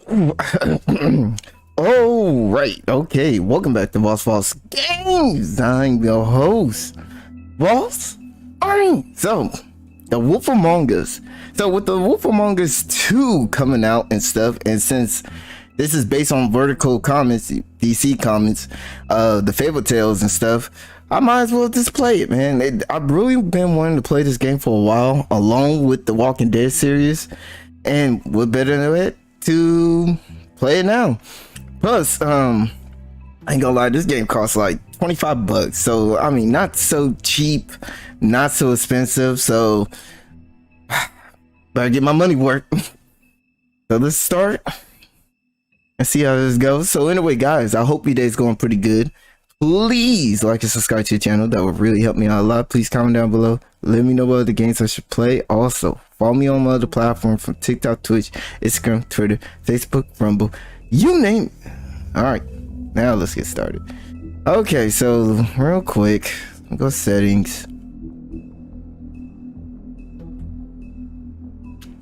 Oh, right. Okay. Welcome back to Boss Games. I'm your host, Boss. Alright. So, The Wolf Among Us. So, with The Wolf Among Us 2 coming out and stuff, and since this is based on vertical comics, DC comics, the Fables and stuff, I might as well just play it, man. I've really been wanting to play this game for a while, along with the Walking Dead series. And what better than it to play it now? Plus, I ain't gonna lie, this game costs like $25. So, I mean, not so cheap, not so expensive. So, better get my money worth. So, let's start and see how this goes. So, anyway, guys, I hope your day's going pretty good. Please like and subscribe to the channel. That would really help me out a lot. Please comment down below. Let me know what other games I should play. Also, follow me on my other platforms from TikTok, Twitch, Instagram, Twitter, Facebook, Rumble, you name it. Alright, now let's get started. Okay, so real quick, go settings.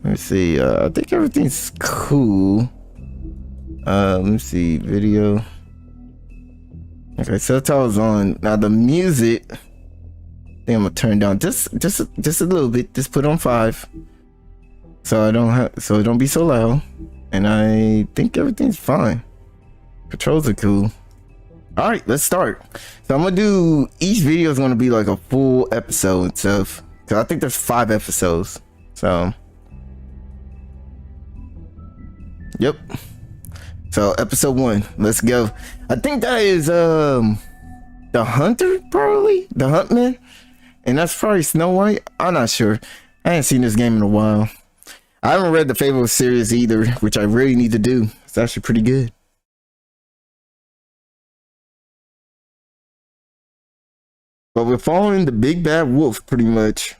Let's see, I think everything's cool. Let me see, video. Okay, subtitles on. Now the music, I think I'm gonna turn down just a little bit. Just put on 5, so it don't be so loud. And I think everything's fine. Controls are cool. All right, let's start. So I'm gonna do, each video is gonna be like a full episode and stuff. Cause I think there's 5 episodes. So, yep. So episode 1, let's go. I think that is the hunter, probably the huntman, and that's probably Snow White. I'm not sure. I ain't seen this game in a while. I haven't read the Fables series either, which I really need to do. It's actually pretty good. But we're following the big bad wolf pretty much.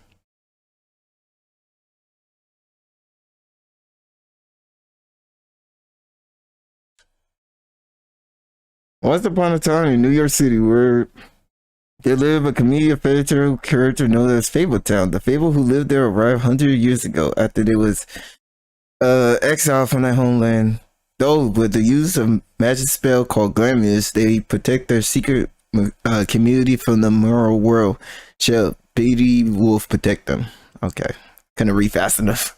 Once upon a time in New York City, where there lived a community of fairytale character known as Fabletown. The fable who lived there arrived 100 years ago after they was exiled from their homeland. Though with the use of magic spell called glamours, they protect their secret community from the moral world. Shall Bigby Wolf protect them? Okay, couldn't read fast enough.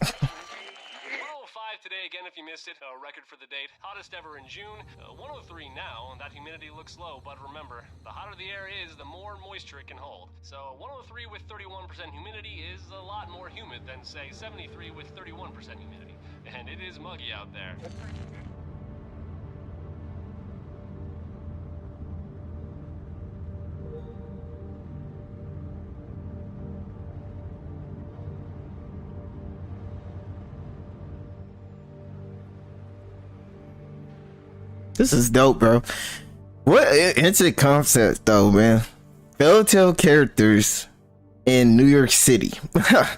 Today again, if you missed it, a record for the date, hottest ever in June, 103 now. That humidity looks low, but remember, the hotter the air is, the more moisture it can hold. So 103 with 31% humidity is a lot more humid than, say, 73 with 31% humidity. And it is muggy out there. This is dope, bro. What instant concept though, man. Telltale characters in New York City. I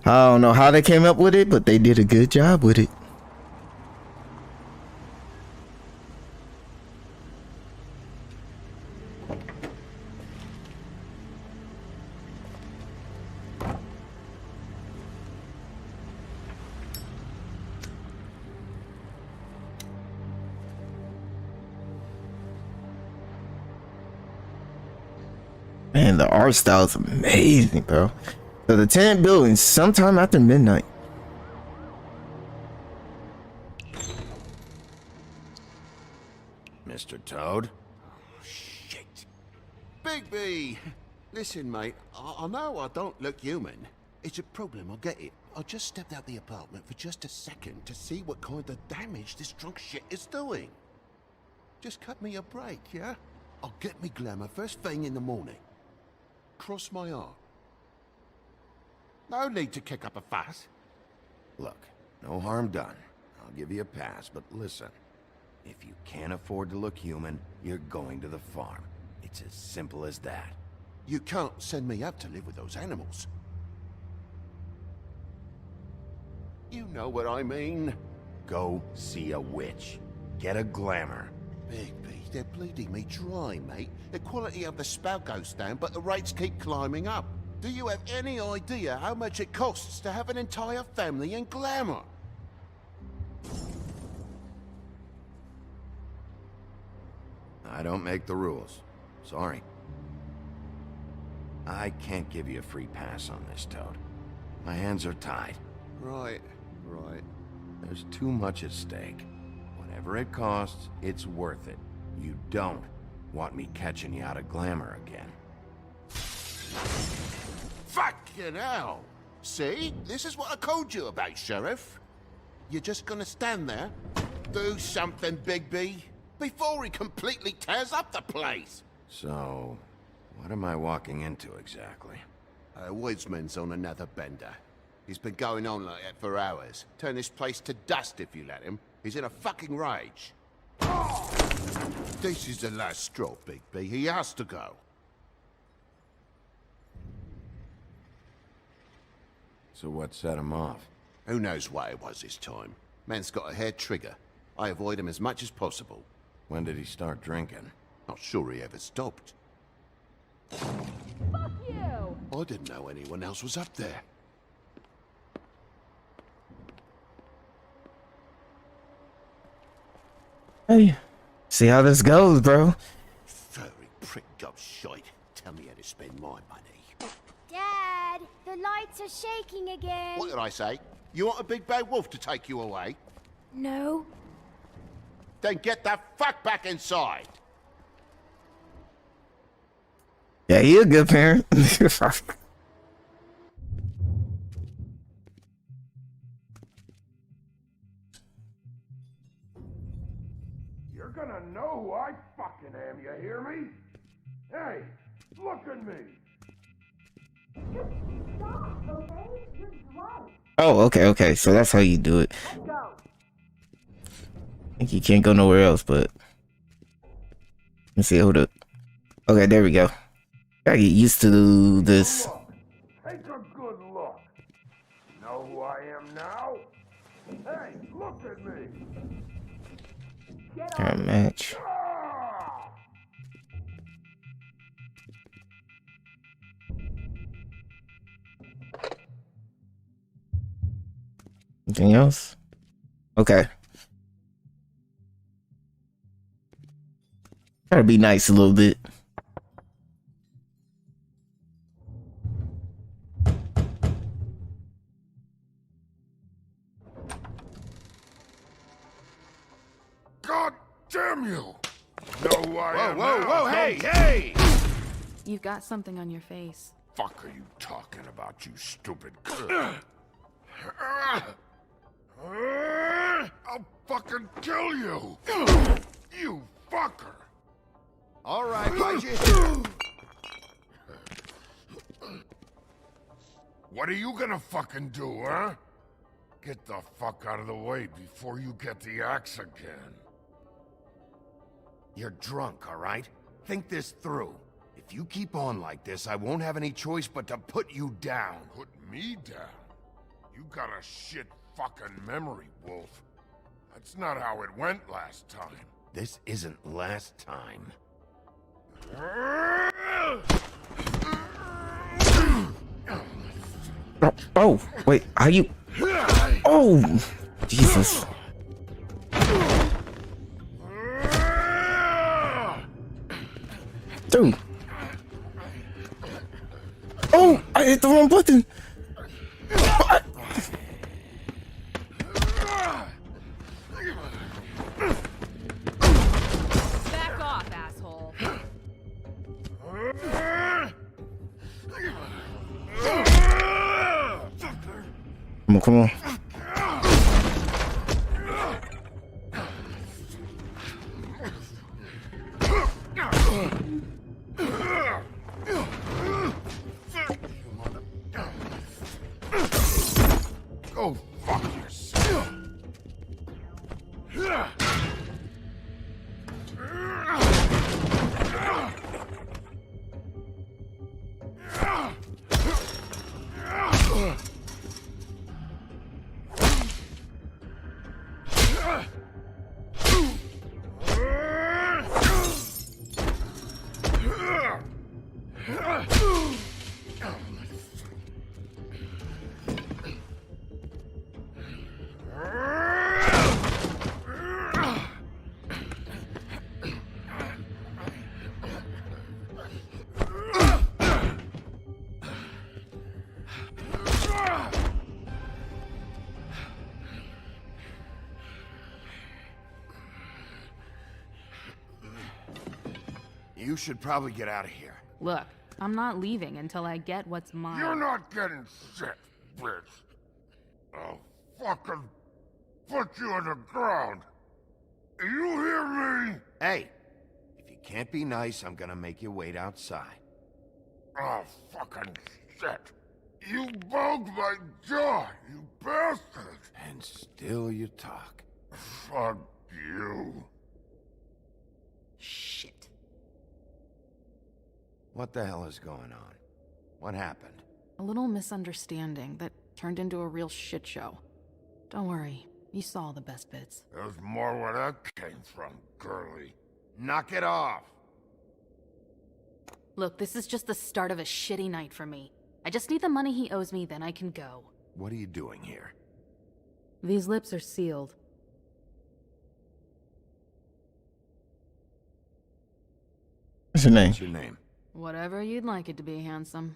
don't know how they came up with it, but they did a good job with it. Man, the art style is amazing, bro. So the tenant building sometime after midnight. Mr. Toad? Oh, shit. Bigby! Listen, mate, I know I don't look human. It's a problem, I get it. I just stepped out the apartment for just a second to see what kind of damage this drunk shit is doing. Just cut me a break, yeah? I'll get me glamour first thing in the morning. Cross my heart. No need to kick up a fuss. Look, no harm done. I'll give you a pass, but listen. If you can't afford to look human, you're going to the farm. It's as simple as that. You can't send me out to live with those animals. You know what I mean. Go see a witch. Get a glamour. Bigby, they're bleeding me dry, mate. The quality of the spout goes down, but the rates keep climbing up. Do you have any idea how much it costs to have an entire family in glamour? I don't make the rules. Sorry. I can't give you a free pass on this, Toad. My hands are tied. Right. There's too much at stake. Whatever it costs, it's worth it. You don't want me catching you out of glamour again. Fucking hell! See? This is what I told you about, Sheriff. You're just gonna stand there? Do something, Bigby, before he completely tears up the place! So, what am I walking into exactly? Woodsman's on another bender. He's been going on like that for hours. Turn this place to dust if you let him. He's in a fucking rage. This is the last straw, Bigby. He has to go. So what set him off? Who knows what it was this time? Man's got a hair trigger. I avoid him as much as possible. When did he start drinking? Not sure he ever stopped. Fuck you! I didn't know anyone else was up there. Hey, see how this goes, bro. Furry prick up shite. Tell me how to spend my money. Dad, the lights are shaking again. What did I say? You want a big bad wolf to take you away? No. Then get the fuck back inside. Yeah, he a good parent. You're gonna know who I fucking am, you hear me? Hey, look at me! Stop, okay? You're drunk. Oh, okay. So that's how you do it. Let's go. I think you can't go nowhere else, but let's see. Hold up. Okay, there we go. Gotta get used to this. Look, take a good look. Know who I am now? Hey, look at me! Kind of match. Ah! Anything else? Okay. Try to be nice a little bit. God damn you! Know who I am now, Whoa, don't you? hey! You've got something on your face. Fuck are you talking about, you stupid I'll fucking kill you! You fucker! All right, Bigby. What are you gonna fucking do, huh? Get the fuck out of the way before you get the axe again. You're drunk, all right? Think this through. If you keep on like this, I won't have any choice but to put you down. Put me down? You got a shit fucking memory, Wolf. That's not how it went last time. This isn't last time. Oh, wait. How you? Oh, Jesus. Dude. Oh, I hit the wrong button. Back off, asshole. Come on. Go fuck yourself. You should probably get out of here. Look, I'm not leaving until I get what's mine. You're not getting shit, bitch. I'll fucking put you on the ground. You hear me? Hey, if you can't be nice, I'm gonna make you wait outside. Oh, fucking shit. You bugged my jaw, you bastard. And still you talk. Fuck you. Shit. What the hell is going on? What happened? A little misunderstanding that turned into a real shit show. Don't worry, you saw the best bits. There's more where that came from, girlie. Knock it off! Look, this is just the start of a shitty night for me. I just need the money he owes me, then I can go. What are you doing here? These lips are sealed. What's your name? What's your name? Whatever you'd like it to be, handsome.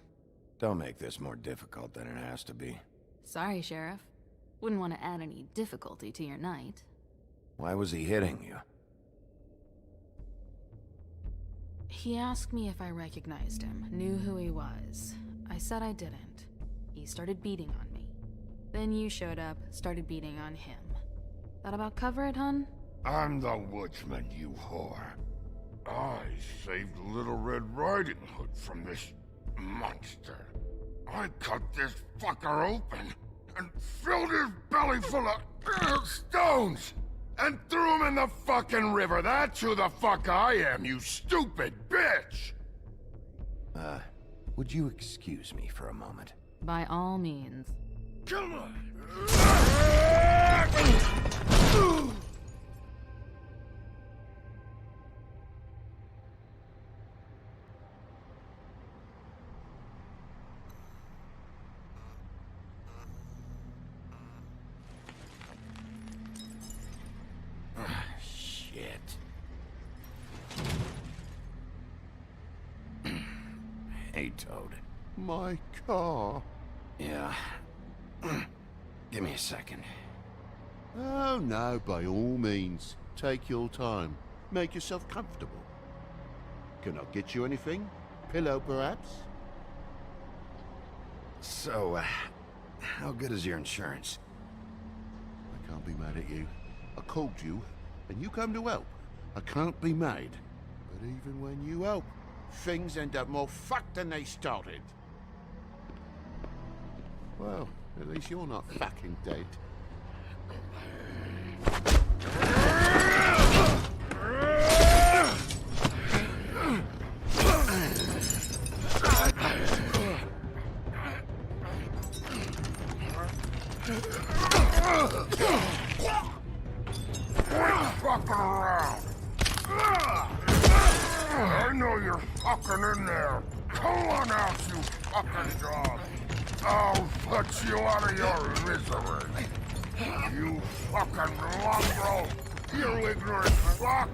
Don't make this more difficult than it has to be. Sorry, Sheriff. Wouldn't want to add any difficulty to your night. Why was he hitting you? He asked me if I recognized him, knew who he was. I said I didn't. He started beating on me. Then you showed up, started beating on him. That about cover it, hun? I'm the Woodsman, you whore. I saved Little Red Riding Hood from this monster. I cut this fucker open and filled his belly full of stones and threw him in the fucking river. That's who the fuck I am, you stupid bitch! Would you excuse me for a moment? By all means. Come on! Shit. Hey, Toad. My car. Yeah. Give me a second. Oh, no, by all means. Take your time. Make yourself comfortable. Can I get you anything? Pillow, perhaps? So, how good is your insurance? I can't be mad at you. I called you, and you come to help. I can't be mad. But even when you help, things end up more fucked than they started. Well, at least you're not fucking dead. Fucking around! I know you're fucking in there. Come on out, you fucking dog. I'll put you out of your misery. You fucking mongrel. You ignorant fuck.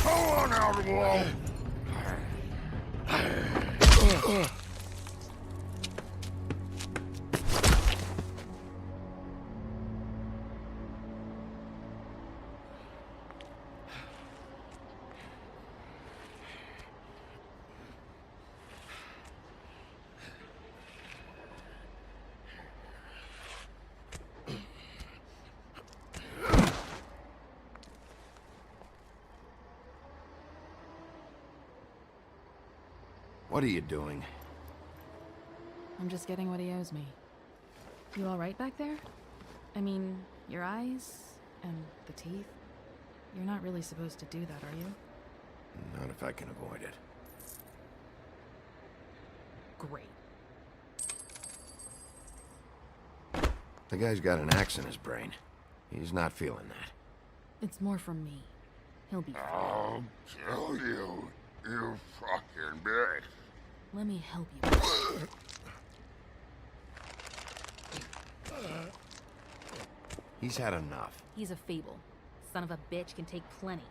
Come on out, Wolf. What are you doing? I'm just getting what he owes me. You alright back there? I mean, your eyes and the teeth? You're not really supposed to do that, are you? Not if I can avoid it. Great. The guy's got an axe in his brain. He's not feeling that. It's more from me. He'll be fine. I'll kill you, you fucking bitch. Let me help you. He's had enough. He's a fable. Son of a bitch can take plenty.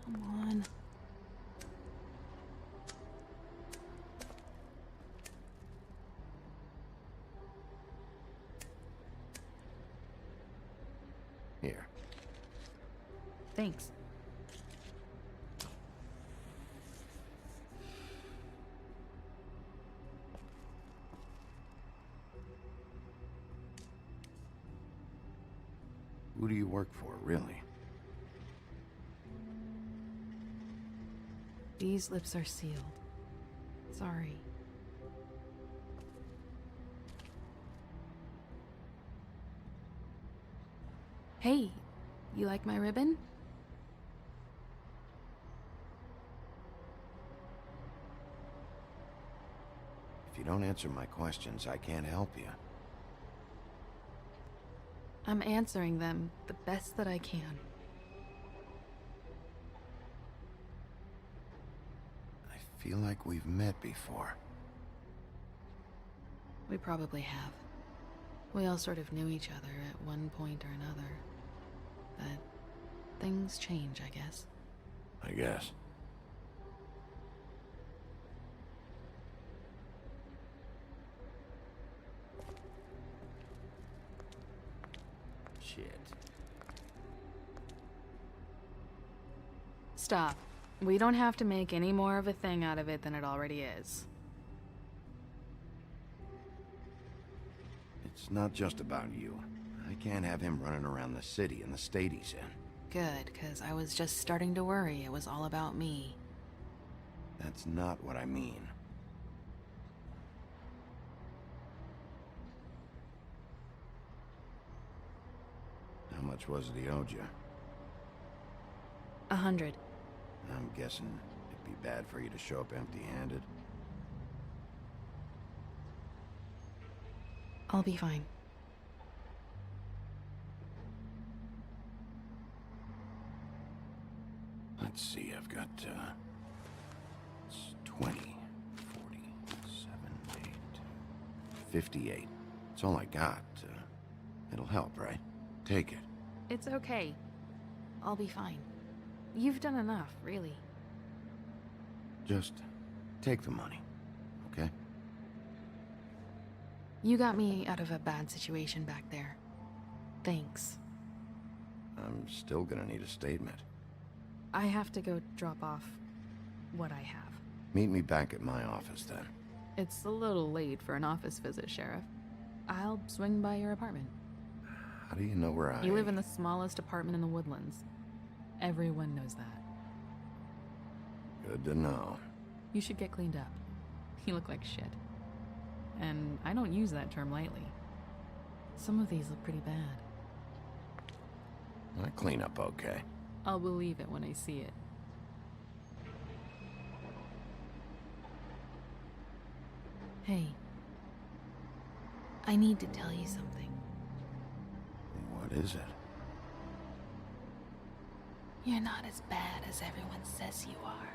Come on. Here. Thanks. Who do you work for, really? These lips are sealed. Sorry. Hey, you like my ribbon? If you don't answer my questions, I can't help you. I'm answering them the best that I can. I feel like we've met before. We probably have. We all sort of knew each other at one point or another. But things change, I guess. I guess. Shit. Stop. We don't have to make any more of a thing out of it than it already is. It's not just about you. I can't have him running around the city in the state he's in. Good, because I was just starting to worry it was all about me. That's not what I mean. How much was it he owed you? 100. I'm guessing it'd be bad for you to show up empty-handed. I'll be fine. Let's see, I've got, it's 20, 40, 7, 8, 58. It's all I got. It'll help, right? Take it. It's okay. I'll be fine. You've done enough, really. Just take the money, okay? You got me out of a bad situation back there. Thanks. I'm still gonna need a statement. I have to go drop off what I have. Meet me back at my office, then. It's a little late for an office visit, Sheriff. I'll swing by your apartment. How do you know where I... You live in the smallest apartment in the Woodlands. Everyone knows that. Good to know. You should get cleaned up. You look like shit. And I don't use that term lightly. Some of these look pretty bad. I clean up okay. I'll believe it when I see it. Hey. I need to tell you something. What is it? You're not as bad as everyone says you are.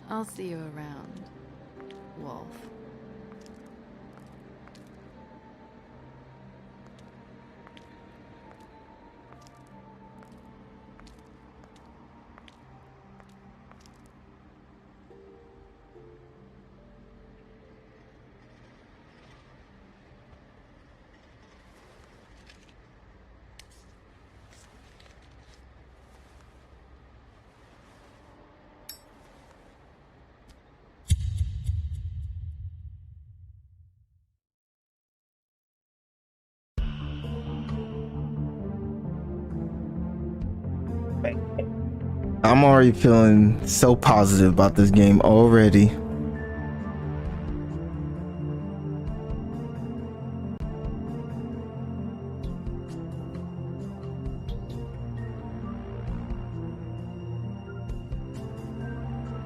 I'll see you around, Wolf. I'm already feeling so positive about this game already.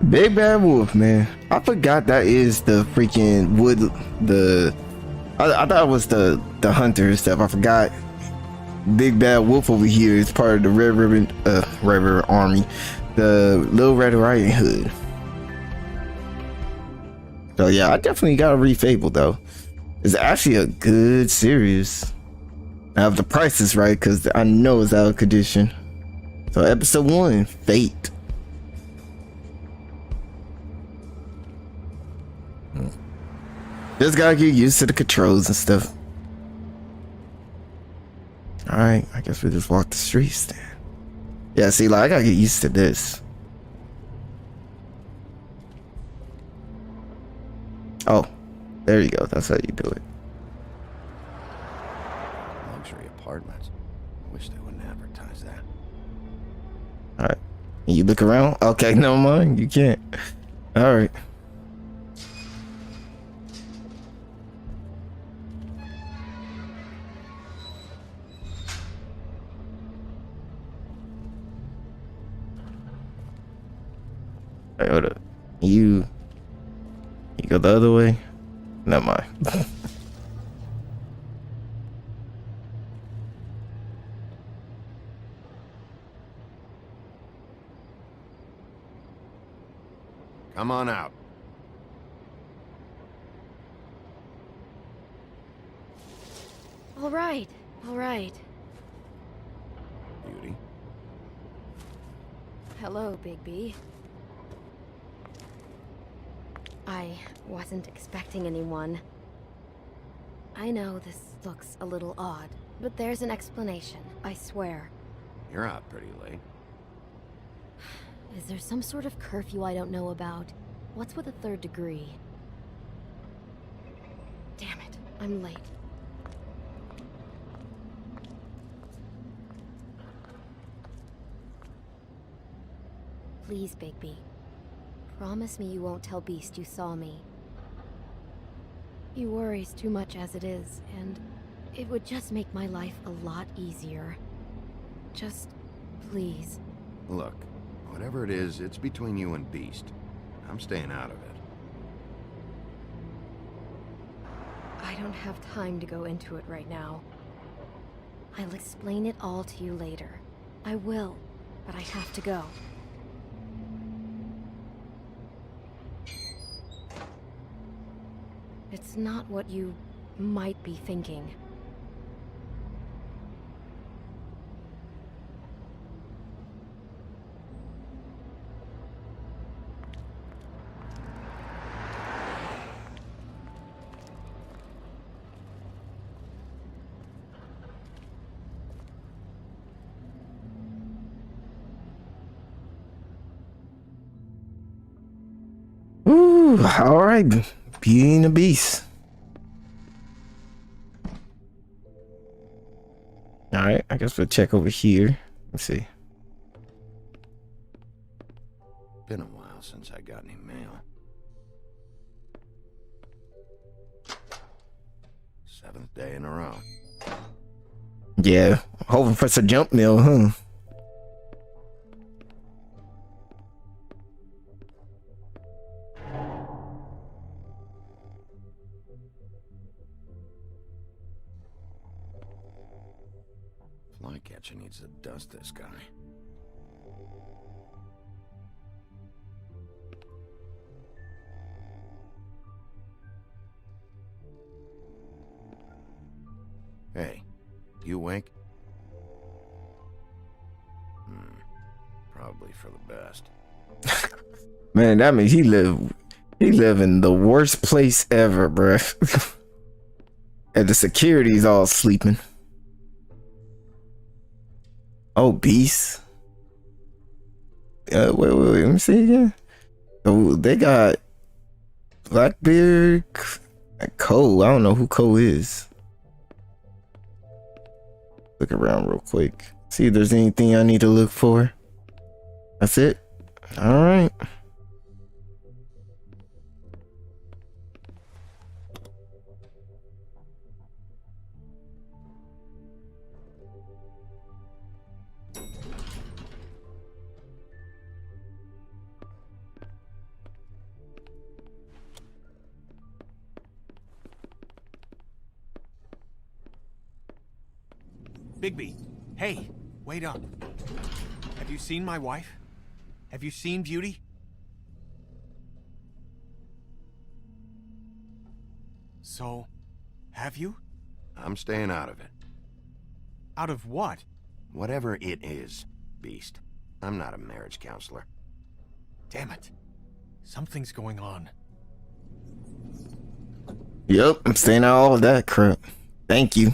Big Bad Wolf, man. I forgot that is the freaking I thought it was the hunter stuff. I forgot Big Bad Wolf over here is part of the Red Ribbon Army, the Little Red Riding Hood. So yeah, I definitely gotta read Fable though. It's actually a good series. I have the prices right because I know it's out of condition. So episode 1, Fate. Just gotta get used to the controls and stuff. Alright, I guess we just walk the streets then. Yeah, see, like, I gotta get used to this. Oh, there you go. That's how you do it. Luxury apartments. Wish they wouldn't advertise that. Alright. You look around? Okay, never mind. You can't. Alright. Alright, hold up. You go the other way? Never mind. Come on out. All right, all right. Beauty. Hello, Bigby. I wasn't expecting anyone. I know this looks a little odd, but there's an explanation, I swear. You're out pretty late. Is there some sort of curfew I don't know about? What's with a 3rd degree? Damn it, I'm late. Please, Bigby. Promise me you won't tell Beast you saw me. He worries too much as it is, and it would just make my life a lot easier. Just, please. Look, whatever it is, it's between you and Beast. I'm staying out of it. I don't have time to go into it right now. I'll explain it all to you later. I will, but I have to go. It's not what you might be thinking. Ooh, alright. Beauty and the Beast. Alright, I guess we'll check over here. Let's see. Been a while since I got any mail. 7th day in a row. Yeah, hoping for some jump mail, huh? Flycatcher needs to dust this guy. Hey, you awake? Probably for the best. Man, that means he live in the worst place ever, bruh. And the security's all sleeping. Oh, Beast. Wait, let me see again. Oh, they got Blackbeard and Cole. I don't know who Cole is. Look around real quick. See if there's anything I need to look for. That's it. All right. Bigby, hey, wait up. Have you seen my wife? Have you seen Beauty? So, have you? I'm staying out of it. Out of what? Whatever it is, Beast. I'm not a marriage counselor. Damn it. Something's going on. Yep, I'm staying out all of that crap. Thank you.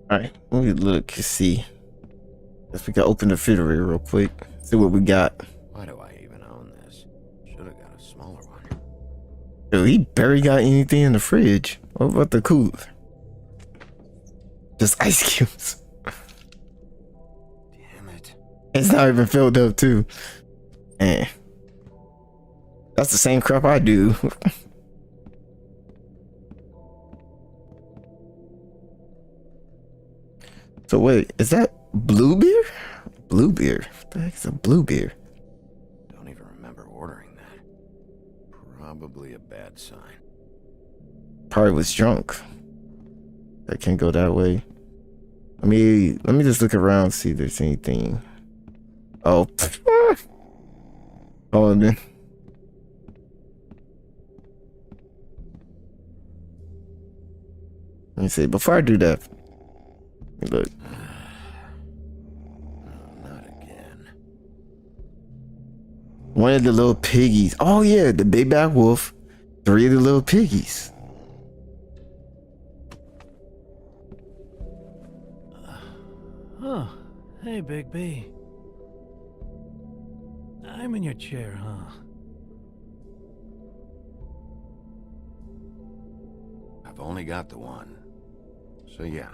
Alright, let me look and see. Guess we can open the refrigerator real quick. See what we got. Why do I even own this? Should have got a smaller one. Yo, he barely got anything in the fridge. What about the cooler? Just ice cubes. Damn it. It's not even filled up too. Man. That's the same crap I do. So wait, is that blue beer? Blue beer? What the heck is a blue beer? Don't even remember ordering that. Probably a bad sign. Probably was drunk. I can't go that way. Let me just look around, see if there's anything. Oh. Hold on then. Let me see. Before I do that, look. Not again. One of the little piggies. Oh yeah, the big bad wolf. 3 of the little piggies. Oh, hey, Bigby. I'm in your chair, huh? I've only got the one. So yeah.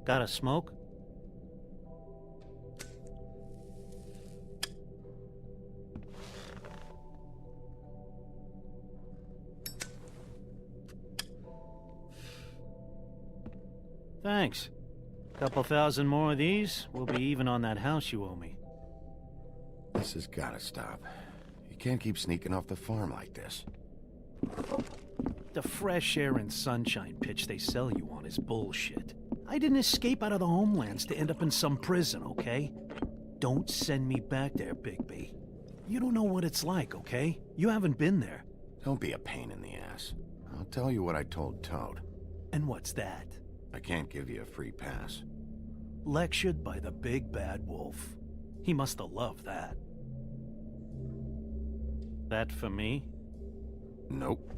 Got a smoke? Thanks. Couple thousand more of these, we'll be even on that house you owe me. This has gotta stop. You can't keep sneaking off the farm like this. The fresh air and sunshine pitch they sell you on is bullshit. I didn't escape out of the homelands to end up in some prison, okay? Don't send me back there, Bigby. You don't know what it's like, okay? You haven't been there. Don't be a pain in the ass. I'll tell you what I told Toad. And what's that? I can't give you a free pass. Lectured by the big bad wolf. He must have loved that. That for me? Nope.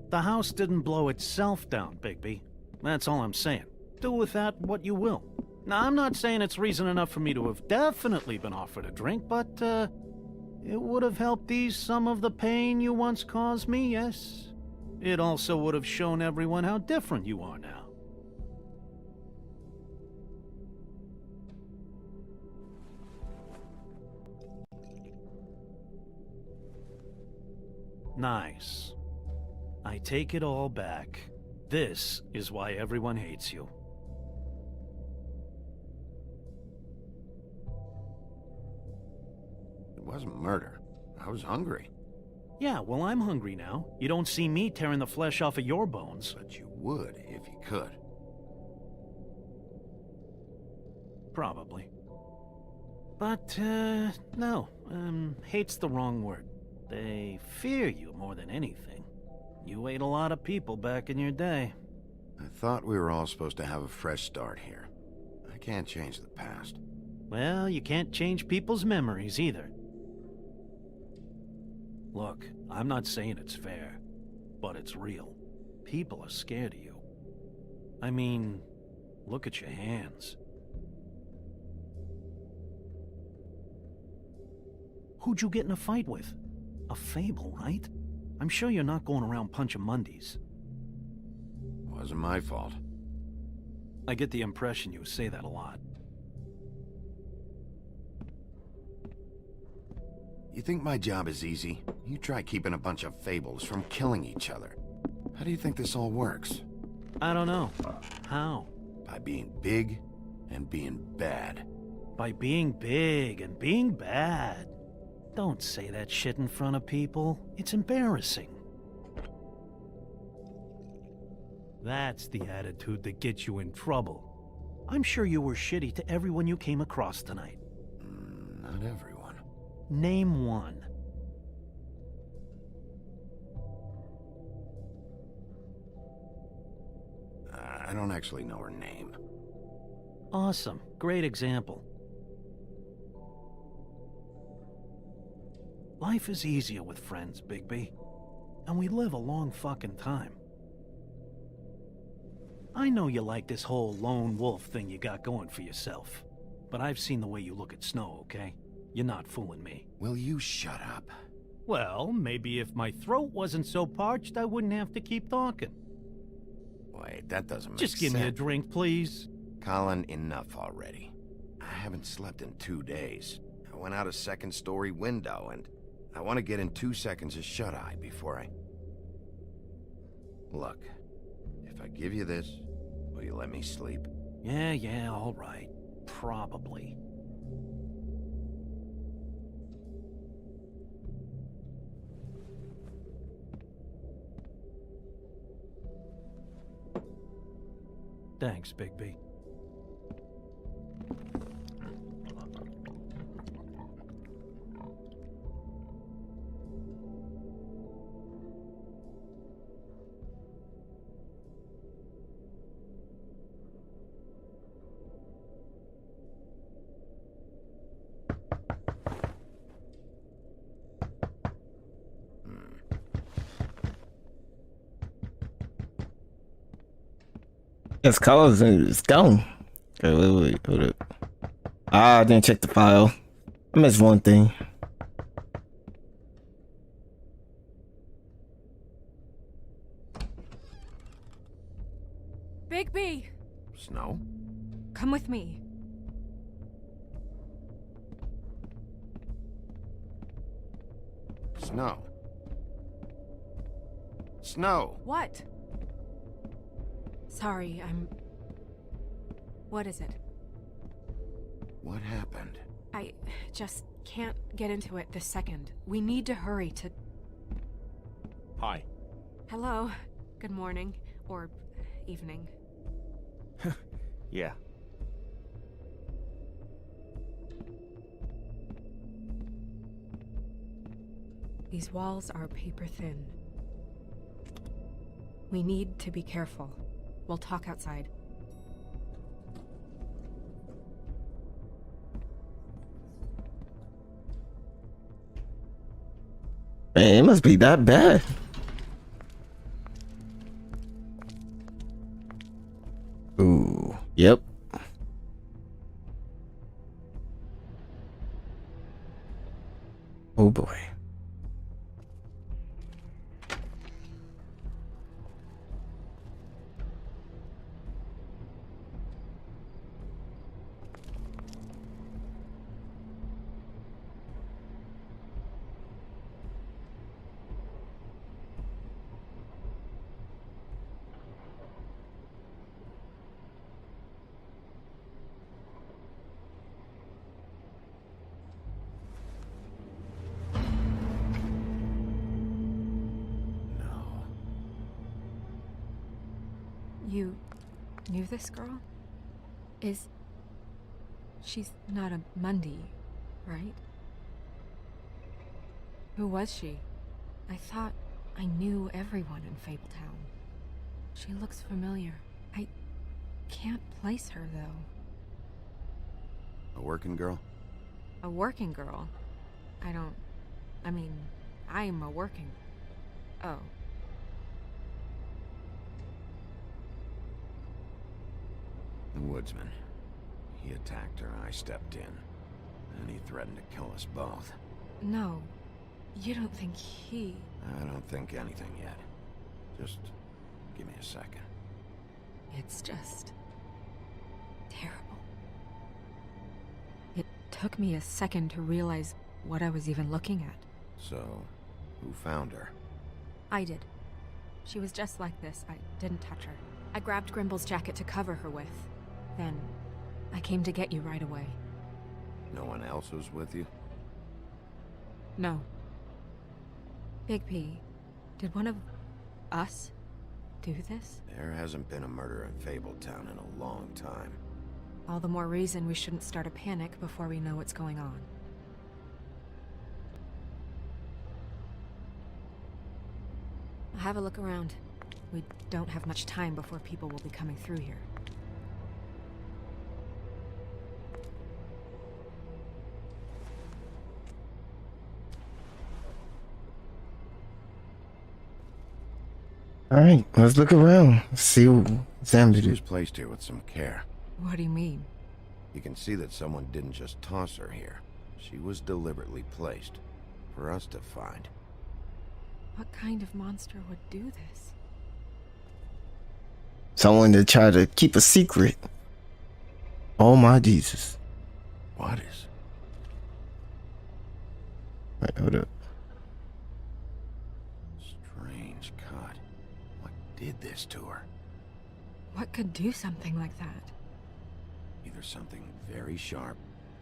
The house didn't blow itself down, Bigby. That's all I'm saying. Do with that what you will. Now, I'm not saying it's reason enough for me to have definitely been offered a drink, but, it would have helped ease some of the pain you once caused me, yes? It also would have shown everyone how different you are now. Nice. I take it all back. This is why everyone hates you. It wasn't murder. I was hungry. Yeah, well, I'm hungry now. You don't see me tearing the flesh off of your bones. But you would if you could. Probably. But, no. Hate's the wrong word. They fear you more than anything. You ate a lot of people back in your day. I thought we were all supposed to have a fresh start here. I can't change the past. Well, you can't change people's memories either. Look, I'm not saying it's fair, but it's real. People are scared of you. I mean, look at your hands. Who'd you get in a fight with? A Fable, right? I'm sure you're not going around punching Mondays. Wasn't my fault. I get the impression you say that a lot. You think my job is easy? You try keeping a bunch of Fables from killing each other. How do you think this all works? I don't know. How? By being big and being bad. By being big and being bad. Don't say that shit in front of people. It's embarrassing. That's the attitude that gets you in trouble. I'm sure you were shitty to everyone you came across tonight. Not everyone. Name one. I don't actually know her name. Awesome. Great example. Life is easier with friends, Bigby. And we live a long fucking time. I know you like this whole lone wolf thing you got going for yourself. But I've seen the way you look at Snow, okay? You're not fooling me. Will you shut up? Well, maybe if my throat wasn't so parched, I wouldn't have to keep talking. Wait, that doesn't make sense. Just give me a drink, please. Colin, enough already. I haven't slept in 2 days. I went out a second-story window, and I want to get in 2 seconds of shut-eye before I... Look, if I give you this, will you let me sleep? Yeah, all right. Probably. Thanks, Bigby. Yes, colors is gone. Okay, wait, hold up. I didn't check the file. I missed one thing. Bigby! Snow? Come with me. Snow. Snow! What? Sorry, What is it? What happened? I just can't get into it this second. We need to hurry to... Hi. Hello. Good morning. Or evening. Yeah. These walls are paper thin. We need to be careful. We'll talk outside. Man, it must be that bad. Ooh, yep. Oh boy. You knew this girl? She's not a Mundy, right? Who was she? I thought I knew everyone in Fabletown. She looks familiar. I can't place her, though. A working girl? A working girl? I'm a working... Oh. The Woodsman. He attacked her, I stepped in. And he threatened to kill us both. No. You don't think he... I don't think anything yet. Just give me a second. It's just... terrible. It took me a second to realize what I was even looking at. So, who found her? I did. She was just like this. I didn't touch her. I grabbed Grimble's jacket to cover her with. Then, I came to get you right away. No one else was with you? No. Bigby, did one of us do this? There hasn't been a murder in Fabletown in a long time. All the more reason we shouldn't start a panic before we know what's going on. Have a look around. We don't have much time before people will be coming through here. Alright, let's look around. See what Sam She did. was placed here with some care. What do you mean? You can see that someone didn't just toss her here. She was deliberately placed. For us to find. What kind of monster would do this? Someone that tried to keep a secret. Oh my Jesus. What is? Wait, hold up. Strange cut. What did this to her? What could do something like that? Either something very sharp,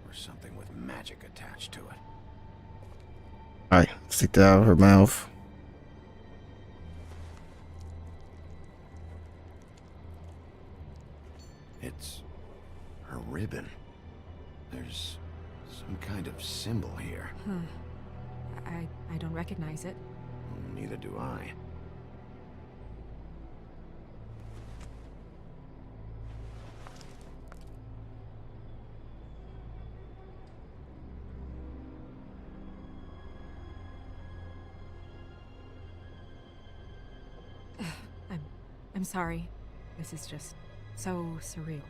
or something with magic attached to it. Alright, stick that out of her mouth. It's her ribbon. There's some kind of symbol here. Huh. I don't recognize it. Neither do I. I'm sorry. This is just so surreal.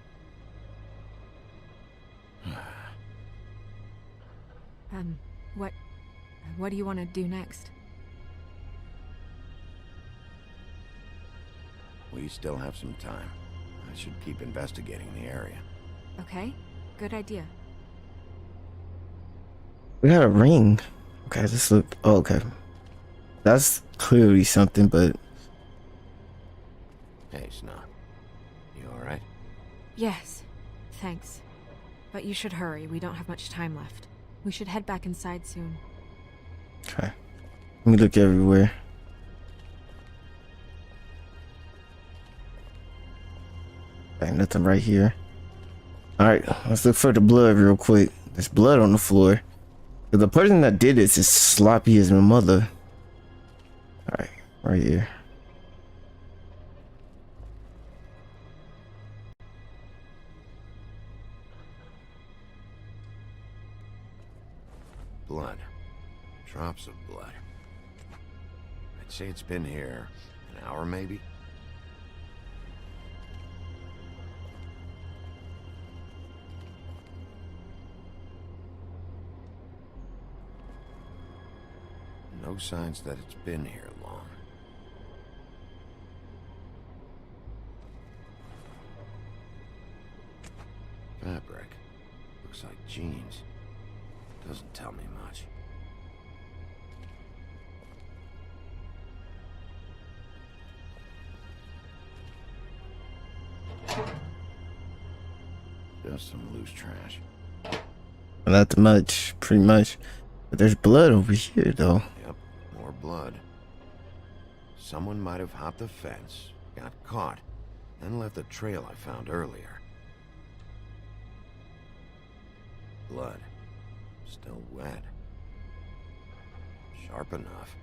What do you want to do next? We still have some time. I should keep investigating the area. Okay, good idea. We got a ring. Okay, let's look. Oh, okay. That's clearly something, but... Hey, Snow. You alright? Yes, thanks. But you should hurry, we don't have much time left. We should head back inside soon. Okay. Let me look everywhere. Okay, nothing right here. Alright, let's look for the blood real quick. There's blood on the floor. The person that did this is sloppy as my mother. Alright, right here. Blood. Drops of blood. I'd say it's been here an hour, maybe? No signs that it's been here long. Fabric. Looks like jeans. Doesn't tell me much. Just some loose trash. Not much, pretty much. But there's blood over here, though. Yep, more blood. Someone might have hopped the fence, got caught, then left the trail I found earlier. Blood. Still wet. Sharp enough.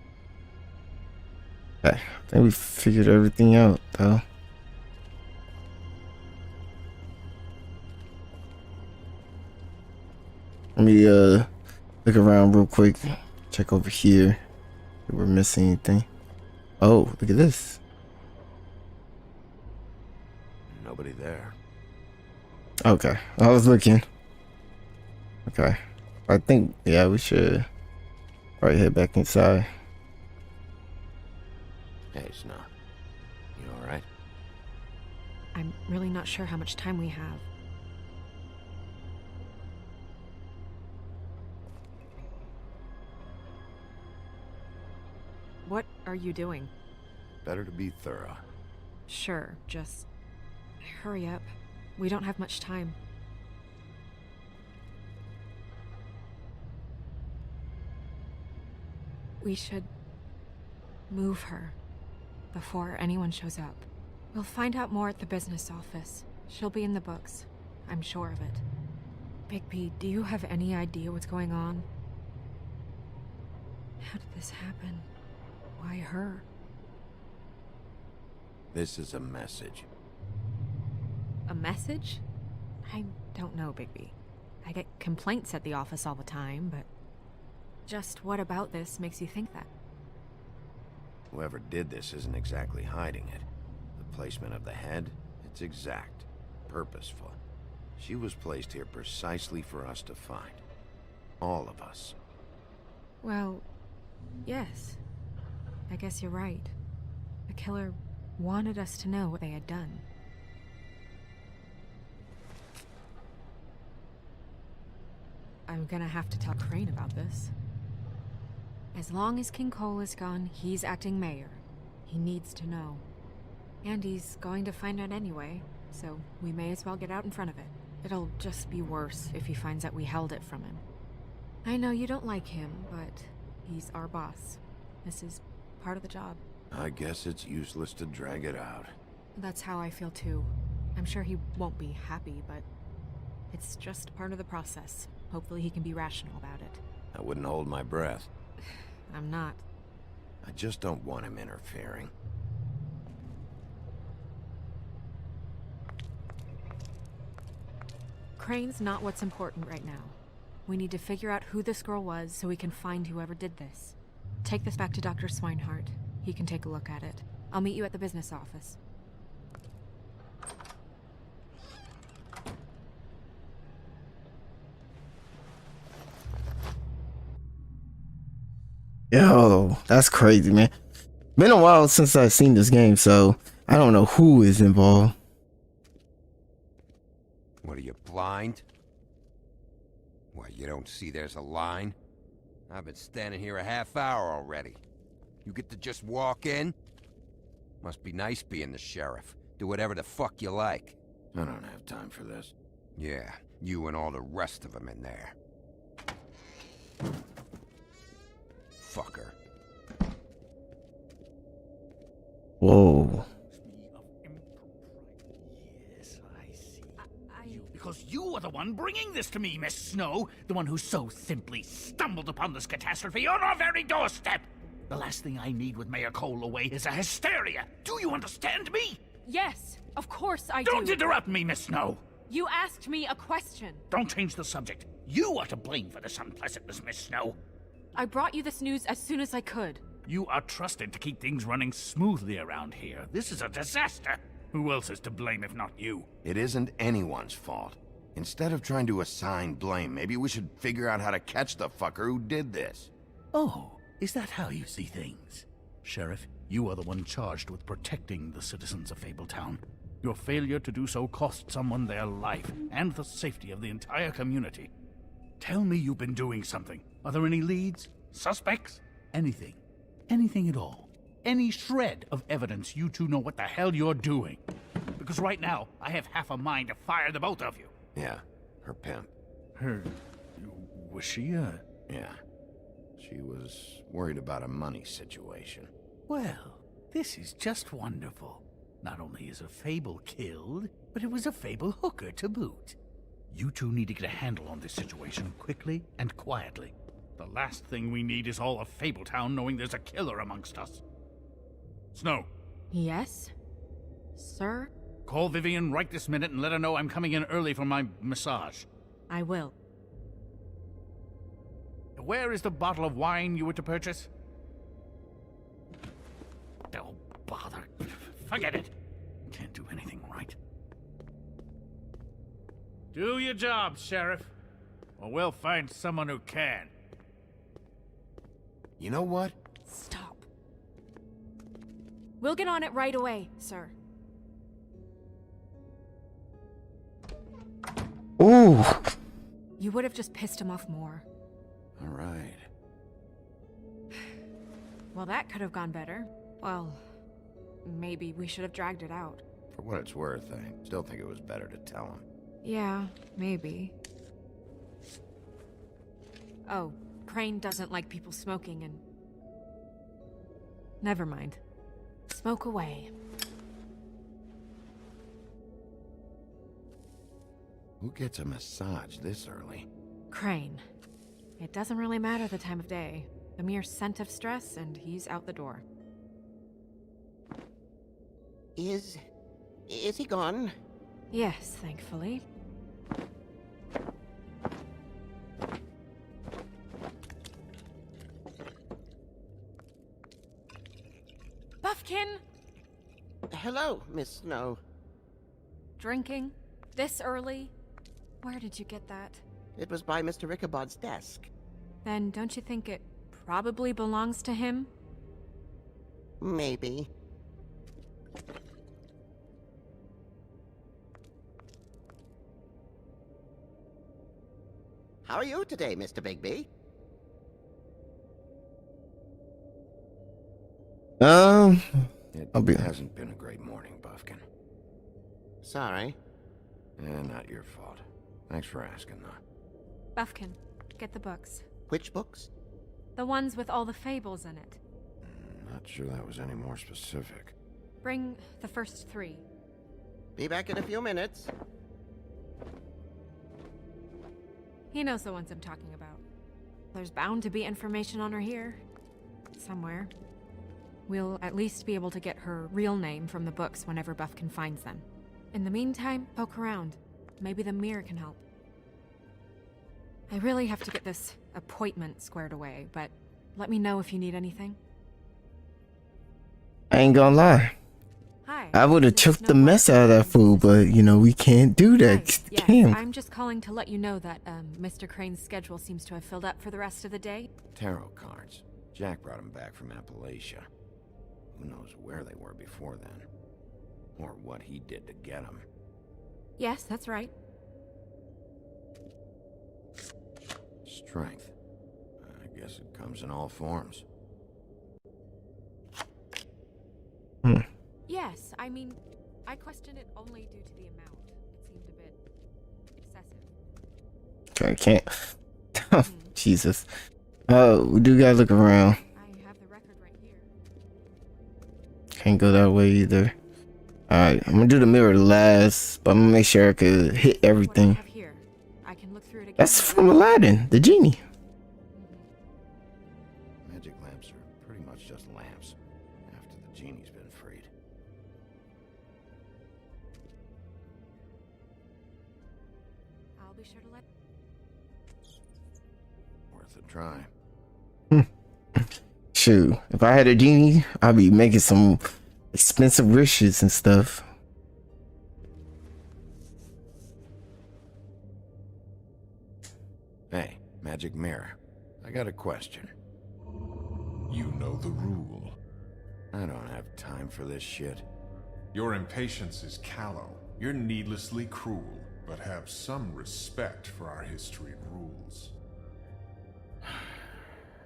Okay, I think we figured everything out, though. Let me look around real quick. Check over here. If we're missing anything. Oh, look at this. Nobody there. Okay, I was looking. Okay, I think, yeah, we should probably head back inside. Hey, Snow. You alright? I'm really not sure how much time we have. What are you doing? Better to be thorough. Sure, just hurry up. We don't have much time. We should move her before anyone shows up. We'll find out more at the business office. She'll be in the books. I'm sure of it. Bigby, do you have any idea what's going on? How did this happen? Why her? This is a message. A message? I don't know, Bigby. I get complaints at the office all the time, but just what about this makes you think that? Whoever did this isn't exactly hiding it. The placement of the head, it's exact, purposeful. She was placed here precisely for us to find. All of us. Well, yes. I guess you're right. The killer wanted us to know what they had done. I'm gonna have to tell Crane about this. As long as King Cole is gone, he's acting mayor. He needs to know. And he's going to find out anyway, so we may as well get out in front of it. It'll just be worse if he finds out we held it from him. I know you don't like him, but he's our boss. This is part of the job. I guess it's useless to drag it out. That's how I feel too. I'm sure he won't be happy, but it's just part of the process. Hopefully he can be rational about it. I wouldn't hold my breath. I'm not. I just don't want him interfering. Crane's not what's important right now. We need to figure out who this girl was so we can find whoever did this. Take this back to Dr. Swinehart. He can take a look at it. I'll meet you at the business office. Yo, that's crazy, man. Been a while since I've seen this game, so I don't know who is involved. What are you, blind? What, you don't see there's a line? I've been standing here a half hour already. You get to just walk in? Must be nice being the sheriff. Do whatever the fuck you like. I don't have time for this. Yeah, you and all the rest of them in there. Fucker. Whoa. Yes, I see. Because you are the one bringing this to me, Miss Snow. The one who so simply stumbled upon this catastrophe on our very doorstep. The last thing I need with Mayor Cole away is a hysteria. Do you understand me? Yes, of course I do. Don't interrupt me, Miss Snow. You asked me a question. Don't change the subject. You are to blame for this unpleasantness, Miss Snow. I brought you this news as soon as I could. You are trusted to keep things running smoothly around here. This is a disaster. Who else is to blame if not you? It isn't anyone's fault. Instead of trying to assign blame, maybe we should figure out how to catch the fucker who did this. Oh, is that how you see things? Sheriff, you are the one charged with protecting the citizens of Fabletown. Your failure to do so cost someone their life and the safety of the entire community. Tell me you've been doing something. Are there any leads? Suspects? Anything. Anything at all. Any shred of evidence you two know what the hell you're doing. Because right now, I have half a mind to fire the both of you. Yeah, her pimp. Her... was she a... Yeah. She was worried about a money situation. Well, this is just wonderful. Not only is a Fable killed, but it was a Fable hooker to boot. You two need to get a handle on this situation quickly and quietly. The last thing we need is all of Fabletown knowing there's a killer amongst us. Snow, Yes? Sir? call Vivian right this minute and let her know I'm coming in early for my massage. I will. Where is the bottle of wine you were to purchase? Oh, bother. Forget it. Can't do anything right. Do your job, Sheriff, or we'll find someone who can. You know what? Stop. We'll get on it right away, sir. Ooh. You would have just pissed him off more. All right. Well, that could have gone better. Well, maybe we should have dragged it out. For what it's worth, I still think it was better to tell him. Yeah, maybe. Oh, Crane doesn't like people smoking and... Never mind. Smoke away. Who gets a massage this early? Crane. It doesn't really matter the time of day. The mere scent of stress and he's out the door. Is he gone? Yes, thankfully. Buffkin! Hello, Miss Snow. Drinking? This early? Where did you get that? It was by Mr. Ichabod's desk. Then don't you think it probably belongs to him? Maybe. How are you today, Mr. Bigby? It hasn't been a great morning, Buffkin. Sorry. Not your fault. Thanks for asking, though. Buffkin, get the books. Which books? The ones with all the fables in it. Not sure that was any more specific. Bring the first 3. Be back in a few minutes. He knows the ones I'm talking about. There's bound to be information on her here. Somewhere. We'll at least be able to get her real name from the books whenever Buffkin finds them. In the meantime, poke around. Maybe the mirror can help. I really have to get this appointment squared away, but let me know if you need anything. I ain't gonna lie. Hi. I would have choked the mess out of that fool, but you know, we can't do that. Yes, Damn. I'm just calling to let you know that Mr. Crane's schedule seems to have filled up for the rest of the day. Tarot cards. Jack brought them back from Appalachia. Who knows where they were before then? Or what he did to get them. Yes, that's right. Strength. I guess it comes in all forms. Yes, I mean, I question it only due to the amount. It seemed a bit excessive. I can't. Jesus. We do gotta look around. I have the record right here. Can't go that way either. Alright, I'm gonna do the mirror last, but I'm gonna make sure I could hit everything. What I have here, I can look through it again. That's from Aladdin, the genie. Magic lamps are pretty much just lamps, after the genie's been freed. I'll be sure to let... Worth a try. Shoot, if I had a genie, I'd be making some expensive wishes and stuff. Hey, magic mirror. I got a question. You know the rule. I don't have time for this shit. Your impatience is callow. You're needlessly cruel, but have some respect for our history and rules.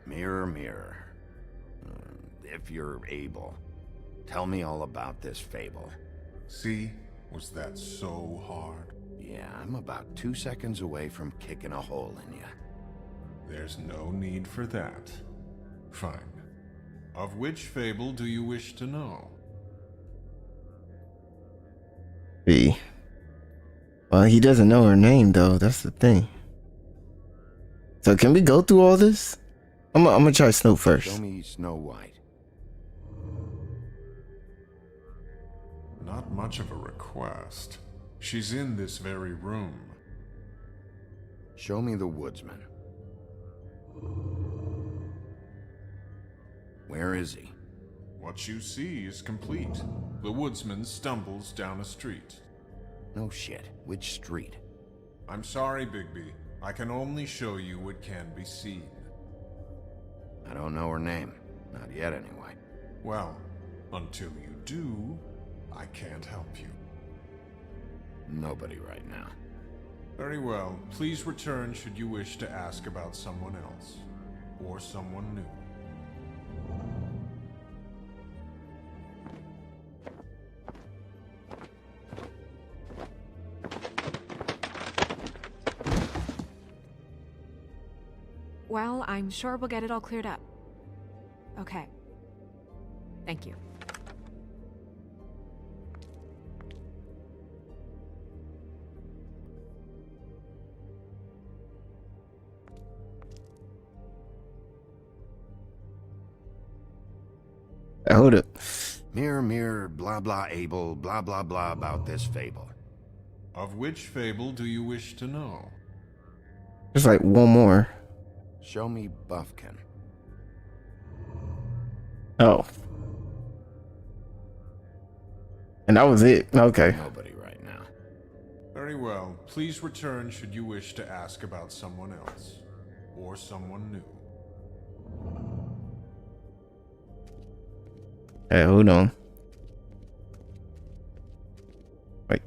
Mirror, mirror. If you're able, tell me all about this fable. See? Was that so hard? Yeah, I'm about 2 seconds away from kicking a hole in you. There's no need for that. Fine. Of which fable do you wish to know? Well, he doesn't know her name though, that's the thing. So can we go through all this? I'm gonna try Snow first. Show me Snow White. Not much of a request. She's in this very room. Show me the Woodsman. Where is he? What you see is complete. The woodsman stumbles down a street. No shit. Which street? I'm sorry, Bigby. I can only show you what can be seen. I don't know her name. Not yet, anyway. Well, until you do, I can't help you. Nobody right now. Very well. Please return should you wish to ask about someone else. Or someone new. Well, I'm sure we'll get it all cleared up. Okay. Thank you. Hold up. Mirror, mirror, blah blah able, blah blah blah about this fable. Of which fable do you wish to know? There's like one more. Show me Buffkin. Oh. And that was it. Okay. Nobody right now. Very well. Please return should you wish to ask about someone else. Or someone new. Hey, hold on. Wait.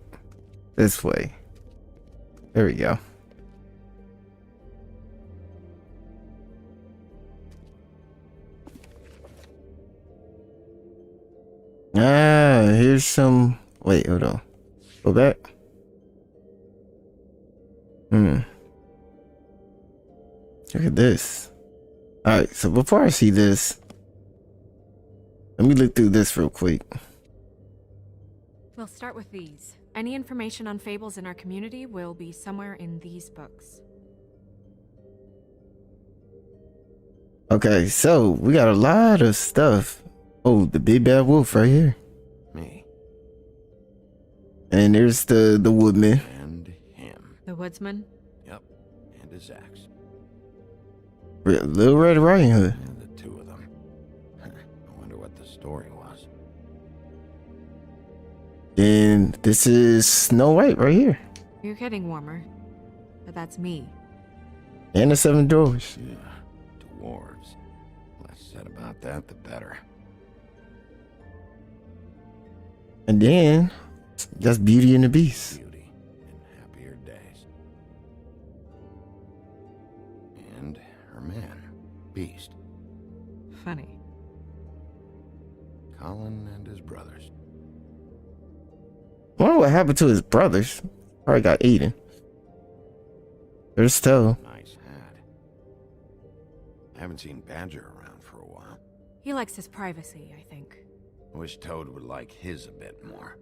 This way. There we go. Ah, here's some... Wait, hold on. Go back. Look at this. Alright, so before I see this, let me look through this real quick. We'll start with these. Any information on fables in our community will be somewhere in these books. Okay, so we got a lot of stuff. Oh, the big bad wolf right here. Me. And there's the woodman. And him. The Woodsman? Yep. And his axe. Little Red Riding Hood. And the two of them. I wonder what the story was. And this is Snow White right here. You're getting warmer. But that's me. And the seven dwarves. Yeah. Dwarves. Less said about that, the better. And then that's Beauty and the Beast. Beauty in happier days. And her man, Beast. Funny. Colin and his brothers. I wonder what happened to his brothers. Probably got eaten. There's Toe. Nice hat. I haven't seen Badger around for a while. He likes his privacy, I think. I wish Toad would like his a bit more.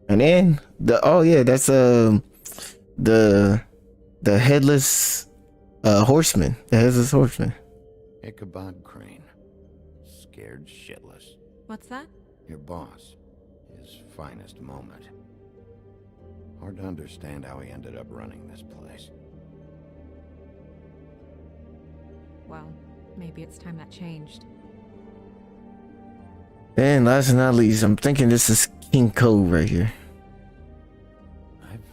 And then that's the headless horseman. The headless horseman. Ichabod Crane. Scared shitless. What's that? Your boss. His finest moment. Hard to understand how he ended up running this place. Well, maybe it's time that changed. And last but not least, I'm thinking this is King Cole right here. I've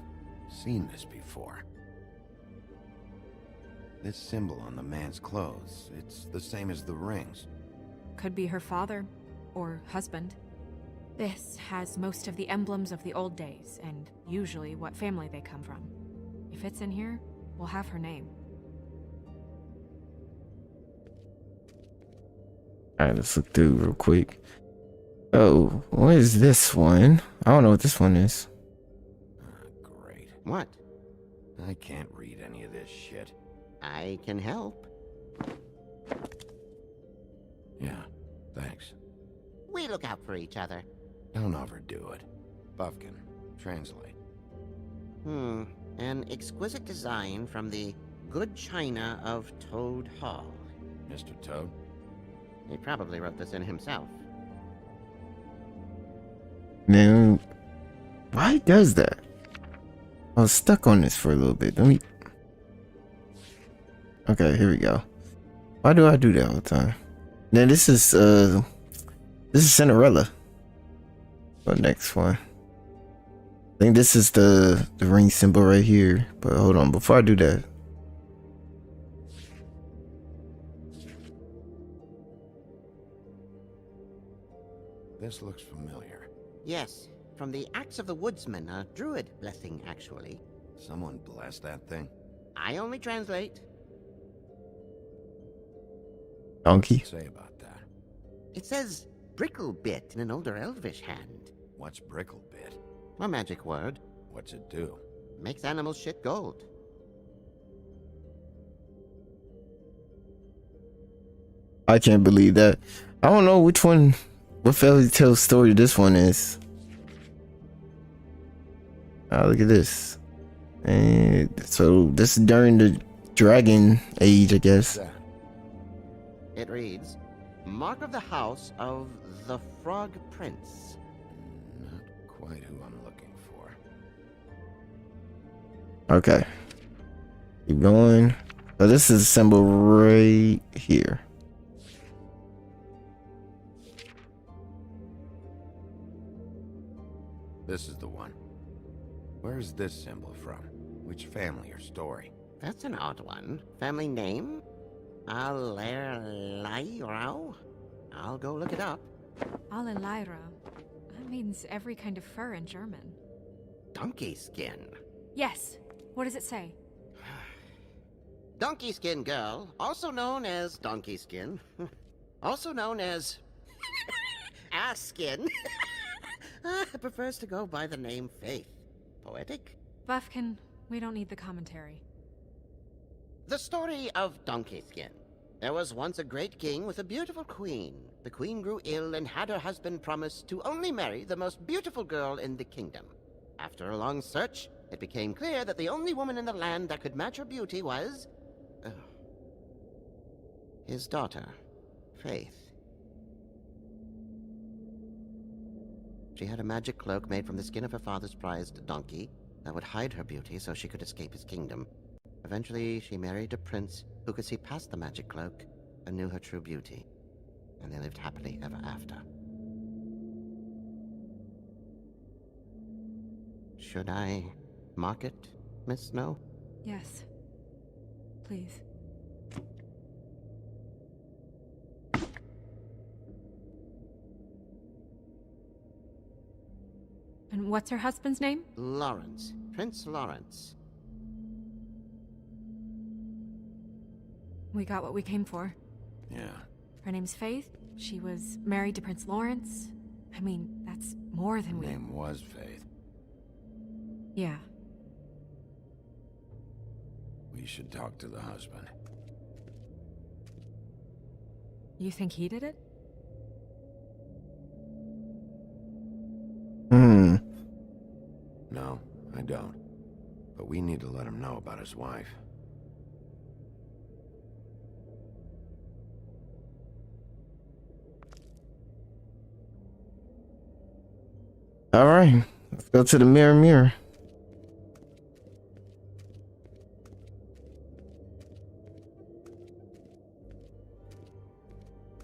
seen this before. This symbol on the man's clothes, it's the same as the rings. Could be her father, or husband. This has most of the emblems of the old days, and usually what family they come from. If it's in here, we'll have her name. Alright, let's look through real quick. Oh, what is this one? I don't know what this one is. Great. What? I can't read any of this shit. I can help. Yeah, thanks. We look out for each other. Don't overdo it. Buffkin, translate. An exquisite design from the good china of Toad Hall. Mr. Toad? He probably wrote this in himself. Now, why does that? I was stuck on this for a little bit. Let me. Okay, here we go. Why do I do that all the time? Now this is Cinderella. What next one? I think this is the ring symbol right here. But hold on, before I do that. This looks familiar. Yes, from the Axe of the Woodsman, a druid blessing, actually. Someone blessed that thing? I only translate. Donkey? Say about that. It says bricklebit in an older elvish hand. What's bricklebit? A magic word. What's it do? Makes animals shit gold. I can't believe that. I don't know which one, what fairy tale story this one is. Ah, look at this. And so this is during the Dragon Age, I guess. It reads, Mark of the House of the Frog Prince. Not quite who I'm looking for. Okay. Keep going. So this is a symbol right here. This is the one. Where's this symbol from? Which family or story? That's an odd one. Family name? Allerleirauh? I'll go look it up. Allerleirauh. That means every kind of fur in German. Donkey skin. Yes. What does it say? Donkey skin girl, also known as donkey skin, also known as ass skin, prefers to go by the name Faith. Poetic? Buffkin, we don't need the commentary. The story of Donkey Skin. There was once a great king with a beautiful queen. The queen grew ill and had her husband promise to only marry the most beautiful girl in the kingdom. After a long search, it became clear that the only woman in the land that could match her beauty was... his daughter, Faith. She had a magic cloak made from the skin of her father's prized donkey that would hide her beauty so she could escape his kingdom. Eventually, she married a prince who could see past the magic cloak and knew her true beauty. And they lived happily ever after. Should I mark it, Miss Snow? Yes. Please. And what's her husband's name? Lawrence. Prince Lawrence. We got what we came for. Yeah. Her name's Faith. She was married to Prince Lawrence. I mean, that's more than Her we... name was Faith. Yeah. We should talk to the husband. You think he did it? No, I don't. But we need to let him know about his wife. All right, let's go to the mirror.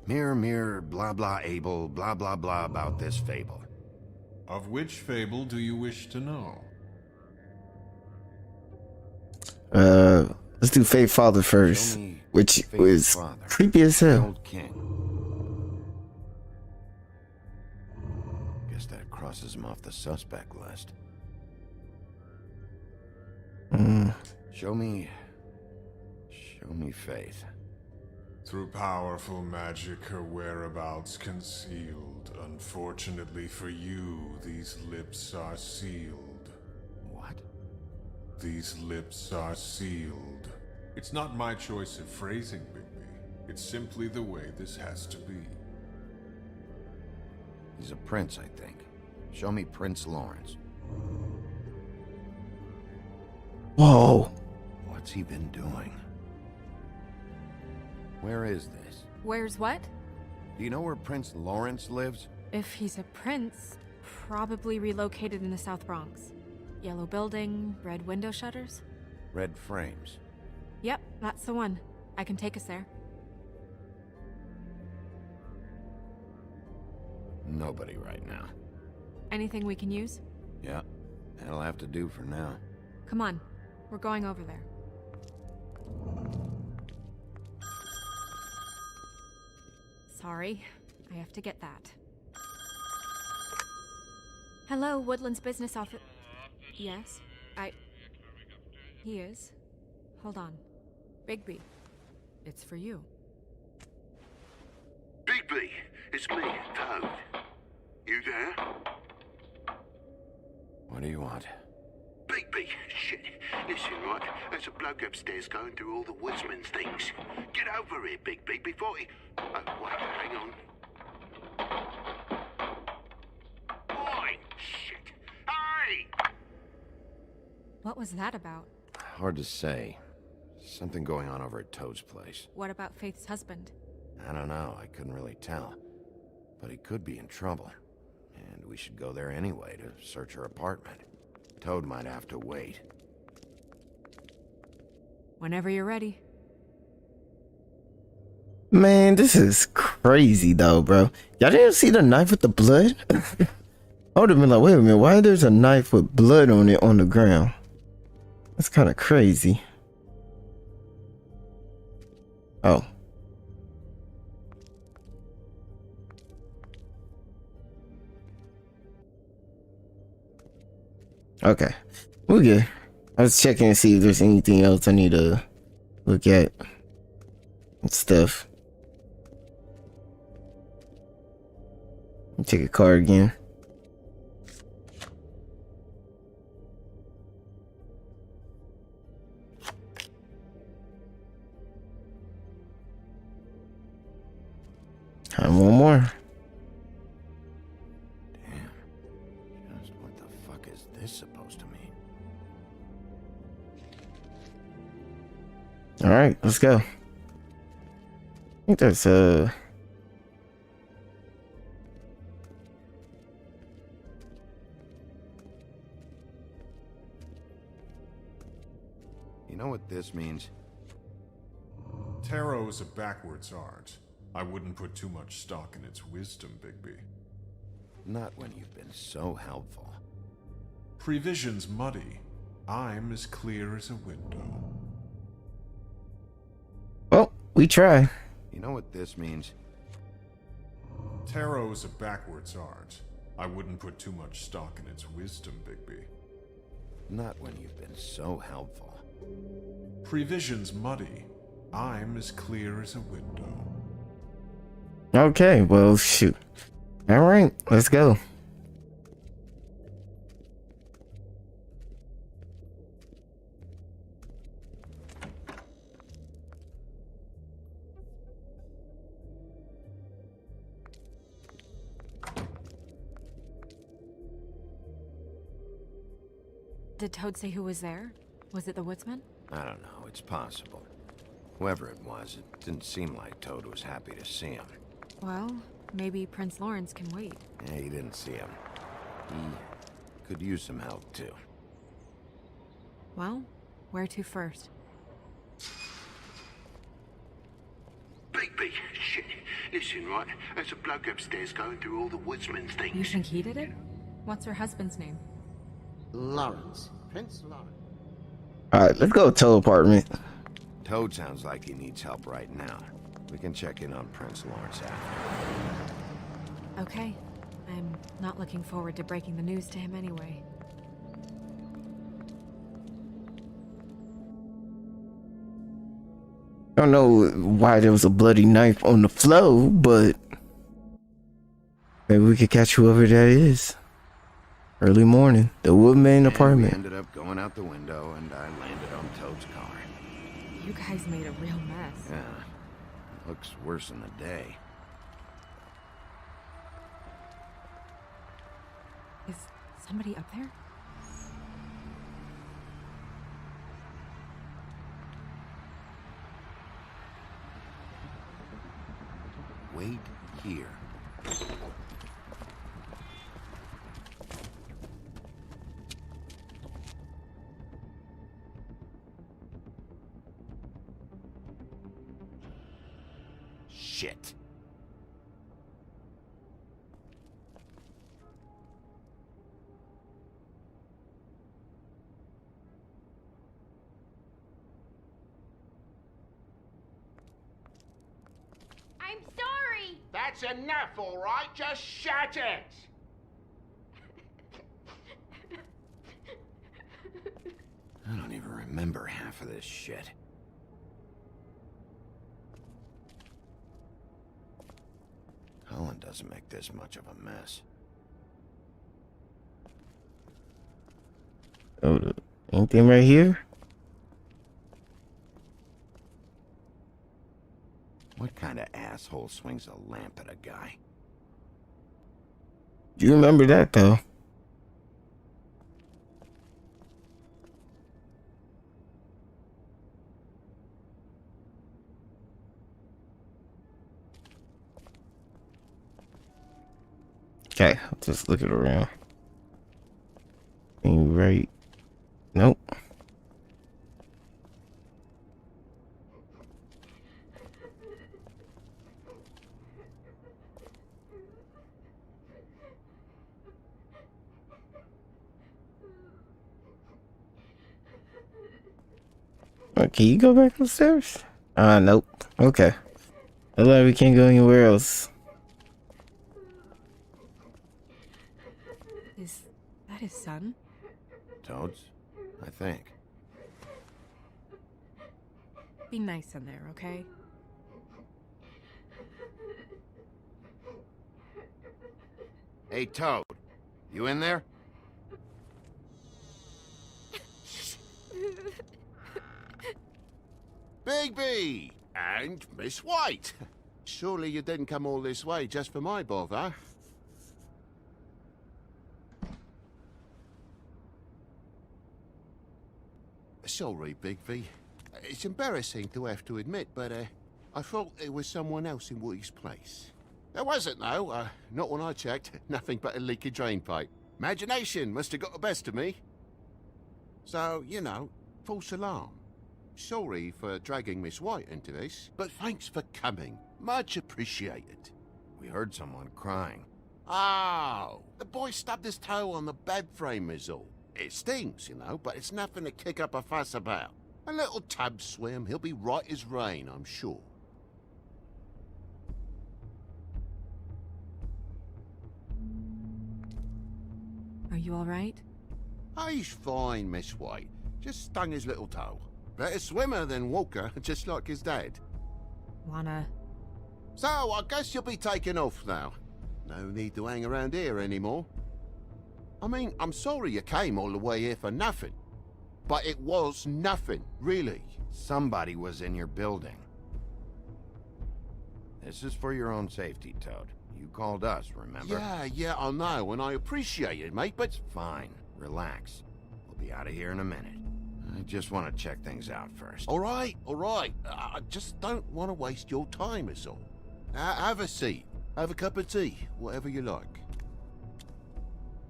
Mirror, mirror, blah blah able, blah blah blah about this fable. Of which fable do you wish to know? Let's do Faith Father first, which was creepy as hell. Old king. Guess that crosses him off the suspect list. Show me Faith. Through powerful magic, her whereabouts concealed. Unfortunately for you, these lips are sealed. What? These lips are sealed. It's not my choice of phrasing, Bigby. It's simply the way this has to be. He's a prince, I think. Show me Prince Lawrence. Whoa. What What's he been doing? Where is this? Where's what? Do you know where Prince Lawrence lives? If he's a prince, probably relocated in the South Bronx. Yellow building, red window shutters? Red frames. Yep, that's the one. I can take us there. Nobody right now. Anything we can use? Yeah, that'll have to do for now. Come on, we're going over there. Sorry, I have to get that. Hello, Woodlands business office. Yes, He is. Hold on. Bigby, it's for you. Bigby, it's me, Toad. You there? What do you want? Bigby, shit. Listen, right, there's a bloke upstairs going through all the Woodsman's things. Get over here, Bigby, before he... Oh, wait, hang on. Oi, shit. Hey! What was that about? Hard to say. Something going on over at Toad's place. What about Faith's husband? I don't know, I couldn't really tell. But he could be in trouble. And we should go there anyway to search her apartment. Toad might have to wait. Whenever you're ready. Man, this is crazy though, bro. Y'all didn't see the knife with the blood? I would have been like, wait a minute, why there's a knife with blood on it on the ground? That's kind of crazy. Oh. Okay. We're good. I was checking to see if there's anything else I need to look at and stuff. Let me take a card again. And one more. Damn. Just what the fuck is this supposed to mean? Alright, let's go. I think there's You know what this means? Tarot is a backwards art. I wouldn't put too much stock in its wisdom, Bigby. Not when you've been so helpful. Prevision's muddy. I'm as clear as a window. Well, we try. You know what this means? Tarot is a backwards art. I wouldn't put too much stock in its wisdom, Bigby. Not when you've been so helpful. Prevision's muddy. I'm as clear as a window. Okay, well, shoot. Alright, let's go. Did Toad say who was there? Was it the Woodsman? I don't know, it's possible. Whoever it was, it didn't seem like Toad was happy to see him. Well, maybe Prince Lawrence can wait. Yeah, he didn't see him. He could use some help, too. Well, where to first? Bigby, shit. Listen, right, there's a bloke upstairs going through all the Woodsman's things. You think he did it? What's her husband's name? Lawrence. Prince Lawrence. Alright, let's go to Toad apartment. Toad sounds like he needs help right now. We can check in on Prince Lawrence after. Okay. I'm not looking forward to breaking the news to him anyway. I don't know why there was a bloody knife on the floor, but maybe we could catch whoever that is. Early morning, the Woodman apartment. We ended up going out the window, and I landed on Toad's car. You guys made a real mess. Yeah, looks worse in the day. Is somebody up there? Wait here. Shit. I'm sorry! That's enough, all right? Just shut it! I don't even remember half of this shit. Colin doesn't make this much of a mess. Oh, anything right here? What kind of asshole swings a lamp at a guy? Do you remember that though? Okay, I'll just look it around. Right. Nope. Can you go back upstairs? Nope. Okay. Looks like we can't go anywhere else. Is that his son? Toads? I think. Be nice in there, okay? Hey, Toad. You in there? Bigby! And Miss White! Surely you didn't come all this way just for my bother? Sorry, Bigby. It's embarrassing to have to admit, but I thought it was someone else in Woody's place. There wasn't, though. Not when I checked. Nothing but a leaky drain pipe. Imagination must have got the best of me. So, you know, false alarm. Sorry for dragging Miss White into this, but thanks for coming. Much appreciated. We heard someone crying. Oh, the boy stubbed his toe on the bed frame is all. It stings, you know, but it's nothing to kick up a fuss about. A little tub swim, he'll be right as rain, I'm sure. Are you all right? He's fine, Miss White. Just stung his little toe. Better swimmer than walker, just like his dad. Wanna... So, I guess you'll be taking off now. No need to hang around here anymore. I mean, I'm sorry you came all the way here for nothing. But it was nothing, really. Somebody was in your building. This is for your own safety, Toad. You called us, remember? Yeah, I know, and I appreciate it, mate, but... Fine. Relax. We'll be out of here in a minute. I just want to check things out first. All right. I just don't want to waste your time, is all. Have a seat. Have a cup of tea. Whatever you like.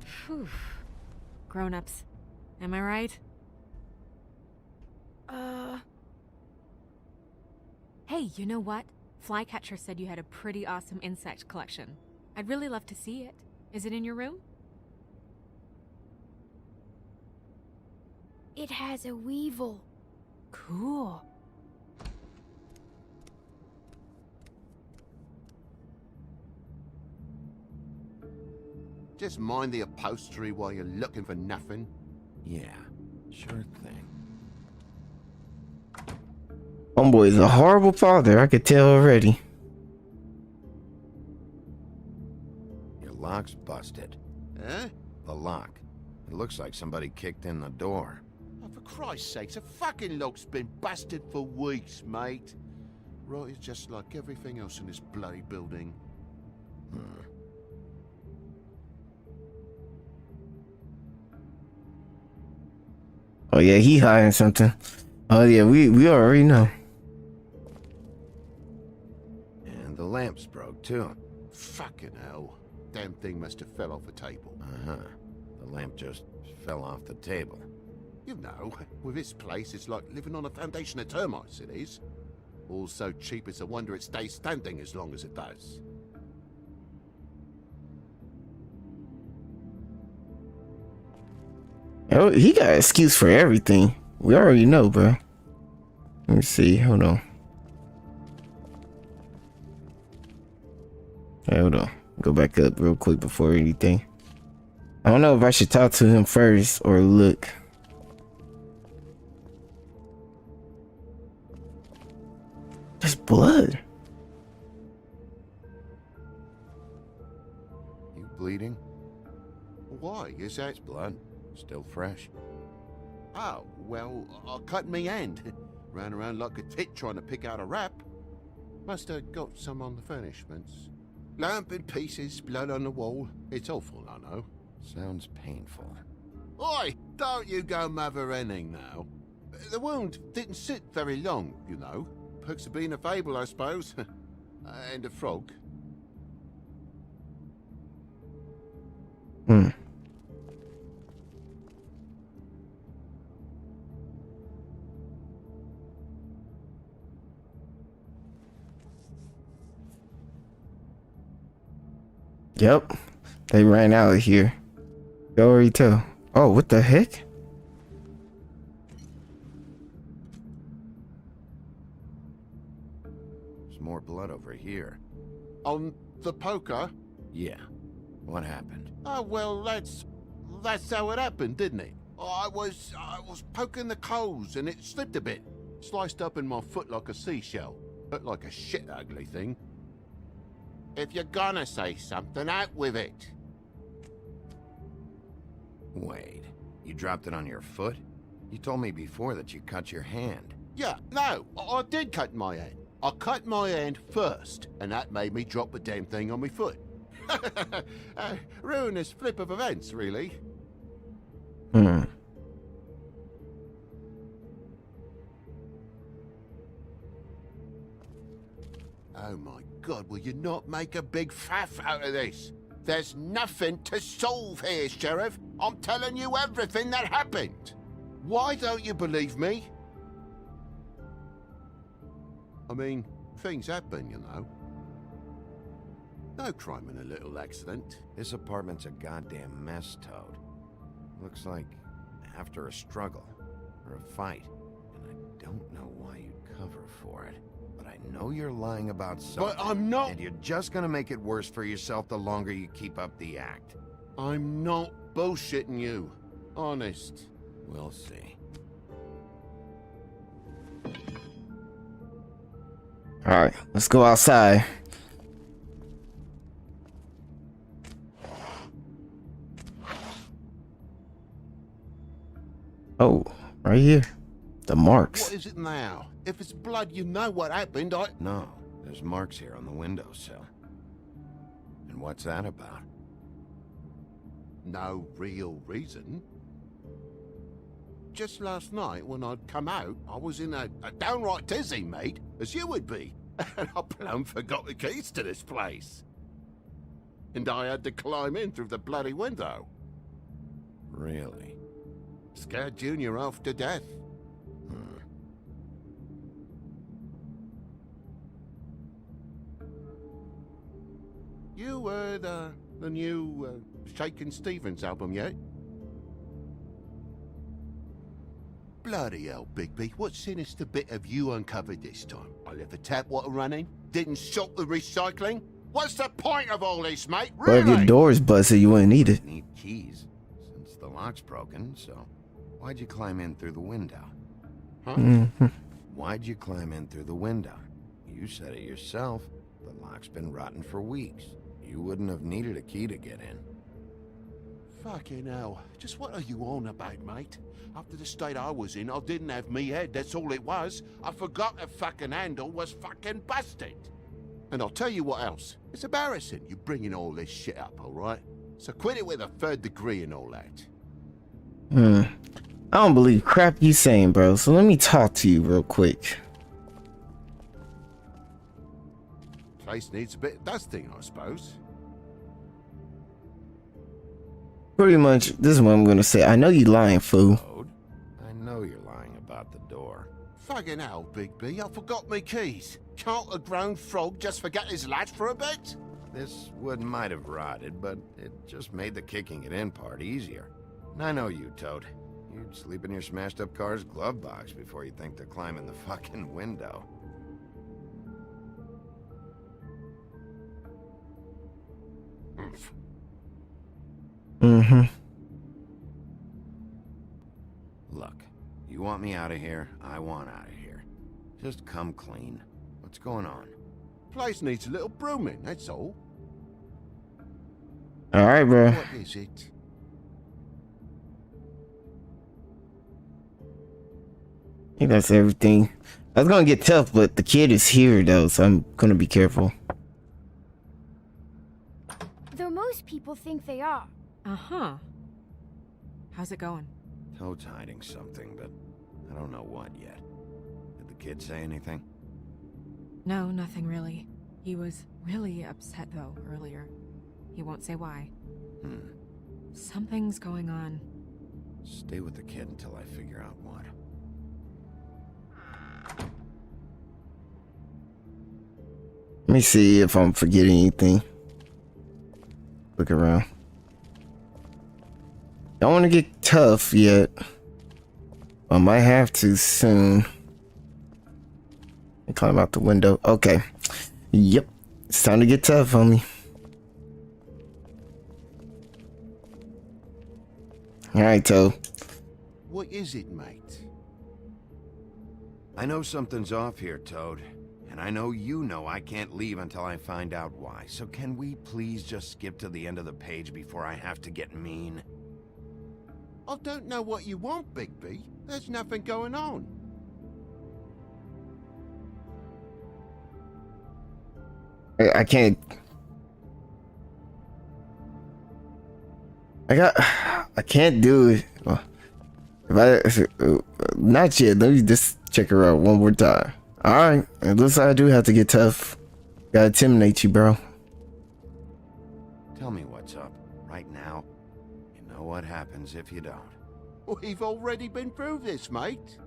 Phew. Grown-ups. Am I right? Hey, you know what? Flycatcher said you had a pretty awesome insect collection. I'd really love to see it. Is it in your room? It has a weevil. Cool. Just mind the upholstery while you're looking for nothing. Yeah, sure thing. Homeboy's a horrible father, I could tell already. Your lock's busted. Eh? The lock. It looks like somebody kicked in the door. Oh, for Christ's sakes, a fucking lock's been busted for weeks, mate. Right, it's just like everything else in this bloody building. Oh yeah, he hiding something. Oh yeah, we already know. And the lamp's broke too. Fucking hell. Damn thing must have fell off a table. Uh-huh. The lamp just fell off the table. You know, with this place, it's like living on a foundation of termites, it is. All so cheap, it's a wonder it stays standing as long as it does. Oh, he got an excuse for everything. We already know, bro. Let me see. Hold on. Hey, hold on. Go back up real quick before anything. I don't know if I should talk to him first or look. There's blood. You bleeding? Why? Is that... Blood? Still fresh? Oh, well, I cut me hand. Ran around like a tit trying to pick out a wrap. Must have got some on the furnishments. Lamp in pieces, blood on the wall. It's awful, I know. Sounds painful. Oi! Don't you go mother-henning now. The wound didn't sit very long, you know. Perks of being a fable, I suppose. And a frog. Hmm. Yep. They ran out of here. You already tell. Oh, what the heck? There's more blood over here. On the poker? Yeah. What happened? Oh, well, that's how it happened, didn't it? I was poking the coals and it slipped a bit. Sliced up in my foot like a seashell. Looked like a shit ugly thing. If you're gonna say something, out with it. Wait, you dropped it on your foot? You told me before that you cut your hand. Yeah, no, I did cut my hand. I cut my hand first, and that made me drop the damn thing on my foot. Ruinous flip of events, really. Hmm. Oh my God, will you not make a big faff out of this? There's nothing to solve here, Sheriff. I'm telling you everything that happened. Why don't you believe me? I mean, things happen, you know. No crime in a little accident. This apartment's a goddamn mess, Toad. Looks like after a struggle, or a fight. And I don't know why you'd cover for it. But I know you're lying about something. But I'm not... And you're just gonna make it worse for yourself the longer you keep up the act. I'm not bullshitting you. Honest. We'll see. Alright, let's go outside. Oh, right here. The marks. What is it now? If it's blood, you know what happened. No, there's marks here on the windowsill. And what's that about? No real reason. Just last night, when I'd come out, I was in a downright tizzy, mate, as you would be. And I plumb forgot the keys to this place. And I had to climb in through the bloody window. Really? Scared Junior half to death. You heard the new Shakin' Stevens album yet? Bloody hell, Bigby, what sinister bit have you uncovered this time? I left the tap water running, didn't stop the recycling? What's the point of all this, mate? Well, if your door's busted, you wouldn't need it. Need keys, since the lock's broken, so why'd you climb in through the window? Huh? Mm-hmm. Why'd you climb in through the window? You said it yourself. The lock's been rotten for weeks. You wouldn't have needed a key to get in. Fucking hell. Just what are you on about, mate? After the state I was in, I didn't have me head, that's all it was. I forgot the fucking handle was fucking busted. And I'll tell you what else. It's embarrassing you bringing all this shit up, alright? So quit it with a 3rd degree and all that. I don't believe crap you saying, bro. So let me talk to you real quick. Place needs a bit of dusting, I suppose. Pretty much, this is what I'm gonna say. I know you lying, fool. Toad, I know you're lying about the door. Fucking hell, Bigby, I forgot my keys. Can't a grown frog just forget his latch for a bit? This wood might have rotted, but it just made the kicking it in part easier. And I know you, Toad. You'd sleep in your smashed-up car's glove box before you think to climb in the fucking window. Mm-hmm. Look, you want me out of here, I want out of here. Just come clean. What's going on? Place needs a little brooming, that's all. Alright, bro. What is it? I think that's everything. I was gonna get tough, but the kid is here though, so I'm gonna be careful. Though most people think they are. Uh-huh. How's it going? Toad's hiding something, but I don't know what yet. Did the kid say anything? No, nothing really. He was really upset, though, earlier. He won't say why. Something's going on. Stay with the kid until I figure out what. Let me see if I'm forgetting anything. Look around. Don't want to get tough yet. I might have to soon. And climb out the window. Okay. Yep. It's time to get tough, homie. Alright, Toad. What is it, mate? I know something's off here, Toad. And I know you know I can't leave until I find out why. So can we please just skip to the end of the page before I have to get mean? I don't know what you want, Bigby. There's nothing going on. I can't. I can't do it. Not yet. Let me just check her out one more time. Alright. It looks like I do have to get tough. Gotta intimidate you, bro. Tell me what's up, right now. You know what happens if you don't. We've already been through this, mate.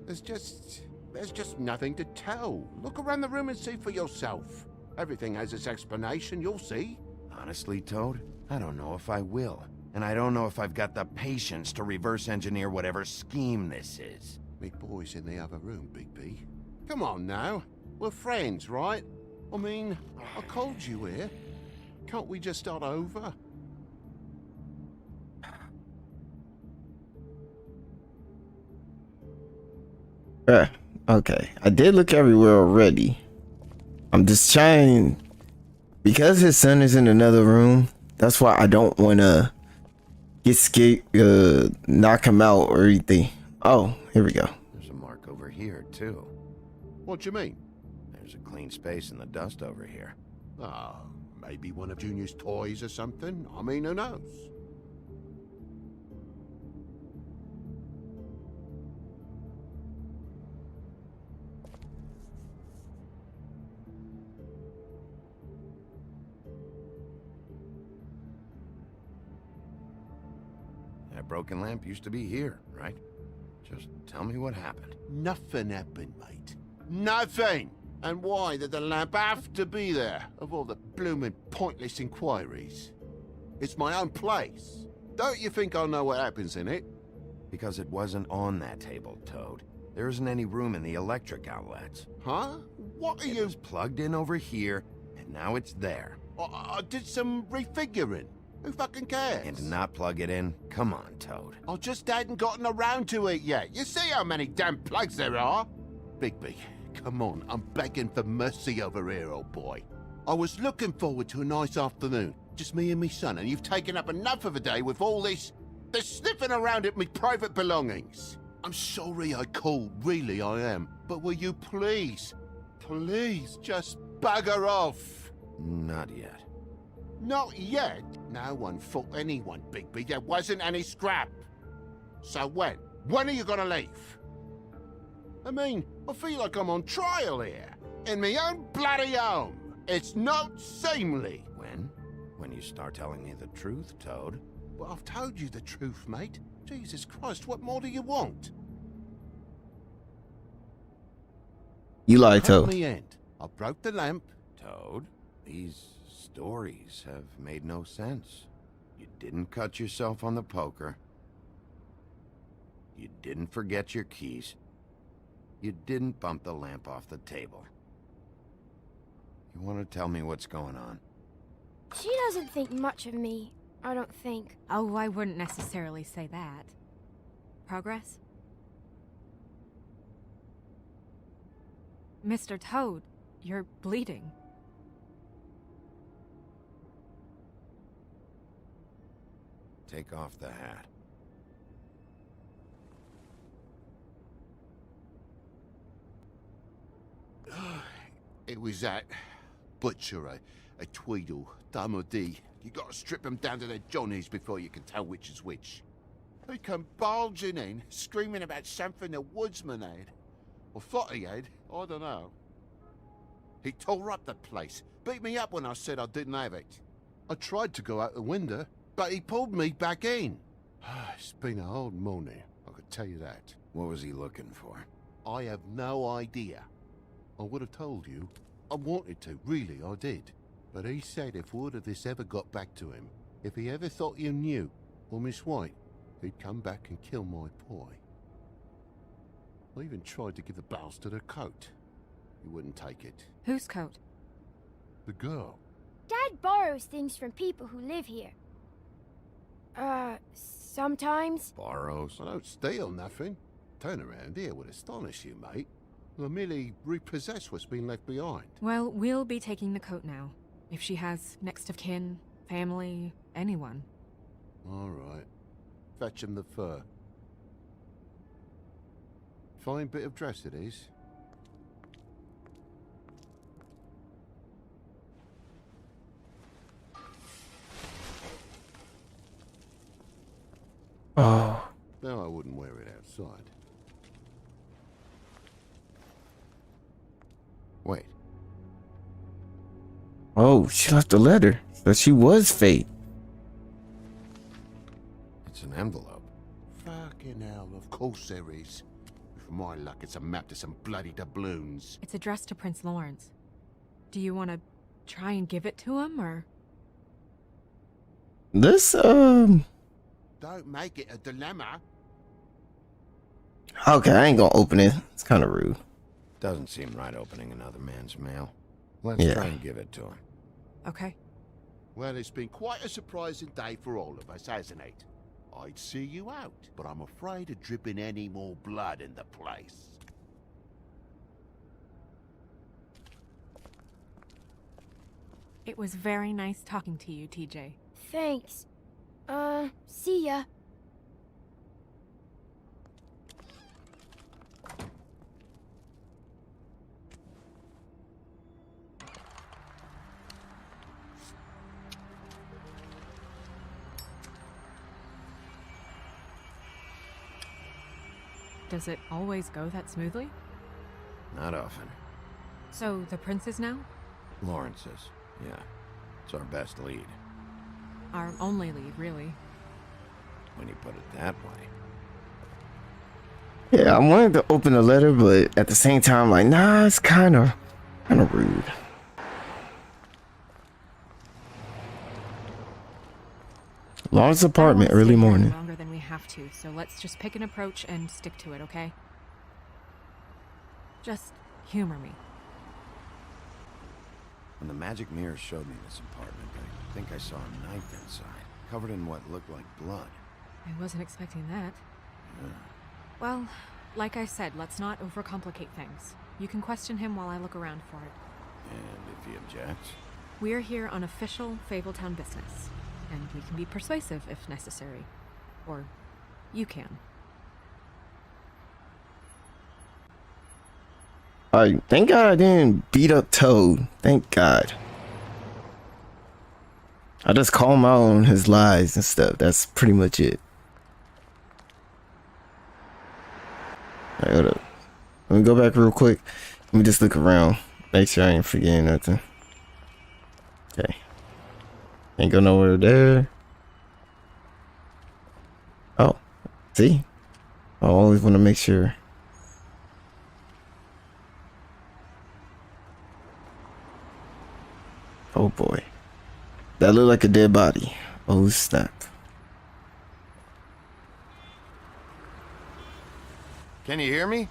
There's just nothing to tell. Look around the room and see for yourself. Everything has its explanation, you'll see. Honestly, Toad, I don't know if I will. And I don't know if I've got the patience to reverse engineer whatever scheme this is. Me boy's in the other room, Bigby. Come on now. We're friends, right? I mean, I called you here. Can't we just start over? Okay. I did look everywhere already. I'm just trying, because his son is in another room. That's why I don't want to get scared, knock him out or anything. Oh, here we go. There's a mark over here too. What do you mean? There's a clean space in the dust over here. Ah, maybe one of Junior's toys or something. I mean, who knows? That broken lamp used to be here, right? Just tell me what happened. Nothing happened, mate. Nothing! And why did the lamp have to be there, of all the blooming pointless inquiries? It's my own place. Don't you think I know what happens in it? Because it wasn't on that table, Toad. There isn't any room in the electric outlets. Huh? What are It you... was plugged in over here, and now it's there. I did some refiguring. Who fucking cares? And to not plug it in? Come on, Toad. I just hadn't gotten around to it yet. You see how many damn plugs there are? Bigby, come on. I'm begging for mercy over here, old boy. I was looking forward to a nice afternoon. Just me and me son, and you've taken up enough of a day with all this sniffing around at me private belongings. I'm sorry I called, really I am. But will you please just bugger off? Not yet. Not yet? No one fought anyone, Bigby. There wasn't any scrap. So when? When are you gonna leave? I mean, I feel like I'm on trial here. In my own bloody home. It's not seemly. When? When you start telling me the truth, Toad? Well, I've told you the truth, mate. Jesus Christ, what more do you want? You lied, At Toad. the end, I broke the lamp. Toad, these stories have made no sense. You didn't cut yourself on the poker. You didn't forget your keys. You didn't bump the lamp off the table. You want to tell me what's going on? She doesn't think much of me, I don't think. Oh, I wouldn't necessarily say that. Progress? Mr. Toad, you're bleeding. Take off the hat. It was that butcher, a Tweedle, Dumody. You gotta strip them down to their johnnies before you can tell which is which. He come bulging in, screaming about something the Woodsman had. Or thought he had, I don't know. He tore up the place, beat me up when I said I didn't have it. I tried to go out the window, but he pulled me back in. It's been a hard morning, I could tell you that. What was he looking for? I have no idea. I would have told you. I wanted to, really, I did. But he said if word of this ever got back to him, if he ever thought you knew, or Miss White, he'd come back and kill my boy. I even tried to give the bastard a coat. He wouldn't take it. Whose coat? The girl. Dad borrows things from people who live here. Sometimes. Borrows? I don't steal nothing. Turn around here would astonish you, mate. I merely repossess what's been left behind. Well, we'll be taking the coat now. If she has next of kin, family, anyone. All right. Fetch him the fur. Fine bit of dress it is. Oh. No, I wouldn't wear it outside. Wait. Oh, she left a letter. So she was fate. It's an envelope. Fucking hell, of course there is. With my luck, it's a map to some bloody doubloons. It's addressed to Prince Lawrence. Do you want to try and give it to him, or...? This, Don't make it a dilemma. Okay, I ain't gonna open it. It's kind of rude. Doesn't seem right opening another man's mail. Let's Yeah. try and give it to him. Okay. Well, it's been quite a surprising day for all of us, hasn't it? I'd see you out, but I'm afraid of dripping any more blood in the place. It was very nice talking to you, TJ. Thanks. See ya. Does it always go that smoothly? Not often. So, the prince's now? Lawrence's, yeah. It's our best lead. Our only lead, really. When you put it that way. Yeah, I wanted to open the letter, but at the same time, like, nah, it's kind of rude. Lawrence's apartment, I won't early stay here morning. Longer than we have to, so let's just pick an approach and stick to it, okay? Just humor me. When the magic mirror showed me this apartment, I think I saw a knife inside, covered in what looked like blood. I wasn't expecting that. Yeah. Well, like I said, let's not overcomplicate things. You can question him while I look around for it. And if he objects? We're here on official Fabletown business, and we can be persuasive if necessary. Or you can. Alright, thank God I didn't beat up Toad. Thank God. I just call him out on his lies and stuff. That's pretty much it. Alright, hold up. Let me go back real quick. Let me just look around. Make sure I ain't forgetting nothing. Okay. Ain't go nowhere there. Oh, see? I always want to make sure. Oh boy. That looked like a dead body. Oh snap. Can you hear me?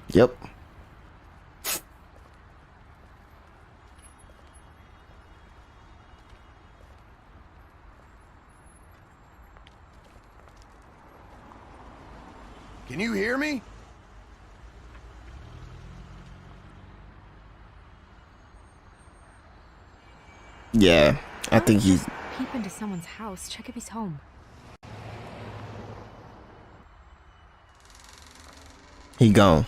Yep. Can you hear me? Yeah, I think he's... Peep into someone's house, check if he's home. He gone.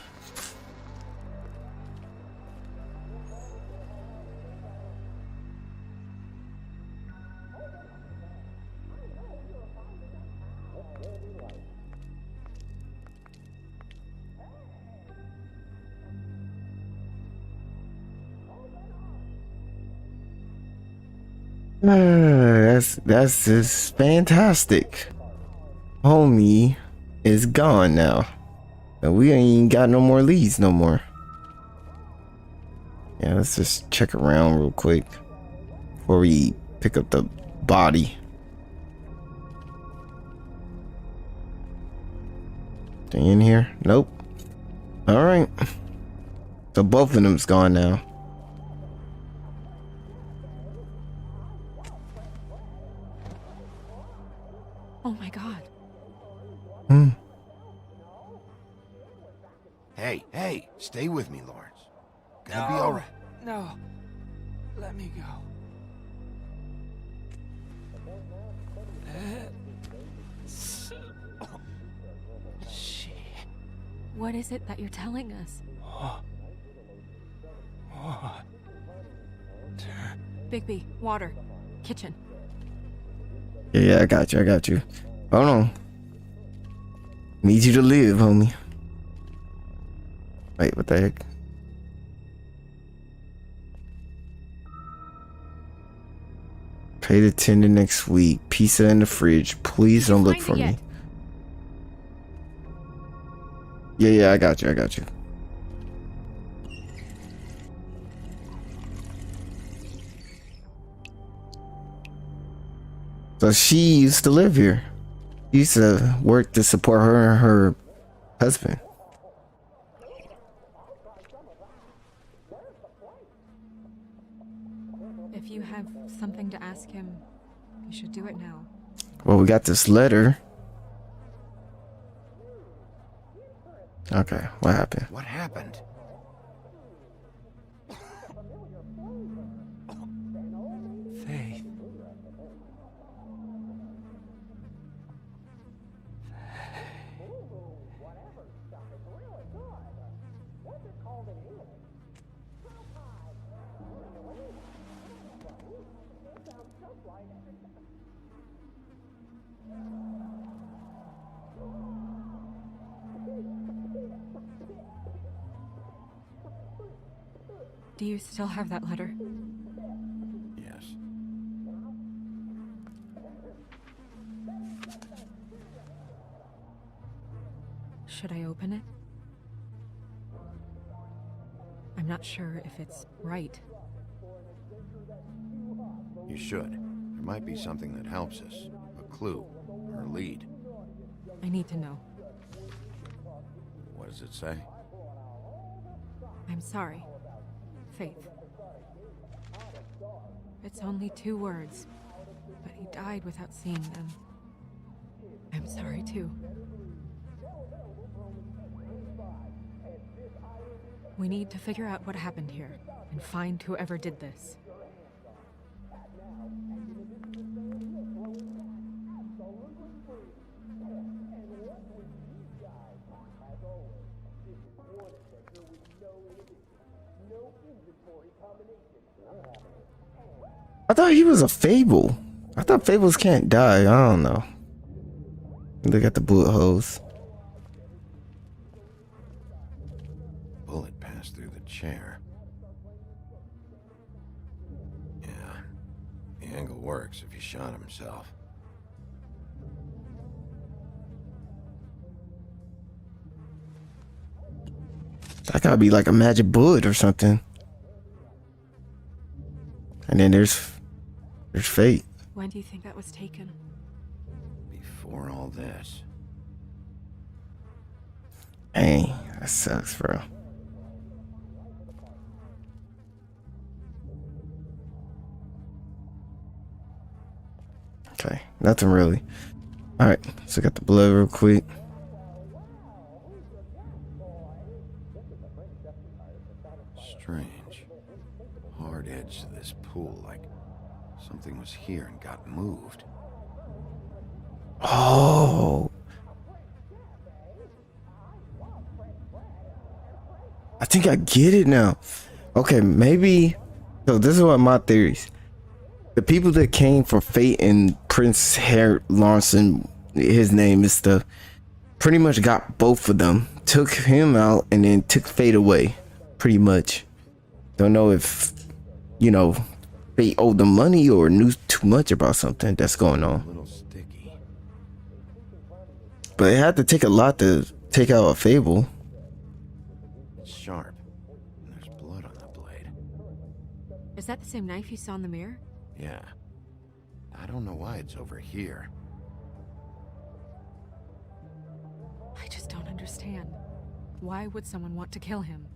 That's just fantastic. Homie is gone now. And we ain't even got no more leads no more. Yeah, let's just check around real quick before we pick up the body. They in here? Nope. Alright. So both of them's gone now. Oh my god. Hey, stay with me, Lawrence. Gonna be alright. No. Let me go. What is it that you're telling us? Bigby, water. Kitchen. Yeah, I got you. Hold on. Need you to live, homie. Wait, what the heck? Pay the tender next week. Pizza in the fridge. Please don't look for me. Yeah, I got you. So she used to live here. She used to work to support her and her husband. If you have something to ask him, you should do it now. Well, we got this letter. Okay, what happened? What happened? Faith. Do you still have that letter? Yes. Should I open it? I'm not sure if it's right. You should. There might be something that helps us. A clue. Or a lead. I need to know. What does it say? I'm sorry. Faith. It's only 2 words, but he died without seeing them. I'm sorry too. We need to figure out what happened here and find whoever did this. I thought he was a Fable. I thought Fables can't die. I don't know. Look at the bullet holes. Bullet passed through angle works if he shot himself. That gotta be like a magic bullet or something. And then there's fate. When do you think that was taken? Before all this. Dang, that sucks, bro. Okay, nothing really. Alright, so got the blood real quick. Strange. Hard edge to this pool, like something was here and got moved. Oh. I think I get it now. Okay, maybe. So this is what my theories. The people that came for Fate and Prince Harry Lawson, his name is the, pretty much got both of them. Took him out and then took Fate away. Pretty much. Don't know if, you know, Fate owed them money or knew too much about something that's going on. A little sticky. But it had to take a lot to take out a Fable. It's sharp. And there's blood on the blade. Is that the same knife you saw in the mirror? Yeah. I don't know why it's over here. I just don't understand. Why would someone want to kill him?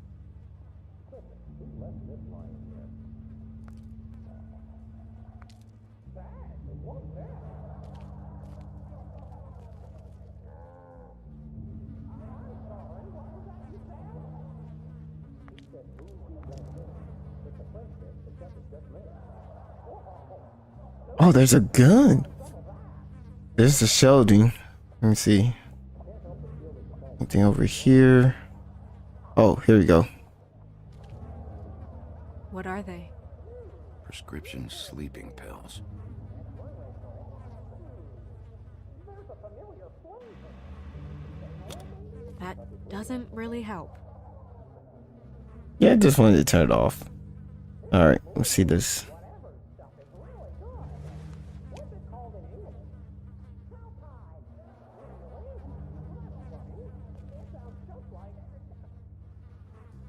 Oh, there's a gun. There's the shelving. Let me see. Anything over here? Oh, here we go. What are they? Prescription sleeping pills. That doesn't really help. Yeah, I just wanted to turn it off. Alright, let's see this.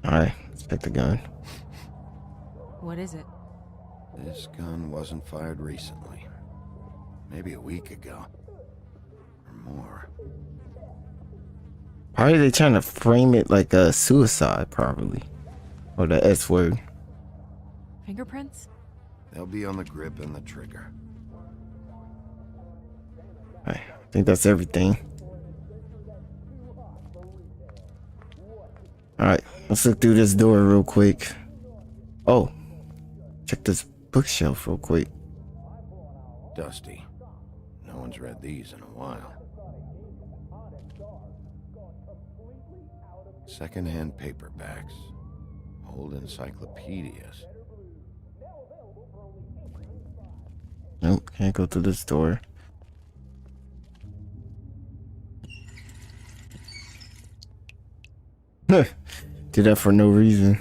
Alright, let's pick the gun. What is it? This gun wasn't fired recently. Maybe a week ago. Or more. Probably they trying to frame it like a suicide, probably. Or the S word. Fingerprints? They'll be on the grip and the trigger. I think that's everything. Alright, let's look through this door real quick. Oh, check this bookshelf real quick. Dusty. No one's read these in a while. Second-hand paperbacks. Old encyclopedias. Nope, can't go through this door. Did that for no reason.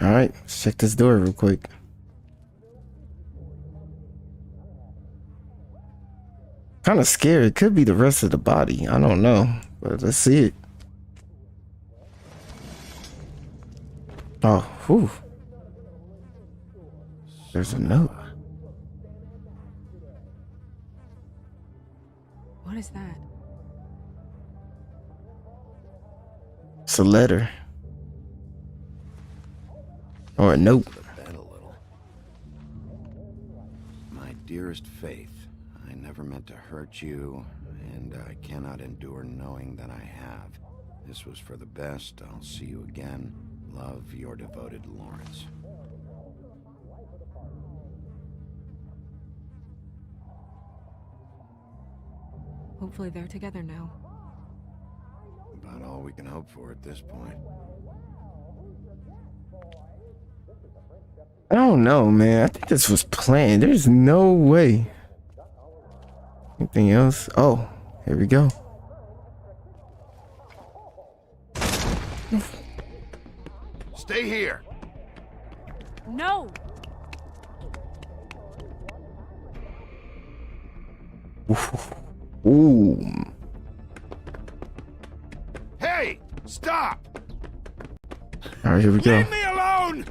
Alright, let's check this door real quick. Kind of scared. It could be the rest of the body. I don't know. But let's see it. Oh, whew. There's a note. What is that? It's a letter. Or a note. Bend a little. My dearest Faith, I never meant to hurt you, and I cannot endure knowing that I have. This was for the best. I'll see you again. Love, your devoted Lawrence. Hopefully they're together now. About all we can hope for at this point. I don't know, man. I think this was planned. There's no way. Anything else? Oh, here we go. Stay here. No! Ooh. Hey! Stop! All right, here we go. Leave me alone!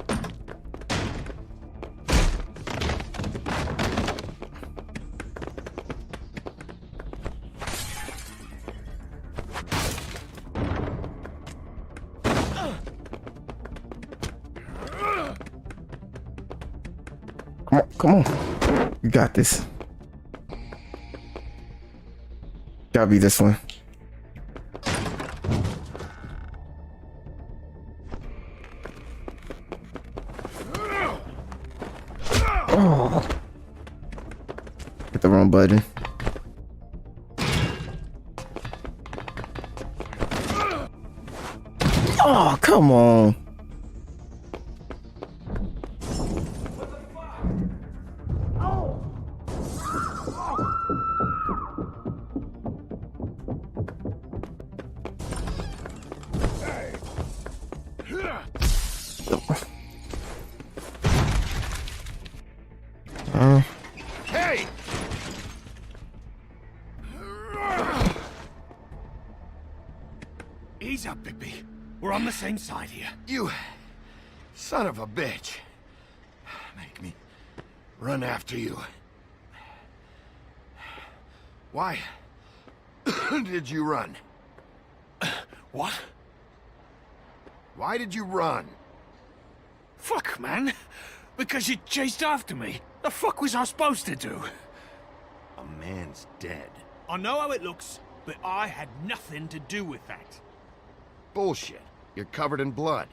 Come on. You got this. Gotta be this one. Oh. Hit the wrong button. Oh, come on. Hey! Ease up, Bigby. We're on the same side here. You son of a bitch. Make me run after you. Why did you run? What? Why did you run? Fuck, man. Because you chased after me. The fuck was I supposed to do? A man's dead. I know how it looks, but I had nothing to do with that. Bullshit. You're covered in blood.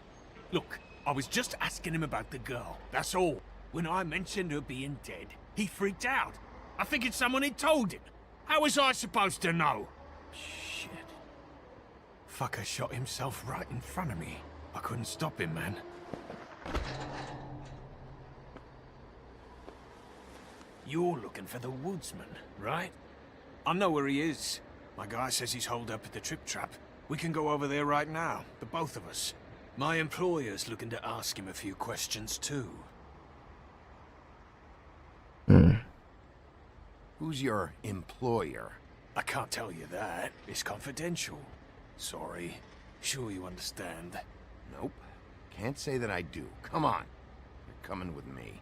Look, I was just asking him about the girl, that's all. When I mentioned her being dead, he freaked out. I figured someone had told him. How was I supposed to know? Shit. Fucker shot himself right in front of me. I couldn't stop him, man. You're looking for the Woodsman, right? I know where he is. My guy says he's holed up at the Trip Trap. We can go over there right now, the both of us. My employer's looking to ask him a few questions, too. Who's your employer? I can't tell you that. It's confidential. Sorry. Sure you understand. Nope. Can't say that I do. Come on. You're coming with me.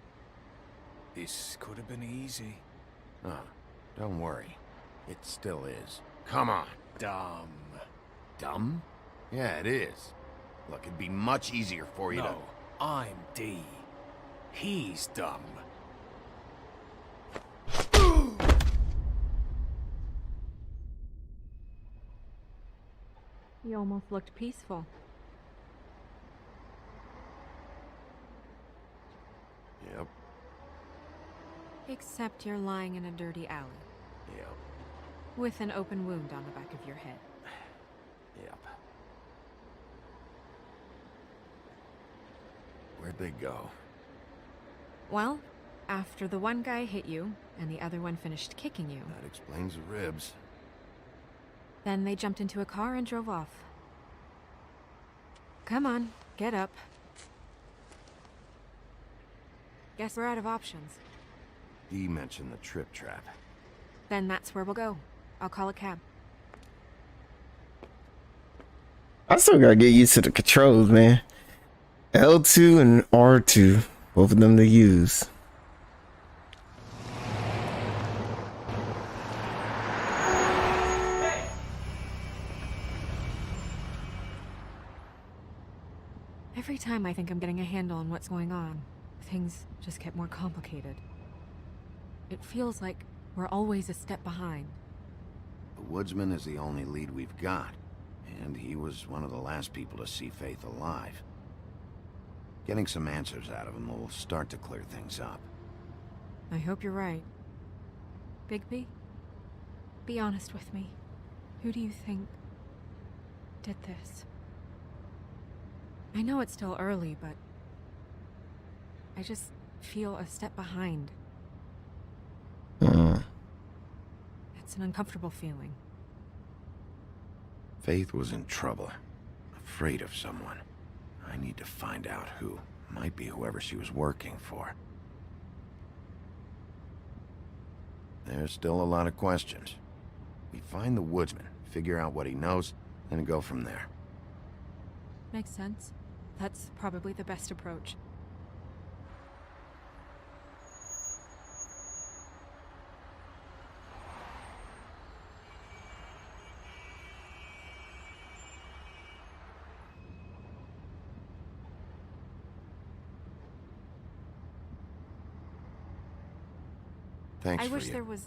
This could have been easy. Don't worry. It still is. Come on. Dumb. Dumb? Yeah, it is. Look, it'd be much easier for you to... No, I'm D. He's dumb. You almost looked peaceful. Yep. Except you're lying in a dirty alley. Yep. With an open wound on the back of your head. Yep. Where'd they go? Well, after the one guy hit you, and the other one finished kicking you, That explains the ribs. then they jumped into a car and drove off. Come on, get up. Guess we're out of options. Dee mentioned the Trip Trap. Then that's where we'll go. I'll call a cab. I still gotta get used to the controls, man. L2 and R2, both of them to use. Every time I think I'm getting a handle on what's going on, things just get more complicated. It feels like we're always a step behind. The Woodsman is the only lead we've got, and he was one of the last people to see Faith alive. Getting some answers out of him will start to clear things up. I hope you're right. Bigby, be honest with me. Who do you think did this? I know it's still early, but I just feel a step behind. It's an uncomfortable feeling. Faith was in trouble, afraid of someone. I need to find out who. Might be whoever she was working for. There's still a lot of questions. We find the Woodsman, figure out what he knows, and go from there. Makes sense. That's probably the best approach. Thanks I for wish you. there was...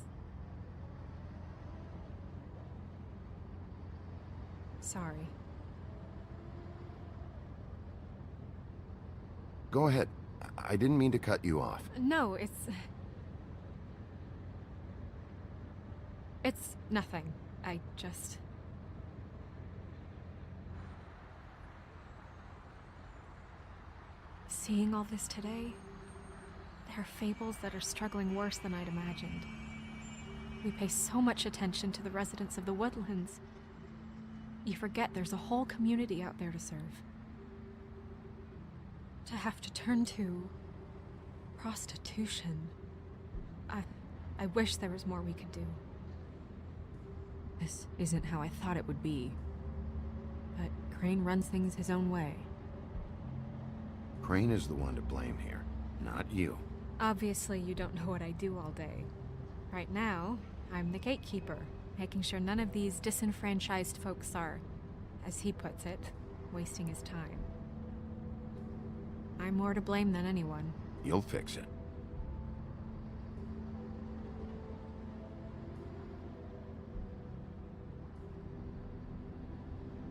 Sorry. Go ahead. I didn't mean to cut you off. No, it's nothing. I just... Seeing all this today, there are fables that are struggling worse than I'd imagined. We pay so much attention to the residents of the Woodlands. You forget there's a whole community out there to serve. To have to turn to prostitution. I wish there was more we could do. This isn't how I thought it would be. But Crane runs things his own way. Crane is the one to blame here, not you. Obviously, you don't know what I do all day. Right now, I'm the gatekeeper, making sure none of these disenfranchised folks are, as he puts it, wasting his time. I'm more to blame than anyone. You'll fix it.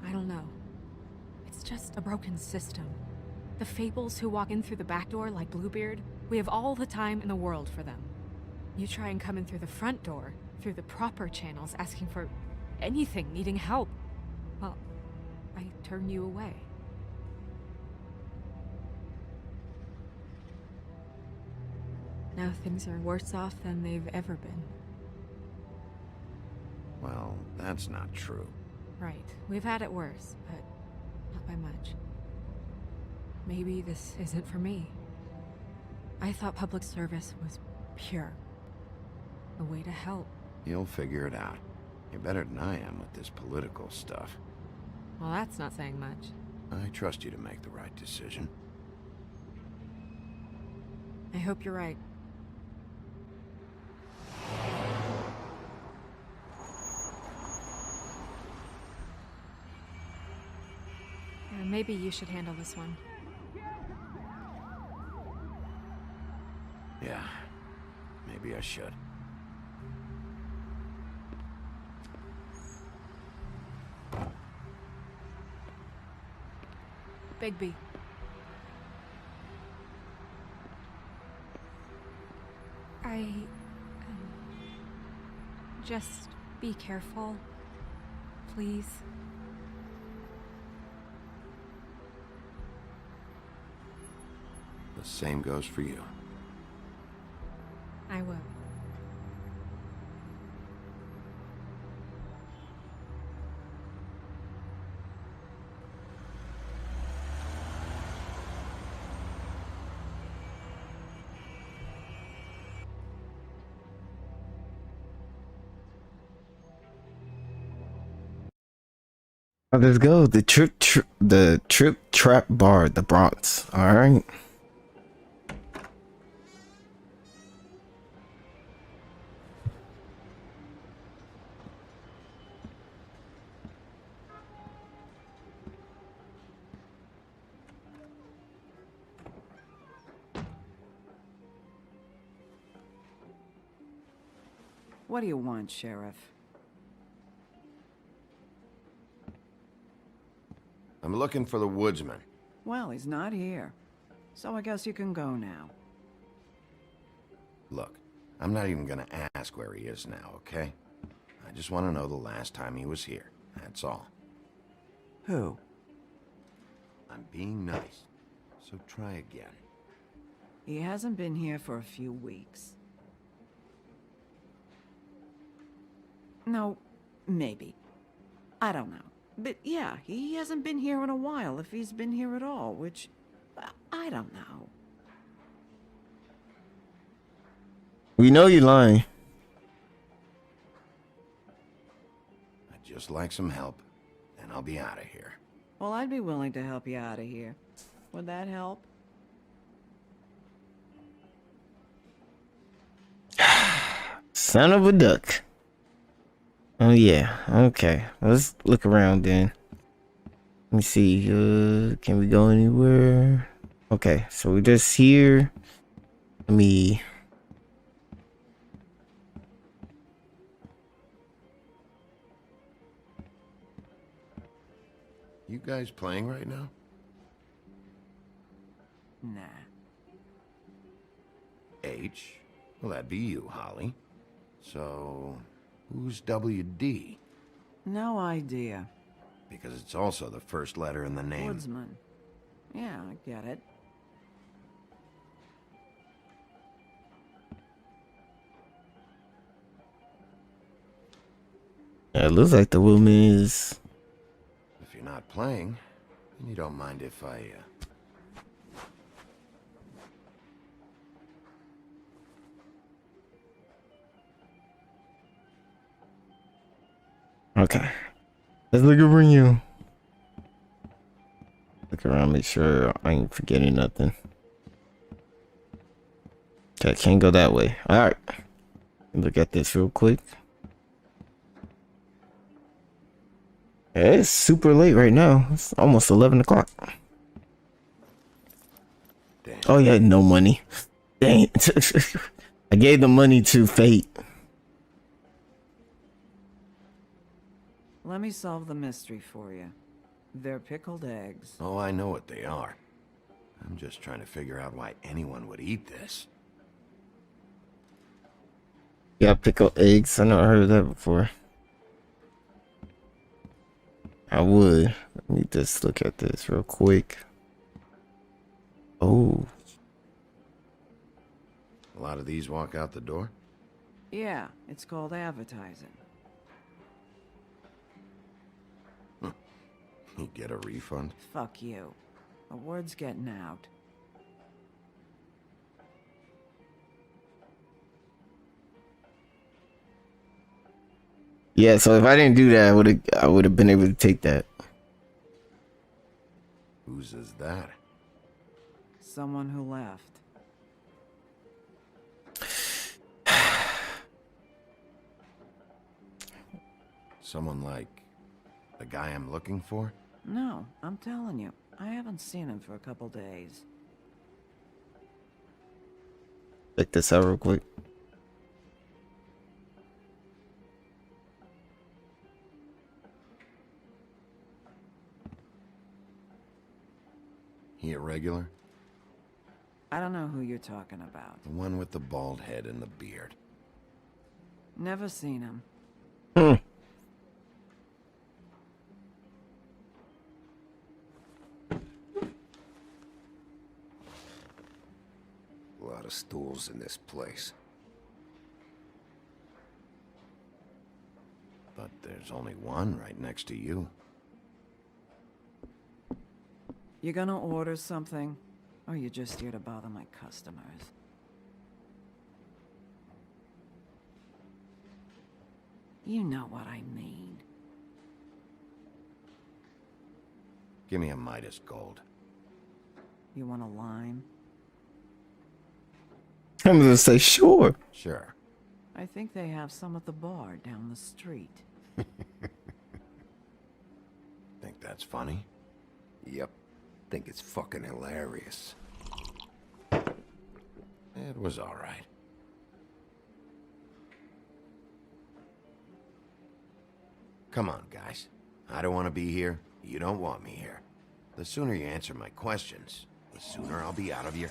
I don't know. It's just a broken system. The Fables who walk in through the back door like Bluebeard, we have all the time in the world for them. You try and come in through the front door, through the proper channels, asking for anything, needing help. Well, I turn you away. Now things are worse off than they've ever been. Well, that's not true. Right. We've had it worse, but not by much. Maybe this isn't for me. I thought public service was pure. A way to help. You'll figure it out. You're better than I am with this political stuff. Well, that's not saying much. I trust you to make the right decision. I hope you're right. Maybe you should handle this one. Yeah, maybe I should. Bigby. Just be careful, please. The same goes for you. I will. Let's go. The trip trap bar, the Bronx. All right. What do you want, Sheriff? I'm looking for the Woodsman. Well, he's not here. So I guess you can go now. Look, I'm not even gonna ask where he is now, okay? I just want to know the last time he was here. That's all. Who? I'm being nice, so try again. He hasn't been here for a few weeks. No, maybe. I don't know. But yeah, he hasn't been here in a while, if he's been here at all, which I don't know. We know you're lying. I'd just like some help, and I'll be out of here. Well, I'd be willing to help you out of here. Would that help? Son of a duck. Oh yeah, okay. Let's look around then. Let me see. Can we go anywhere? Okay, so we're just here. Let me. You guys playing right now? Nah. H? Well, that'd be you, Holly. So, who's WD? No idea. Because it's also the first letter in the name. Woodsman. Yeah, I get it. Yeah, it looks like the woman is. If you're not playing, then you don't mind if I, Okay. Let's look over you. Look around, make sure I ain't forgetting nothing. Okay, can't go that way. Alright. Look at this real quick. Yeah, it's super late right now. It's almost 11 o'clock. Oh yeah, no money. Dang it. I gave the money to Fate. Let me solve the mystery for you. They're pickled eggs. Oh, I know what they are. I'm just trying to figure out why anyone would eat this. Yeah, pickled eggs. I never heard of that before. I would. Let me just look at this real quick. Oh. A lot of these walk out the door? Yeah, it's called advertising. You get a refund? Fuck you. The word's getting out. Yeah, so if I didn't do that, I would have been able to take that. Whose is that? Someone who left. Someone like the guy I'm looking for? No, I'm telling you. I haven't seen him for a couple days. Check this out real quick. He a regular? I don't know who you're talking about. The one with the bald head and the beard. Never seen him. A lot of stools in this place. But there's only one right next to you. You gonna order something? Or you just here to bother my customers? You know what I mean. Give me a Midas gold. You want a lime? I'm gonna say sure. Sure. I think they have some at the bar down the street. Think that's funny? Yep. Think it's fucking hilarious. It was alright. Come on, guys. I don't want to be here. You don't want me here. The sooner you answer my questions, the sooner I'll be out of your...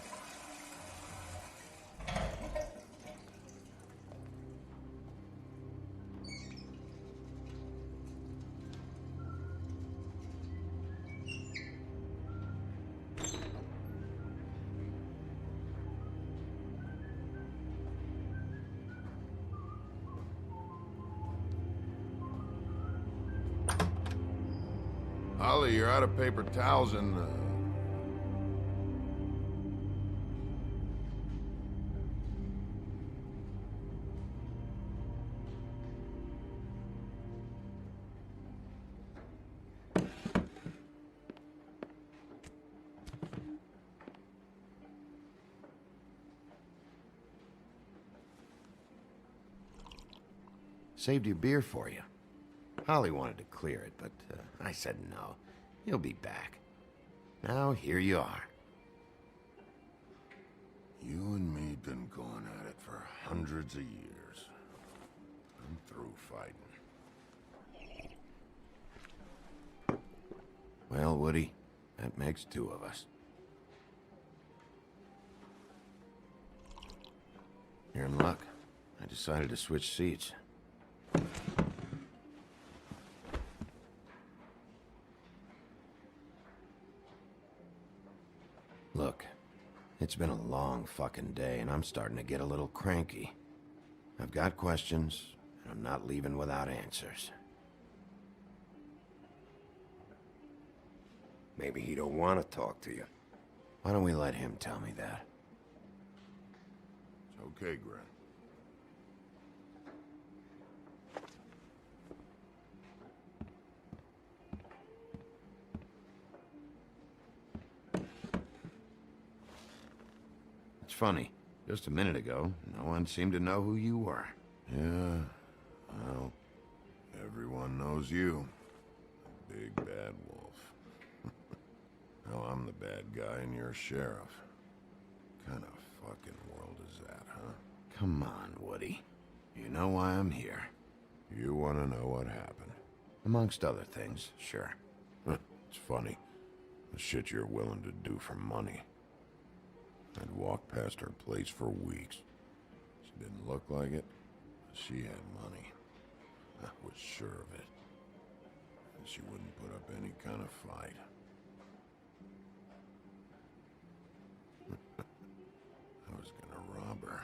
Holly, you're out of paper towels and, Saved your beer for you. Holly wanted to clear it, but I said no. He'll be back. Now, here you are. You and me been going at it for hundreds of years. I'm through fighting. Well, Woody, that makes two of us. You're in luck. I decided to switch seats. Look, it's been a long fucking day, and I'm starting to get a little cranky. I've got questions, and I'm not leaving without answers. Maybe he don't want to talk to you. Why don't we let him tell me that? It's okay, Grant. It's funny. Just a minute ago, no one seemed to know who you were. Yeah, well, everyone knows you. The big bad wolf. Now I'm the bad guy and you're a sheriff. Kind of fucking world is that, huh? Come on, Woody. You know why I'm here. You want to know what happened? Amongst other things, sure. It's funny. The shit you're willing to do for money. I'd walk past her place for weeks. She didn't look like it, but she had money. I was sure of it. And she wouldn't put up any kind of fight. I was gonna rob her.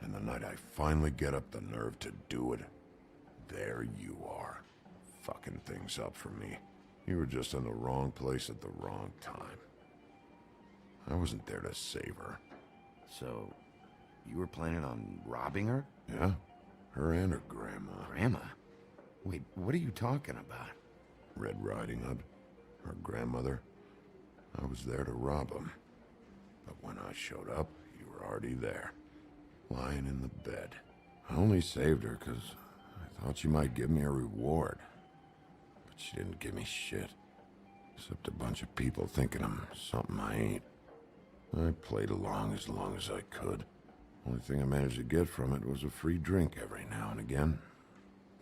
And the night I finally get up the nerve to do it, there you are. Fucking things up for me. You were just in the wrong place at the wrong time. I wasn't there to save her. So, you were planning on robbing her? Yeah, her and her grandma. Grandma? Wait, what are you talking about? Red Riding Hood, her grandmother. I was there to rob them. But when I showed up, you were already there, lying in the bed. I only saved her because I thought she might give me a reward. But she didn't give me shit. Except a bunch of people thinking I'm something I ain't. I played along as I could. Only thing I managed to get from it was a free drink every now and again.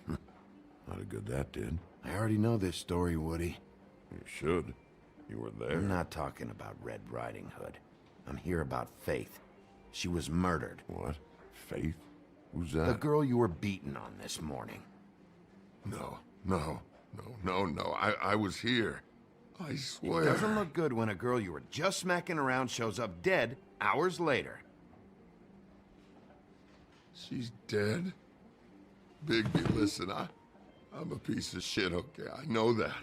Not a good that did. I already know this story, Woody. You should. You were there. I'm not talking about Red Riding Hood. I'm here about Faith. She was murdered. What? Faith? Who's that? The girl you were beating on this morning. No. I was here. I swear. It doesn't look good when a girl you were just smacking around shows up dead hours later. She's dead? Bigby, listen, I'm a piece of shit, okay? I know that.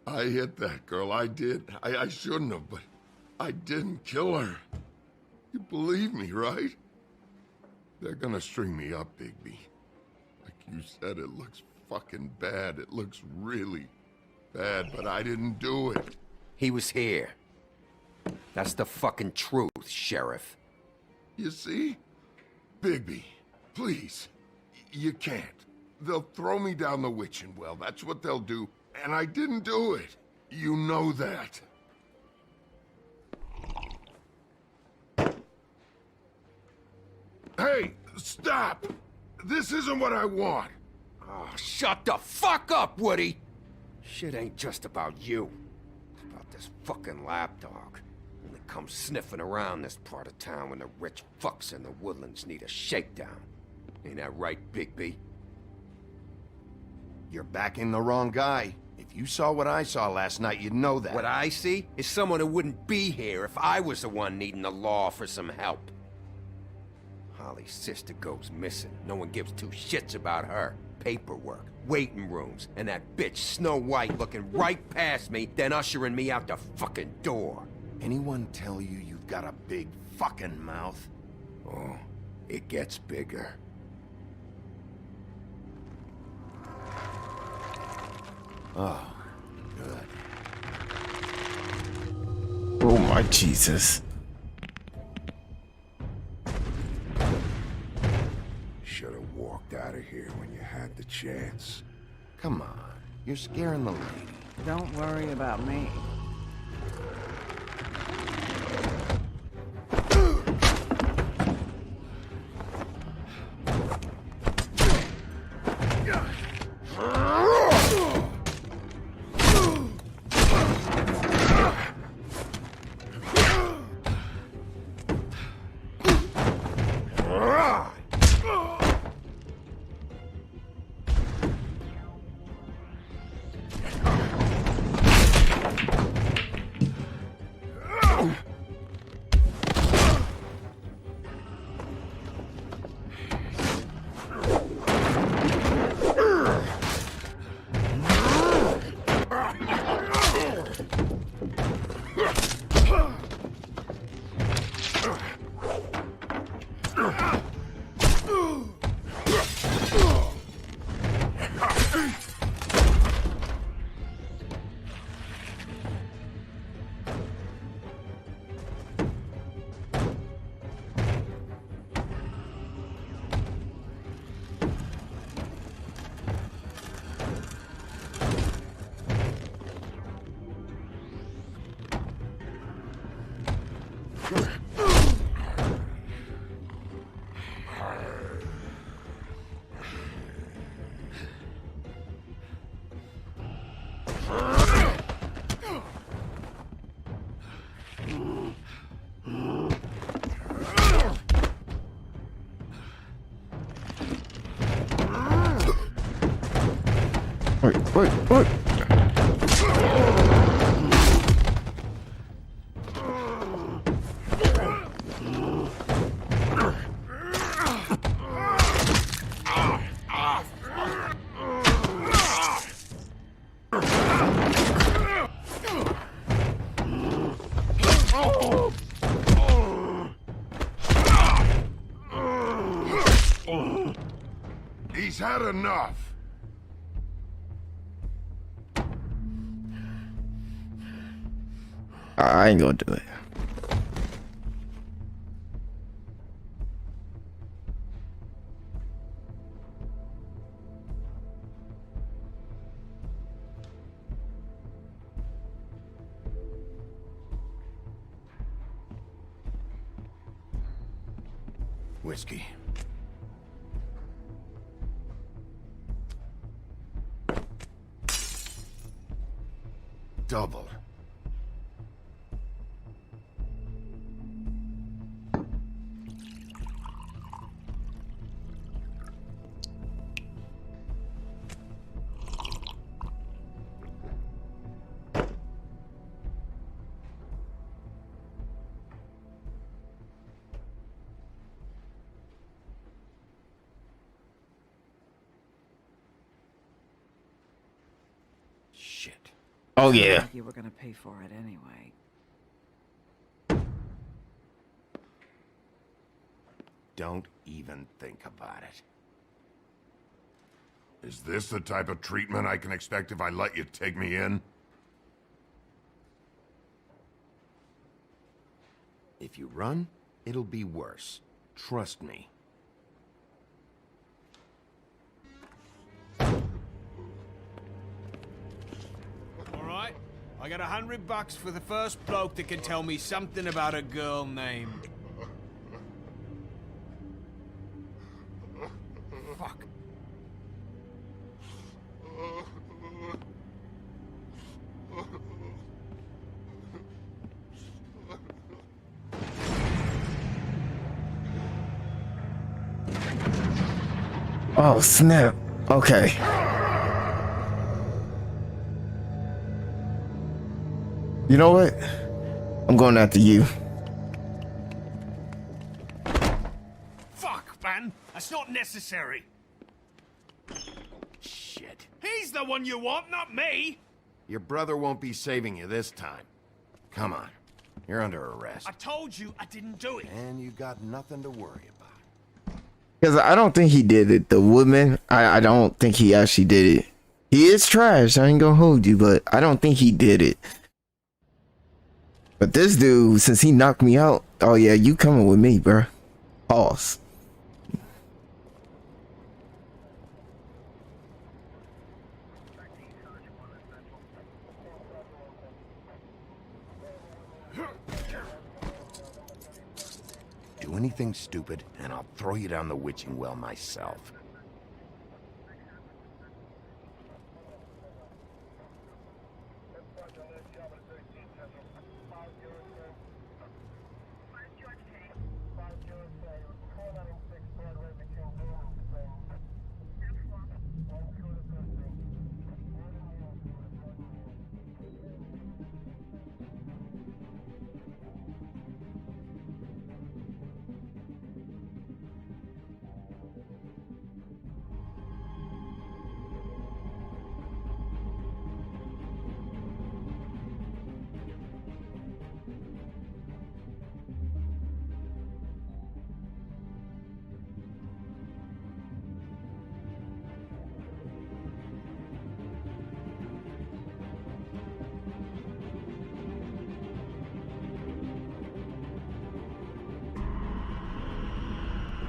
I hit that girl, I did. I shouldn't have, but I didn't kill her. You believe me, right? They're gonna string me up, Bigby. Like you said, it looks fucking bad. It looks really bad, but I didn't do it. He was here. That's the fucking truth, Sheriff. You see? Bigby, please. You can't. They'll throw me down the witching well. That's what they'll do. And I didn't do it. You know that. Hey, stop! This isn't what I want. Oh, shut the fuck up, Woody! Shit ain't just about you. It's about this fucking lapdog. Only comes sniffing around this part of town when the rich fucks in the Woodlands need a shakedown. Ain't that right, Bigby? You're backing the wrong guy. If you saw what I saw last night, you'd know that. What I see is someone who wouldn't be here if I was the one needing the law for some help. Holly's sister goes missing. No one gives two shits about her. Paperwork, waiting rooms, and that bitch Snow White looking right past me, then ushering me out the fucking door. Anyone tell you you've got a big fucking mouth? Oh, it gets bigger. Oh, good. Oh my Jesus. Should have walked out of here when you had chance. Come on, you're scaring the lady. Don't worry about me. Wait. He's had enough. I ain't gonna do it. Whiskey. Double. Shit. Oh yeah. You were gonna pay for it anyway. Don't even think about it. Is this the type of treatment I can expect if I let you take me in? If you run, it'll be worse. Trust me. Alright, I got $100 for the first bloke that can tell me something about a girl named... Fuck. Oh snap. Okay. You know what? I'm going after you. Fuck, man! That's not necessary! Shit. He's the one you want, not me! Your brother won't be saving you this time. Come on. You're under arrest. I told you I didn't do it. And you got nothing to worry about. Because I don't think he did it. The Woodman, I don't think he actually did it. He is trash, I ain't gonna hold you, but I don't think he did it. But this dude, since he knocked me out, oh yeah, you coming with me, bruh. Pause. do anything stupid, and I'll throw you down the witching well myself.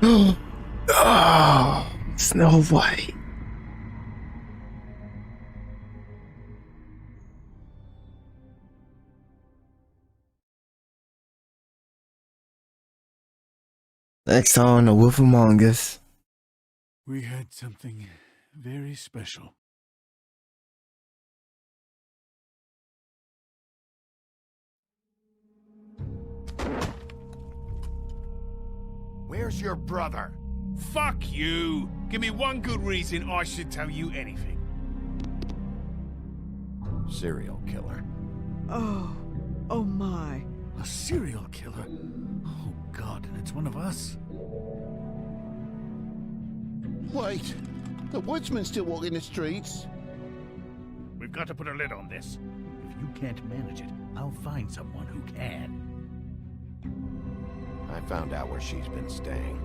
Oh, Snow White. Next on The Wolf Among Us. We had something very special. Where's your brother? Fuck you! Give me one good reason I should tell you anything. Serial killer. Oh my. A serial killer? Oh God, and it's one of us? Wait, the Woodsman still walking the streets? We've got to put a lid on this. If you can't manage it, I'll find someone who can. I found out where she's been staying.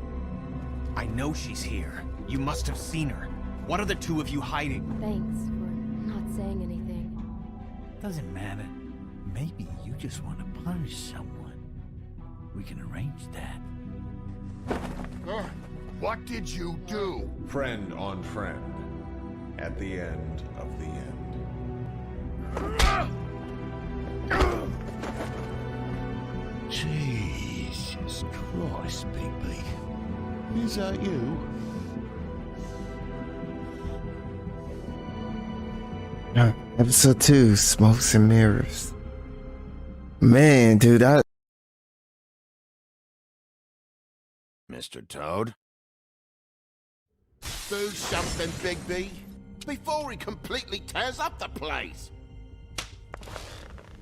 I know she's here. You must have seen her. What are the two of you hiding? Thanks for not saying anything. Doesn't matter. Maybe you just want to punish someone. We can arrange that. What did you do? Friend on friend. At the end of the end. Jesus Christ, Bigby. Is that you? Episode 2, Smokes and Mirrors. Man, dude, Mr. Toad? Do something, Bigby, before he completely tears up the place.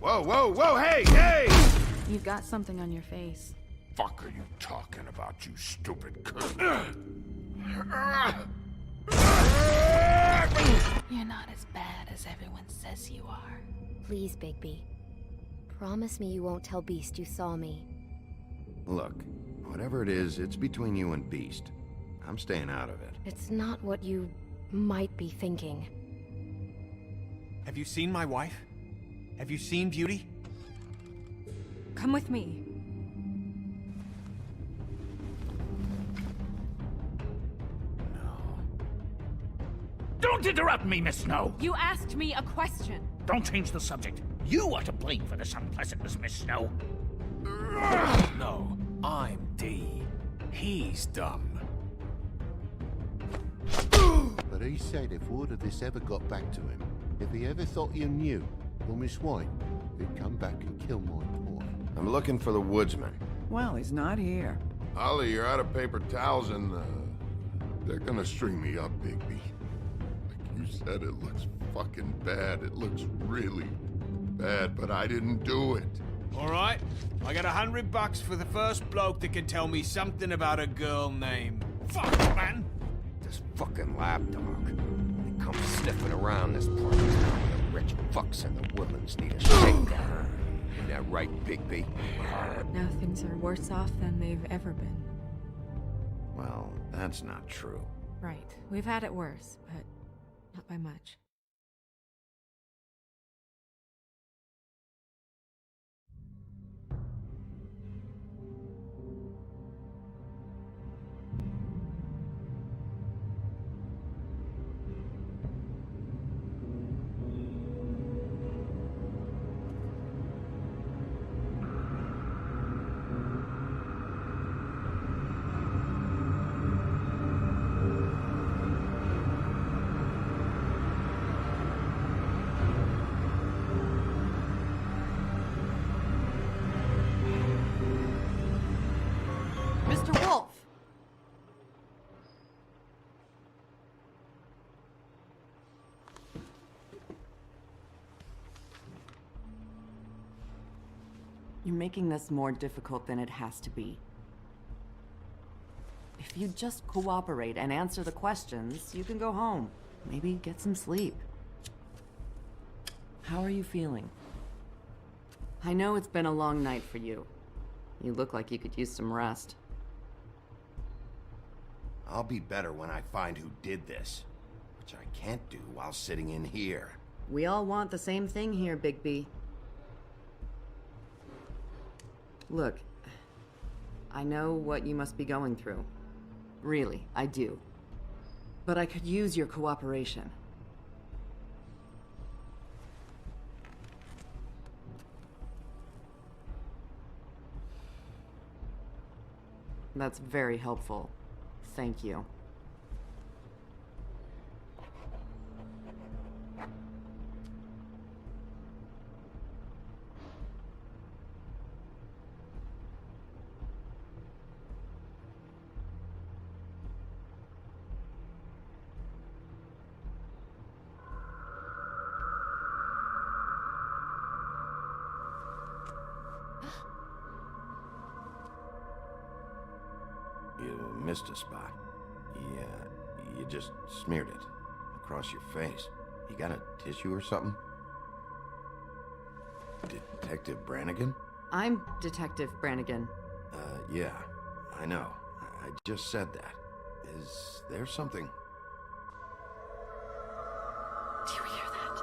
Whoa, whoa, whoa, hey, hey! You've got something on your face. Fuck are you talking about, you stupid cunt? You're not as bad as everyone says you are. Please, Bigby. Promise me you won't tell Beast you saw me. Look, whatever it is, it's between you and Beast. I'm staying out of it. It's not what you might be thinking. Have you seen my wife? Have you seen Beauty? Come with me. Don't interrupt me, Miss Snow! You asked me a question. Don't change the subject. You are to blame for this unpleasantness, Miss Snow. No, I'm D. He's dumb. But he said if word of this ever got back to him, if he ever thought you knew, or Miss White, he'd come back and kill my boy. I'm looking for the Woodsman. Well, he's not here. Ollie, you're out of paper towels and, they're gonna string me up, Bigby. Like you said, it looks fucking bad. It looks really bad, but I didn't do it. Alright, I got $100 for the first bloke that can tell me something about a girl named... Fuck, man! This fucking lapdog. He comes sniffing around this place now. The rich fucks in the Woodlands need a shakedown. Isn't that right, Bigby? Now things are worse off than they've ever been. Well, that's not true. Right. We've had it worse, but not by much. You're making this more difficult than it has to be. If you just cooperate and answer the questions, you can go home. Maybe get some sleep. How are you feeling? I know it's been a long night for you. You look like you could use some rest. I'll be better when I find who did this, which I can't do while sitting in here. We all want the same thing here, Bigby. Look, I know what you must be going through. Really, I do. But I could use your cooperation. That's very helpful. Thank you. You missed a spot. Yeah, you just smeared it across your face. You got a tissue or something? Detective Brannigan? I'm Detective Brannigan. Yeah, I know. I just said that. Is there something? Do you hear that?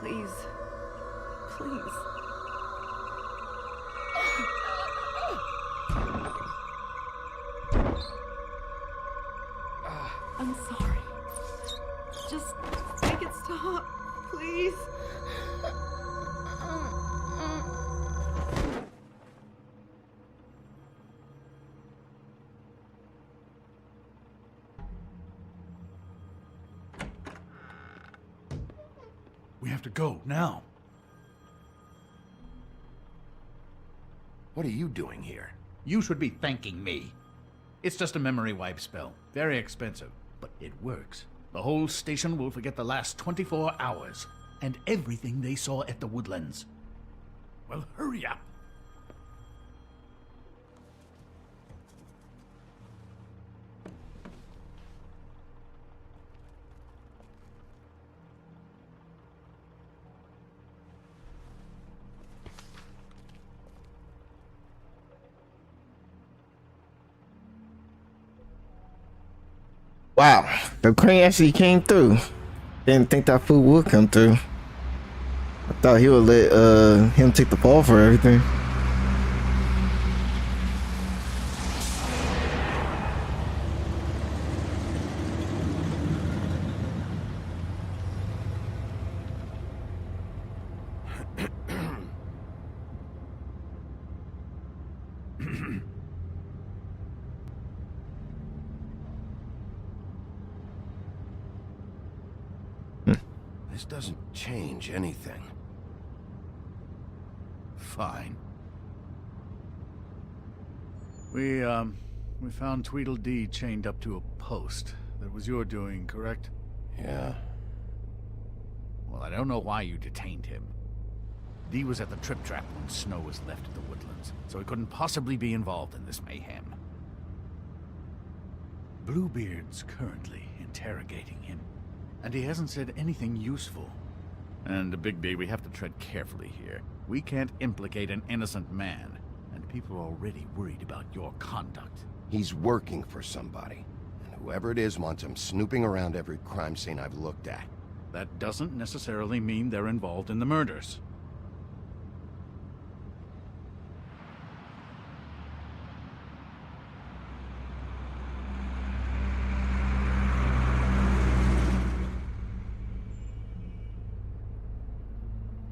Please. Please. I'm sorry. Just make it stop, please. We have to go, now. What are you doing here? You should be thanking me. It's just a memory wipe spell. Very expensive, but it works. The whole station will forget the last 24 hours, and everything they saw at the Woodlands. Well, hurry up. Wow, the crane actually came through. Didn't think that food would come through. I thought he would let him take the fall for everything. This doesn't change anything. Fine. We found Tweedledee chained up to a post. That was your doing, correct? Yeah. Well, I don't know why you detained him. Dee was at the trip trap when Snow was left at the Woodlands, so he couldn't possibly be involved in this mayhem. Bluebeard's currently interrogating him, and he hasn't said anything useful. And Bigby, we have to tread carefully here. We can't implicate an innocent man, and people are already worried about your conduct. He's working for somebody, and whoever it is wants him snooping around every crime scene I've looked at. That doesn't necessarily mean they're involved in the murders.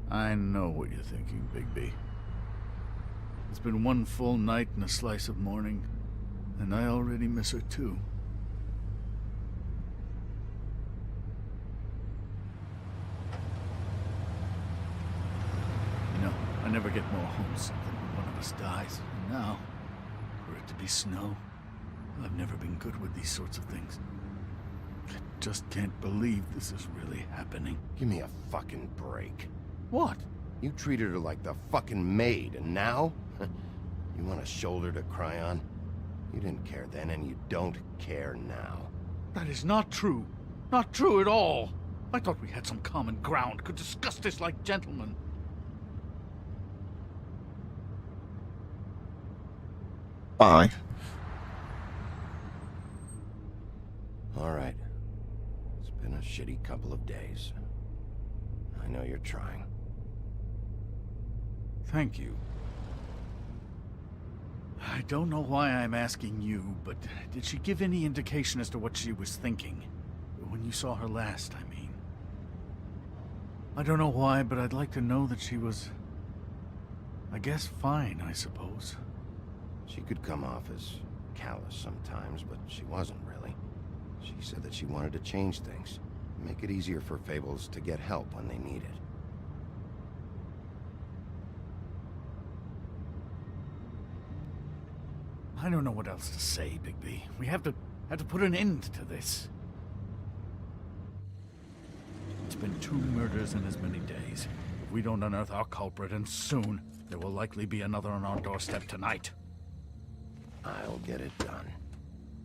I know what you're thinking, Bigby. It's been one full night and a slice of morning, and I already miss her too. You know, I never get more homesick than when one of us dies. And now, for it to be Snow, I've never been good with these sorts of things. God just can't believe this is really happening. Give me a fucking break. What? You treated her like the fucking maid, and now? You want a shoulder to cry on? You didn't care then, and you don't care now. That is not true. Not true at all. I thought we had some common ground, could discuss this like gentlemen. Fine. All right. It's been a shitty couple of days. I know you're trying. Thank you. I don't know why I'm asking you, but did she give any indication as to what she was thinking? When you saw her last, I mean. I don't know why, but I'd like to know that she was... I guess fine, I suppose. She could come off as callous sometimes, but she wasn't really. She said that she wanted to change things, make it easier for Fables to get help when they need it. I don't know what else to say, Bigby. We have to put an end to this. It's been 2 murders in as many days. If we don't unearth our culprit, and soon, there will likely be another on our doorstep tonight. I'll get it done.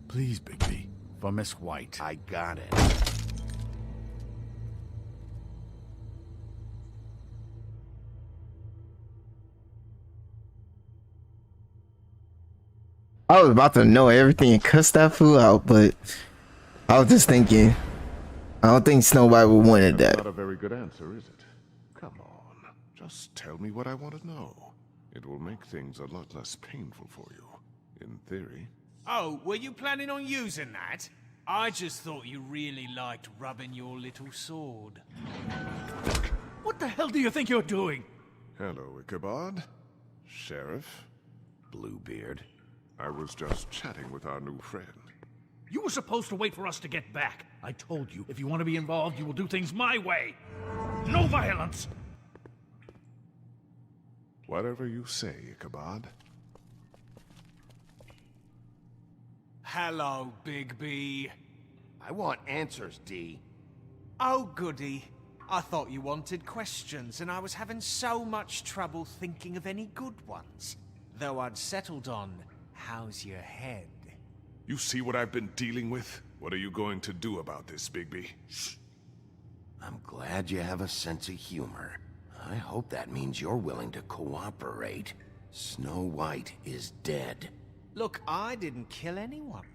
Please, Bigby. For Miss White. I got it. I was about to know everything and cuss that fool out, but I was just thinking, I don't think Snow White would wanted that. Not a very good answer, is it? Come on, just tell me what I want to know. It will make things a lot less painful for you, in theory. Oh, were you planning on using that? I just thought you really liked rubbing your little sword. What the hell do you think you're doing? Hello, Ichabod. Sheriff. Bluebeard. I was just chatting with our new friend. You were supposed to wait for us to get back. I told you, if you want to be involved, you will do things my way. No violence! Whatever you say, Ichabod. Hello, Bigby. I want answers, D. Oh, goody. I thought you wanted questions, and I was having so much trouble thinking of any good ones. Though I'd settled on, how's your head? You see what I've been dealing with? What are you going to do about this, Bigby? Shh. I'm glad you have a sense of humor. I hope that means you're willing to cooperate. Snow White is dead. Look, I didn't kill anyone.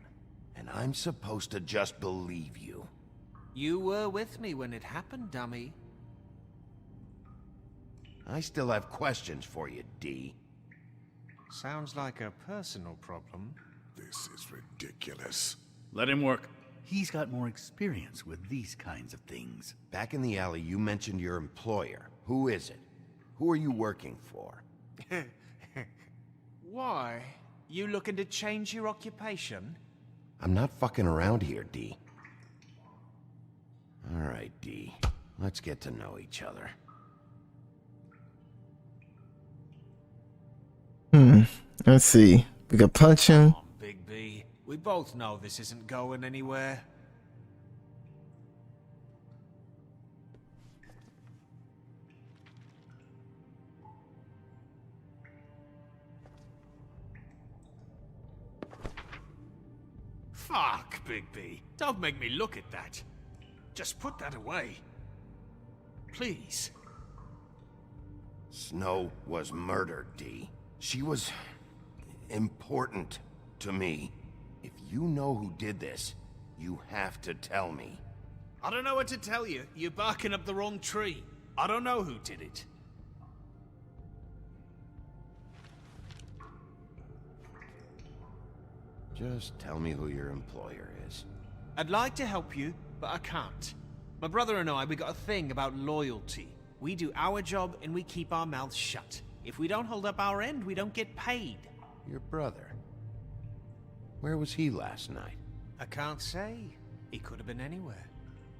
And I'm supposed to just believe you. You were with me when it happened, dummy. I still have questions for you, D. Sounds like a personal problem. This is ridiculous. Let him work. He's got more experience with these kinds of things. Back in the alley, you mentioned your employer. Who is it? Who are you working for? Why? You looking to change your occupation? I'm not fucking around here, D. All right, D. Let's get to know each other. Let's see. We could punch him. Bigby, we both know this isn't going anywhere. Fuck, Bigby. Don't make me look at that. Just put that away. Please. Snow was murdered, D. She was important to me. If you know who did this, you have to tell me. I don't know what to tell you. You're barking up the wrong tree. I don't know who did it. Just tell me who your employer is. I'd like to help you, but I can't. My brother and I, we got a thing about loyalty. We do our job and we keep our mouths shut. If we don't hold up our end, we don't get paid. Your brother? Where was he last night? I can't say. He could have been anywhere.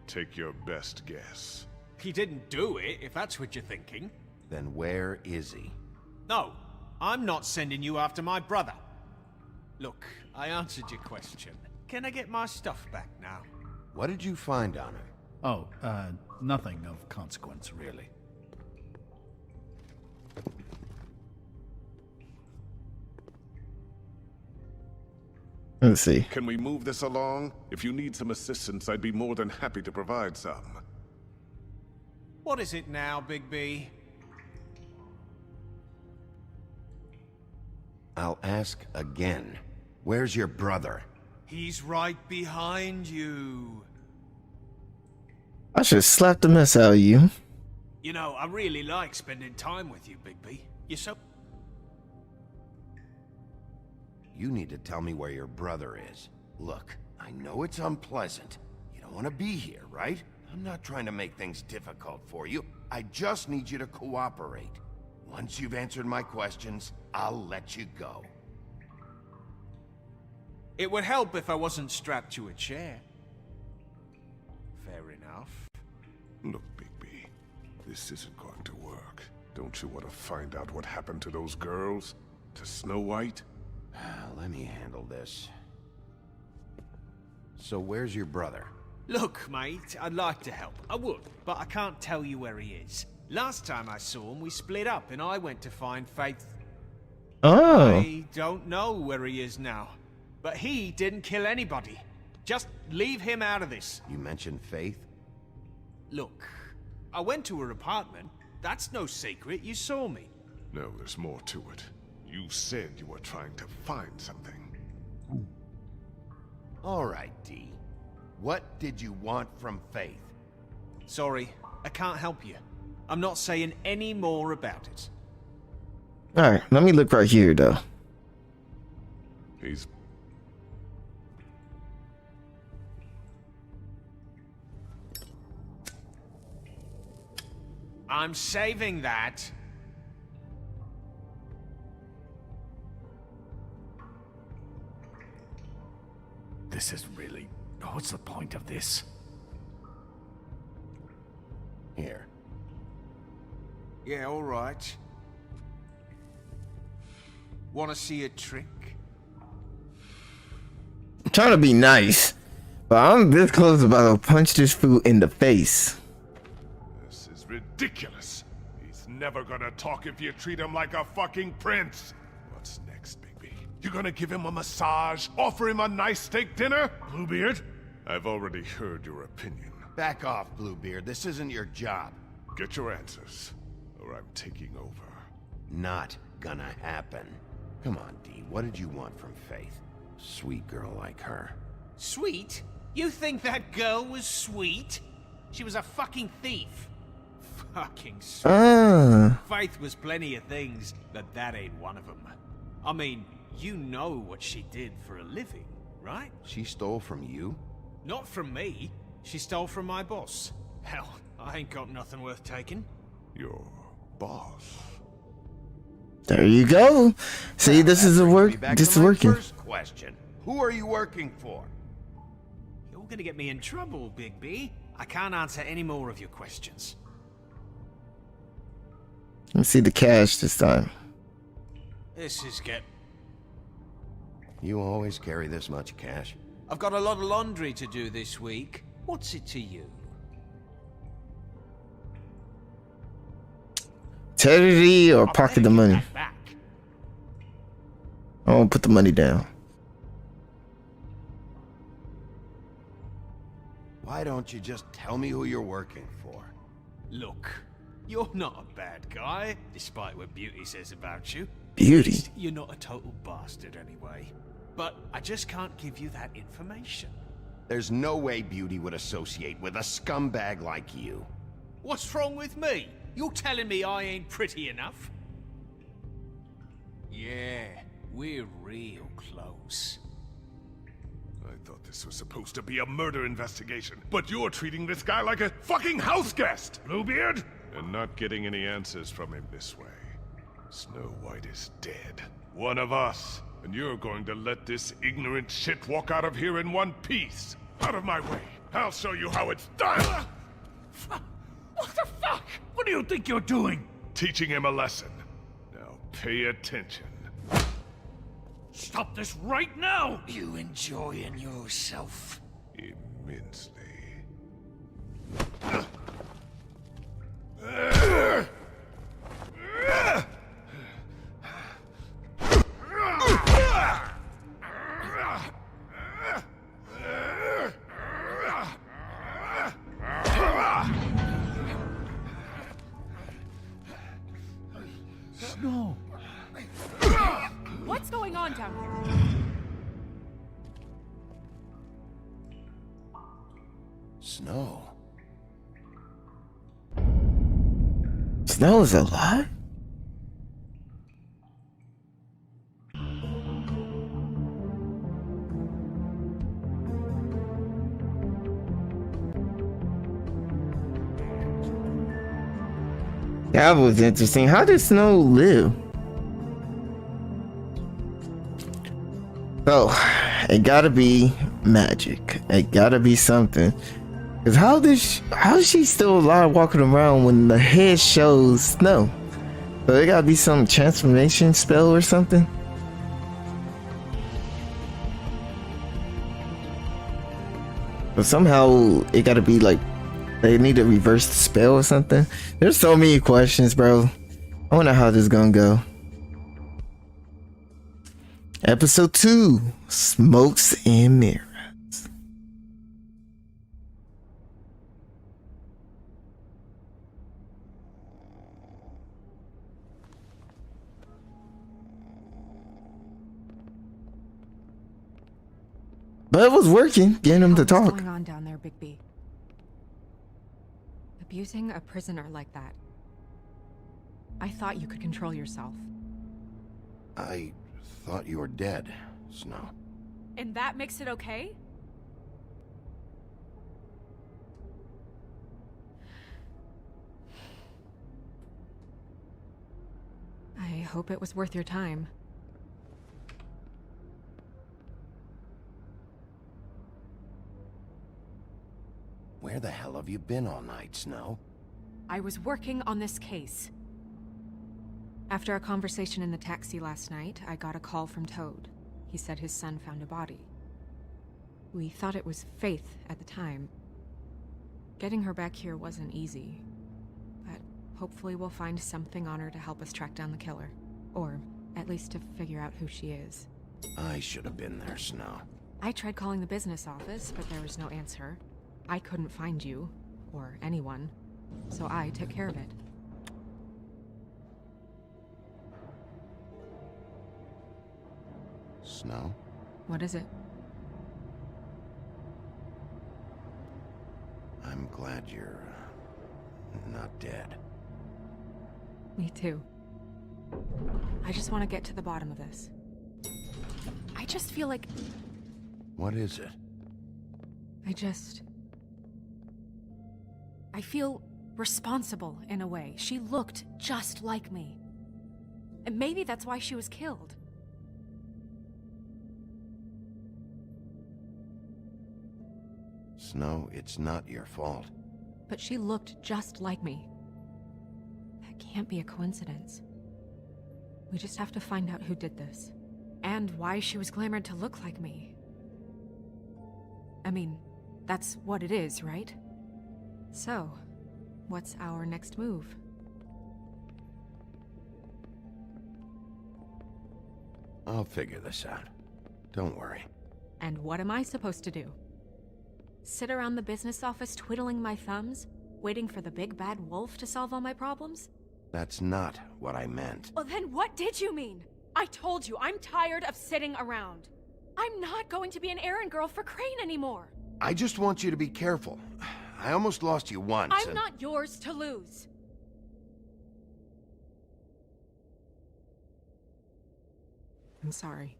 Take your best guess. He didn't do it, if that's what you're thinking. Then where is he? No, I'm not sending you after my brother. Look, I answered your question. Can I get my stuff back now? What did you find on him? Oh, nothing of consequence, really. Let's see. Can we move this along? If you need some assistance, I'd be more than happy to provide some. What is it now, Bigby? I'll ask again. Where's your brother? He's right behind you. I should slap the mess out of you. You know, I really like spending time with you, Bigby. You're so... You need to tell me where your brother is. Look, I know it's unpleasant. You don't want to be here, right? I'm not trying to make things difficult for you. I just need you to cooperate. Once you've answered my questions, I'll let you go. It would help if I wasn't strapped to a chair. Fair enough. Look, Bigby, this isn't going to work. Don't you want to find out what happened to those girls? To Snow White? Let me handle this. So where's your brother? Look, mate, I'd like to help. I would, but I can't tell you where he is. Last time I saw him, we split up and I went to find Faith. Oh. I don't know where he is now. But he didn't kill anybody. Just leave him out of this. You mentioned Faith? Look, I went to her apartment. That's no secret. You saw me. No, there's more to it. You said you were trying to find something. All right, D. What did you want from Faith? Sorry, I can't help you. I'm not saying any more about it. Alright, let me look right here, though. He's... I'm saving that. This is really... What's the point of this? Here. Yeah, all right. Want to see a trick? I'm trying to be nice, but I'm this close about to punch this fool in the face. This is ridiculous. He's never gonna talk if you treat him like a fucking prince. What's next, Bigby? You gonna give him a massage? Offer him a nice steak dinner? Bluebeard? I've already heard your opinion. Back off, Bluebeard. This isn't your job. Get your answers, or I'm taking over. Not gonna happen. Come on, D. What did you want from Faith? Sweet girl like her. Sweet? You think that girl was sweet? She was a fucking thief. Fucking sweet. Faith was plenty of things, but that ain't one of them. I mean, you know what she did for a living, right? She stole from you? Not from me. She stole from my boss. Hell, I ain't got nothing worth taking. Your boss? There you go. See, this is a work. This is working. First question: who are you working for? You're gonna get me in trouble, Bigby. I can't answer any more of your questions. Let's see the cash this time. This is get. You always carry this much cash? I've got a lot of laundry to do this week. What's it to you? Charity or pocket the money? I won't put the money down. Why don't you just tell me who you're working for? Look, you're not a bad guy, despite what Beauty says about you. Beauty? At least you're not a total bastard anyway. But I just can't give you that information. There's no way Beauty would associate with a scumbag like you. What's wrong with me? You're telling me I ain't pretty enough? Yeah, we're real close. I thought this was supposed to be a murder investigation, but you're treating this guy like a fucking house guest, Bluebeard! And not getting any answers from him this way. Snow White is dead. One of us. And you're going to let this ignorant shit walk out of here in one piece. Out of my way. I'll show you how it's done! What the fuck? What do you think you're doing? Teaching him a lesson. Now pay attention. Stop this right now! You enjoying yourself? Immensely. Snow! What's going on down here? Snow. Snow is alive? That was interesting. How did Snow live? So, it gotta be magic. It gotta be something. Cause how is she still alive walking around when the head shows Snow? So it gotta be some transformation spell or something. But somehow it gotta be like they need to reverse the spell or something. There's so many questions, bro. I wonder how this is gonna go. Episode 2, Smokes and Mirrors. But it was working, getting him to talk. What's going on down there, Bigby? Abusing a prisoner like that. I thought you could control yourself. I thought you were dead, Snow. And that makes it okay? I hope it was worth your time. Where the hell have you been all night, Snow? I was working on this case. After a conversation in the taxi last night, I got a call from Toad. He said his son found a body. We thought it was Faith at the time. Getting her back here wasn't easy, but hopefully we'll find something on her to help us track down the killer. Or at least to figure out who she is. I should have been there, Snow. I tried calling the business office, but there was no answer. I couldn't find you, or anyone, so I took care of it. Snow? What is it? I'm glad you're not dead. Me too. I just want to get to the bottom of this. I just feel like... What is it? I feel responsible in a way. She looked just like me. And maybe that's why she was killed. Snow, it's not your fault. But she looked just like me. That can't be a coincidence. We just have to find out who did this. And why she was glamored to look like me. I mean, that's what it is, right? So, what's our next move? I'll figure this out. Don't worry. And what am I supposed to do? Sit around the business office twiddling my thumbs, waiting for the big bad wolf to solve all my problems? That's not what I meant. Well, then what did you mean? I told you, I'm tired of sitting around. I'm not going to be an errand girl for Crane anymore. I just want you to be careful. I almost lost you once. I'm not yours to lose. I'm sorry.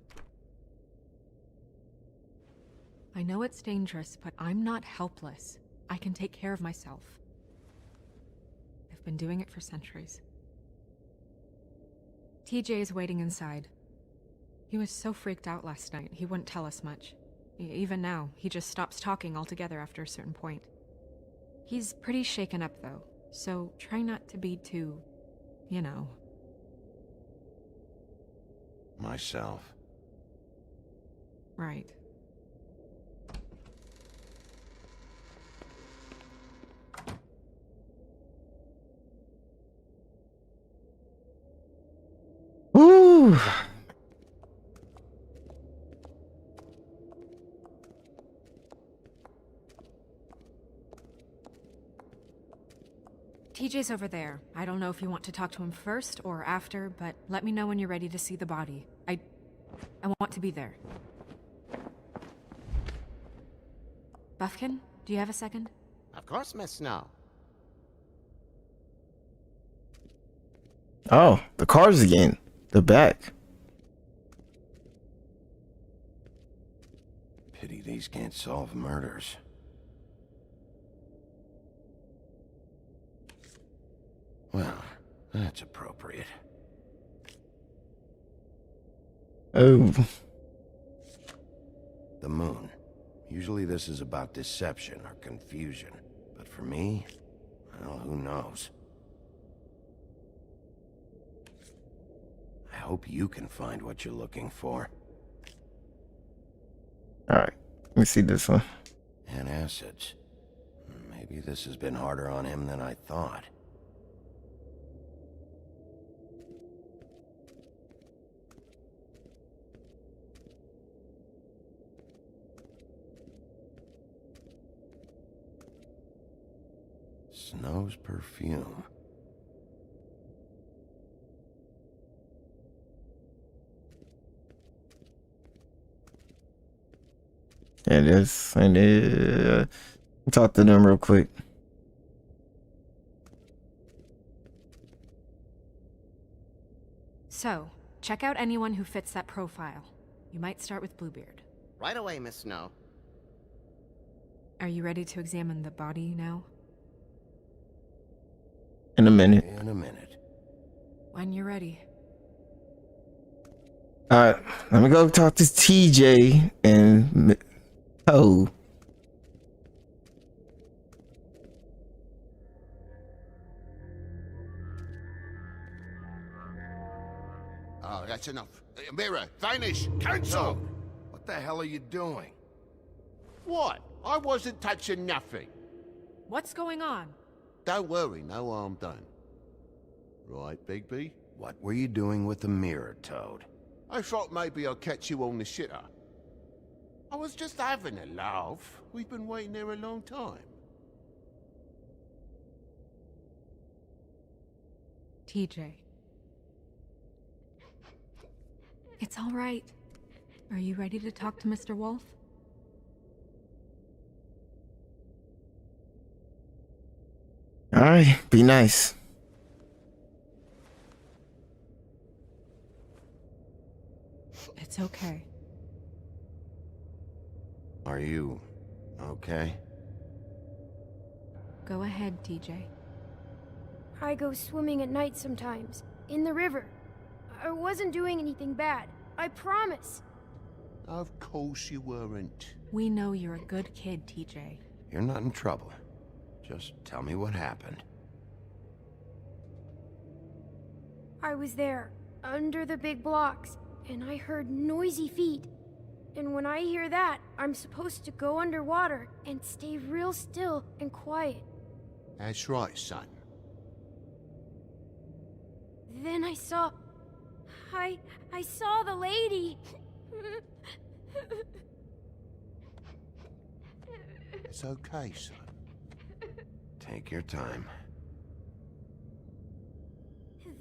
I know it's dangerous, but I'm not helpless. I can take care of myself. I've been doing it for centuries. TJ is waiting inside. He was so freaked out last night, he wouldn't tell us much. Even now, he just stops talking altogether after a certain point. He's pretty shaken up, though, so try not to be too, you know. Myself. Right. Ooh. TJ's over there. I don't know if you want to talk to him first or after, but let me know when you're ready to see the body. I want to be there. Buffkin, do you have a second? Of course, Miss Snow. Oh, the cars again. The back. Pity these can't solve murders. Well, that's appropriate. Oh. The moon. Usually this is about deception or confusion. But for me, well, who knows? I hope you can find what you're looking for. Alright, let me see this one. Antacids. Maybe this has been harder on him than I thought. Snow's perfume. It is. And talk to them real quick. So, check out anyone who fits that profile. You might start with Bluebeard. Right away, Miss Snow. Are you ready to examine the body now? In a minute. In a minute. When you're ready. Alright, let me go talk to TJ and Oh. Oh, that's enough. Mirror, vanish, cancel! What the hell are you doing? What? I wasn't touching nothing. What's going on? Don't worry, no harm done. Right, Bigby? What were you doing with the mirror, Toad? I thought maybe I'd catch you on the shitter. I was just having a laugh. We've been waiting there a long time. TJ. It's all right. Are you ready to talk to Mr. Wolf? Alright, be nice. It's okay. Are you okay? Go ahead, TJ. I go swimming at night sometimes, in the river. I wasn't doing anything bad, I promise. Of course you weren't. We know you're a good kid, TJ. You're not in trouble. Just tell me what happened. I was there, under the big blocks, and I heard noisy feet. And when I hear that, I'm supposed to go underwater and stay real still and quiet. That's right, son. Then I saw the lady. It's okay, son. Take your time.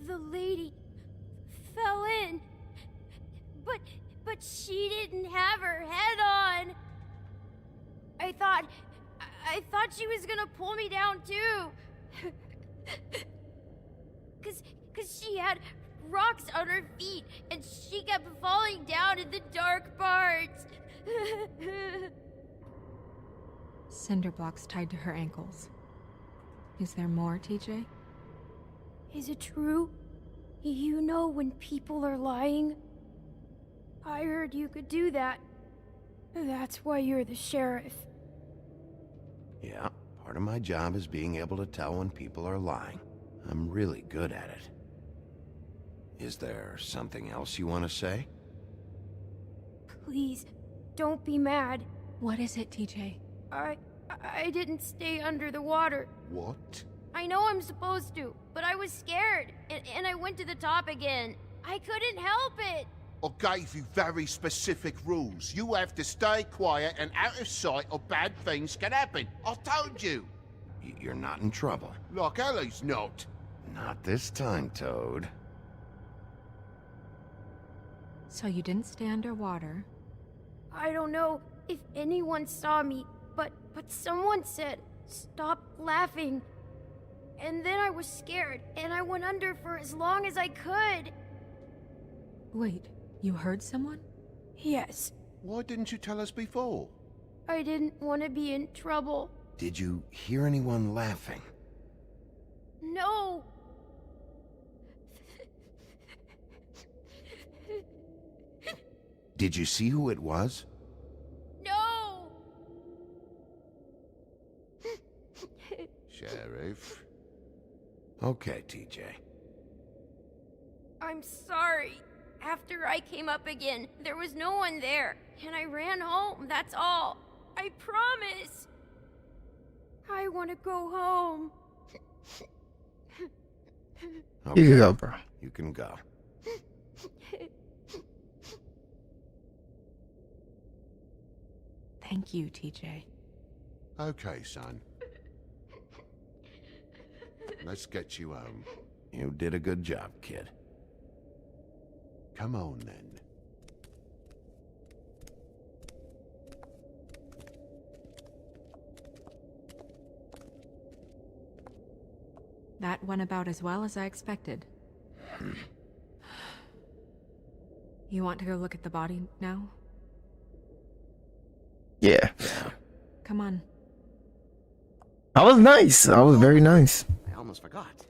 The lady fell in. But she didn't have her head on. I thought she was gonna pull me down too. Cause she had rocks on her feet and she kept falling down in the dark parts. Cinder blocks tied to her ankles. Is there more, TJ? Is it true? You know when people are lying? I heard you could do that. That's why you're the sheriff. Yeah, part of my job is being able to tell when people are lying. I'm really good at it. Is there something else you want to say? Please, don't be mad. What is it, TJ? I didn't stay under the water. What? I know I'm supposed to, but I was scared, and I went to the top again. I couldn't help it. I gave you very specific rules. You have to stay quiet and out of sight or bad things can happen. I told you. You're not in trouble. Like Ellie's not. Not this time, Toad. So you didn't stay underwater? I don't know if anyone saw me, but someone said, "Stop laughing." And then I was scared, and I went under for as long as I could. Wait, you heard someone? Yes. Why didn't you tell us before? I didn't want to be in trouble. Did you hear anyone laughing? No. Did you see who it was? No. Sheriff? Okay, TJ. I'm sorry. After I came up again, there was no one there, and I ran home, that's all. I promise. I want to go home. Okay. You can go, bro. You can go. Thank you, TJ. Okay, son. Let's get you home. You did a good job, kid. Come on, then. That went about as well as I expected. You want to go look at the body now? Yeah. Come on. I was nice. I was very nice. I almost forgot.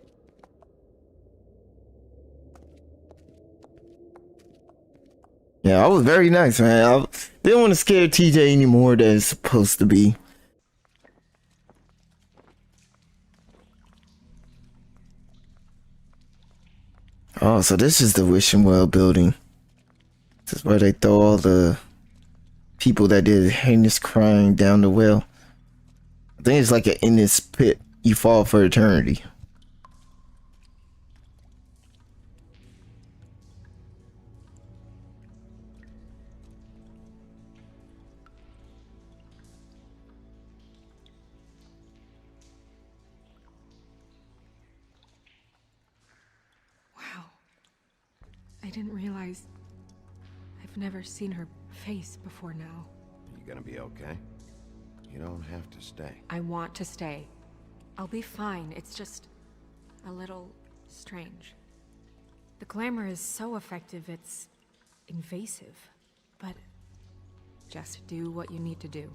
Yeah, I was very nice, man. I didn't want to scare TJ any more than it's supposed to be. Oh, so this is the Wishing Well building. This is where they throw all the people that did heinous crime down the well. I think it's like an endless pit. You fall for eternity. Wow. I didn't realize I've never seen her face before now. You gonna be okay? You don't have to stay. I want to stay. I'll be fine. It's just a little strange. The glamour is so effective, it's invasive. But just do what you need to do.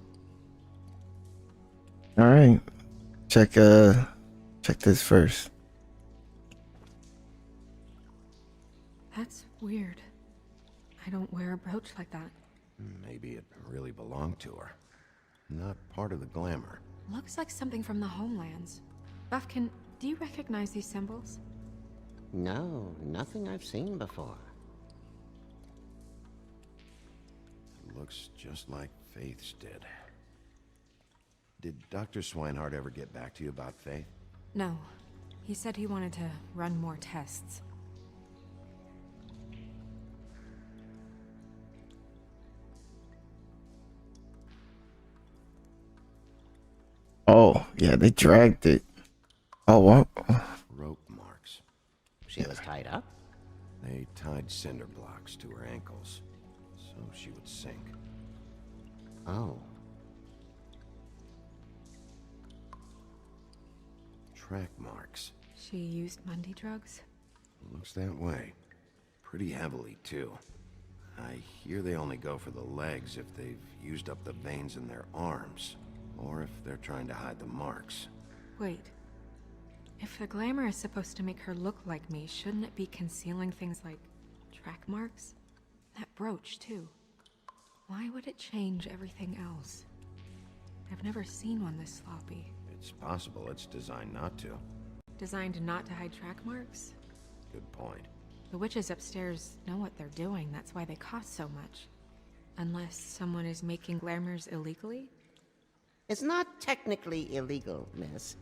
All right. Check this first. That's weird. I don't wear a brooch like that. Maybe it really belonged to her. Not part of the glamour. Looks like something from the homelands. Buffkin, do you recognize these symbols? No, nothing I've seen before. It looks just like Faith's did. Did Dr. Swinehart ever get back to you about Faith? No. He said he wanted to run more tests. Oh, yeah, they dragged it. Oh, what? Rope marks. She was tied up? They tied cinder blocks to her ankles, so she would sink. Oh. Track marks. She used Mundy drugs? Looks that way. Pretty heavily, too. I hear they only go for the legs if they've used up the veins in their arms, or if they're trying to hide the marks. Wait. If the glamour is supposed to make her look like me, shouldn't it be concealing things like track marks? That brooch, too. Why would it change everything else? I've never seen one this sloppy. It's possible it's designed not to. Designed not to hide track marks? Good point. The witches upstairs know what they're doing, that's why they cost so much. Unless someone is making glamours illegally? It's not technically illegal, miss.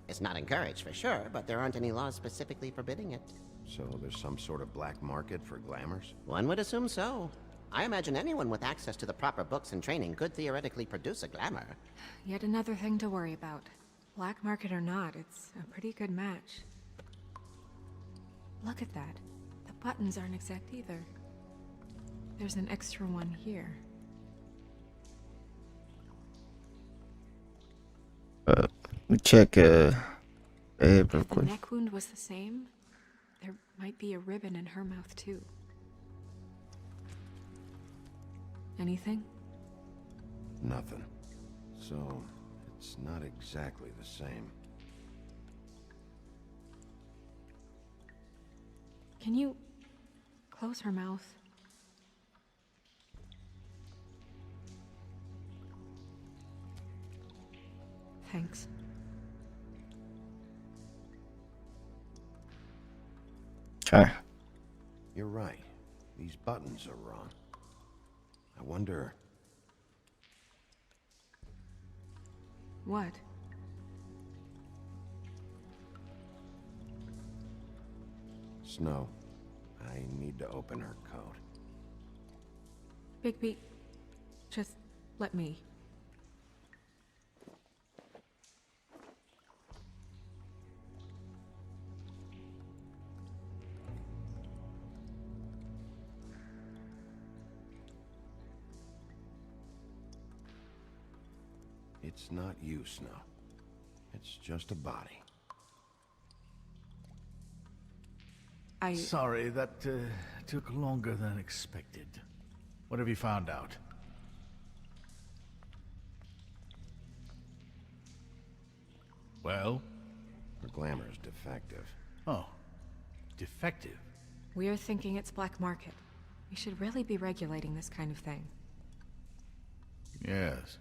It's not encouraged for sure, but there aren't any laws specifically forbidding it. So there's some sort of black market for glamours? One would assume so. I imagine anyone with access to the proper books and training could theoretically produce a glamour. Yet another thing to worry about. Black market or not, it's a pretty good match. Look at that. The buttons aren't exact either. There's an extra one here. Let me check real If the quick. neck wound was the same, there might be a ribbon in her mouth too. Anything? Nothing. So, it's not exactly the same. Can you close her mouth? Thanks. Okay. You're right. These buttons are wrong. I wonder... What? Snow, I need to open her code. Bigby, just let me. It's not you, Snow. It's just a body. Sorry, that took longer than expected. What have you found out? Well? Her glamour's defective. Oh. Defective? We're thinking it's black market. We should really be regulating this kind of thing. Yes.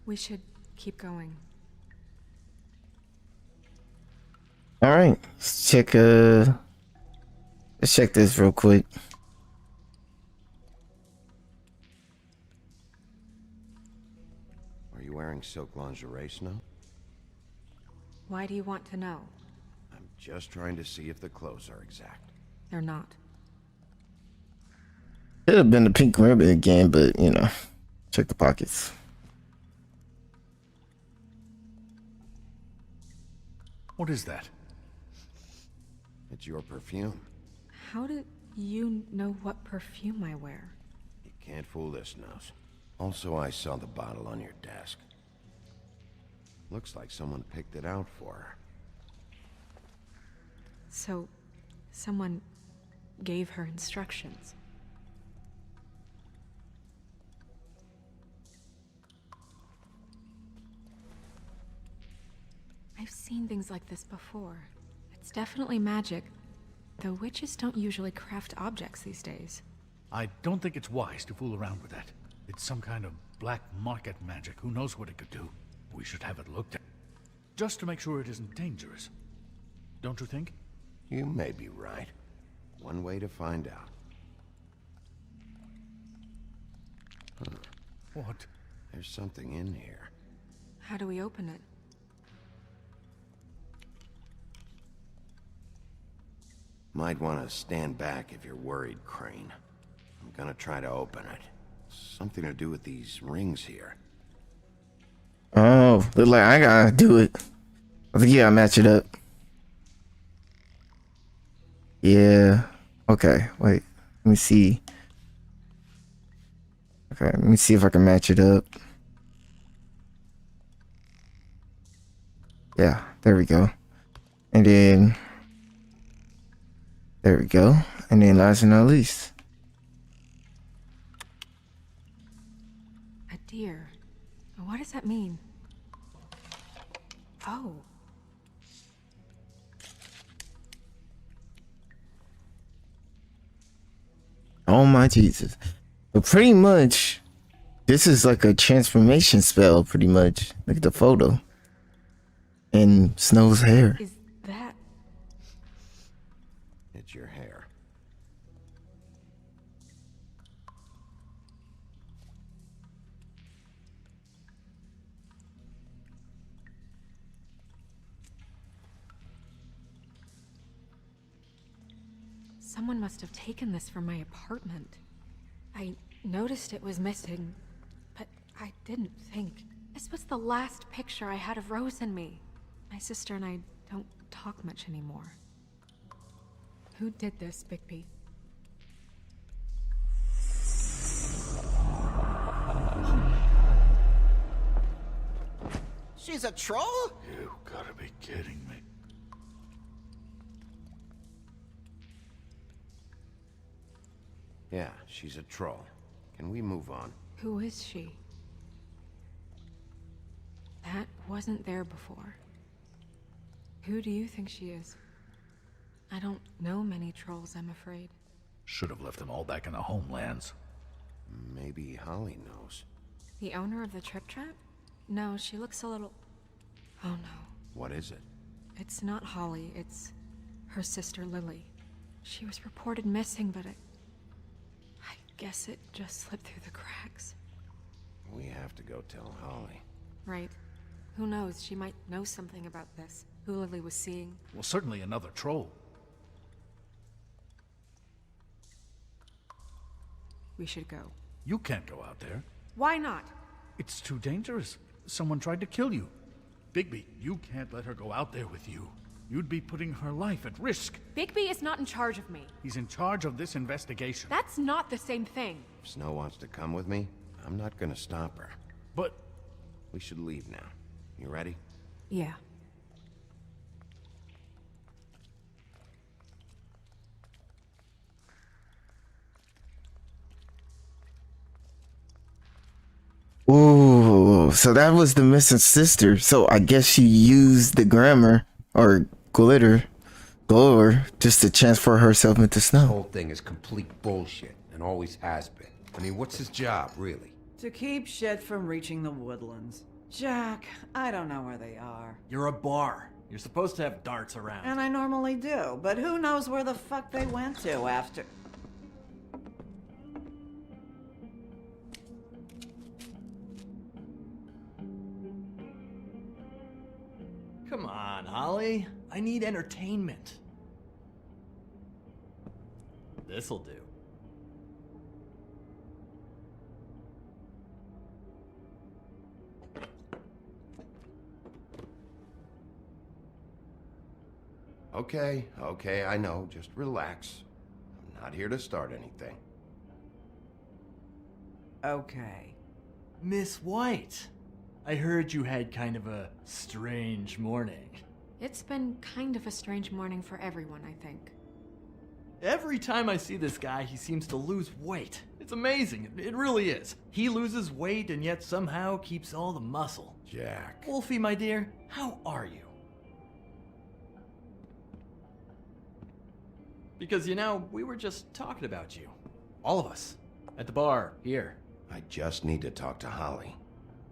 We should keep going. All right, let's check this real quick. Are you wearing silk lingerie, Snow? Why do you want to know? I'm just trying to see if the clothes are exact. They're not. Could have been the pink ribbon again, but you know, check the pockets. What is that? It's your perfume. How do you know what perfume I wear? You can't fool this nose. Also, I saw the bottle on your desk. Looks like someone picked it out for her. So, someone gave her instructions. I've seen things like this before. It's definitely magic, though witches don't usually craft objects these days. I don't think it's wise to fool around with that. It's some kind of black market magic. Who knows what it could do? We should have it looked at. Just to make sure it isn't dangerous. Don't you think? You may be right. One way to find out. Huh. What? There's something in here. How do we open it? Might want to stand back if you're worried, Crane. I'm gonna try to open it. Something to do with these rings here. Oh, look like I gotta do it. I think you gotta match it up. Yeah. Okay, wait. Let me see. Okay, let me see if I can match it up. Yeah, there we go. And then there we go. And then last but not least. A deer. What does that mean? Oh. Oh my Jesus. But pretty much, this is like a transformation spell, pretty much. Look at the photo. And Snow's hair. Is that... It's your hair. Someone must have taken this from my apartment. I noticed it was missing, but I didn't think. This was the last picture I had of Rose and me. My sister and I don't talk much anymore. Who did this, Bigby? She's a troll? You gotta be kidding me. Yeah, she's a troll. Can we move on? Who is she? That wasn't there before. Who do you think she is? I don't know many trolls, I'm afraid. Should have left them all back in the homelands. Maybe Holly knows. The owner of the Trip Trap? No, she looks a little... Oh no. What is it? It's not Holly, it's her sister Lily. She was reported missing, but I guess it just slipped through the cracks. We have to go tell Holly. Right. Who knows, she might know something about this. Who Lily was seeing. Well, certainly another troll. We should go. You can't go out there. Why not? It's too dangerous. Someone tried to kill you. Bigby, you can't let her go out there with you. You'd be putting her life at risk. Bigby is not in charge of me. He's in charge of this investigation. That's not the same thing. If Snow wants to come with me, I'm not gonna stop her. But... We should leave now. You ready? Yeah. Ooh, so that was the missing sister. So I guess she used the glamour or glower just to transfer herself into The Snow. whole thing is complete bullshit, and always has been. I mean, what's his job, really? To keep shit from reaching the Woodlands. Jack, I don't know where they are. You're a bar. You're supposed to have darts around. And I normally do, but who knows where the fuck they went to after... Come on, Holly. I need entertainment. This'll do. Okay, I know. Just relax. I'm not here to start anything. Okay. Miss White, I heard you had kind of a strange morning. It's been kind of a strange morning for everyone, I think. Every time I see this guy, he seems to lose weight. It's amazing. It really is. He loses weight and yet somehow keeps all the muscle. Jack. Wolfie, my dear, how are you? Because, you know, we were just talking about you. All of us. At the bar, here. I just need to talk to Holly.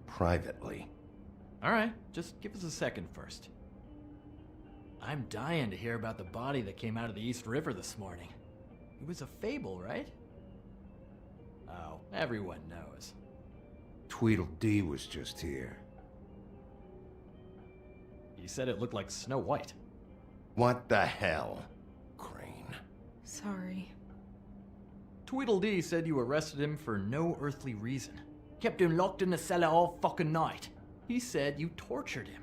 Privately. Alright, just give us a second first. I'm dying to hear about the body that came out of the East River this morning. It was a fable, right? Oh, everyone knows. Tweedledee was just here. You said it looked like Snow White. What the hell? Crane. Sorry. Tweedledee said you arrested him for no earthly reason. Kept him locked in the cellar all fucking night. He said you tortured him.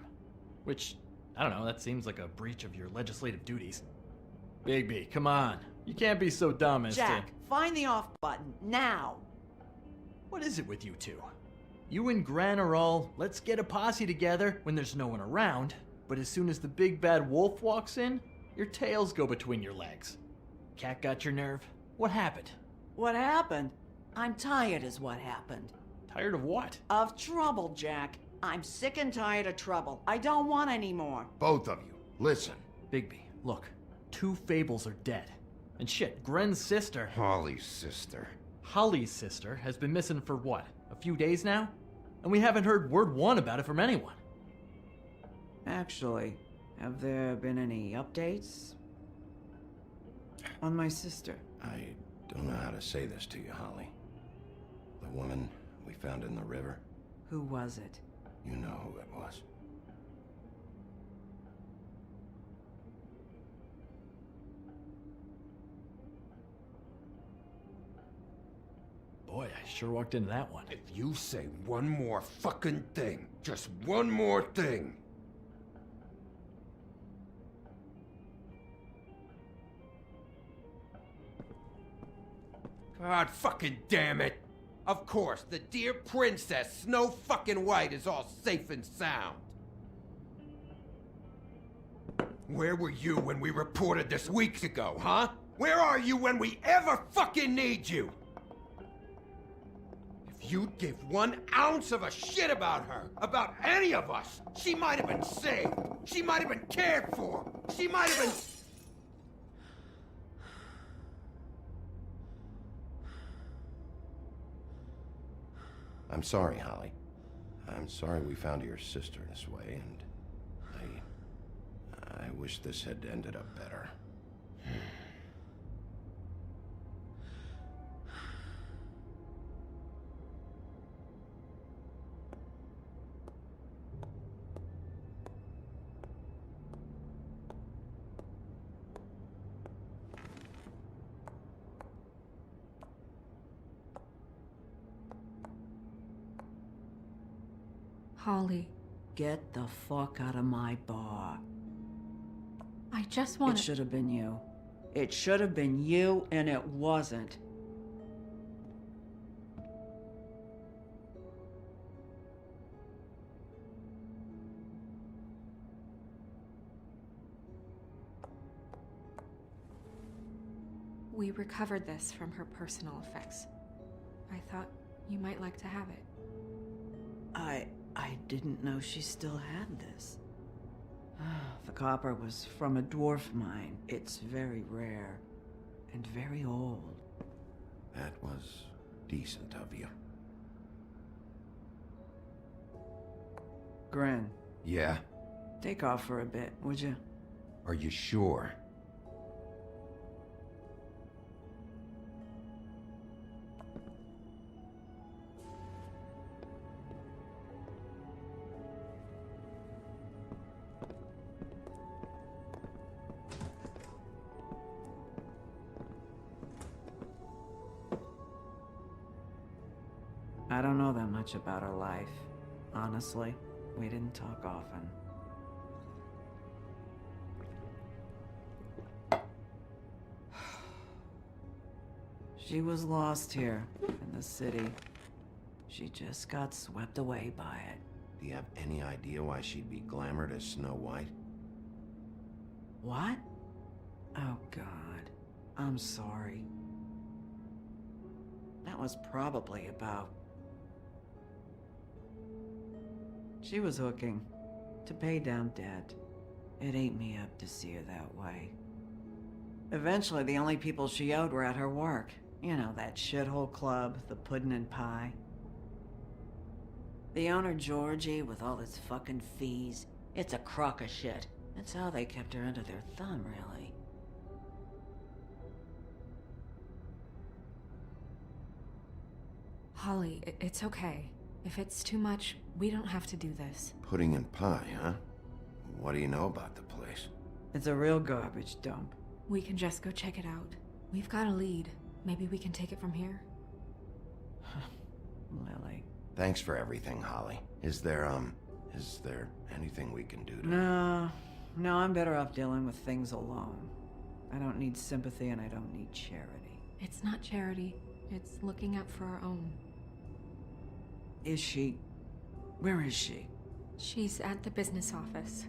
Which, I don't know, that seems like a breach of your legislative duties. Bigby, come on. You can't be so dumb as Jack, to... find the off button, now! What is it with you two? You and Gran are all, let's get a posse together when there's no one around, but as soon as the big bad wolf walks in, your tails go between your legs. Cat got your nerve? What happened? What happened? I'm tired is what happened. Tired of what? Of trouble, Jack. I'm sick and tired of trouble. I don't want any more. Both of you, listen. Bigby, look. 2 Fables are dead. And shit, Gren's sister... Holly's sister. Holly's sister has been missing for what? A few days now? And we haven't heard word one about it from anyone. Actually, have there been any updates? On my sister? I don't know how to say this to you, Holly. The woman we found in the river. Who was it? You know who it was. Boy, Boy, I sure walked into that one. If you say one more fucking thing, just one more thing. God fucking damn it! Of course, the dear Princess Snow fucking White is all safe and sound. Where were you when we reported this weeks ago, huh? Where are you when we ever fucking need you? If you'd give 1 ounce of a shit about her, about any of us, she might have been saved. She might have been cared for. She might have been... I'm sorry, Holly. I'm sorry we found your sister this way, and I wish this had ended up better. Holly, Get the fuck out of my bar. I just want It should have been you. It should have been you, and it wasn't. We recovered this from her personal effects. I thought you might like to have it. I didn't know she still had this. The copper was from a dwarf mine. It's very rare and very old. That was decent of you. Gren. Yeah? Take off for a bit, would you? Are you sure? I don't know that much about her life. Honestly, we didn't talk often. She was lost here, in the city. She just got swept away by it. Do you have any idea why she'd be glamored as Snow White? What? Oh, God. I'm sorry. That was probably about... She was hooking. To pay down debt. It ate me up to see her that way. Eventually, the only people she owed were at her work. You know, that shithole club, the Puddin' and Pie. The owner, Georgie, with all his fucking fees. It's a crock of shit. That's how they kept her under their thumb, really. Holly, it's okay. If it's too much, we don't have to do this. Pudding and pie, huh? What do you know about the place? It's a real garbage dump. We can just go check it out. We've got a lead. Maybe we can take it from here. Lily. Thanks for everything, Holly. Is there anything we can do to... No, I'm better off dealing with things alone. I don't need sympathy and I don't need charity. It's not charity. It's looking out for our own. Is she... Where is she? She's at the business office.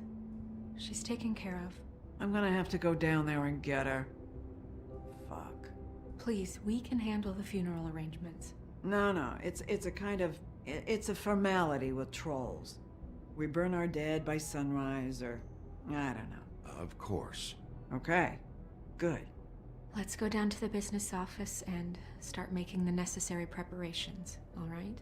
She's taken care of. I'm gonna have to go down there and get her. Fuck. Please, we can handle the funeral arrangements. No, it's a kind of... It's a formality with trolls. We burn our dead by sunrise, or... I don't know. Of course. Okay. Good. Let's go down to the business office and start making the necessary preparations, all right?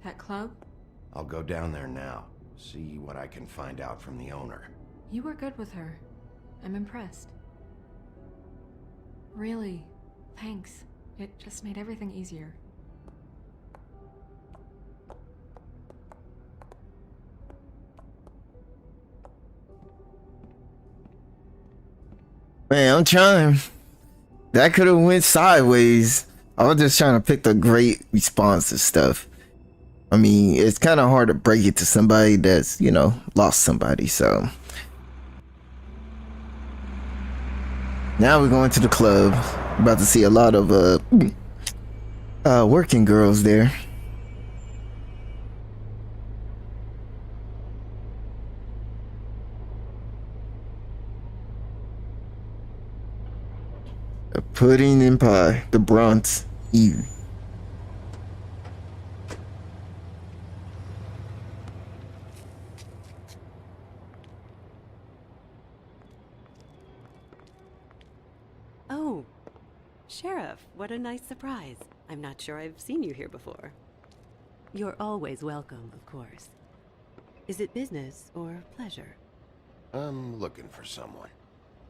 That club? I'll go down there now. See what I can find out from the owner. You were good with her. I'm impressed. Really, thanks. It just made everything easier. Man, I'm trying. That could have went sideways. I was just trying to pick the great response to stuff. I mean, it's kind of hard to break it to somebody that's, you know, lost somebody. So now we're going to the club. About to see a lot of working girls there. A pudding and pie, the Bronx. Ew. Oh, Sheriff, what a nice surprise. I'm not sure I've seen you here before. You're always welcome, of course. Is it business or pleasure? I'm looking for someone.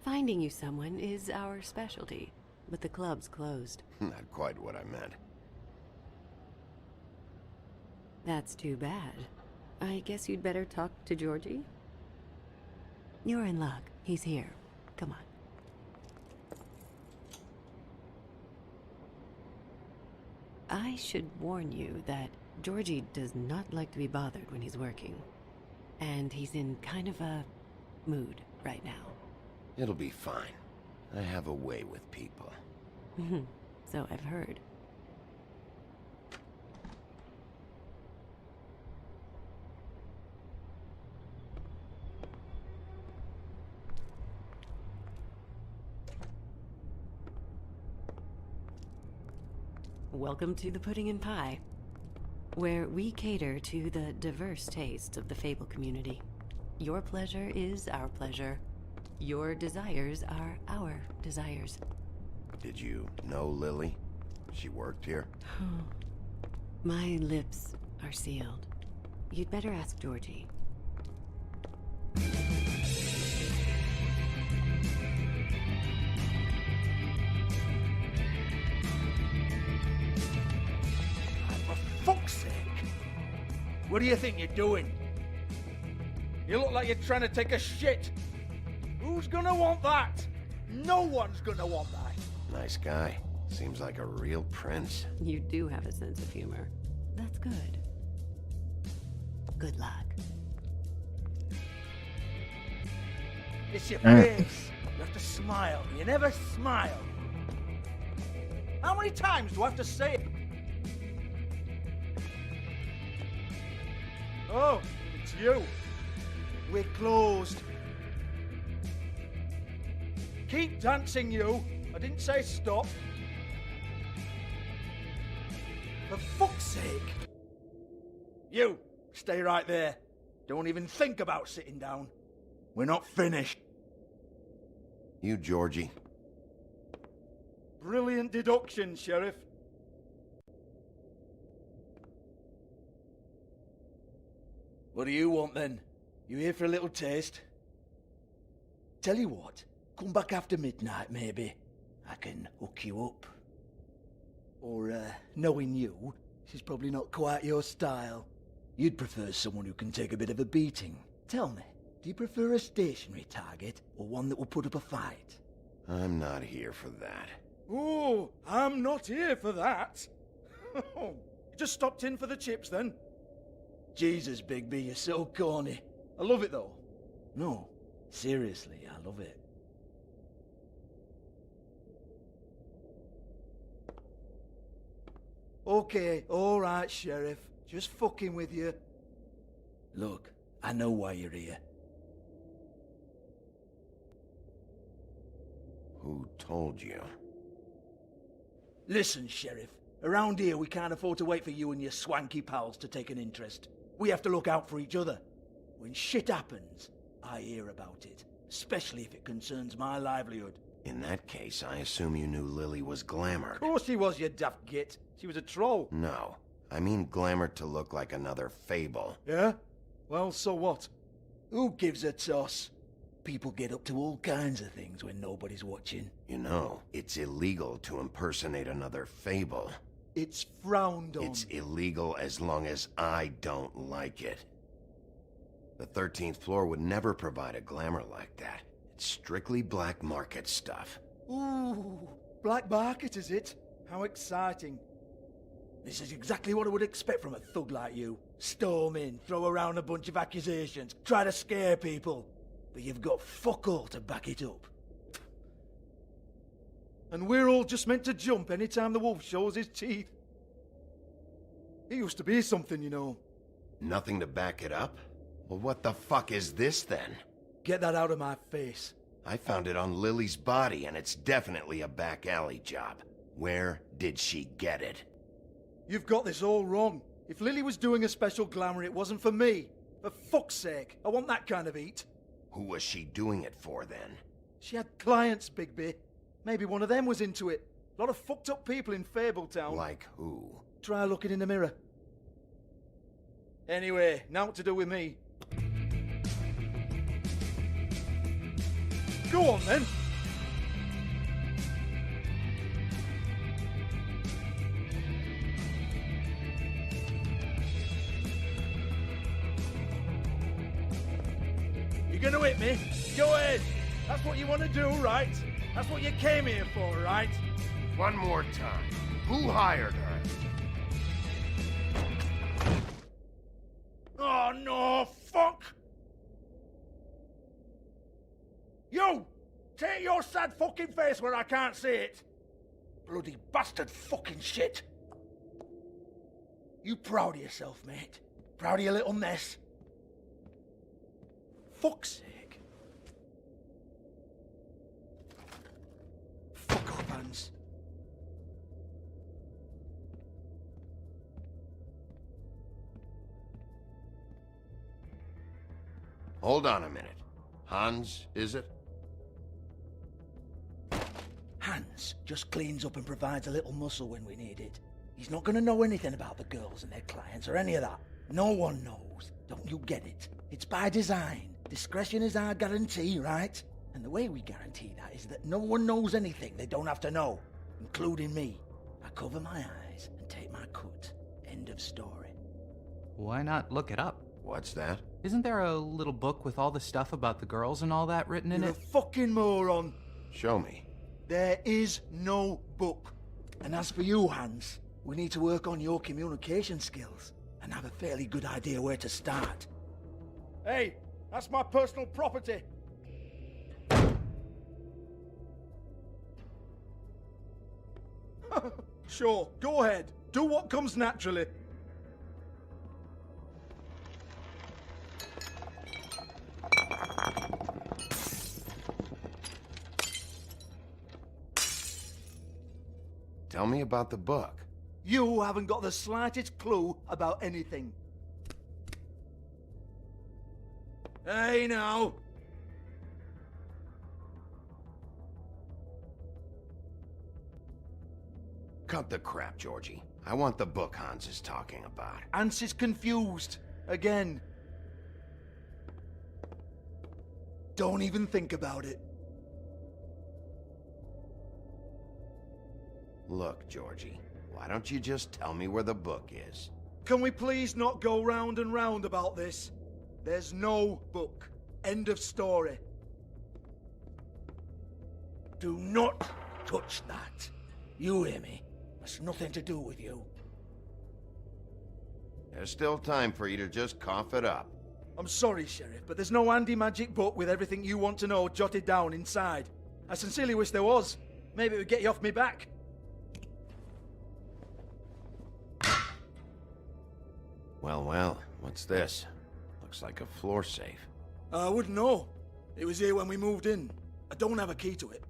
Finding you someone is our specialty, but the club's closed. Not quite what I meant. That's too bad. I guess you'd better talk to Georgie? You're in luck. He's here. Come on. I should warn you that Georgie does not like to be bothered when he's working. And he's in kind of a mood right now. It'll be fine. I have a way with people. So I've heard. Welcome to the Pudding and Pie, where we cater to the diverse tastes of the Fable community. Your pleasure is our pleasure. Your desires are our desires. Did you know Lily? She worked here? My lips are sealed. You'd better ask Georgie. For fuck's sake! What do you think you're doing? You look like you're trying to take a shit. Who's gonna want that? No one's gonna want that. Nice guy. Seems like a real prince. You do have a sense of humor. That's good. Good luck. It's your face. You have to smile. You never smile. How many times do I have to say it? Oh, it's you. We're closed. Keep dancing, you. I didn't say stop. For fuck's sake. You, stay right there. Don't even think about sitting down. We're not finished. You, Georgie. Brilliant deduction, Sheriff. What do you want, then? You here for a little taste? Tell you what, come back after midnight, maybe. I can hook you up. Or, knowing you, she's probably not quite your style. You'd prefer someone who can take a bit of a beating. Tell me, do you prefer a stationary target, or one that will put up a fight? I'm not here for that. Oh, I'm not here for that. You just stopped in for the chips, then? Jesus, Bigby, you're so corny. I love it, though. No, seriously, I love it. Okay, alright, Sheriff. Just fucking with you. Look, I know why you're here. Who told you? Listen, Sheriff. Around here, we can't afford to wait for you and your swanky pals to take an interest. We have to look out for each other. When shit happens, I hear about it. Especially if it concerns my livelihood. In that case, I assume you knew Lily was glamored. Of course she was, you daft git. She was a troll. No. I mean glamored to look like another Fable. Yeah? Well, so what? Who gives a toss? People get up to all kinds of things when nobody's watching. You know, it's illegal to impersonate another Fable. It's frowned on. It's illegal as long as I don't like it. The 13th floor would never provide a glamour like that. It's strictly black market stuff. Ooh, black market is it? How exciting. This is exactly what I would expect from a thug like you. Storm in, throw around a bunch of accusations, try to scare people. But you've got fuck all to back it up. And we're all just meant to jump any time the wolf shows his teeth. He used to be something, you know. Nothing to back it up? Well, what the fuck is this then? Get that out of my face. I found it on Lily's body, and it's definitely a back alley job. Where did she get it? You've got this all wrong. If Lily was doing a special glamour, it wasn't for me. For fuck's sake, I want that kind of eat. Who was she doing it for, then? She had clients, Bigby. Maybe one of them was into it. A lot of fucked up people in Fabletown. Like who? Try looking in the mirror. Anyway, now what to do with me. Go on, then. You're gonna hit me? Go ahead. That's what you want to do, right? That's what you came here for, right? One more time. Who hired her? Oh, no, fuck! You! Take your sad fucking face where I can't see it! Bloody bastard fucking shit! You proud of yourself, mate? Proud of your little mess? Fuck's sake. Fuck off, Hans. Hold on a minute. Hans, is it? Hans just cleans up and provides a little muscle when we need it. He's not gonna know anything about the girls and their clients or any of that. No one knows. Don't you get it? It's by design. Discretion is our guarantee, right? And the way we guarantee that is that no one knows anything they don't have to know, including me. I cover my eyes and take my cut. End of story. Why not look it up? What's that? Isn't there a little book with all the stuff about the girls and all that written in You're it? a fucking moron. Show me. There is no book. And as for you, Hans, we need to work on your communication skills and have a fairly good idea where to start. Hey, that's my personal property. Sure, go ahead. Do what comes naturally. Tell me about the book. You haven't got the slightest clue about anything. Hey, now. Cut the crap, Georgie. I want the book Hans is talking about. Hans is confused. Again. Don't even think about it. Look, Georgie, why don't you just tell me where the book is? Can we please not go round and round about this? There's no book. End of story. Do not touch that. You hear me? That's nothing to do with you. There's still time for you to just cough it up. I'm sorry, Sheriff, but there's no handy magic book with everything you want to know jotted down inside. I sincerely wish there was. Maybe it would get you off me back. Well, well, what's this? Looks like a floor safe. I wouldn't know. It was here when we moved in. I don't have a key to it.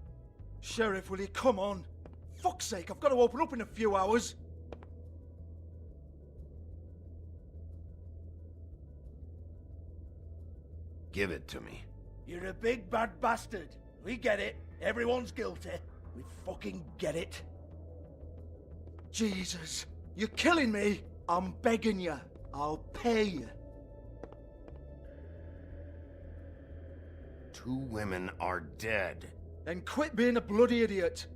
Sheriff, will you come on? Fuck's sake, I've got to open up in a few hours. Give it to me. You're a big bad bastard. We get it. Everyone's guilty. We fucking get it. Jesus, you're killing me. I'm begging you. I'll pay you. 2 women are dead. Then quit being a bloody idiot.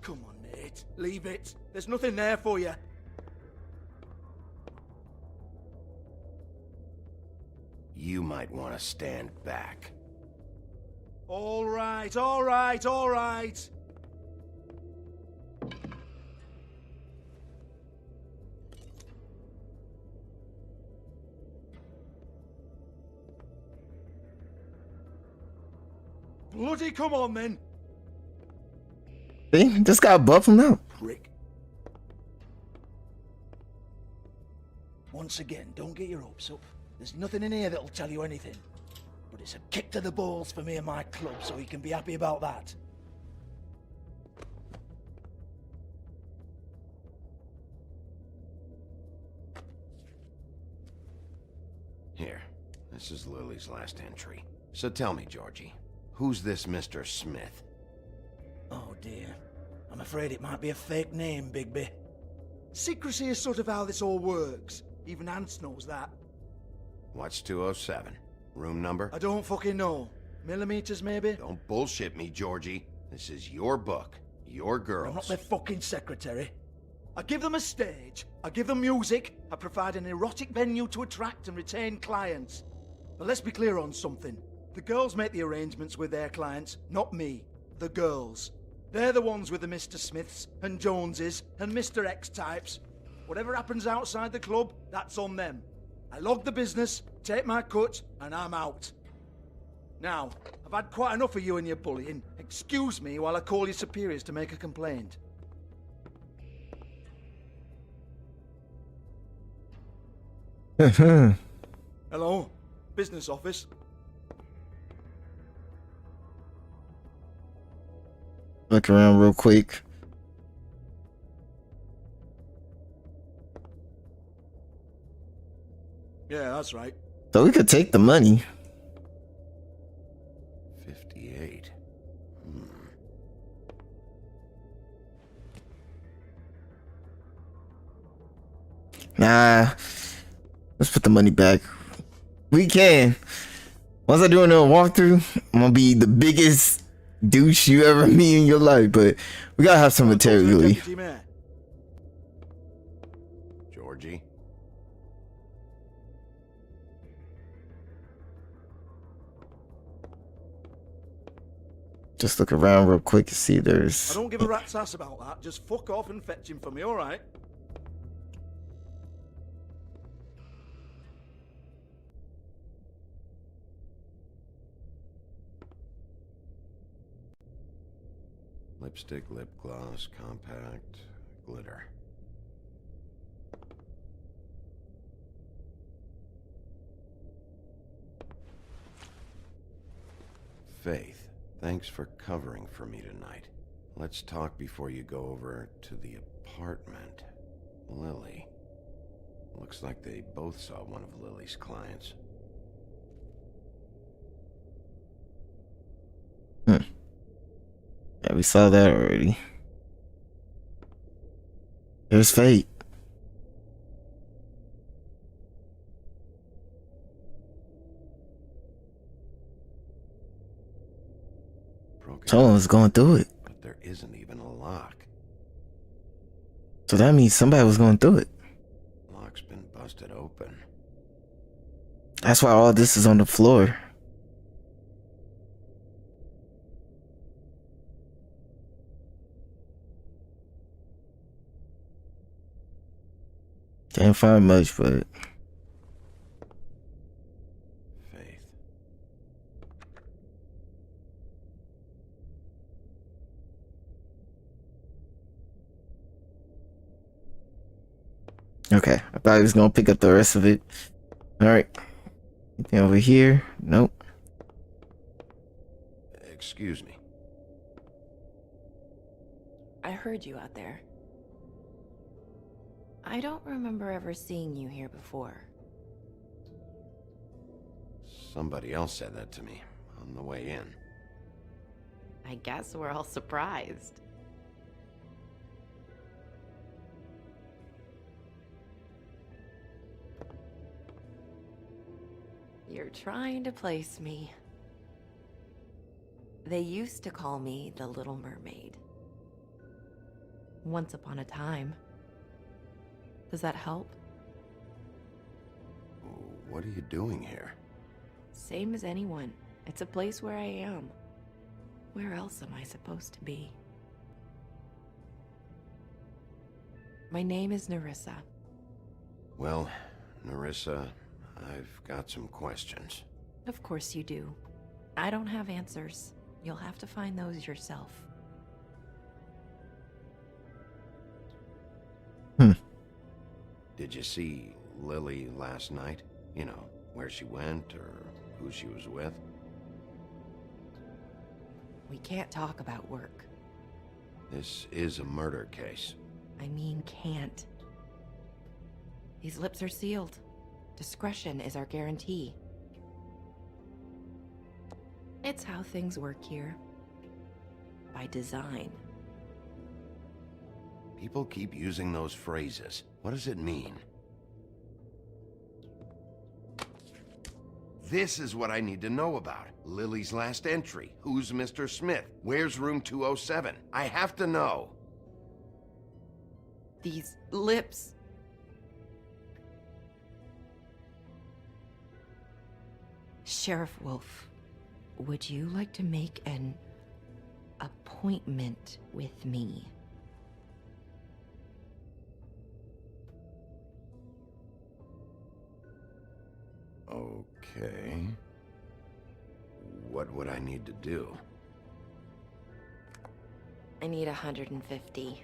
Come on, mate. Leave it. There's nothing there for you. You might want to stand back. All right, all right, all right. Bloody come on, then. See, just gotta buff him out. Prick. Once again, don't get your hopes up. There's nothing in here that'll tell you anything. But it's a kick to the balls for me and my club, so you can be happy about that. Here, this is Lily's last entry. So tell me, Georgie, who's this Mr. Smith? Oh dear. I'm afraid it might be a fake name, Bigby. Secrecy is sort of how this all works. Even Ants knows that. What's 207? Room number? I don't fucking know. Millimeters, maybe? Don't bullshit me, Georgie. This is your book. Your girls. I'm not their fucking secretary. I give them a stage. I give them music. I provide an erotic venue to attract and retain clients. But let's be clear on something. The girls make the arrangements with their clients, not me. The girls. They're the ones with the Mr. Smiths and Joneses and Mr. X types. Whatever happens outside the club, that's on them. I log the business, take my cut, and I'm out. Now, I've had quite enough of you and your bullying. Excuse me while I call your superiors to make a complaint. Hello? Business office? Look around real quick. Yeah, that's right. So we could take the money. 58. Nah. Let's put the money back. We can. Once I do another walkthrough, I'm gonna be the biggest douche you ever meet in your life, but we gotta have some material. Georgie? Just look around real quick and see there's... I don't give a rat's ass about that. Just fuck off and fetch him for me, alright? Lipstick, lip gloss, compact, glitter. Faith, thanks for covering for me tonight. Let's talk before you go over to the apartment. Lily. Looks like they both saw one of Lily's clients. Yeah, we saw that already. There's Fate. Someone's going through it. But there isn't even a lock. So that means somebody was going through it. Lock's been busted open. That's why all this is on the floor. Can't find much, but... Faith. Okay, I thought he was gonna pick up the rest of it. Alright. Anything over here? Nope. Excuse me. I heard you out there. I don't remember ever seeing you here before. Somebody else said that to me on the way in. I guess we're all surprised. You're trying to place me. They used to call me the Little Mermaid. Once upon a time. Does that help? What are you doing here? Same as anyone. It's a place where I am. Where else am I supposed to be? My name is Nerissa. Well, Nerissa, I've got some questions. Of course you do. I don't have answers. You'll have to find those yourself. Did you see Lily last night? You know, where she went or who she was with? We can't talk about work. This is a murder case. I mean can't. These lips are sealed. Discretion is our guarantee. It's how things work here. By design. People keep using those phrases. What does it mean? This is what I need to know about. Lily's last entry. Who's Mr. Smith? Where's room 207? I have to know. These lips. Sheriff Wolf, would you like to make an appointment with me? Okay. What would I need to do? I need 150.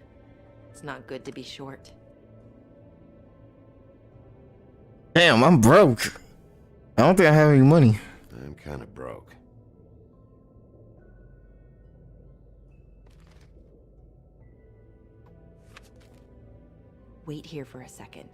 It's not good to be short. Damn, I'm broke. I don't think I have any money. I'm kind of broke. Wait here for a second.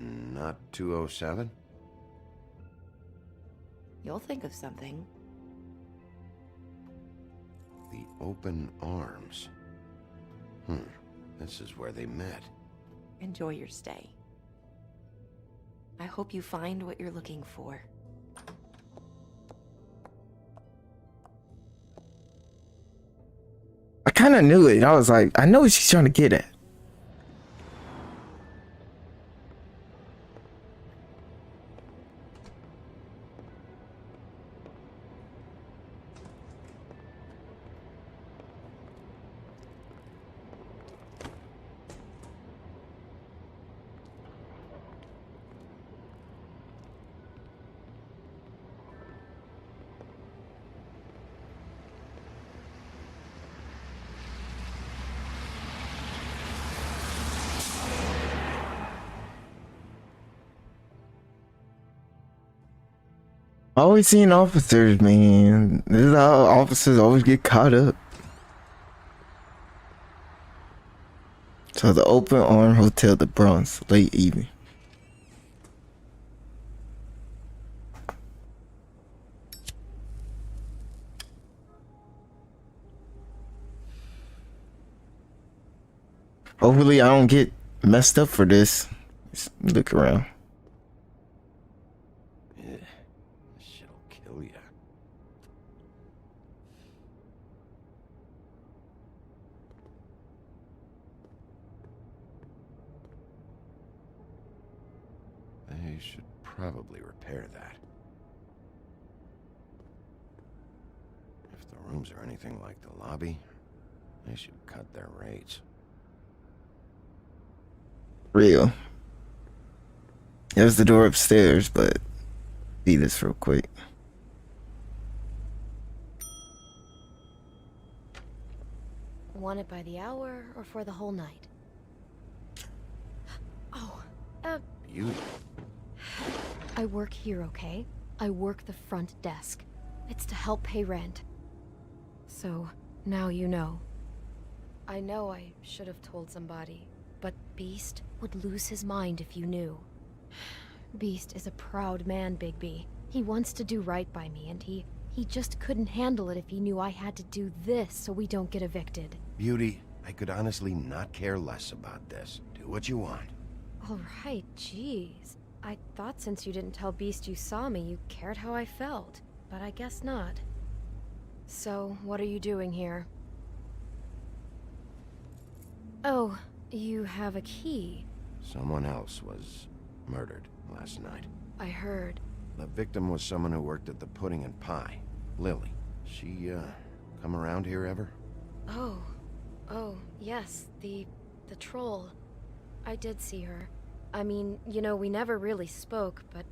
Not 207? You'll think of something. The open arms. This is where they met. Enjoy your stay. I hope you find what you're looking for. I kind of knew it. I was like, I know what she's trying to get at. Always seeing officers, man. This is how officers always get caught up. So the Open Arm Hotel, the Bronx, late evening. Hopefully I don't get messed up for this. Just look around. They should probably repair that. If the rooms are anything like the lobby, they should cut their rates. Real. There's the door upstairs, but see this real quick. Want it by the hour or for the whole night? Oh, You? I work here, okay? I work the front desk. It's to help pay rent. So, now you know. I know I should have told somebody, but Beast would lose his mind if you knew. Beast is a proud man, Bigby. He wants to do right by me, and he just couldn't handle it if he knew I had to do this so we don't get evicted. Beauty, I could honestly not care less about this. Do what you want. Alright, jeez. I thought since you didn't tell Beast you saw me, you cared how I felt. But I guess not. So, what are you doing here? Oh, you have a key. Someone else was murdered last night. I heard. The victim was someone who worked at the Pudding and Pie, Lily. She, come around here ever? Oh, yes, the troll. I did see her. I mean, you know, we never really spoke, but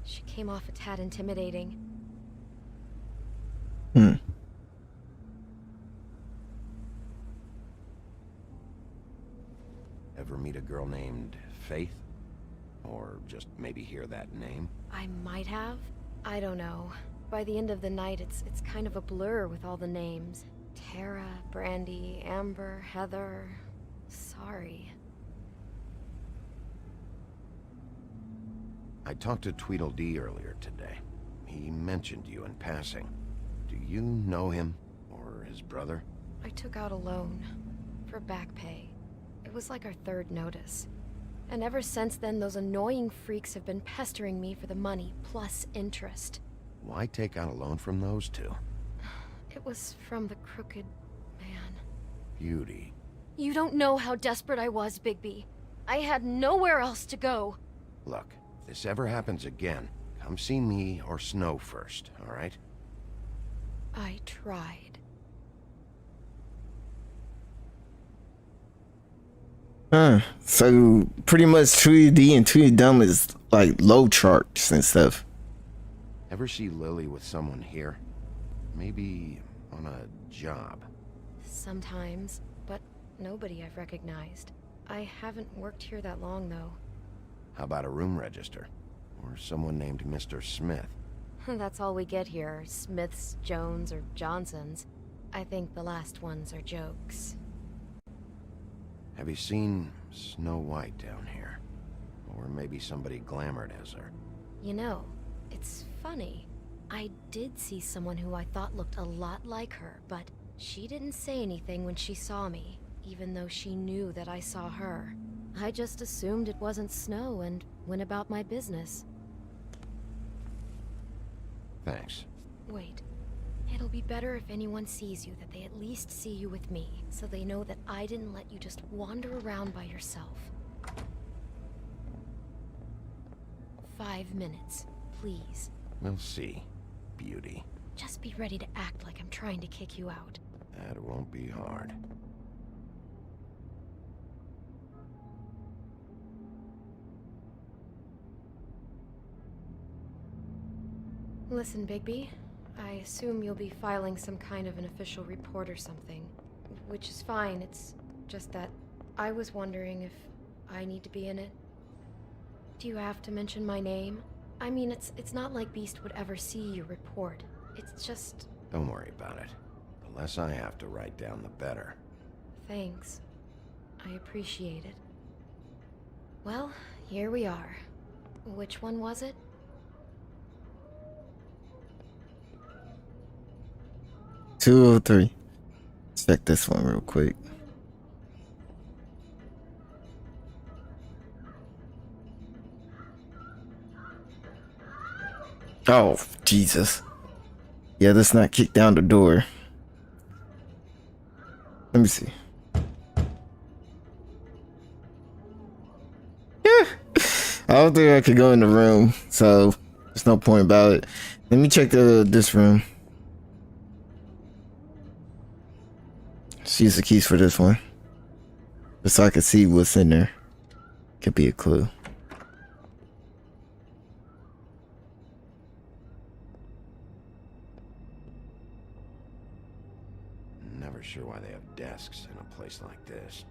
she came off a tad intimidating. Ever meet a girl named Faith? Or just maybe hear that name? I might have. I don't know. By the end of the night, it's kind of a blur with all the names. Tara, Brandy, Amber, Heather... Sorry. I talked to Tweedledee earlier today. He mentioned you in passing. Do you know him? Or his brother? I took out a loan. For back pay. It was like our third notice. And ever since then, those annoying freaks have been pestering me for the money, plus interest. Why take out a loan from those two? It was from the crooked man. Beauty. You don't know how desperate I was, Bigby. I had nowhere else to go. Look, if this ever happens again, come see me or Snow first, alright? I tried. So pretty much Tweedledee and Tweedledum is like low charts and stuff. Ever see Lily with someone here? Maybe on a job? Sometimes, but nobody I've recognized. I haven't worked here that long, though. How about a room register? Or someone named Mr. Smith? That's all we get here, Smiths, Jones, or Johnsons. I think the last ones are jokes. Have you seen Snow White down here? Or maybe somebody glamored as her? You know, it's funny. I did see someone who I thought looked a lot like her, but she didn't say anything when she saw me, even though she knew that I saw her. I just assumed it wasn't Snow and went about my business. Thanks. Wait. It'll be better if anyone sees you that they at least see you with me, so they know that I didn't let you just wander around by yourself. 5 minutes, please. We'll see, Beauty. Just be ready to act like I'm trying to kick you out. That won't be hard. Listen, Bigby. I assume you'll be filing some kind of an official report or something. Which is fine, it's just that I was wondering if I need to be in it. Do you have to mention my name? I mean, it's not like Beast would ever see your report. It's just... Don't worry about it. The less I have to write down, the better. Thanks. I appreciate it. Well, here we are. Which one was it? Two or three. Check this one real quick. Oh, Jesus. Yeah, let's not kick down the door. Let me see. Yeah. I don't think I could go in the room, so there's no point about it. Let me check this room. Let's use the keys for this one. Just so I can see what's in there. Could be a clue. Never sure why they have desks in a place like this.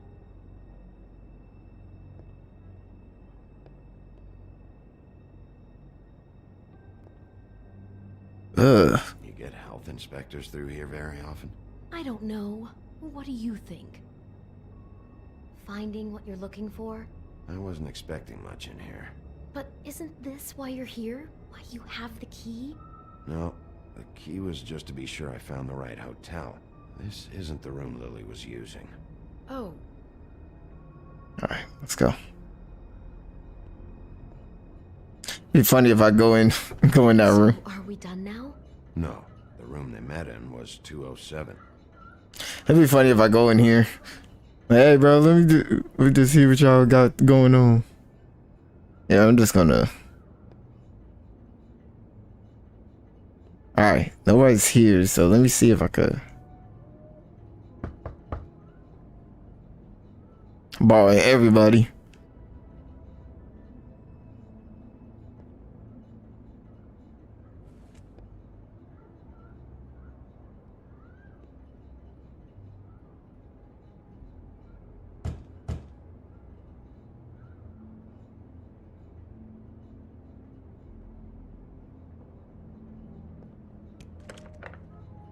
Ugh. You get health inspectors through here very often? I don't know. What do you think? Finding what you're looking for? I wasn't expecting much in here. But isn't this why you're here? Why you have the key? No, the key was just to be sure I found the right hotel. This isn't the room Lily was using. Oh. Alright, let's go. Be funny if I go in that room. Are we done now? No, the room they met in was 207. It'd be funny if I go in here. Hey, bro, let me just see what y'all got going on. Yeah, I'm just gonna. All right, nobody's here, so let me see if I could borrow everybody.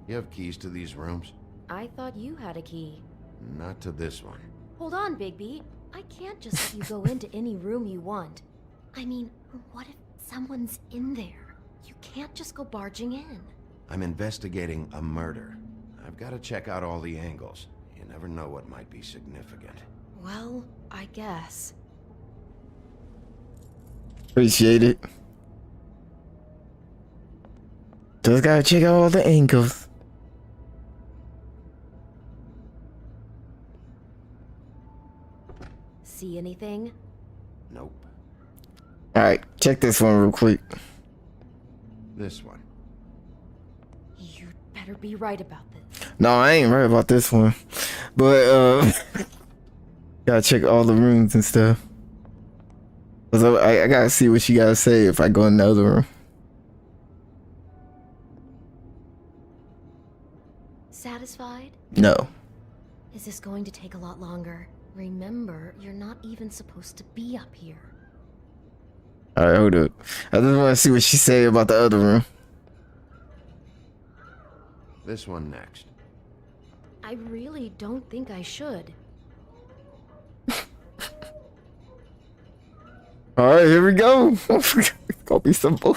You have keys to these rooms? I thought you had a key. Not to this one. Hold on, Bigby. I can't just let you go into any room you want. I mean, what if someone's in there? You can't just go barging in. I'm investigating a murder. I've got to check out all the angles. You never know what might be significant. Well, I guess. Appreciate it. Just gotta check out all the angles. See anything? Nope. Alright, check this one real quick. This one. You'd better be right about this. No, I ain't right about this one. But, gotta check all the rooms and stuff. So I gotta see what you gotta say if I go in the other room. Satisfied? No. Is this going to take a lot longer? Remember, you're not even supposed to be up here. Alright, hold up. I just want to see what she say about the other room. This one next. I really don't think I should. Alright, here we go. It's gonna be simple.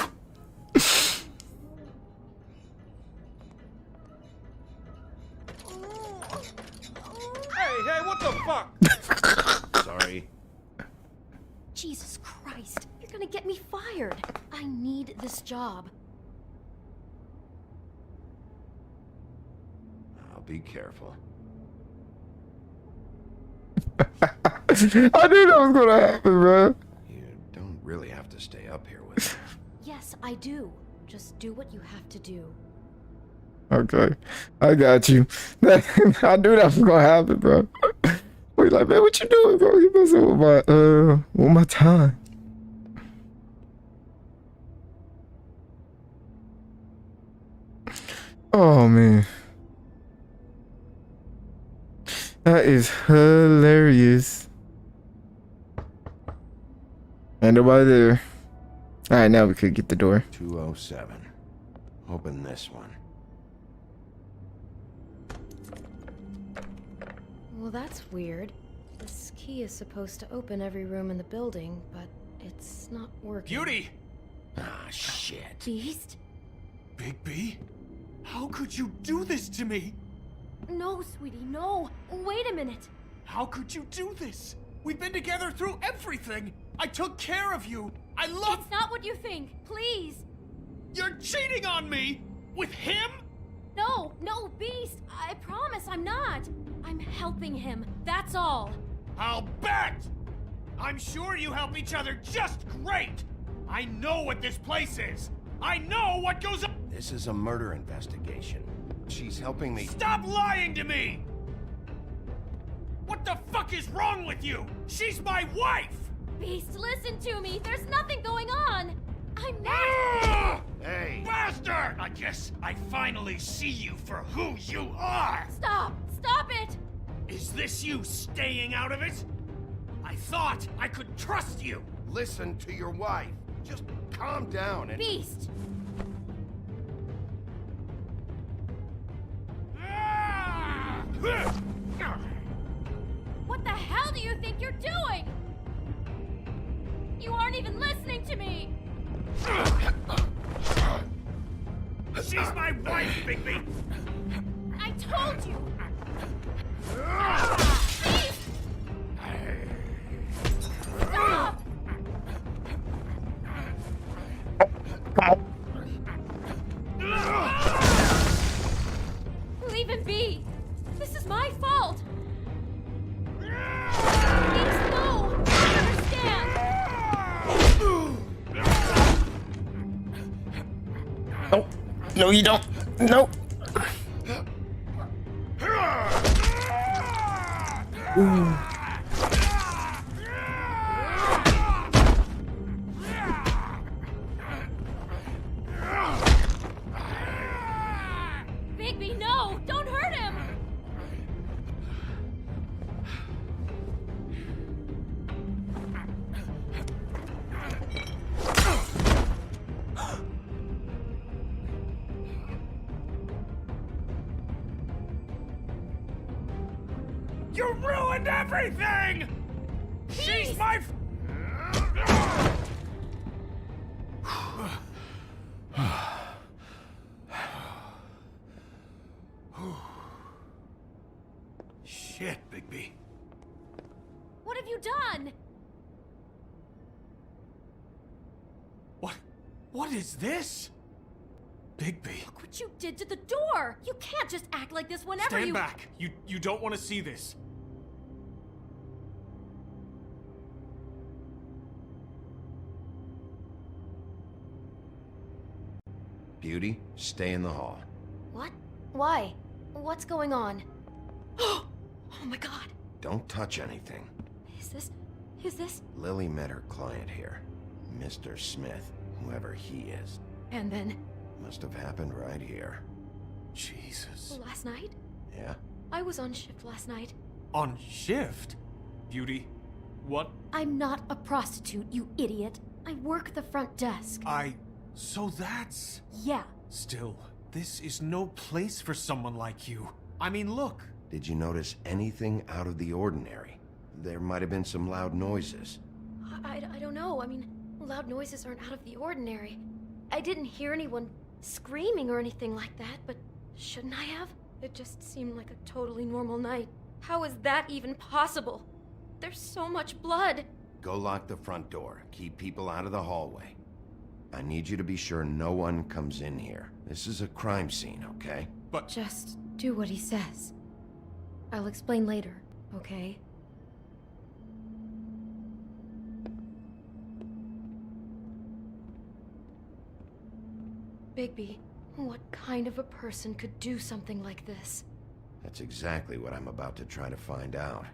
Hey, what the fuck? Sorry. Jesus Christ, you're gonna get me fired. I need this job. I'll be careful. I knew that was gonna happen, bro. You don't really have to stay up here with me. Yes, I do. Just do what you have to do. Okay, I got you. I knew that was gonna happen, bro. Wait, like, man, what you doing, bro? You messing with my time. Oh man, that is hilarious. Ain't nobody there. All right, now we could get the door. 207. Open this one. Well, that's weird. This key is supposed to open every room in the building, but it's not working. Beauty! Ah, shit. Beast? Bigby? How could you do this to me? No, sweetie, no. Wait a minute. How could you do this? We've been together through everything. I took care of you. I love... It's not what you think. Please. You're cheating on me! With him? No, Beast. I promise I'm not. I'm helping him. That's all. I'll bet! I'm sure you help each other just great! I know what this place is! I know what goes on! This is a murder investigation. She's helping me... Stop lying to me! What the fuck is wrong with you? She's my wife! Beast, listen to me. There's nothing going on. I'm not... Ah! Hey! Bastard! I guess I finally see you for who you are! Stop! Stop it! Is this you staying out of it? I thought I could trust you! Listen to your wife. Just calm down and... Beast! What the hell do you think you're doing? You aren't even listening to me! She's my wife, Bigby! I told you! Beast! Stop! Oh, no, you don't. No. Ooh. Bigby, no! Don't hurt him! You ruined everything! She's my... Shit, Bigby. What have you done? What is this? Bigby. Look what you did to the door! You can't just act like this whenever Stand you- back. You don't want to see this. Beauty, stay in the hall. What? Why? What's going on? Oh my god. Don't touch anything. Is this? Lily met her client here, Mr. Smith, whoever he is. And then? Must have happened right here. Jesus. Last night? Yeah? I was on shift last night. On shift? Beauty, what? I'm not a prostitute, you idiot. I work the front desk. So that's... Yeah. Still, this is no place for someone like you. I mean, look. Did you notice anything out of the ordinary? There might have been some loud noises. I don't know. I mean, loud noises aren't out of the ordinary. I didn't hear anyone screaming or anything like that, but shouldn't I have? It just seemed like a totally normal night. How is that even possible? There's so much blood. Go lock the front door. Keep people out of the hallway. I need you to be sure no one comes in here. This is a crime scene, okay? But... Just do what he says. I'll explain later, okay? Bigby, what kind of a person could do something like this? That's exactly what I'm about to try to find out.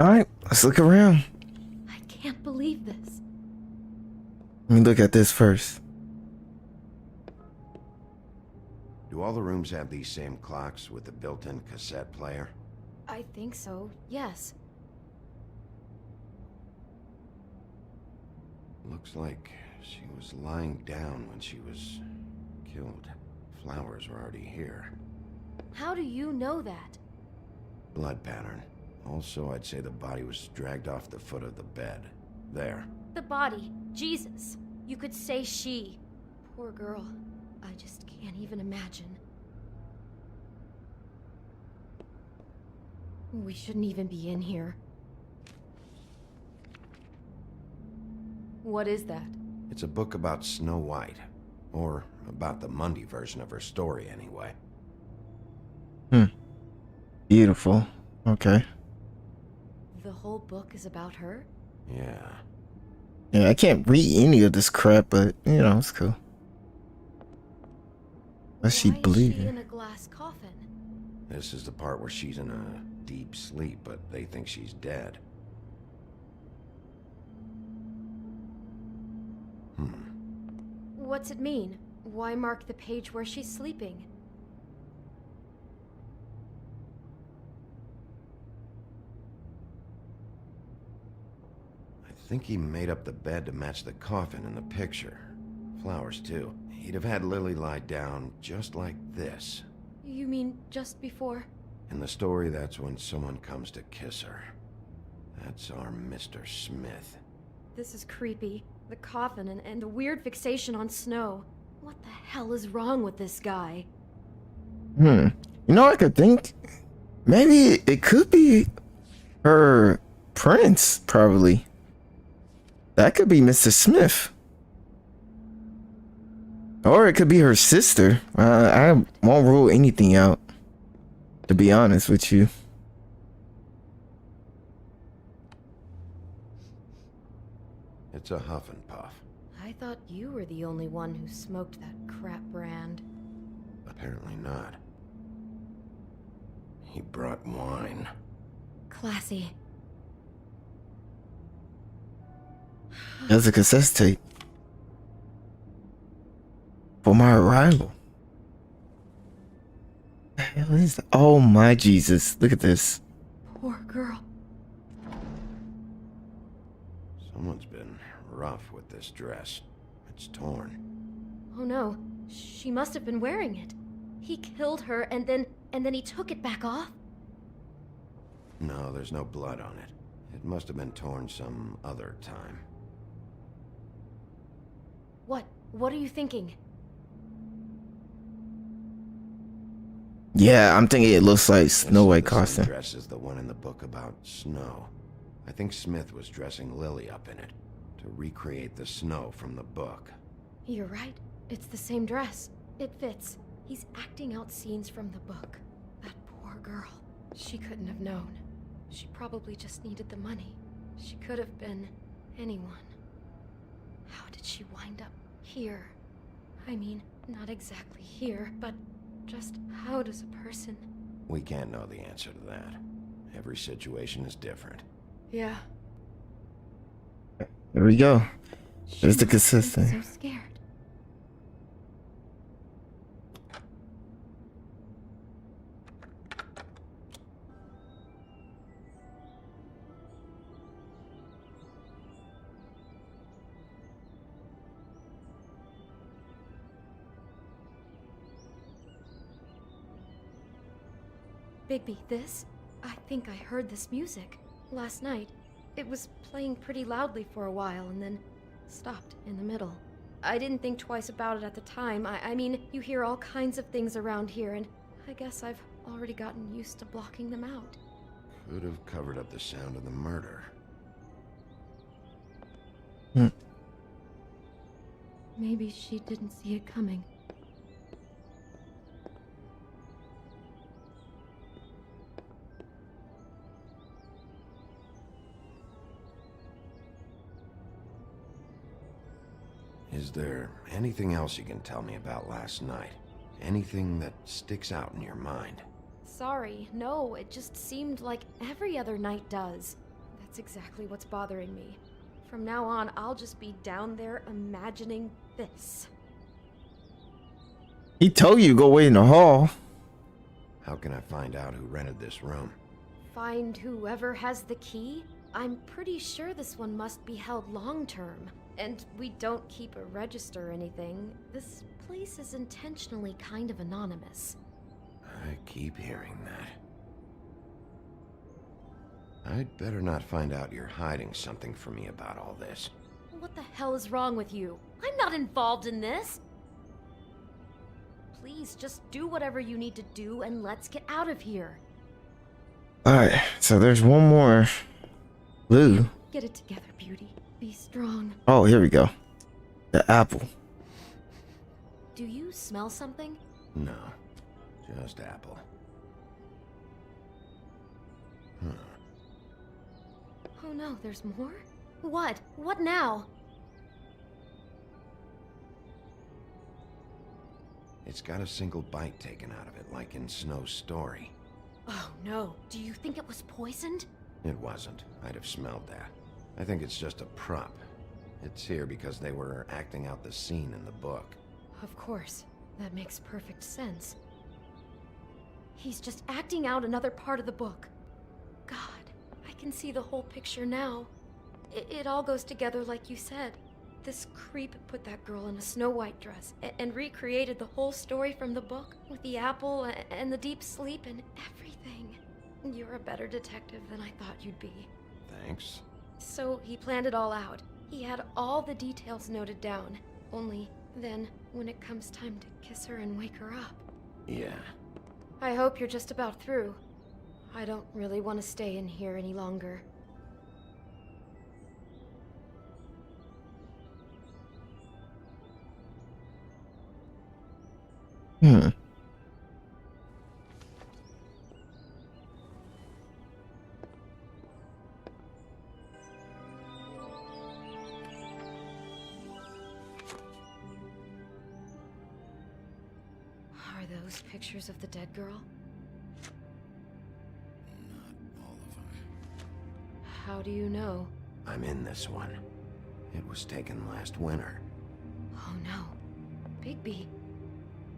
Alright, let's look around. I can't believe this. Let me look at this first. Do all the rooms have these same clocks with the built-in cassette player? I think so, yes. Looks like she was lying down when she was killed. Flowers were already here. How do you know that? Blood pattern. Also, I'd say the body was dragged off the foot of the bed. There. The body. Jesus. You could say she. Poor girl. I just can't even imagine. We shouldn't even be in here. What is that? It's a book about Snow White. Or about the Mundy version of her story, anyway. Beautiful. Okay. The whole book is about her? Yeah. Yeah, I can't read any of this crap, but, you know, it's cool. What's she Why is believing? she in a glass coffin? This is the part where she's in a deep sleep, but they think she's dead. What's it mean? Why mark the page where she's sleeping? I think he made up the bed to match the coffin in the picture. Flowers, too. He'd have had Lily lie down just like this. You mean just before? In the story, that's when someone comes to kiss her. That's our Mr. Smith. This is creepy. The coffin and the weird fixation on Snow. What the hell is wrong with this guy? You know, I could think maybe it could be her prince, probably. That could be Mr. Smith. Or it could be her sister. I won't rule anything out, to be honest with you. It's a huff and puff. I I thought you were the only one who smoked that crap brand. Apparently not. He brought wine. Classy. That's a cassette tape. For my arrival. The hell is that? Oh my Jesus. Look at this. Poor girl. Someone's been rough with this dress. It's torn. Oh no. She must have been wearing it. He killed her and then he took it back off? No, there's no blood on it. It must have been torn some other time. What are you thinking? Yeah, I'm thinking it looks like Snow White The same costume. dress is the one in the book about snow. I think Smith was dressing Lily up in it to recreate the snow from the book. You're right. It's the same dress. It fits. He's acting out scenes from the book. That poor girl. She couldn't have known. She probably just needed the money. She could have been anyone. How did she wind up here? I mean, not exactly here, but just how does a person... We can't know the answer to that. Every situation is different. Yeah. There we go. There's the consistent. So scared. Bigby, this? I think I heard this music last night. It was playing pretty loudly for a while and then stopped in the middle. I didn't think twice about it at the time. I mean, you hear all kinds of things around here, and I guess I've already gotten used to blocking them out. Could have covered up the sound of the murder. Maybe she didn't see it coming. Is there anything else you can tell me about last night? Anything that sticks out in your mind? Sorry, no, it just seemed like every other night does. That's exactly what's bothering me. From now on, I'll just be down there imagining this. He told you to go wait in the hall. How can I find out who rented this room? Find whoever has the key? I'm pretty sure this one must be held long-term. And we don't keep a register or anything. This place is intentionally kind of anonymous. I keep hearing that. I'd better not find out you're hiding something from me about all this. What the hell is wrong with you? I'm not involved in this! Please, just do whatever you need to do and let's get out of here. Alright, so there's one more. Blue. Get it together, Beauty. Be strong. Oh, here we go. The apple. Do you smell something? No, just apple. Oh no, there's more? What? What now? It's got a single bite taken out of it, like in Snow's story. Oh no, do you think it was poisoned? It wasn't. I'd have smelled that. I think it's just a prop. It's here because they were acting out the scene in the book. Of course. That makes perfect sense. He's just acting out another part of the book. God, I can see the whole picture now. It all goes together like you said. This creep put that girl in a Snow White dress and recreated the whole story from the book with the apple and the deep sleep and everything. You're a better detective than I thought you'd be. Thanks. So he planned it all out. He had all the details noted down. Only then, when it comes time to kiss her and wake her up. Yeah. I hope you're just about through. I don't really want to stay in here any longer. Are those pictures of the dead girl? Not all of them. How do you know? I'm in this one. It was taken last winter. Oh no. Bigby.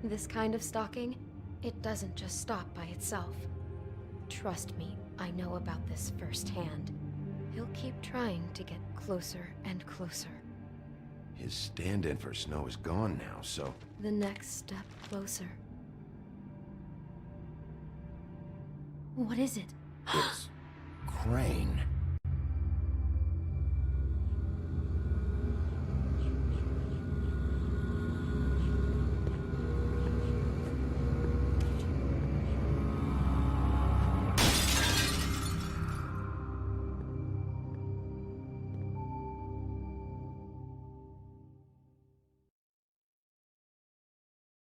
This kind of stalking, it doesn't just stop by itself. Trust me, I know about this firsthand. He'll keep trying to get closer and closer. His stand-in for Snow is gone now, so... The next step closer. What is it? It's... Crane.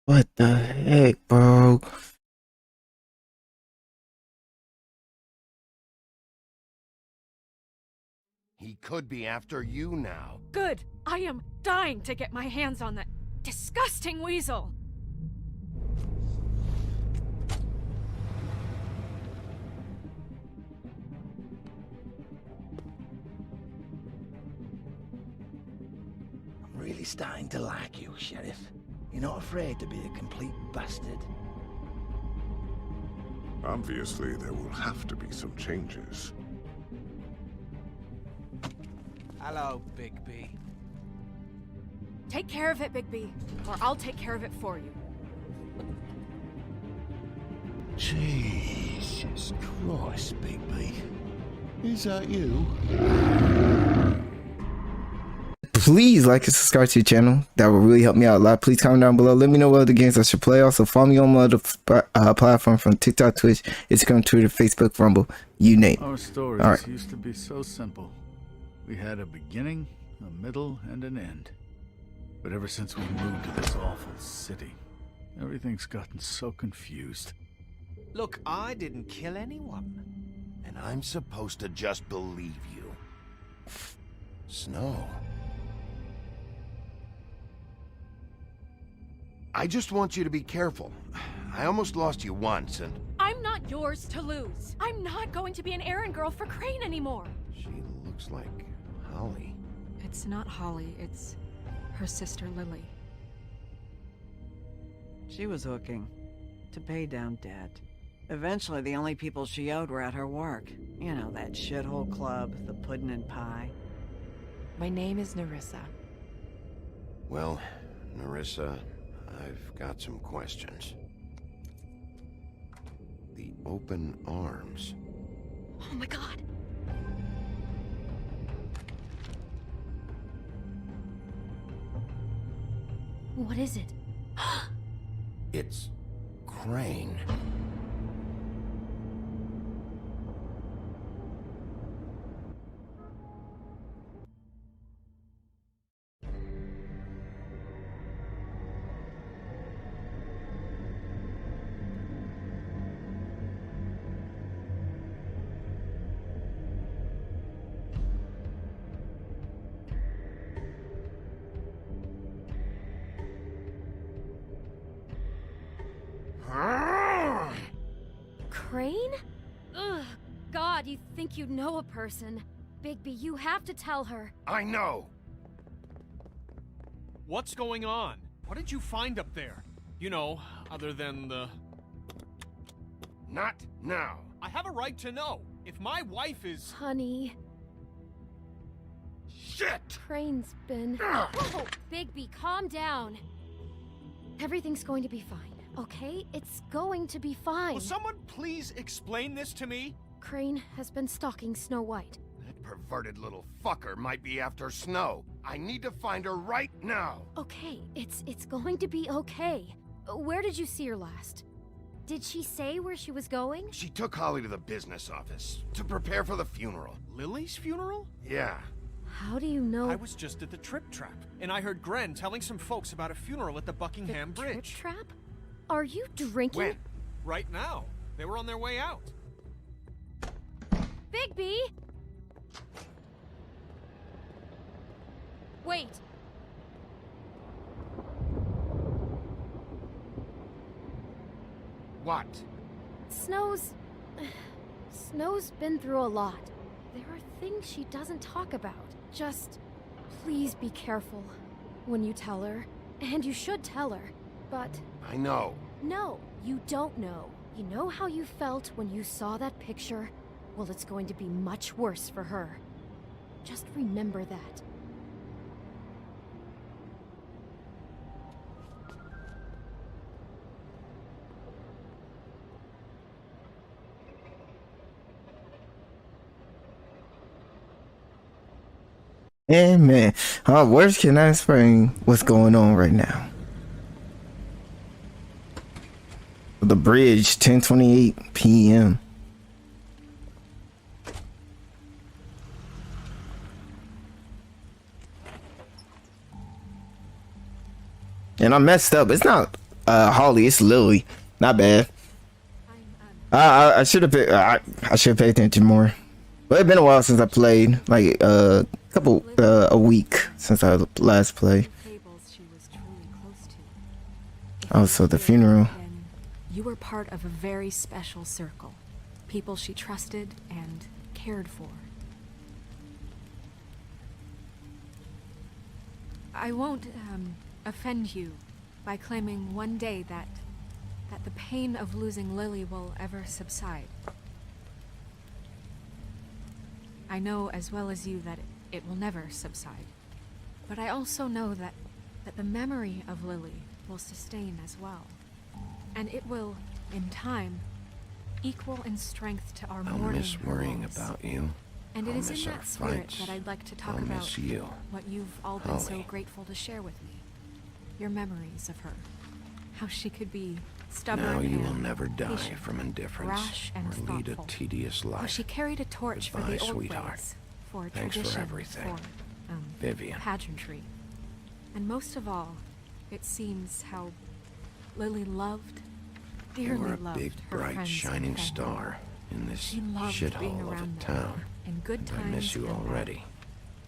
What the heck, bro? He could be after you now. Good! I am dying to get my hands on that disgusting weasel! I'm really starting to like you, Sheriff. You're not afraid to be a complete bastard. Obviously, there will have to be some changes. Hello, Bigby. Take care of it, Bigby, or I'll take care of it for you. Jesus Christ, Bigby. Is that you? Please like and subscribe to the channel. That will really help me out a lot. Please comment down below. Let me know what other games I should play. Also, follow me on my other platform from TikTok, Twitch, Instagram, Twitter, Facebook, Rumble, you name. Our stories used to be so simple. We had a beginning, a middle, and an end. But ever since we moved to this awful city, everything's gotten so confused. Look, I didn't kill anyone. And I'm supposed to just believe you. Snow. I just want you to be careful. I almost lost you once, and... I'm not yours to lose. I'm not going to be an errand girl for Crane anymore. She looks like Holly. It's not Holly, it's her sister Lily. She was hooking to pay down debt. Eventually, the only people she owed were at her work. You know, that shithole club, the pudding and pie. My name is Nerissa. Well, Nerissa, I've got some questions. The open arms. Oh my god. What is it? It's Crane. Crane? Ugh, God, you think you know a person. Bigby, you have to tell her. I know! What's going on? What did you find up there? You know, other than the... Not now. I have a right to know. If my wife is... Honey. Shit! Crane's been... Whoa, Bigby, calm down. Everything's going to be fine, okay? It's going to be fine. Will someone please explain this to me? Crane has been stalking Snow White. That perverted little fucker might be after Snow. I need to find her right now. Okay, it's going to be okay. Where did you see her last? Did she say where she was going? She took Holly to the business office to prepare for the funeral. Lily's funeral? Yeah. How do you know? I was just at the Trip Trap, and I heard Gren telling some folks about a funeral at the Buckingham Bridge. Trip Trap? Are you drinking? When? Right now. They were on their way out. Bigby! Wait. What? Snow's been through a lot. There are things she doesn't talk about. Just please be careful when you tell her. And you should tell her. But I know. no, you don't know. You know how you felt when you saw that picture? Well, it's going to be much worse for her. Just remember that. And man, words cannot explain what's going on right now. The bridge, 10:28 p.m. And I messed up. It's not Holly, it's Lily. Not bad. I should have paid. I should pay attention more. But it's been a while since I played. Like a week since I last played. Oh, so the funeral. You were part of a very special circle. People she trusted and cared for. I won't offend you by claiming one day that the pain of losing Lily will ever subside. I know as well as you that it will never subside. But I also know that the memory of Lily will sustain as well. And it will, in time, equal in strength to our mourning. I'll miss worrying about you. And it I'll is miss in our that spirit fights. that I'd like to talk I'll about miss you, what you've all been so Holly. grateful to share with me. Your memories of her. How she could be stubborn Now you and will never die patient, from indifference rash and or lead a thoughtful. tedious How life. she carried a torch for Goodbye, the old sweetheart. ways, for Thanks for tradition, everything. for Vivian. pageantry. And most of all, it seems how Lily loved, You dearly were a loved big, her bright, friends and shining family. star in this She loved being shithole of around a them, town. in good And times I miss you and bad. already.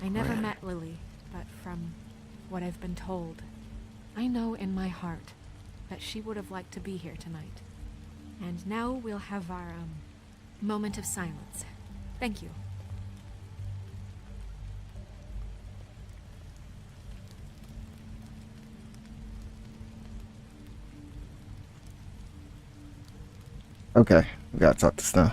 I never Gran. met Lily, but from what I've been told, I know in my heart that she would have liked to be here tonight. And now we'll have our moment of silence. Thank you. Okay, we gotta talk to Snow.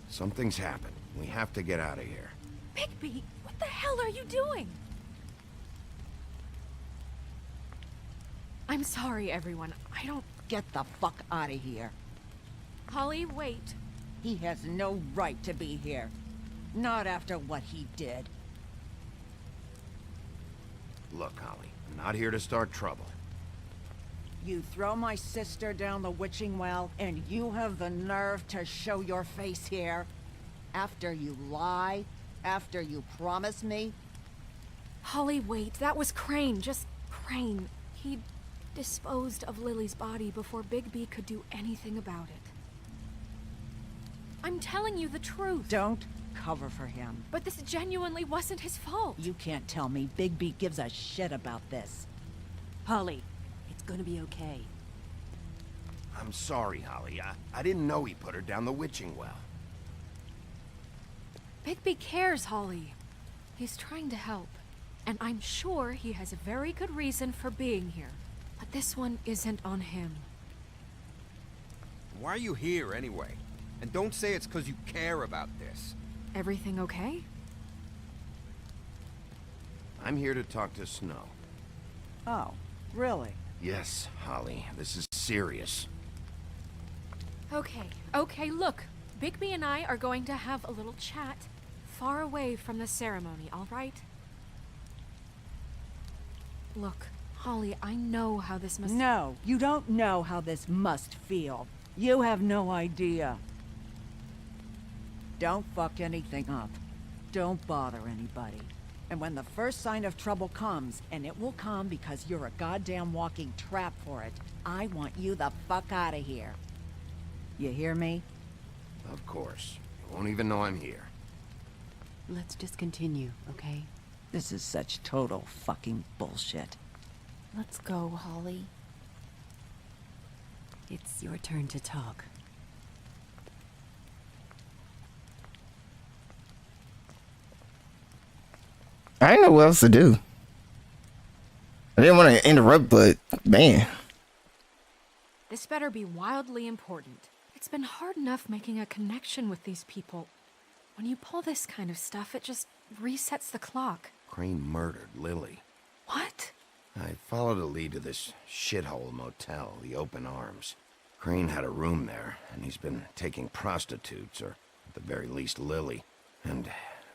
Something's happened. We have to get out of here. Bigby, what the hell are you doing? I'm sorry, everyone. I don't... Get the fuck out of here. Holly, wait. He has no right to be here. Not after what he did. Look, Holly, I'm not here to start trouble. You throw my sister down the witching well, and you have the nerve to show your face here? After you lie? After you promise me? Holly, wait. That was Crane. Just Crane. He disposed of Lily's body before Bigby could do anything about it. I'm telling you the truth. Don't cover for him. But this genuinely wasn't his fault. You can't tell me Bigby gives a shit about this. Holly, it's gonna be okay. I'm sorry, Holly. I didn't know he put her down the witching well. Bigby cares, Holly. He's trying to help. And I'm sure he has a very good reason for being here. But this one isn't on him. Why are you here, anyway? And don't say it's because you care about this. Everything okay? I'm here to talk to Snow. Oh, really? Yes, Holly, this is serious. Okay, look. Bigby and I are going to have a little chat far away from the ceremony, all right? Look, Holly, I know how this must... No, you don't know how this must feel. You have no idea. Don't fuck anything up. Don't bother anybody. And when the first sign of trouble comes, and it will come because you're a goddamn walking trap for it, I want you the fuck out of here. You hear me? Of course. You won't even know I'm here. let's just continue, okay? This is such total fucking bullshit. Let's go, Holly. It's your turn to talk. I didn't know what else to do. I didn't want to interrupt, but man. This better be wildly important. It's been hard enough making a connection with these people. When you pull this kind of stuff, it just resets the clock. Crane murdered Lily. What? I followed a lead to this shithole motel, the Open Arms. Crane had a room there, and he's been taking prostitutes, or at the very least Lily, and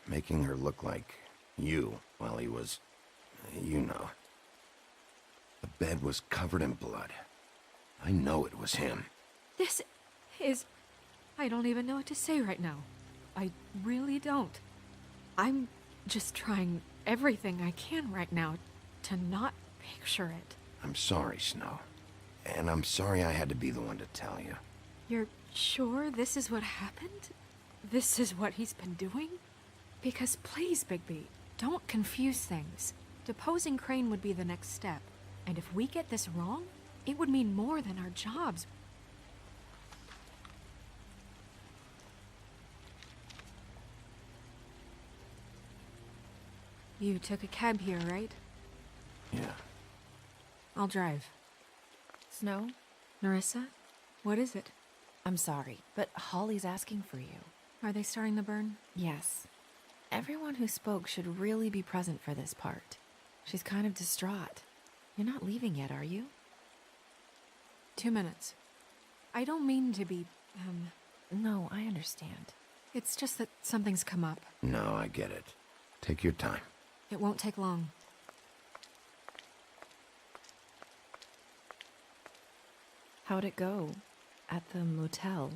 making her look like you while he was, you know. The bed was covered in blood. I know it was him. This is... I don't even know what to say right now. I really don't. I'm just trying everything I can right now to not picture it. I'm sorry, Snow. And I'm sorry I had to be the one to tell you. You're sure this is what happened? This is what he's been doing? Because please, Bigby, don't confuse things. Deposing Crane would be the next step. And if we get this wrong, it would mean more than our jobs. You took a cab here, right? Yeah. I'll drive. Snow? Nerissa? What is it? I'm sorry, but Holly's asking for you. Are they starting the burn? Yes. Everyone who spoke should really be present for this part. She's kind of distraught. You're not leaving yet, are you? 2 minutes. I don't mean to be, No, I understand. It's just that something's come up. No, I get it. Take your time. It won't take long. How'd it go? At the motel?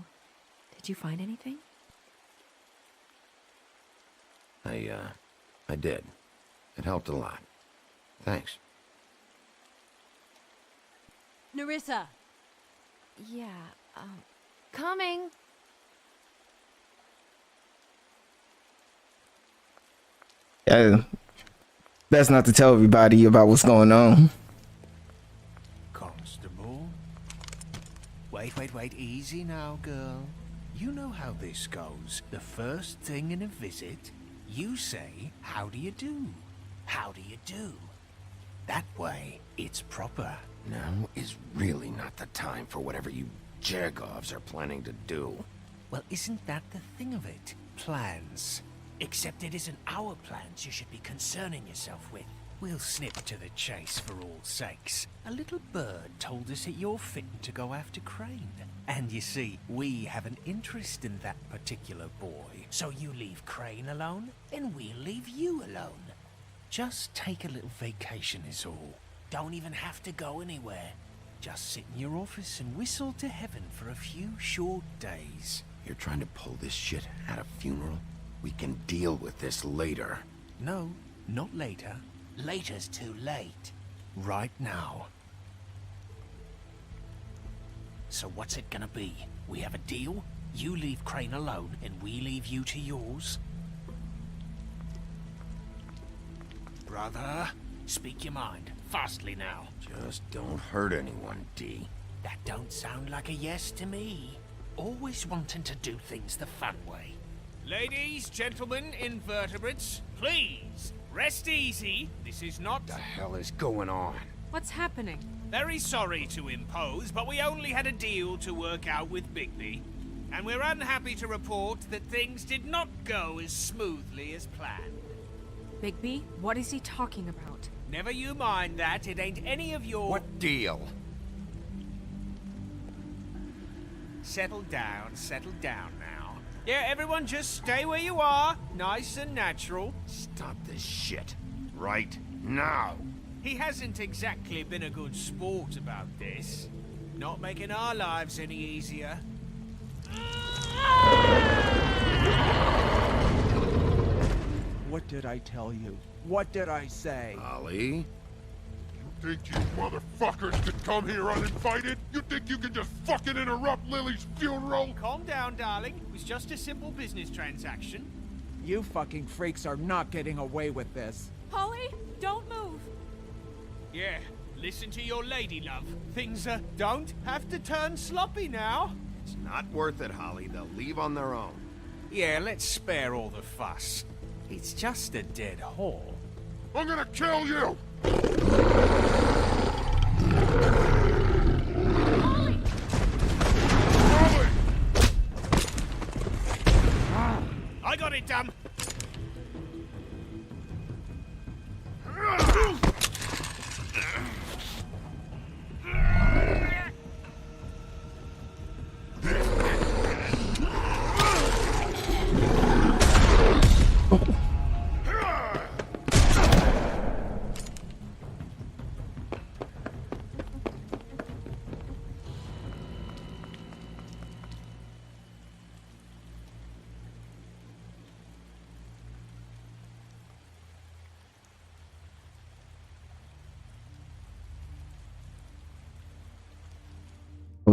Did you find anything? I did. It helped a lot. Thanks. Nerissa! Yeah, coming! Yeah, best not to tell everybody about what's going on. Constable? Wait, easy now, girl. You know how this goes. The first thing in a visit, you say, how do you do? How do you do? That way, it's proper. Now is really not the time for whatever you Jergovs are planning to do. Well, isn't that the thing of it? Plans. Except it isn't our plans you should be concerning yourself with. We'll snip to the chase for all sakes. A little bird told us that you're fitting to go after Crane. And you see, we have an interest in that particular boy. So you leave Crane alone, and we'll leave you alone. Just take a little vacation is all. Don't even have to go anywhere. Just sit in your office and whistle to heaven for a few short days. You're trying to pull this shit at a funeral? We can deal with this later. No, not later. Later's too late. Right now. So what's it gonna be? We have a deal? You leave Crane alone, and we leave you to yours? Brother, speak your mind. Fastly now. Just don't hurt anyone, D. That don't sound like a yes to me. Always wanting to do things the fun way. Ladies, gentlemen, invertebrates, please, rest easy. This is not... The hell is going on? What's happening? Very sorry to impose, but we only had a deal to work out with Bigby. And we're unhappy to report that things did not go as smoothly as planned. Bigby, what is he talking about? Never you mind that, it ain't any of your... What deal? Settle down now. Yeah, everyone just stay where you are, nice and natural. Stop this shit, right now. He hasn't exactly been a good sport about this. Not making our lives any easier. What did I tell you? What did I say? Ollie? You think you motherfuckers could come here uninvited? You think you can just fucking interrupt Lily's funeral? Calm down, darling. It was just a simple business transaction. You fucking freaks are not getting away with this. Holly, don't move. Yeah, listen to your lady, love. Things don't have to turn sloppy now. It's not worth it, Holly. They'll leave on their own. Yeah, let's spare all the fuss. It's just a dead whore. I'm gonna kill you! I got it, dumb.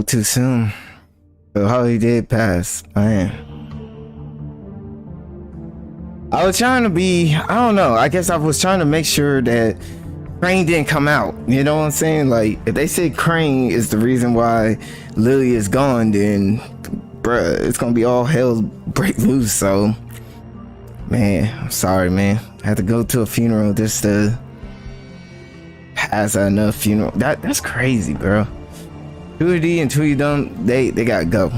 Too soon. But Holly did pass, man. I was trying to be, I don't know, I guess I was trying to make sure that Crane didn't come out. You know what I'm saying? Like, if they say Crane is the reason why Lily is gone, then bruh, it's gonna be all hell break loose. So man, I'm sorry, man. I had to go to a funeral just to pass enough funeral. That's crazy, bro. Tweety and Tweety Dum, they gotta go.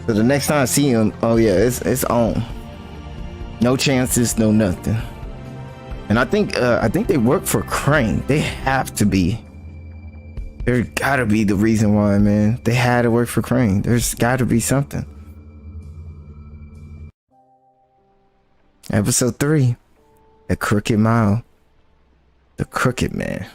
So the next time I see him, oh yeah, it's on. No chances, no nothing. And I think they work for Crane. They have to be. There gotta be the reason why, man. They had to work for Crane. There's gotta be something. Episode 3, The Crooked Mile. The Crooked Man.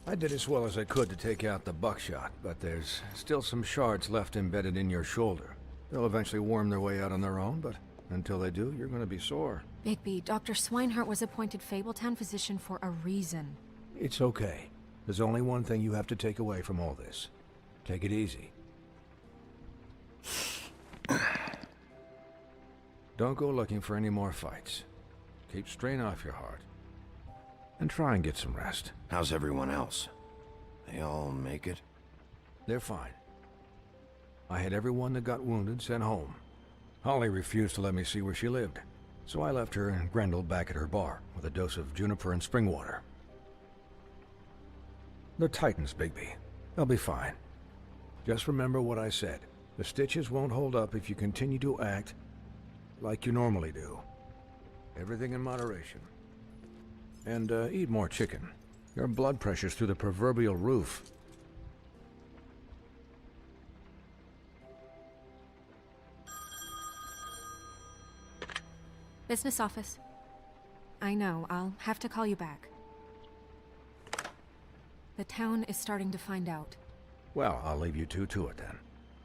I did as well as I could to take out the buckshot, but there's still some shards left embedded in your shoulder. They'll eventually worm their way out on their own, but until they do, you're gonna be sore. Bigby, Dr. Swinehart was appointed Fabletown physician for a reason. It's okay. There's only one thing you have to take away from all this. Take it easy. Don't go looking for any more fights. Keep strain off your heart. And try and get some rest. How's everyone else? They all make it? They're fine. I had everyone that got wounded sent home. Holly refused to let me see where she lived, so I left her and Grendel back at her bar with a dose of juniper and spring water. They're Titans, Bigby. They'll be fine. Just remember what I said. The stitches won't hold up if you continue to act like you normally do. Everything in moderation. And eat more chicken. Your blood pressure's through the proverbial roof. Business office. I know, I'll have to call you back. The town is starting to find out. Well, I'll leave you two to it then.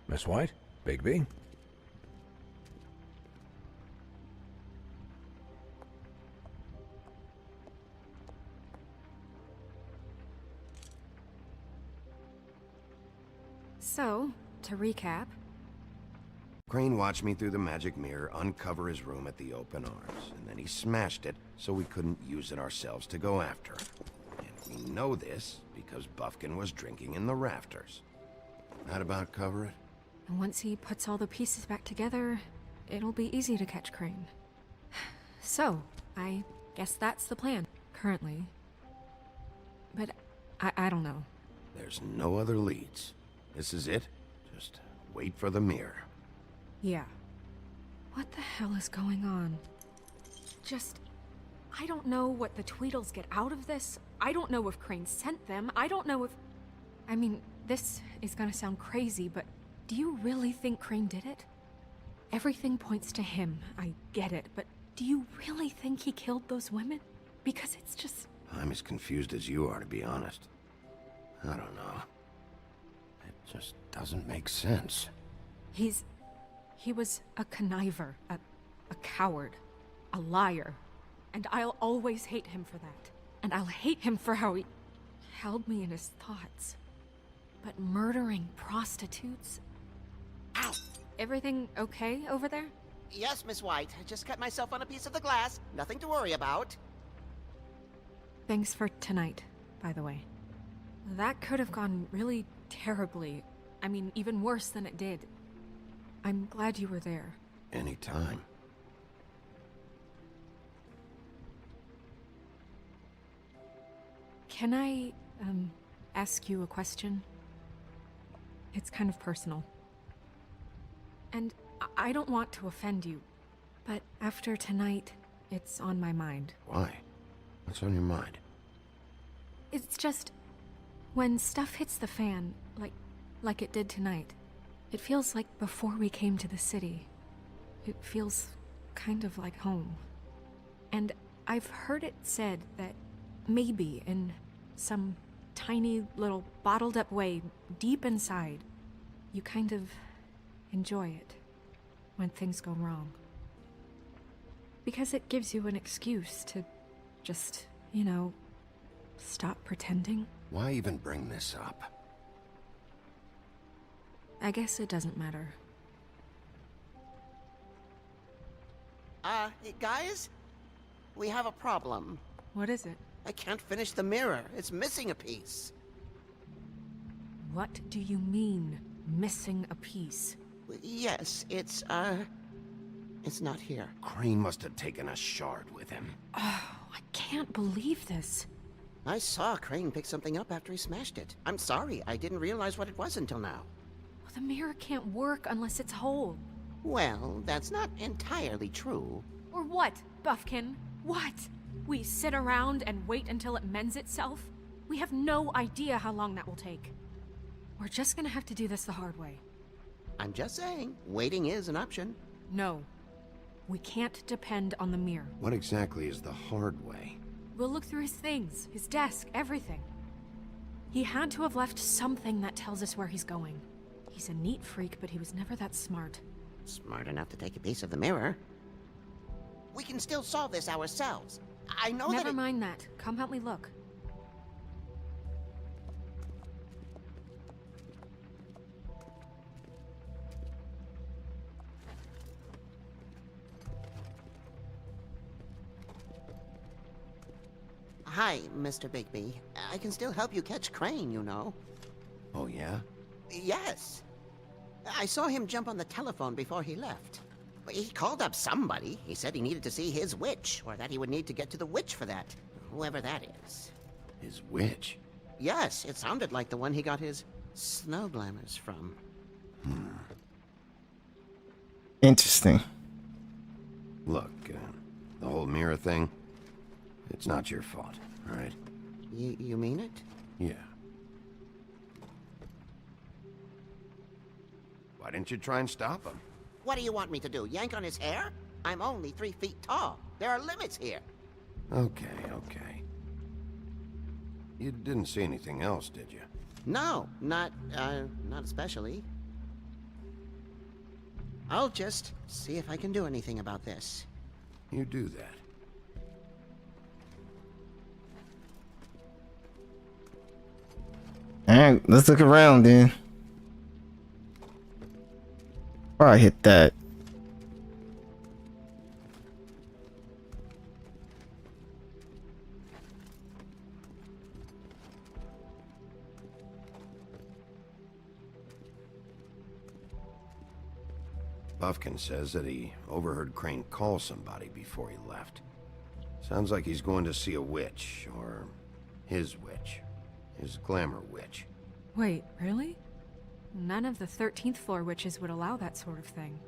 Miss White? Bigby? So, to recap... Crane watched me through the magic mirror uncover his room at the open arms, and then he smashed it so we couldn't use it ourselves to go after him. And we know this because Buffkin was drinking in the rafters. That about cover it? And once he puts all the pieces back together, it'll be easy to catch Crane. So, I guess that's the plan, currently. But I don't know. There's no other leads. This is it. Just wait for the mirror. Yeah. What the hell is going on? I don't know what the Tweedles get out of this. I don't know if Crane sent them. I don't know if... I mean, this is gonna sound crazy, but do you really think Crane did it? Everything points to him, I get it, but do you really think he killed those women? Because it's just... I'm as confused as you are, to be honest. I don't know. It just doesn't make sense. He was a conniver, a coward, a liar. And I'll always hate him for that. And I'll hate him for how he held me in his thoughts. But murdering prostitutes? Ow! Everything okay over there? Yes, Miss White. I just cut myself on a piece of the glass. Nothing to worry about. Thanks for tonight, by the way. That could have gone really terribly. I mean, even worse than it did. I'm glad you were there. Anytime. Can I, ask you a question? It's kind of personal. And I don't want to offend you, but after tonight, it's on my mind. Why? What's on your mind? It's just, when stuff hits the fan, like it did tonight, it feels like before we came to the city. It feels kind of like home. And I've heard it said that maybe in some tiny little bottled up way deep inside, you kind of enjoy it when things go wrong. Because it gives you an excuse to just, you know, stop pretending. Why even bring this up? I guess it doesn't matter. Guys? We have a problem. What is it? I can't finish the mirror. It's missing a piece. What do you mean, missing a piece? Yes, it's not here. Crane must have taken a shard with him. Oh, I can't believe this. I saw Crane pick something up after he smashed it. I'm sorry, I didn't realize what it was until now. Well, the mirror can't work unless it's whole. Well, that's not entirely true. Or what, Buffkin? What? We sit around and wait until it mends itself? We have no idea how long that will take. We're just gonna have to do this the hard way. I'm just saying, waiting is an option. No. We can't depend on the mirror. What exactly is the hard way? We'll look through his things, his desk, everything. He had to have left something that tells us where he's going. He's a neat freak, but he was never that smart. Smart enough to take a piece of the mirror. We can still solve this ourselves. I know Never mind that. Come help me look. Hi, Mr. Bigby. I can still help you catch Crane, you know. Oh, yeah? Yes. I saw him jump on the telephone before he left. He called up somebody. He said he needed to see his witch, or that he would need to get to the witch for that. Whoever that is. His witch? Yes, it sounded like the one he got his snow glamours from. Interesting. Look, the whole mirror thing, it's not your fault, all right? You mean it? Yeah. Why didn't you try and stop him? What do you want me to do, yank on his hair? I'm only 3 feet tall. There are limits here. Okay. You didn't see anything else, did you? No, not especially. I'll just see if I can do anything about this. You do that. Alright, let's look around then. Probably hit that. Buffkin says that he overheard Crane call somebody before he left. Sounds like he's going to see a witch, or his witch. His glamour witch. Wait, really? None of the 13th floor witches would allow that sort of thing.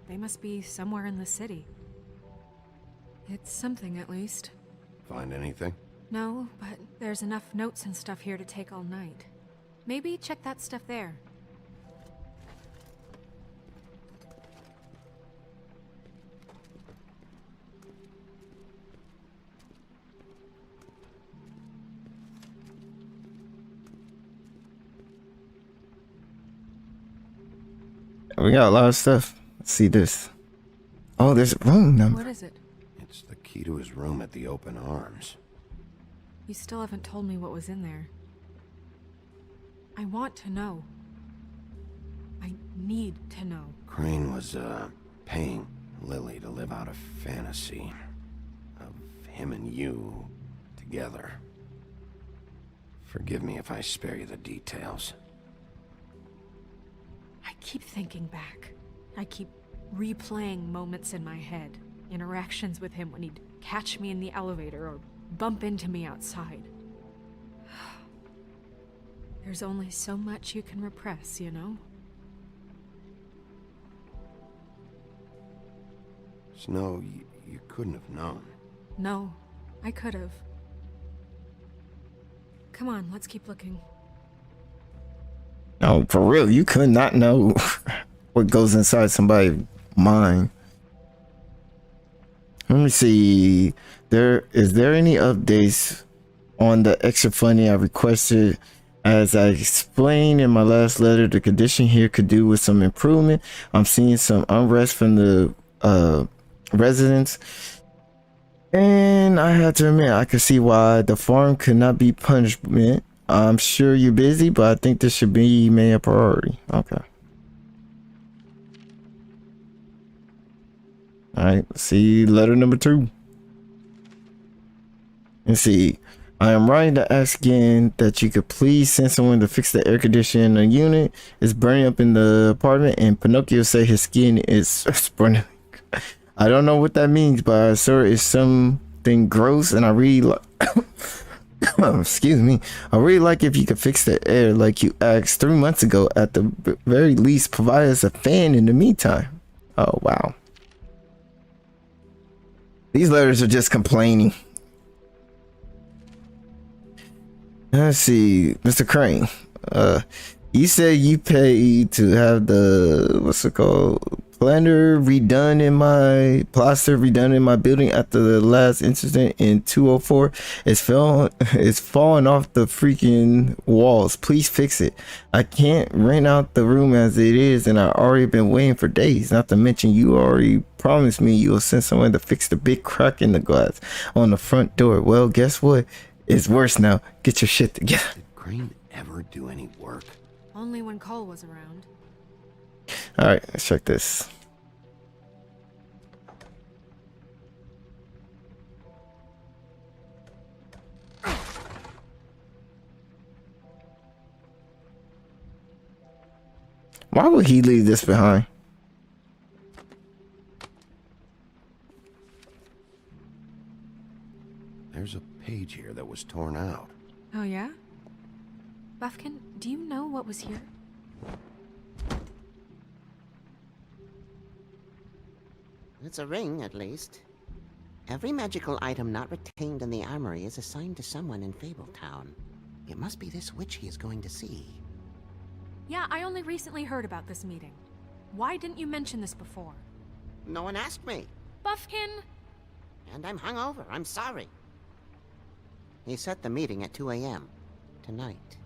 They must be somewhere in the city. It's something, at least. Find anything? No, but there's enough notes and stuff here to take all night. Maybe check that stuff there. We got a lot of stuff. Let's see this. Oh, there's a room number. What is it? It's the key to his room at the Open Arms. You still haven't told me what was in there. I want to know. I need to know. Crane was, paying Lily to live out a fantasy of him and you together. Forgive me if I spare you the details. I keep thinking back. I keep replaying moments in my head. Interactions with him when he'd catch me in the elevator or bump into me outside. There's only so much you can repress, you know? Snow, you couldn't have known. No, I could have. Come on, let's keep looking. No, for real, you could not know what goes inside somebody's mind. Let me see. Is there any updates on the extra funding I requested? As I explained in my last letter, the condition here could do with some improvement. I'm seeing some unrest from the residents, and I had to admit I could see why the farm could not be punishment. I'm sure you're busy, but I think this should be made a priority. Okay. All right, let's see letter number 2. Let's see. I am writing to ask again that you could please send someone to fix the air conditioning in the unit. It's burning up in the apartment, and Pinocchio said his skin is burning. I don't know what that means, but sir, it's something gross, and I really like. Excuse me. I really like if you could fix the air like you asked 3 months ago. At the very least, provide us a fan in the meantime. Oh wow. These letters are just complaining. Let's see, Mr. Crane. You said you paid to have the plaster redone in my building after the last incident in 204. It's falling off the freaking walls. Please fix it. I can't rent out the room as it is, and I've already been waiting for days. Not to mention you already promised me you will send someone to fix the big crack in the glass on the front door. Well, guess what? It's worse now. Get your shit together. Did Crane ever do any work? Only when Cole was around. Alright, let's check this. Why would he leave this behind? There's a page here that was torn out. Oh yeah? Buffkin, do you know what was here? It's a ring, at least. Every magical item not retained in the armory is assigned to someone in Fabletown. It must be this witch he is going to see. Yeah, I only recently heard about this meeting. Why didn't you mention this before? No one asked me. Buffkin! And I'm hungover. I'm sorry. He set the meeting at 2 a.m. tonight.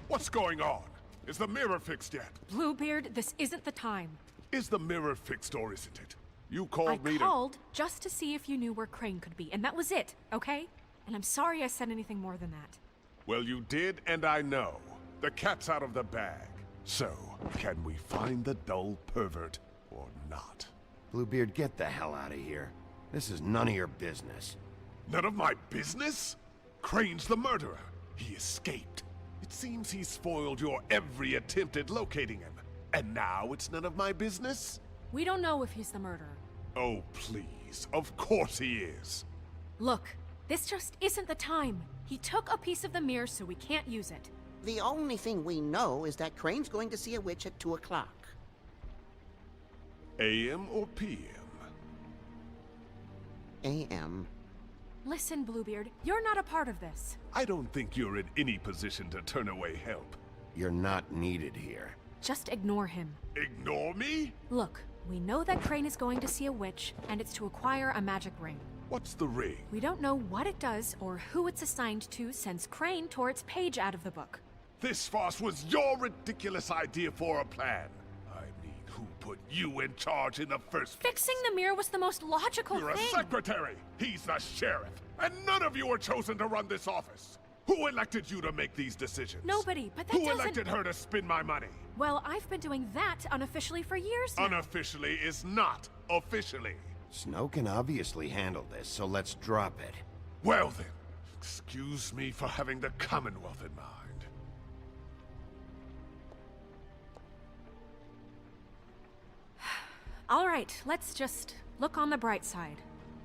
What's going on? Is the mirror fixed yet? Bluebeard, this isn't the time. Is the mirror fixed or isn't it? You called me I called just to see if you knew where Crane could be, and that was it, okay? And I'm sorry I said anything more than that. Well, you did, and I know. The cat's out of the bag. So, can we find the dull pervert or not? Bluebeard, get the hell out of here. This is none of your business. None of my business? Crane's the murderer. He escaped. It seems he spoiled your every attempt at locating him. And now it's none of my business? We don't know if he's the murderer. Oh, please. Of course he is. Look, this just isn't the time. He took a piece of the mirror, so we can't use it. The only thing we know is that Crane's going to see a witch at 2 o'clock. AM or PM? AM. Listen, Bluebeard, you're not a part of this. I don't think you're in any position to turn away help. You're not needed here. Just ignore him. Ignore me? Look, we know that Crane is going to see a witch, and it's to acquire a magic ring. What's the ring? We don't know what it does or who it's assigned to since Crane tore its page out of the book. This farce was your ridiculous idea for a plan. I mean, who put you in charge in the first place? Fixing the mirror was the most logical You're thing. a secretary. He's the sheriff. And none of you were chosen to run this office. Who elected you to make these decisions? Nobody, but that Who doesn't... elected her to spend my money? Well, I've been doing that unofficially for years now. Unofficially is not officially. Snow can obviously handle this, so let's drop it. Well then, excuse me for having the Commonwealth in mind. All right, let's just look on the bright side.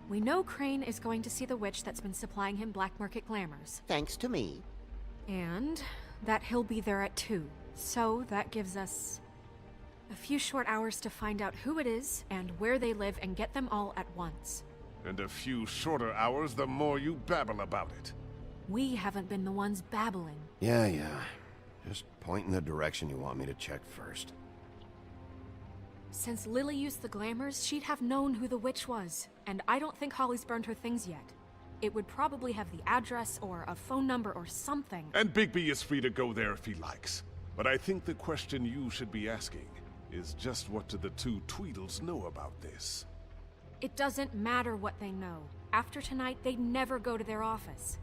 We know Crane is going to see the witch that's been supplying him black market glamours. Thanks to me. And that he'll be there at 2. So that gives us a few short hours to find out who it is and where they live and get them all at once. And a few shorter hours the more you babble about it. We haven't been the ones babbling. Yeah. Just point in the direction you want me to check first. Since Lily used the glamours, she'd have known who the witch was. And I don't think Holly's burned her things yet. It would probably have the address or a phone number or something. And Bigby is free to go there if he likes. But I think the question you should be asking is just what do the two Tweedles know about this? It doesn't matter what they know. After tonight, they'd never go to their office.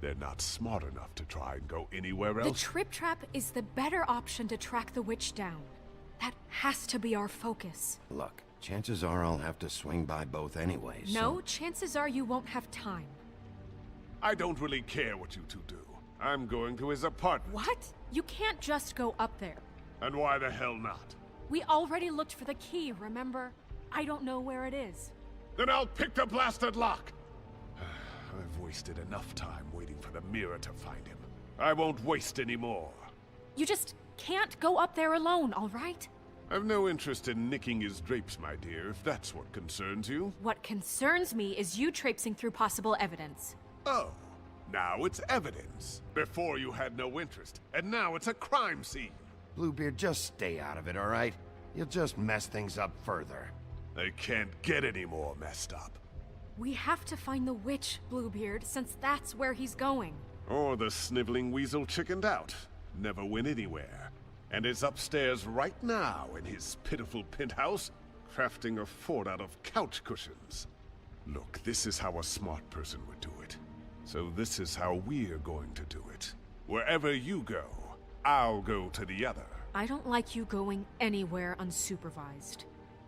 They're not smart enough to try and go anywhere else. The Trip Trap is the better option to track the witch down. That has to be our focus. Look, chances are I'll have to swing by both anyways. No, chances are you won't have time. I don't really care what you two do. I'm going to his apartment. What? You can't just go up there. And why the hell not? We already looked for the key, remember? I don't know where it is. Then I'll pick the blasted lock! I've wasted enough time waiting for the mirror to find him. I won't waste any more. You just can't go up there alone, all right? I've no interest in nicking his drapes, my dear, if that's what concerns you. What concerns me is you traipsing through possible evidence. Oh, now it's evidence. Before you had no interest, and now it's a crime scene. Bluebeard, just stay out of it, all right? You'll just mess things up further. They can't get any more messed up. We have to find the witch, Bluebeard, since that's where he's going. Or the sniveling weasel chickened out. Never went anywhere. And is upstairs right now in his pitiful penthouse, crafting a fort out of couch cushions. Look, this is how a smart person would do it. So this is how we're going to do it. Wherever you go, I'll go to the other. I don't like you going anywhere unsupervised.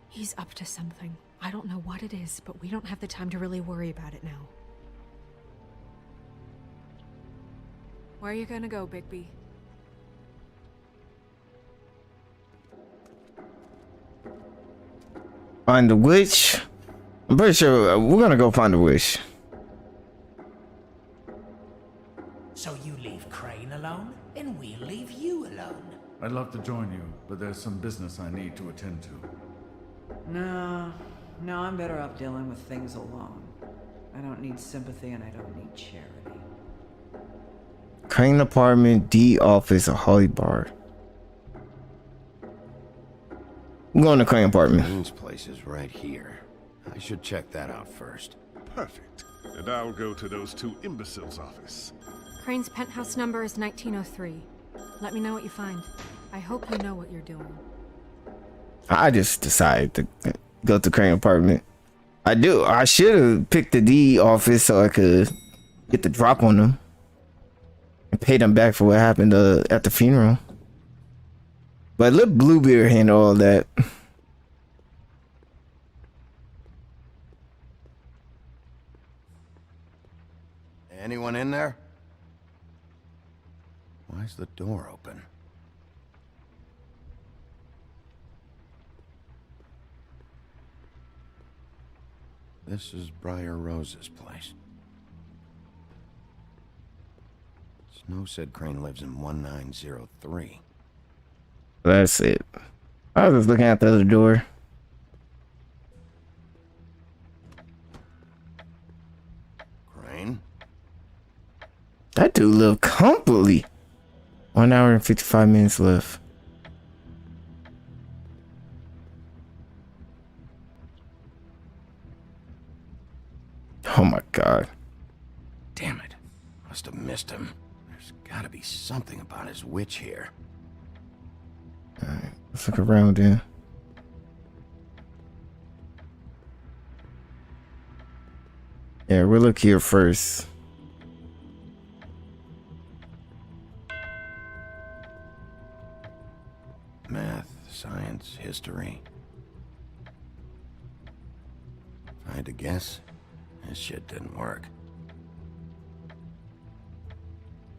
He's up to something. I don't know what it is, but we don't have the time to really worry about it now. Where are you gonna go, Bigby? Find the witch? I'm pretty sure we're gonna go find the witch. So you leave Crane alone, and we'll leave you alone. I'd love to join you, but there's some business I need to attend to. No, I'm better off dealing with things alone. I don't need sympathy and I don't need charity. Crane apartment, D office, or Holly bar. I'm going to Crane apartment. Crane's place is right here. I should check that out first. Perfect. And I'll go to those two imbeciles' office. Crane's penthouse number is 1903. Let me know what you find. I hope you know what you're doing. I just decided to go to Crane apartment. I should have picked the D office so I could get the drop on them and pay them back for what happened at the funeral. But let Bluebeard handle all that. Anyone in there? Why's the door open? This is Briar Rose's place. Snow said Crane lives in 1903. That's it. I was just looking at the other door. Crane? That dude lived comfortably. 1 hour and 55 minutes left. Oh my god. Damn it. Must have missed him. There's gotta be something about his witch here. Alright, let's look around then. Yeah, we'll look here first. science, history. If I had to guess, this shit didn't work.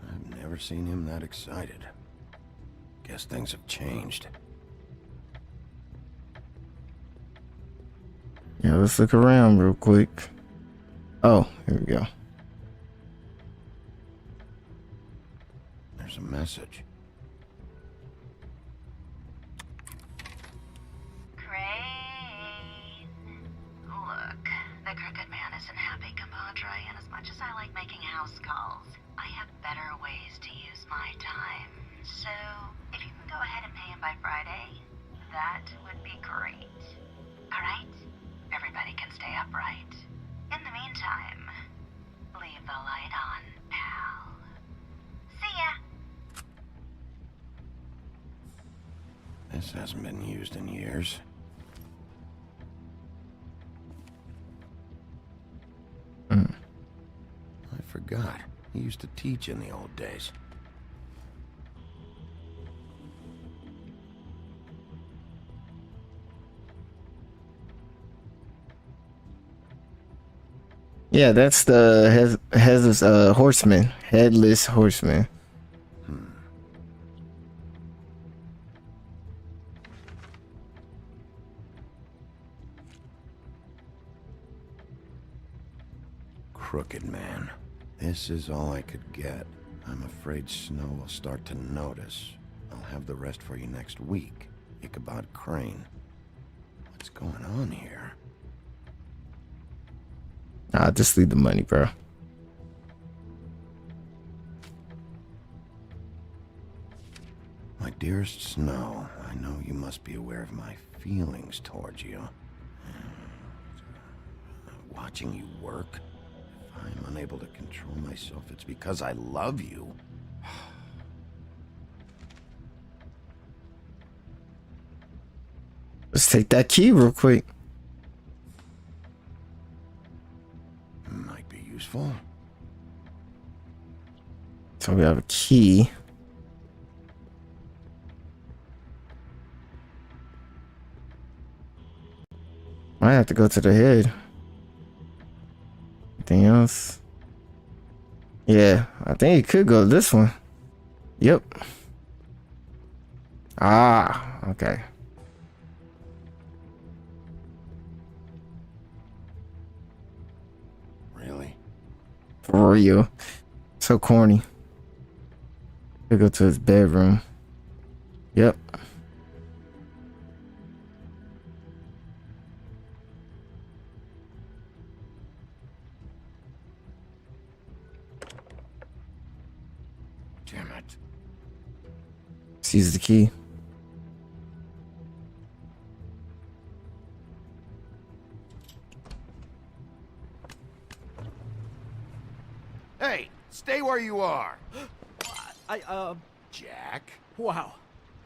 I've never seen him that excited. Guess things have changed. Yeah, let's look around real quick. Oh, here we go. There's a message. Look, the crooked man isn't happy, compadre, and as much as I like making house calls, I have better ways to use my time. So, if you can go ahead and pay him by Friday, that would be great. Alright? Everybody can stay upright. In the meantime, leave the light on, pal. See ya! This hasn't been used in years. I forgot. He used to teach in the old days. Yeah, that's the headless horseman. Headless horseman. Crooked man. This is all I could get. I'm afraid Snow will start to notice. I'll have the rest for you next week. Ichabod Crane. What's going on here? Nah, just leave the money, bro. My dearest Snow, I know you must be aware of my feelings towards you. Watching you work, if I'm unable to control myself, it's because I love you. Let's take that key real quick. Might be useful. So we have a key. Might have to go to the head. Anything else? Yeah, I think it could go to this one. Yep. Ah, okay. Really? For real. So corny. Could go to his bedroom. Yep. Damn it. Seize the key. Hey, stay where you are. Jack? Wow.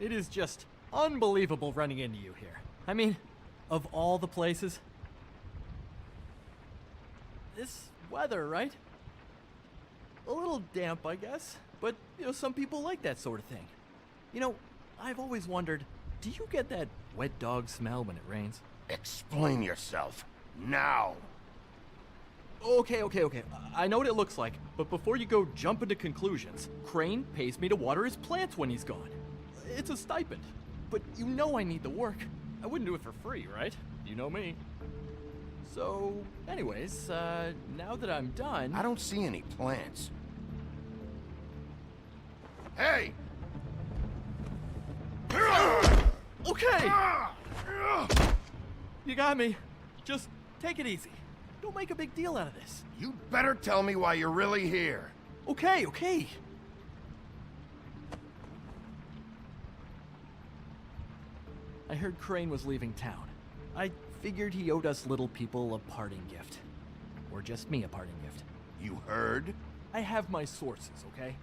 It is just unbelievable running into you here. I mean, of all the places. This weather, right? A little damp, I guess. But, you know, some people like that sort of thing. You know, I've always wondered, do you get that wet dog smell when it rains? Explain yourself. Now. Okay. I know what it looks like, but before you go jump into conclusions, Crane pays me to water his plants when he's gone. It's a stipend. But you know I need the work. I wouldn't do it for free, right? You know me. So, anyways, now that I'm done... I don't see any plants. Hey! Okay! You got me. Just take it easy. Don't make a big deal out of this. You better tell me why you're really here. Okay. I heard Crane was leaving town. I figured he owed us little people a parting gift. Or just me a parting gift. You heard? I have my sources, okay?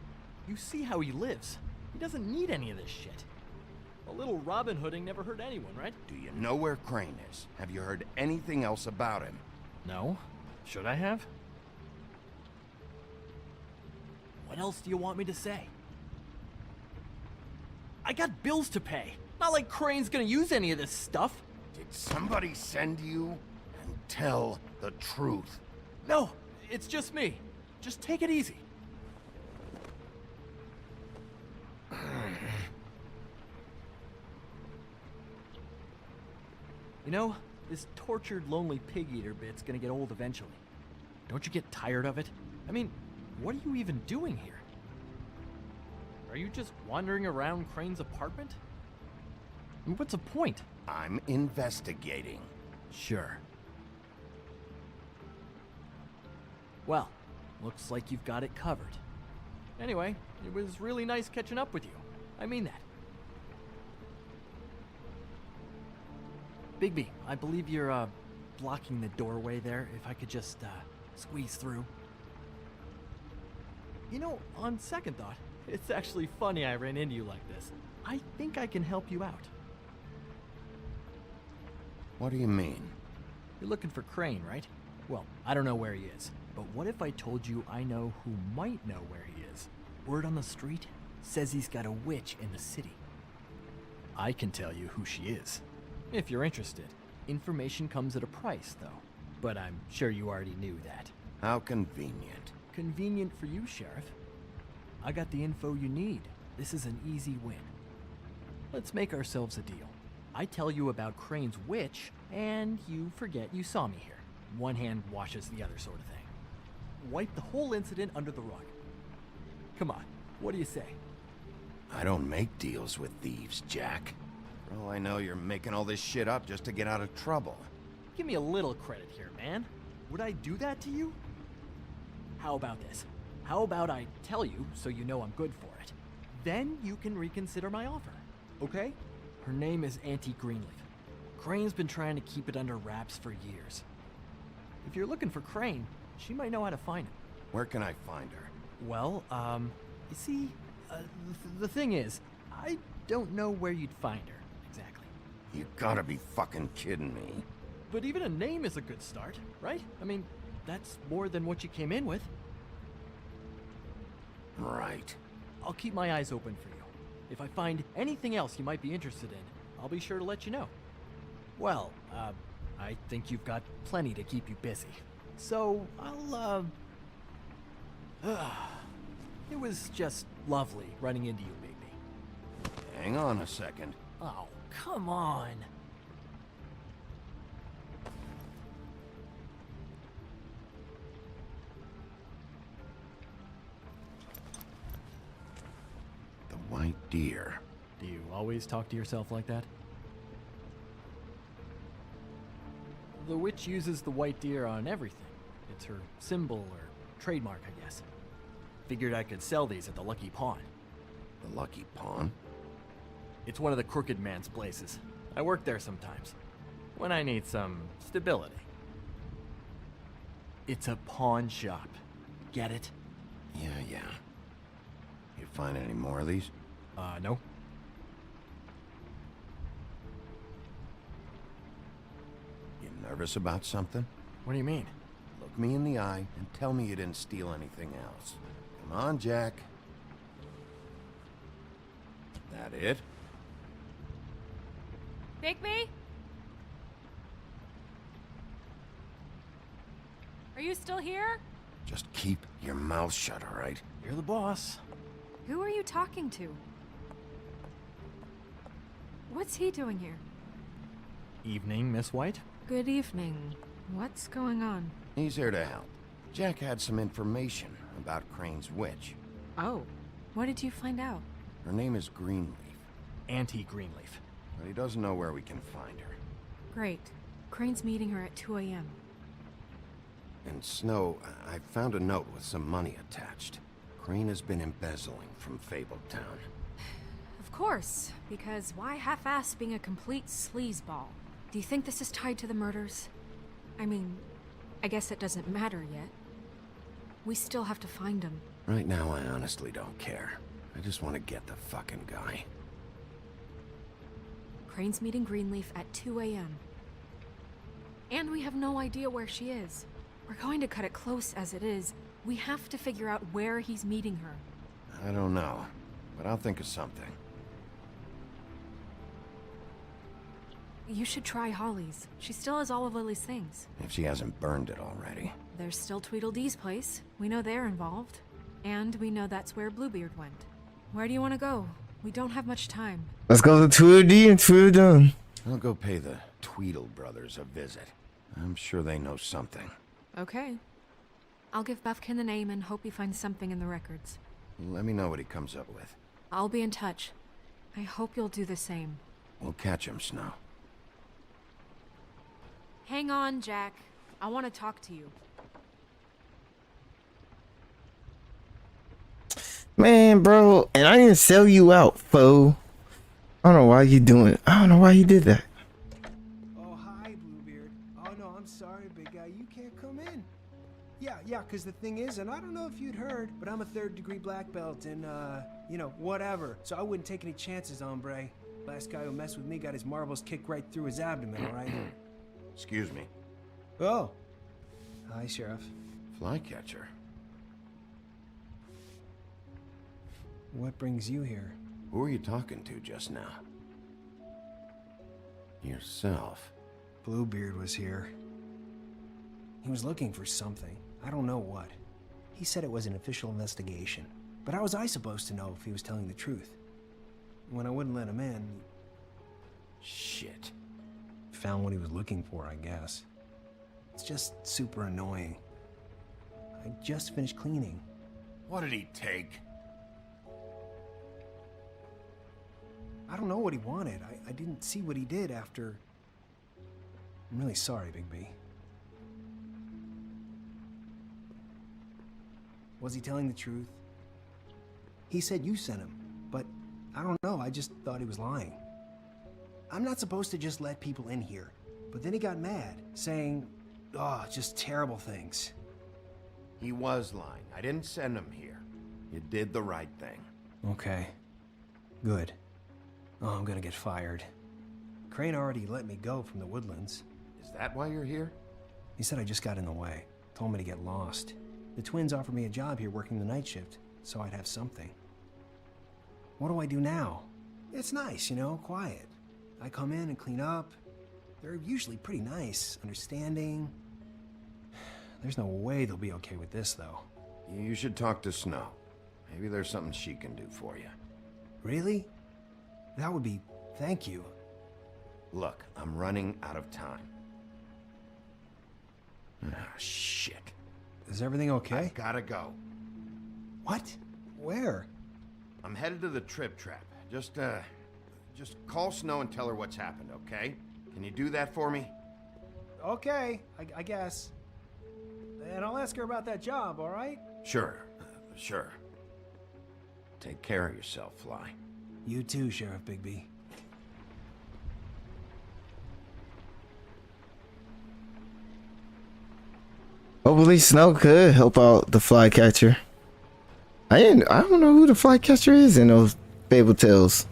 You see how he lives. He doesn't need any of this shit. A little Robin Hooding never hurt anyone, right? Do you know where Crane is? Have you heard anything else about him? No. Should I have? What else do you want me to say? I got bills to pay. Not like Crane's gonna use any of this stuff. Did somebody send you? And tell the truth. No, it's just me. Just take it easy. You know, this tortured, lonely pig-eater bit's gonna get old eventually. Don't you get tired of it? I mean, what are you even doing here? Are you just wandering around Crane's apartment? I mean, what's the point? I'm investigating. Sure. Well, looks like you've got it covered. Anyway, it was really nice catching up with you. I mean that. Bigby, I believe you're, blocking the doorway there. If I could just, squeeze through. You know, on second thought, it's actually funny I ran into you like this. I think I can help you out. What do you mean? You're looking for Crane, right? Well, I don't know where he is, but what if I told you I know who might know where he is? Word on the street says he's got a witch in the city. I can tell you who she is, if you're interested. Information comes at a price, though, but I'm sure you already knew that. How convenient. Convenient for you, Sheriff. I got the info you need. This is an easy win. Let's make ourselves a deal. I tell you about Crane's witch, and you forget you saw me here. One hand washes the other sort of thing. Wipe the whole incident under the rug. Come on, what do you say? I don't make deals with thieves, Jack. For all I know, you're making all this shit up just to get out of trouble. Give me a little credit here, man. Would I do that to you? How about this? How about I tell you so you know I'm good for it? Then you can reconsider my offer, okay? Her name is Auntie Greenleaf. Crane's been trying to keep it under wraps for years. If you're looking for Crane, she might know how to find him. Where can I find her? Well, you see, the thing is, I don't know where you'd find her, exactly. You gotta be fucking kidding me. But even a name is a good start, right? I mean, that's more than what you came in with. Right. I'll keep my eyes open for you. If I find anything else you might be interested in, I'll be sure to let you know. Well, I think you've got plenty to keep you busy. So, I'll, it was just lovely running into you, Bigby. Hang on a second. Oh, come on. The white deer. Do you always talk to yourself like that? The witch uses the white deer on everything. It's her symbol or trademark, I guess. Figured I could sell these at the Lucky Pawn. The Lucky Pawn? It's one of the crooked man's places. I work there sometimes, when I need some stability. It's a pawn shop. Get it? Yeah. You find any more of these? No. You nervous about something? What do you mean? Look me in the eye and tell me you didn't steal anything else. Come on, Jack. That it? Bigby? Are you still here? Just keep your mouth shut, all right? You're the boss. Who are you talking to? What's he doing here? Evening, Miss White. Good evening. What's going on? He's here to help. Jack had some information about Crane's witch. Oh, what did you find out? Her name is Greenleaf. Auntie Greenleaf. But he doesn't know where we can find her. Great. Crane's meeting her at 2 a.m. And Snow, I found a note with some money attached. Crane has been embezzling from Fabletown. Of course, because why half-ass being a complete sleazeball? Do you think this is tied to the murders? I mean, I guess it doesn't matter yet. We still have to find him. Right now, I honestly don't care. I just want to get the fucking guy. Crane's meeting Greenleaf at 2 a.m. And we have no idea where she is. We're going to cut it close as it is. We have to figure out where he's meeting her. I don't know, but I'll think of something. You should try Holly's. She still has all of Lily's things. If she hasn't burned it already. There's still Tweedledee's place. We know they're involved. And we know that's where Bluebeard went. Where do you want to go? We don't have much time. Let's go to Tweedledee and Tweedledum. I'll go pay the Tweedle brothers a visit. I'm sure they know something. Okay. I'll give Buffkin the name and hope he finds something in the records. Let me know what he comes up with. I'll be in touch. I hope you'll do the same. We'll catch him, Snow. Hang on, Jack. I want to talk to you. Man, bro, and I didn't sell you out, foe. I don't know why you doing it. I don't know why you did that. Oh, hi, Bluebeard. Oh, no, I'm sorry, big guy. You can't come in. Yeah, because the thing is, and I don't know if you'd heard, but I'm a 3rd-degree black belt and, you know, whatever. So I wouldn't take any chances, hombre. Last guy who messed with me got his marbles kicked right through his abdomen, all right? Excuse me. Oh. Hi, Sheriff. Flycatcher. What brings you here? Who are you talking to just now? Yourself. Bluebeard was here. He was looking for something. I don't know what. He said it was an official investigation. But how was I supposed to know if he was telling the truth? When I wouldn't let him in... Shit. Found what he was looking for, I guess. It's just super annoying. I just finished cleaning. What did he take? I don't know what he wanted. I didn't see what he did after... I'm really sorry, Bigby. Was he telling the truth? He said you sent him, but I don't know, I just thought he was lying. I'm not supposed to just let people in here, but then he got mad, saying, oh, just terrible things. He was lying. I didn't send him here. You did the right thing. Okay. Good. Oh, I'm gonna get fired. Crane already let me go from the Woodlands. Is that why you're here? He said I just got in the way. Told me to get lost. The twins offered me a job here working the night shift, so I'd have something. What do I do now? It's nice, you know, quiet. I come in and clean up. They're usually pretty nice, understanding. There's no way they'll be okay with this, though. You should talk to Snow. Maybe there's something she can do for you. Really? That would be... thank you. Look, I'm running out of time. Ah, shit. Is everything okay? I gotta go. What? Where? I'm headed to the Trip Trap. Just call Snow and tell her what's happened, okay? Can you do that for me? Okay, I guess. And I'll ask her about that job, all right? Sure. Take care of yourself, Fly. You too, Sheriff Bigby. Hopefully Snow could help out the Flycatcher. I don't know who the Flycatcher is in those Fable Tales.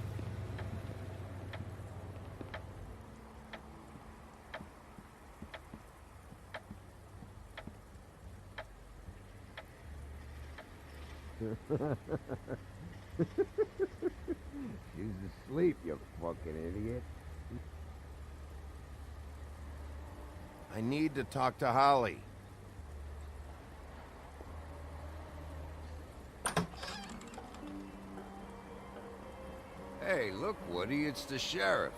She's asleep, you fucking idiot. I need to talk to Holly. Hey, look, Woody, it's the sheriff.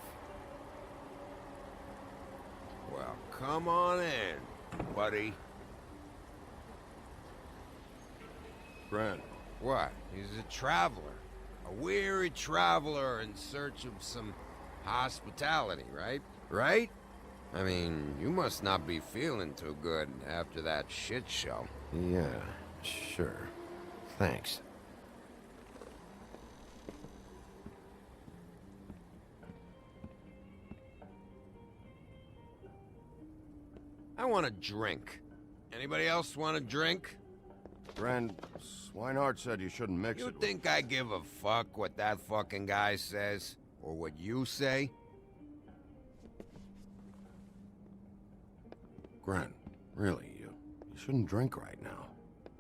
Well, come on in, buddy. Grant. What? He's a traveler. A weary traveler in search of some hospitality, right? Right? I mean, you must not be feeling too good after that shit show. Yeah, sure. Thanks. I want a drink. Anybody else want a drink? Friend, Swinehart said you shouldn't mix You it. think I give a fuck what that fucking guy says? Or what you say? Grant, really, you shouldn't drink right now.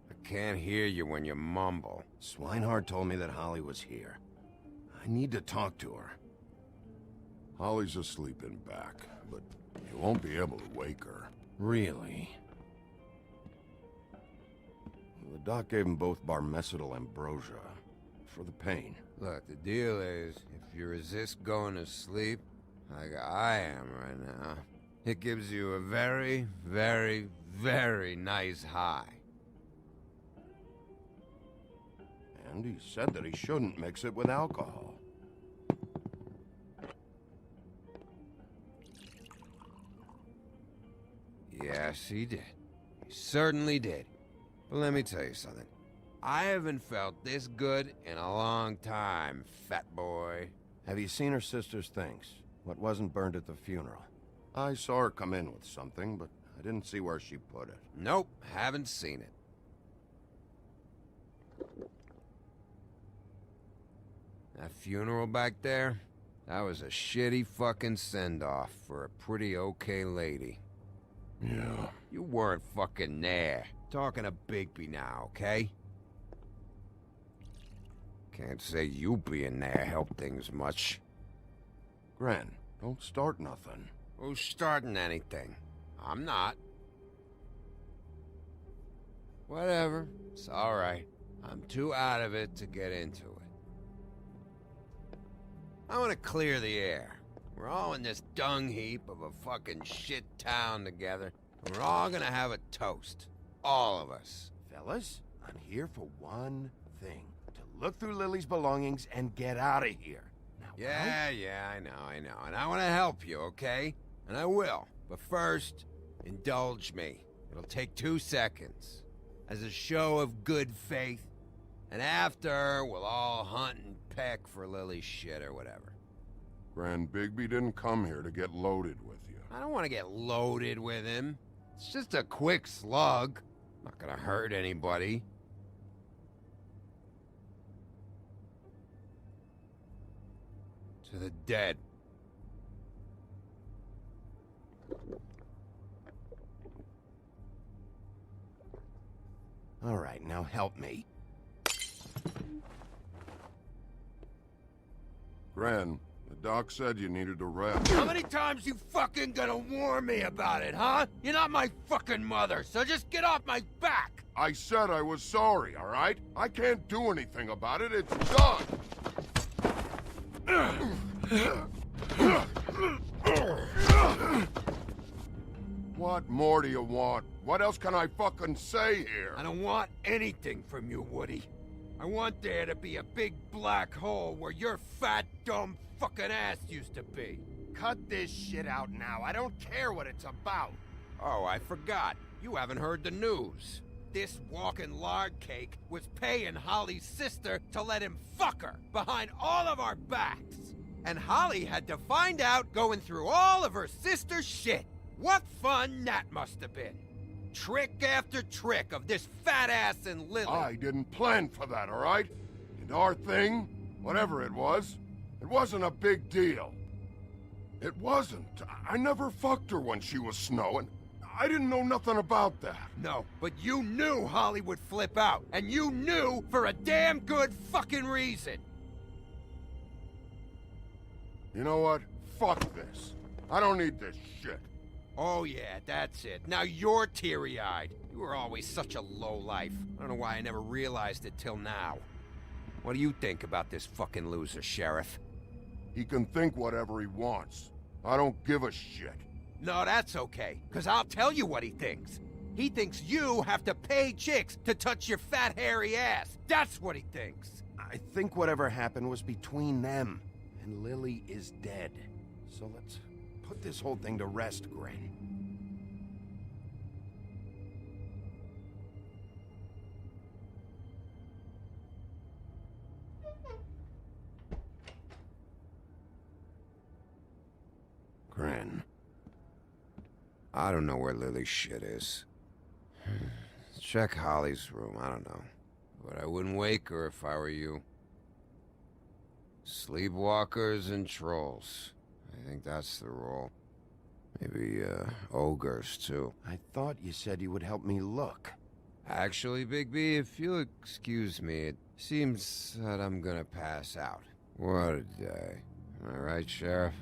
I can't hear you when you mumble. Swinehart told me that Holly was here. I need to talk to her. Holly's asleep in back, but you won't be able to wake her. Really? The doc gave them both barmecidal ambrosia for the pain. Look, the deal is, if you resist going to sleep, like I am right now, it gives you a very, very, very nice high. And he said that he shouldn't mix it with alcohol. Yes, he did. He certainly did. But let me tell you something. I haven't felt this good in a long time, fat boy. Have you seen her sister's things? What wasn't burned at the funeral? I saw her come in with something, but I didn't see where she put it. Nope, haven't seen it. That funeral back there, that was a shitty fucking send-off for a pretty okay lady. Yeah. You weren't fucking there. Talking to Bigby now, okay? Can't say you being there helped things much. Gren, don't start nothing. Who's starting anything? I'm not. Whatever. It's alright. I'm too out of it to get into it. I want to clear the air. We're all in this dung heap of a fucking shit town together. We're all gonna have a toast. All of us. Fellas, I'm here for one thing. To look through Lily's belongings and get out of here. Now, Yeah, I know. And I want to help you, okay? And I will. But first, indulge me. It'll take 2 seconds. As a show of good faith. And after, we'll all hunt and peck for Lily's shit or whatever. Grand Bigby didn't come here to get loaded with you. I don't want to get loaded with him. It's just a quick slug. Not gonna hurt anybody. To the dead. All right, now help me. Gran, the doc said you needed a rest. How many times you fucking gonna warn me about it, huh? You're not my fucking mother, so just get off my back! I said I was sorry, all right? I can't do anything about it. It's done. What more do you want? What else can I fucking say here? I don't want anything from you, Woody. I want there to be a big black hole where your fat, dumb fucking ass used to be. Cut this shit out now. I don't care what it's about. Oh, I forgot. You haven't heard the news. This walking lard cake was paying Holly's sister to let him fuck her behind all of our backs. And Holly had to find out going through all of her sister's shit. What fun that must have been. Trick after trick of this fat ass and Lily. I didn't plan for that, all right? And our thing, whatever it wasn't a big deal. It wasn't. I never fucked her when she was Snow, and I didn't know nothing about that. No, but you knew Holly would flip out, and you knew for a damn good fucking reason. You know what? Fuck this. I don't need this shit. Oh yeah, that's it. Now you're teary-eyed. You were always such a lowlife. I don't know why I never realized it till now. What do you think about this fucking loser, Sheriff? He can think whatever he wants. I don't give a shit. No, that's okay, because I'll tell you what he thinks. He thinks you have to pay chicks to touch your fat, hairy ass. That's what he thinks. I think whatever happened was between them. And Lily is dead. So let's put this whole thing to rest, Gren. Gren. I don't know where Lily's shit is. Check Holly's room, I don't know. But I wouldn't wake her if I were you. Sleepwalkers and trolls. I think that's the rule. Maybe, ogres, too. I thought you said you would help me look. Actually, Bigby, if you'll excuse me, it seems that I'm gonna pass out. What a day. Am I right, Sheriff?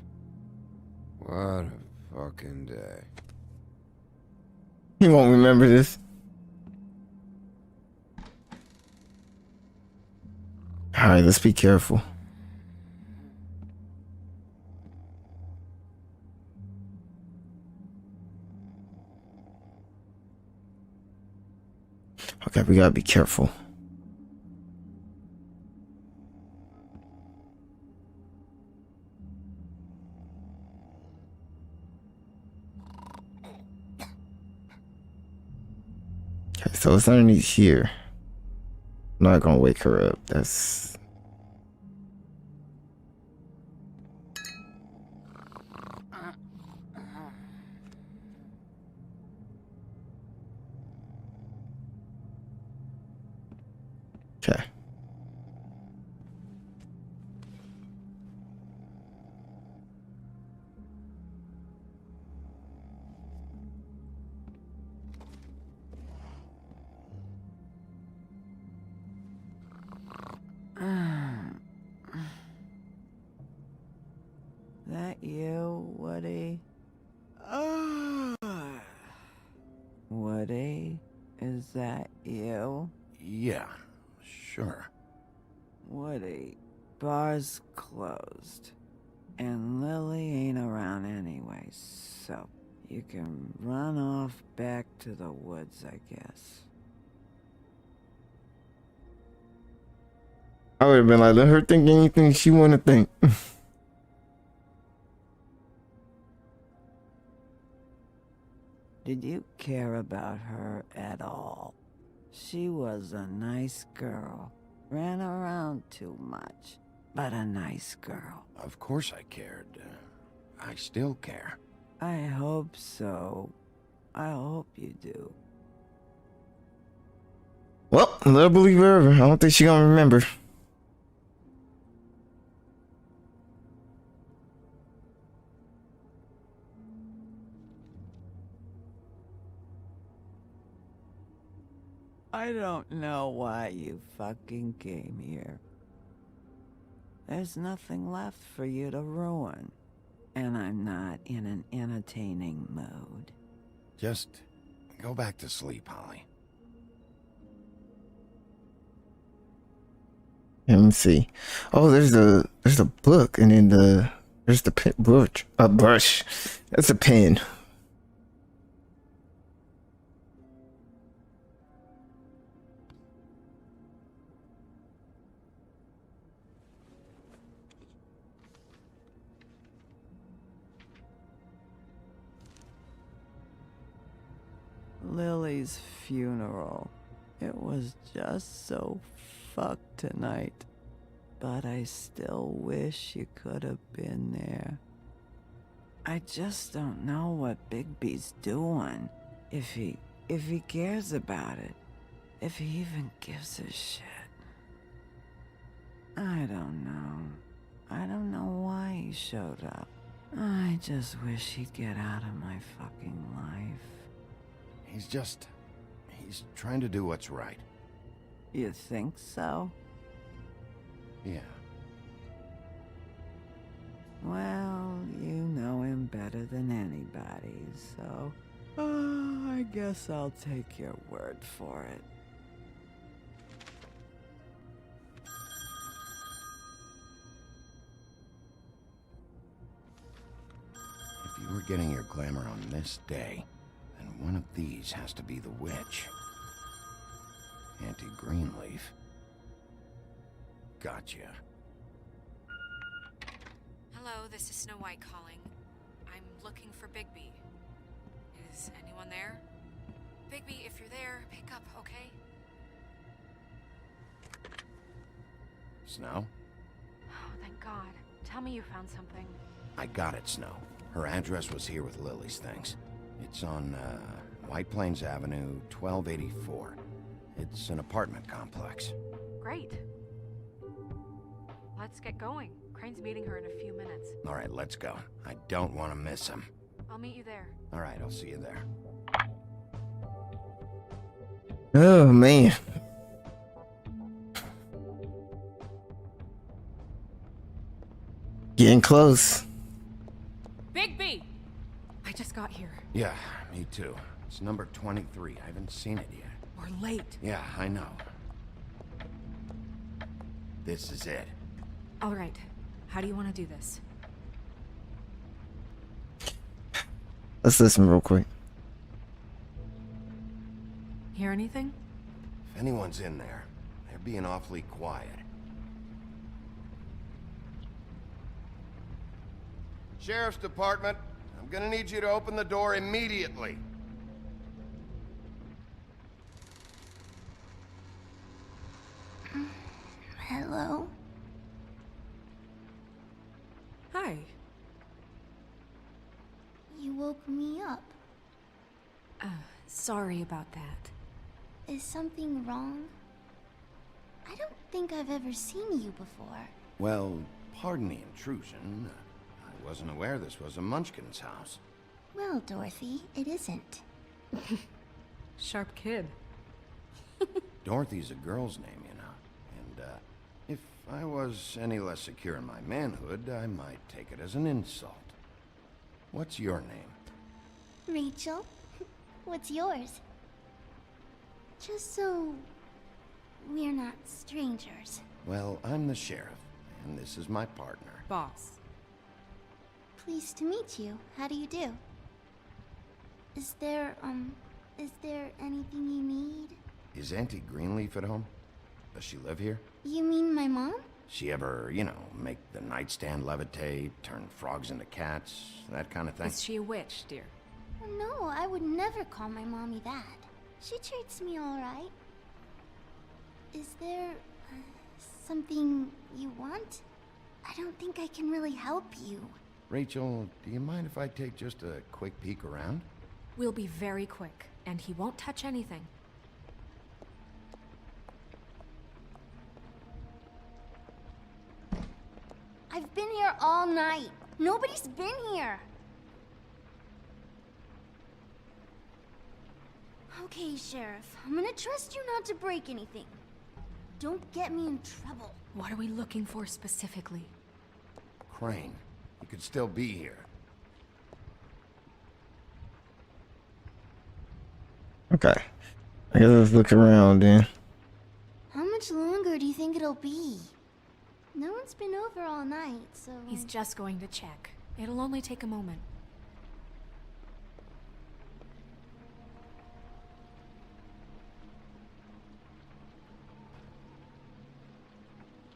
What a fucking day. He won't remember this. Alright, let's be careful. Okay, we gotta be careful. Okay, so it's underneath here. I'm not gonna wake her up. That's... Okay. That you, Woody? Woody? Is that you? Yeah, sure. Woody, bar's closed. And Lily ain't around anyway, so you can run off back to the woods, I guess. I would have been like, let her think anything she want to think. Did you care about her at all? She was a nice girl. Ran around too much, but a nice girl. Of course I cared. I still care. I hope so. I hope you do. Well, let her believe her. I don't think she gonna remember. I don't know why you fucking came here. There's nothing left for you to ruin. And I'm not in an entertaining mood. Just go back to sleep, Holly. Let me see. Oh, there's a book, and then there's the pen, brush. A brush. That's a pen. Lily's funeral. It was just so fucked tonight. But I still wish you could have been there. I just don't know what Bigby's doing. If he cares about it. If he even gives a shit. I don't know. I don't know why he showed up. I just wish he'd get out of my fucking life. He's trying to do what's right. You think so? Yeah. Well, you know him better than anybody, so... I guess I'll take your word for it. If you were getting your glamour on this day, then one of these has to be the witch. Auntie Greenleaf. Gotcha. Hello, this is Snow White calling. I'm looking for Bigby. Is anyone there? Bigby, if you're there, pick up, okay? Snow? Oh, thank God. Tell me you found something. I got it, Snow. Her address was here with Lily's things. It's on, White Plains Avenue, 1284. It's an apartment complex. Great. Let's get going. Crane's meeting her in a few minutes. All right, let's go. I don't want to miss him. I'll meet you there. All right, I'll see you there. Oh, man. Getting close. Bigby! here. Yeah, me too. It's number 23. I haven't seen it yet. We're late. Yeah, I know. This is it. All right. How do you want to do this? Let's listen real quick. Hear anything? If anyone's in there, they're being awfully quiet. Sheriff's Department, I'm gonna need you to open the door immediately. Hello? Hi. You woke me up. Sorry about that. Is something wrong? I don't think I've ever seen you before. Well, pardon the intrusion. I wasn't aware this was a Munchkin's house. Well, Dorothy, it isn't. Sharp kid. Dorothy's a girl's name, you know. And, if I was any less secure in my manhood, I might take it as an insult. What's your name? Rachel? What's yours? Just so we're not strangers. Well, I'm the sheriff, and this is my partner. Boss. Pleased to meet you. How do you do? Is there anything you need? Is Auntie Greenleaf at home? Does she live here? You mean my mom? She ever, you know, make the nightstand levitate, turn frogs into cats, that kind of thing? Is she a witch, dear? Oh, no, I would never call my mommy that. She treats me all right. Is there something you want? I don't think I can really help you. Rachel, do you mind if I take just a quick peek around? We'll be very quick, and he won't touch anything. I've been here all night. Nobody's been here. Okay, Sheriff. I'm gonna trust you not to break anything. Don't get me in trouble. What are we looking for specifically? Crane, you could still be here. Okay. I guess let's look around then. How much longer do you think it'll be? No one's been over all night, so... He's just going to check. It'll only take a moment.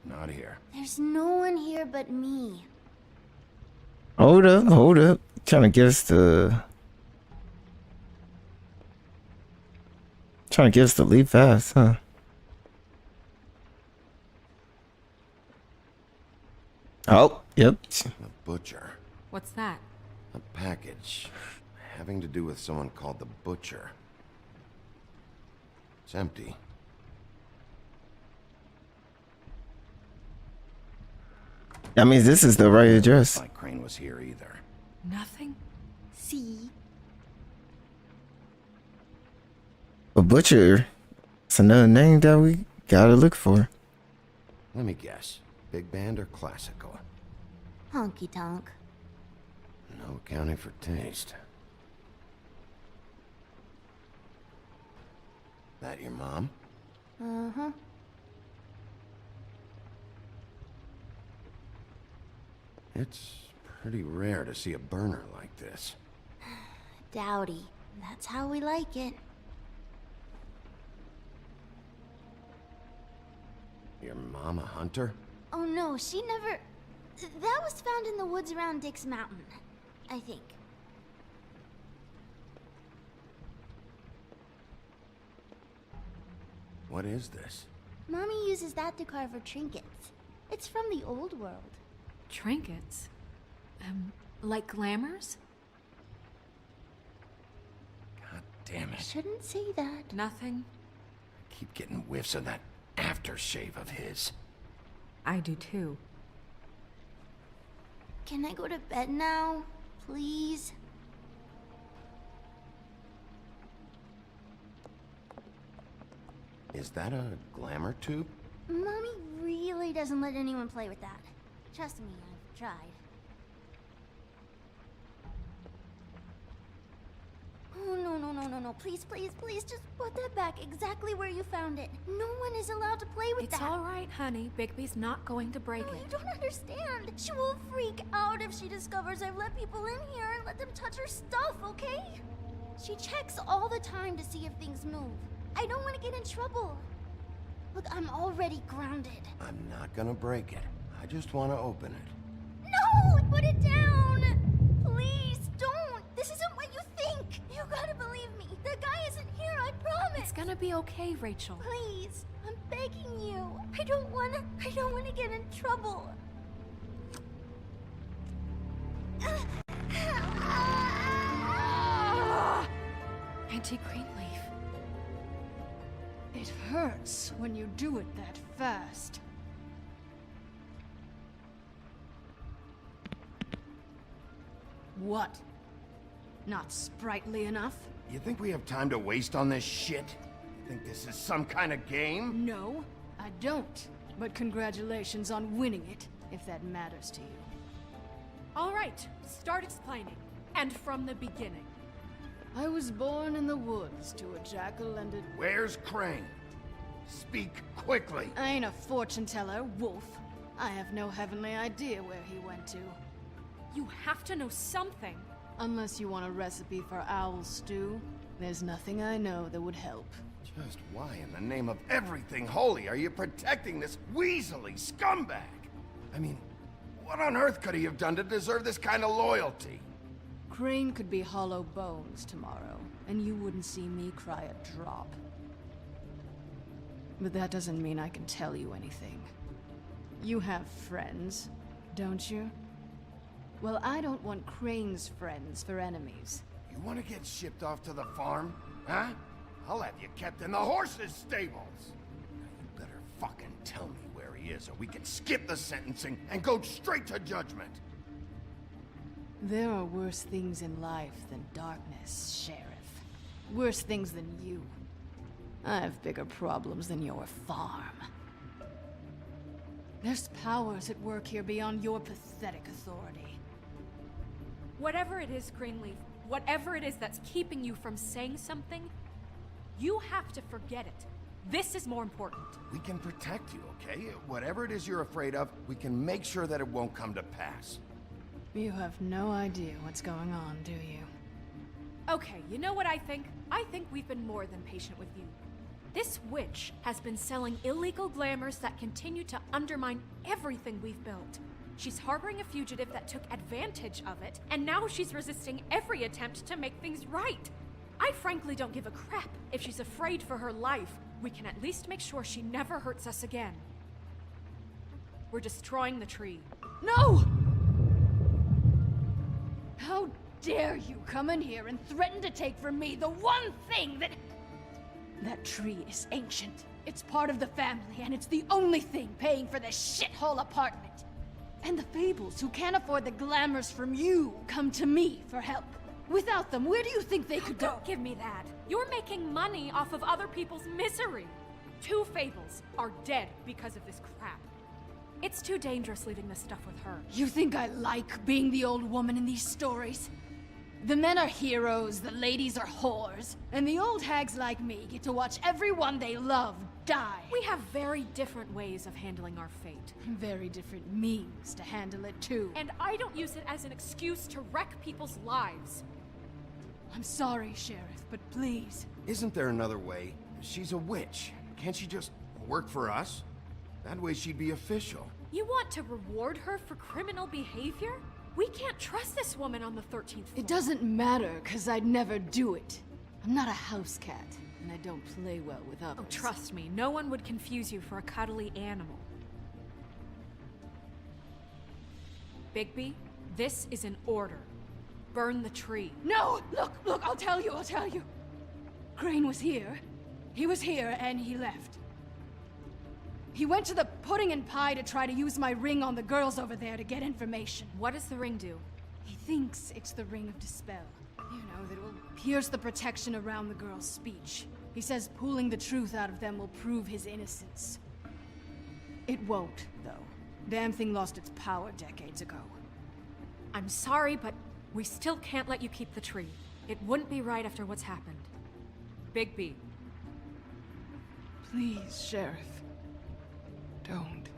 Not here. There's no one here but me. Hold up, hold up. Trying to get us to... Trying to get us to leave fast, huh? Oh, yep. A butcher. What's that? A package having to do with someone called the Butcher. It's empty. That means this is the right address. Like Crane was here either. Nothing? See? A butcher. It's another name that we gotta look for. Let me guess. Big band or classical? Honky tonk. No accounting for taste. That your mom? Uh-huh. It's pretty rare to see a burner like this. Dowdy. That's how we like it. Your mom a hunter? Oh no, she never... That was found in the woods around Dick's Mountain, I think. What is this? Mommy uses that to carve her trinkets. It's from the old world. Trinkets? Like glamours? God damn it. Shouldn't say that. Nothing. I keep getting whiffs of that aftershave of his. I do too. Can I go to bed now? Please? Is that a glamour tube? Mommy really doesn't let anyone play with that. Trust me, I've tried. Please, please, please, just put that back exactly where you found it. No one is allowed to play with It's that. all right, honey. Bigby's not going to break No, it. you don't understand. She will freak out if she discovers I've let people in here and let them touch her stuff, okay? She checks all the time to see if things move. I don't want to get in trouble. Look, I'm already grounded. I'm not gonna break it. I just want to open it. No! Put it down! Please, don't! This isn't what you think! You gotta believe me. The guy isn't here, I promise! It's gonna be okay, Rachel. Please, I'm begging you. I don't wanna get in trouble. Auntie Greenleaf. It hurts when you do it that fast. What? Not sprightly enough? You think we have time to waste on this shit? You think this is some kind of game? No, I don't. But congratulations on winning it, if that matters to you. All right, start explaining. And from the beginning. I was born in the woods to a jackal and a... Where's Crane? Speak quickly. I ain't a fortune teller, Wolf. I have no heavenly idea where he went to. You have to know something. Unless you want a recipe for owl stew, there's nothing I know that would help. Just why in the name of everything holy are you protecting this weaselly scumbag? I mean, what on earth could he have done to deserve this kind of loyalty? Crane could be hollow bones tomorrow, and you wouldn't see me cry a drop. But that doesn't mean I can tell you anything. You have friends, don't you? Well, I don't want Crane's friends for enemies. You want to get shipped off to the farm? Huh? I'll have you kept in the horses' stables. Now you better fucking tell me where he is, or we can skip the sentencing and go straight to judgment. There are worse things in life than darkness, Sheriff. Worse things than you. I have bigger problems than your farm. There's powers at work here beyond your pathetic authority. Whatever it is, Greenleaf, whatever it is that's keeping you from saying something, you have to forget it. This is more important. We can protect you, okay? Whatever it is you're afraid of, we can make sure that it won't come to pass. You have no idea what's going on, do you? Okay, you know what I think? I think we've been more than patient with you. This witch has been selling illegal glamours that continue to undermine everything we've built. She's harboring a fugitive that took advantage of it, and now she's resisting every attempt to make things right. I frankly don't give a crap. If she's afraid for her life, we can at least make sure she never hurts us again. We're destroying the tree. No! How dare you come in here and threaten to take from me the one thing that... That tree is ancient. It's part of the family, and it's the only thing paying for this shithole apartment. And the Fables, who can't afford the glamours from you, come to me for help. Without them, where do you think they could go? Don't give me that. You're making money off of other people's misery. 2 Fables are dead because of this crap. It's too dangerous leaving this stuff with her. You think I like being the old woman in these stories? The men are heroes, the ladies are whores, and the old hags like me get to watch everyone they love die. We have very different ways of handling our fate. Very different means to handle it, too. And I don't use it as an excuse to wreck people's lives. I'm sorry, Sheriff, but please. Isn't there another way? She's a witch. Can't she just work for us? That way she'd be official. You want to reward her for criminal behavior? We can't trust this woman on the 13th floor. It doesn't matter, because I'd never do it. I'm not a house cat, and I don't play well with others. Oh, trust me, no one would confuse you for a cuddly animal. Bigby, this is an order. Burn the tree. No! Look, I'll tell you. Crane was here. He was here, and he left. He went to the pudding and pie to try to use my ring on the girls over there to get information. What does the ring do? He thinks it's the ring of dispel. You know, that will pierce the protection around the girls' speech. He says pulling the truth out of them will prove his innocence. It won't, though. Damn thing lost its power decades ago. I'm sorry, but we still can't let you keep the tree. It wouldn't be right after what's happened. Bigby. Please, Sheriff. Don't.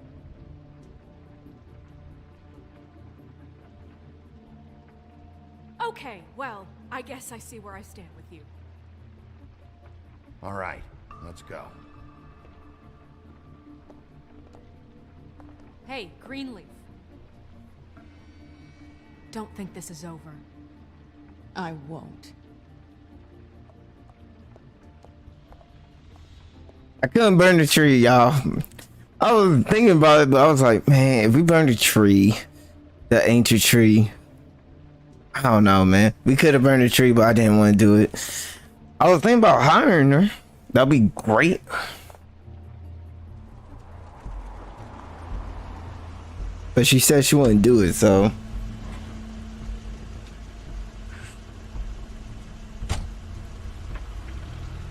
Okay, well, I guess I see where I stand with you. All right, let's go. Hey, Greenleaf. Don't think this is over. I won't. I couldn't burn the tree, y'all. I was thinking about it, but I was like, man, if we burn the tree, the ancient tree, I don't know, man. We could have burned the tree, but I didn't want to do it. I was thinking about hiring her. That'd be great. But she said she wouldn't do it, so.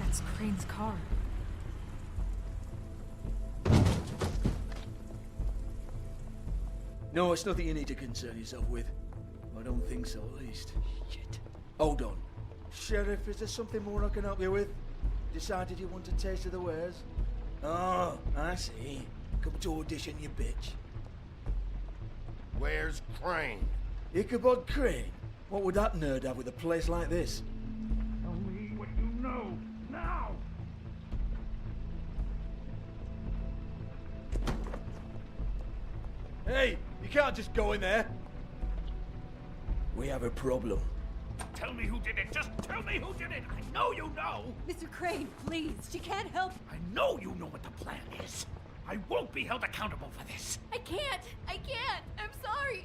That's Crane's car. No, it's nothing you need to concern yourself with. I don't think so, at least. Shit. Hold on. Sheriff, is there something more I can help you with? Decided you want a taste of the wares? Oh, I see. Come to audition, you bitch. Where's Crane? Ichabod Crane? What would that nerd have with a place like this? Tell me what you know, now! Hey, you can't just go in there. We have a problem. Tell me who did it! Just tell me who did it! I know you know! Mr. Crane, please, she can't help. I know you know what the plan is. I won't be held accountable for this. I can't. I'm sorry.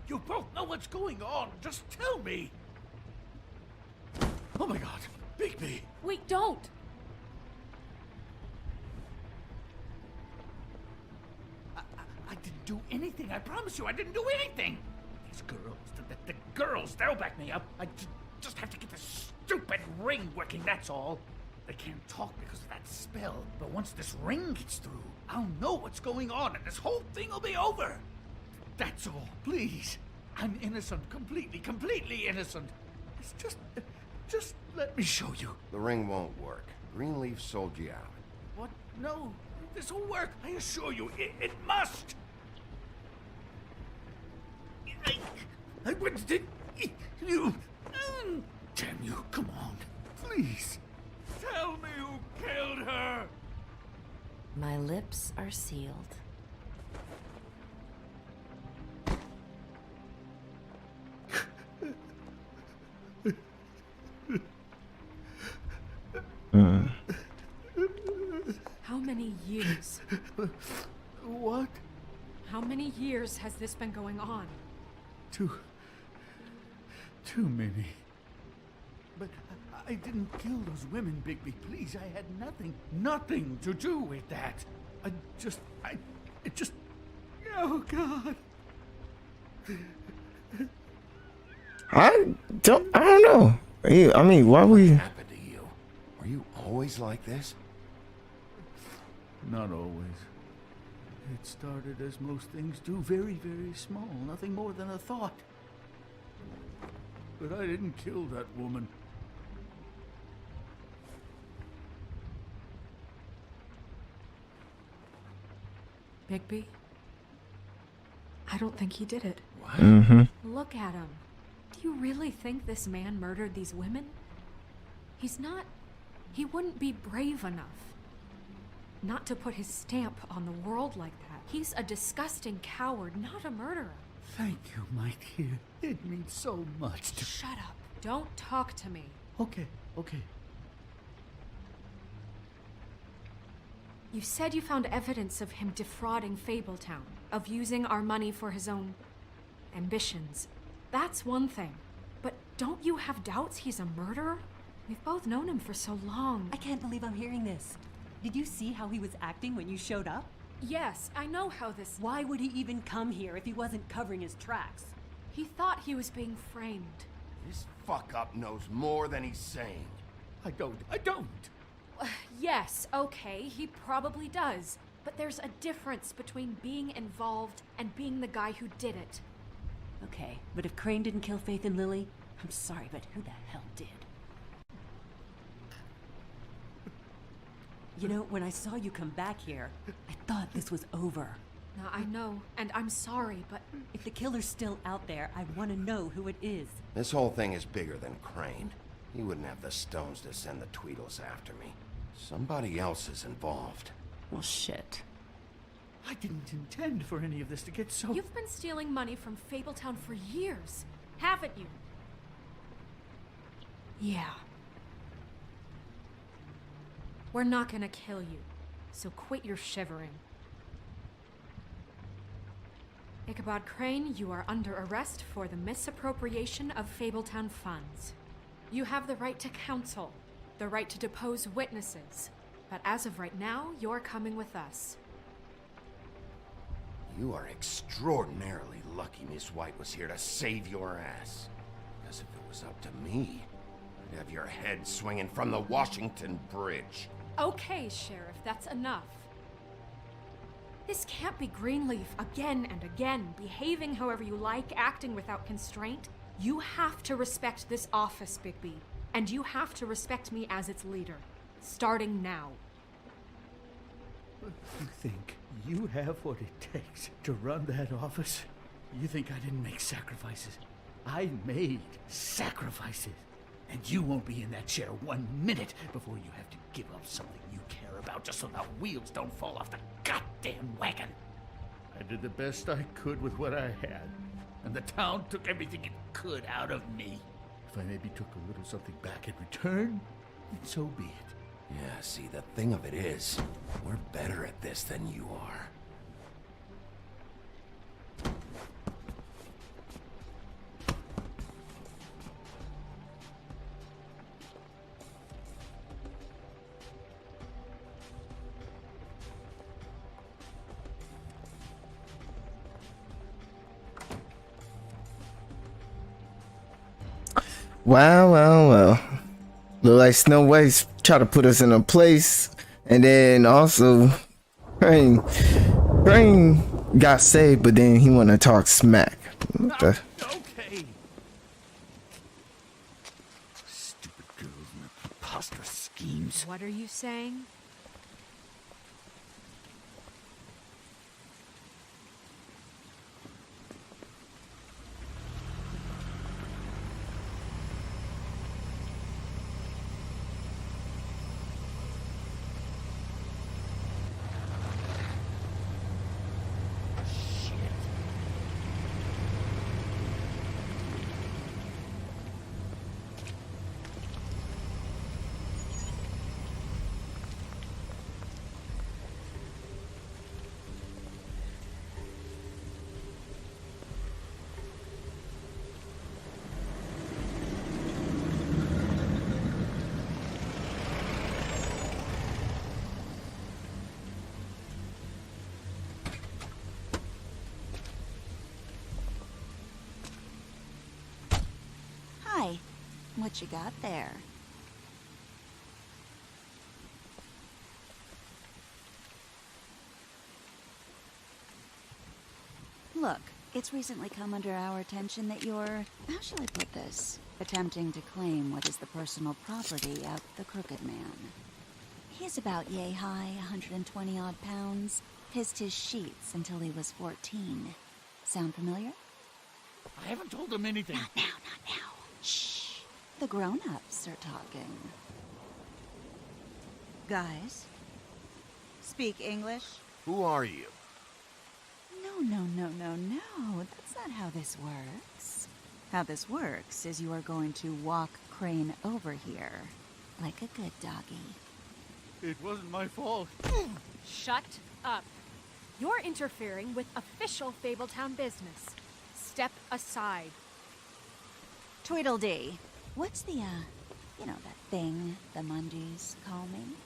You both know what's going on. Just tell me. Oh my god, Bigby! Wait, don't! I didn't do anything. I promise you, I didn't do anything. These girls, the girls, they'll back me up. I just have to get this stupid ring working, that's all. They can't talk because of that spell, but once this ring gets through, I'll know what's going on and this whole thing will be over. That's all, please. I'm innocent, completely innocent. It's just let me show you. The ring won't work. Greenleaf sold you out. What? No, this will work. I assure you, it must. I wouldn't did you. Damn you! Come on, please. Tell me who killed her. My lips are sealed. How many years? What? How many years has this been going on? Too many. But I didn't kill those women, Bigby. Please, I had nothing to do with that. It just, oh God. I don't know. I mean, why we? What happened to you? Are you always like this? Not always. It started as most things do, very, very small, nothing more than a thought. But I didn't kill that woman. Bigby? I don't think he did it. What? Mm-hmm. Look at him. Do you really think this man murdered these women? He wouldn't be brave enough. Not to put his stamp on the world like that. He's a disgusting coward, not a murderer. Thank you, my dear. It means so much to... Shut up. Don't talk to me. Okay. You said you found evidence of him defrauding Fabletown, of using our money for his own ambitions. That's one thing. But don't you have doubts he's a murderer? We've both known him for so long. I can't believe I'm hearing this. Did you see how he was acting when you showed up? Yes, I know how this... Why would he even come here if he wasn't covering his tracks? He thought he was being framed. This fuck-up knows more than he's saying. I don't. Yes, okay, he probably does. But there's a difference between being involved and being the guy who did it. Okay, but if Crane didn't kill Faith and Lily, I'm sorry, but who the hell did? You know, when I saw you come back here, I thought this was over. Now, I know, and I'm sorry, but If the killer's still out there, I want to know who it is. This whole thing is bigger than Crane. He wouldn't have the stones to send the Tweedles after me. Somebody else is involved. Well, shit. I didn't intend for any of this to get so... You've been stealing money from Fabletown for years, haven't you? Yeah. We're not gonna kill you, so quit your shivering. Ichabod Crane, you are under arrest for the misappropriation of Fabletown funds. You have the right to counsel, the right to depose witnesses, but as of right now, you're coming with us. You are extraordinarily lucky Miss White was here to save your ass. Because if it was up to me, I'd have your head swinging from the Washington Bridge. Okay, Sheriff, that's enough. This can't be Greenleaf again and again, behaving however you like, acting without constraint. You have to respect this office, Bigby, and you have to respect me as its leader, starting now. You think you have what it takes to run that office? You think I didn't make sacrifices? I made sacrifices. And you won't be in that chair 1 minute before you have to give up something you care about just so the wheels don't fall off the goddamn wagon. I did the best I could with what I had, and the town took everything it could out of me. If I maybe took a little something back in return, then so be it. Yeah, see, the thing of it is, we're better at this than you are. Well. Look like Snow White's try to put us in a place, and then also Crane got saved, but then he want to talk smack. Okay. Stupid girls and their preposterous schemes. What are you saying? Hi. What you got there? Look, it's recently come under our attention that you're, how shall I put this, attempting to claim what is the personal property of the Crooked Man. He's about yay high, 120 odd pounds, pissed his sheets until he was 14. Sound familiar? I haven't told him anything. Not now. Shh. The grown-ups are talking. Guys, speak English? Who are you? No. That's not how this works. How this works is you are going to walk Crane over here, like a good doggy. It wasn't my fault. Shut up. You're interfering with official Fabletown business. Step aside. Tweedledee. What's the, that thing the Mundies call me?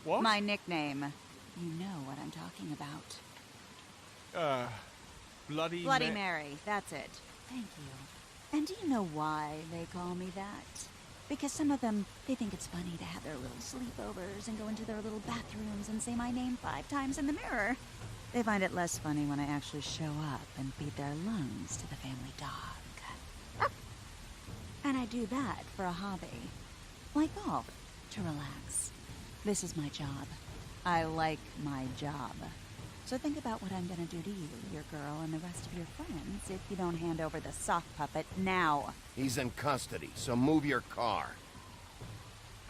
What? My nickname. You know what I'm talking about. Bloody Mary, that's it. Thank you. And do you know why they call me that? Because some of them, they think it's funny to have their little sleepovers and go into their little bathrooms and say my name 5 times in the mirror. They find it less funny when I actually show up and feed their lungs to the family dog. And I do that for a hobby. Like golf, to relax. This is my job. I like my job. So think about what I'm gonna do to you, your girl, and the rest of your friends if you don't hand over the sock puppet now. He's in custody, so move your car.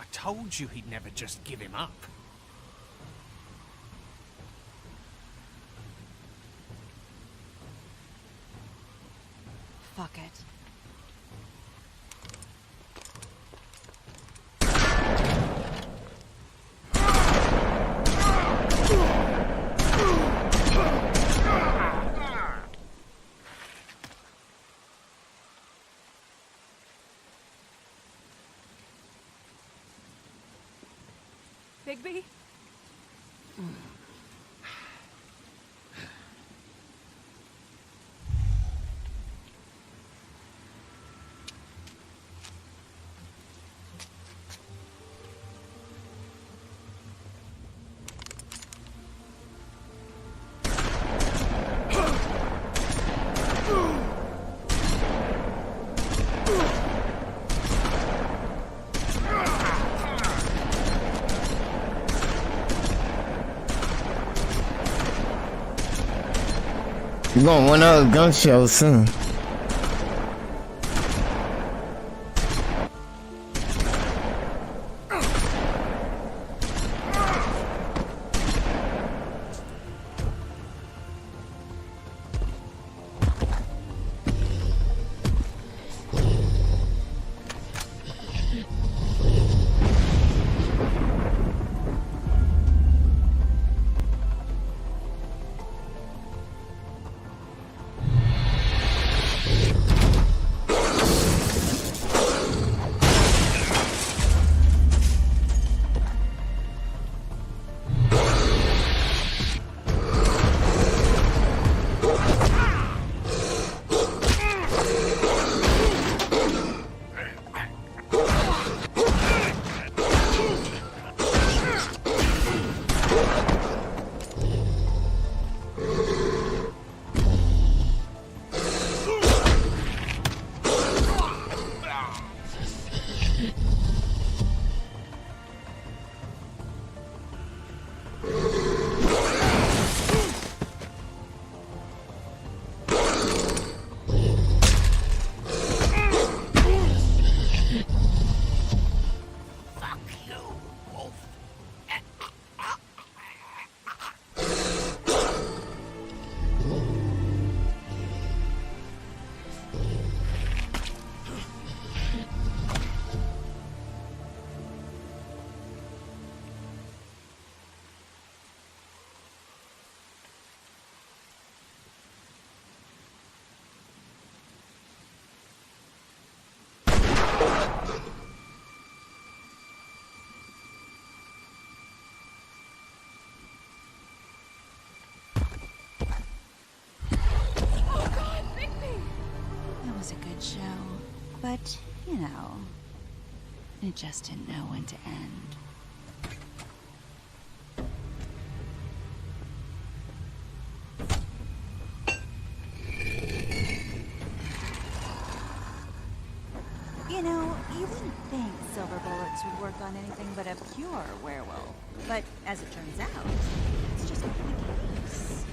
I told you he'd never just give him up. Fuck it. Bigby? You're gonna win another gun show soon. Show, but you know, it just didn't know when to end. You know, you wouldn't think silver bullets would work on anything but a pure werewolf, but as it turns out, it's just not the case.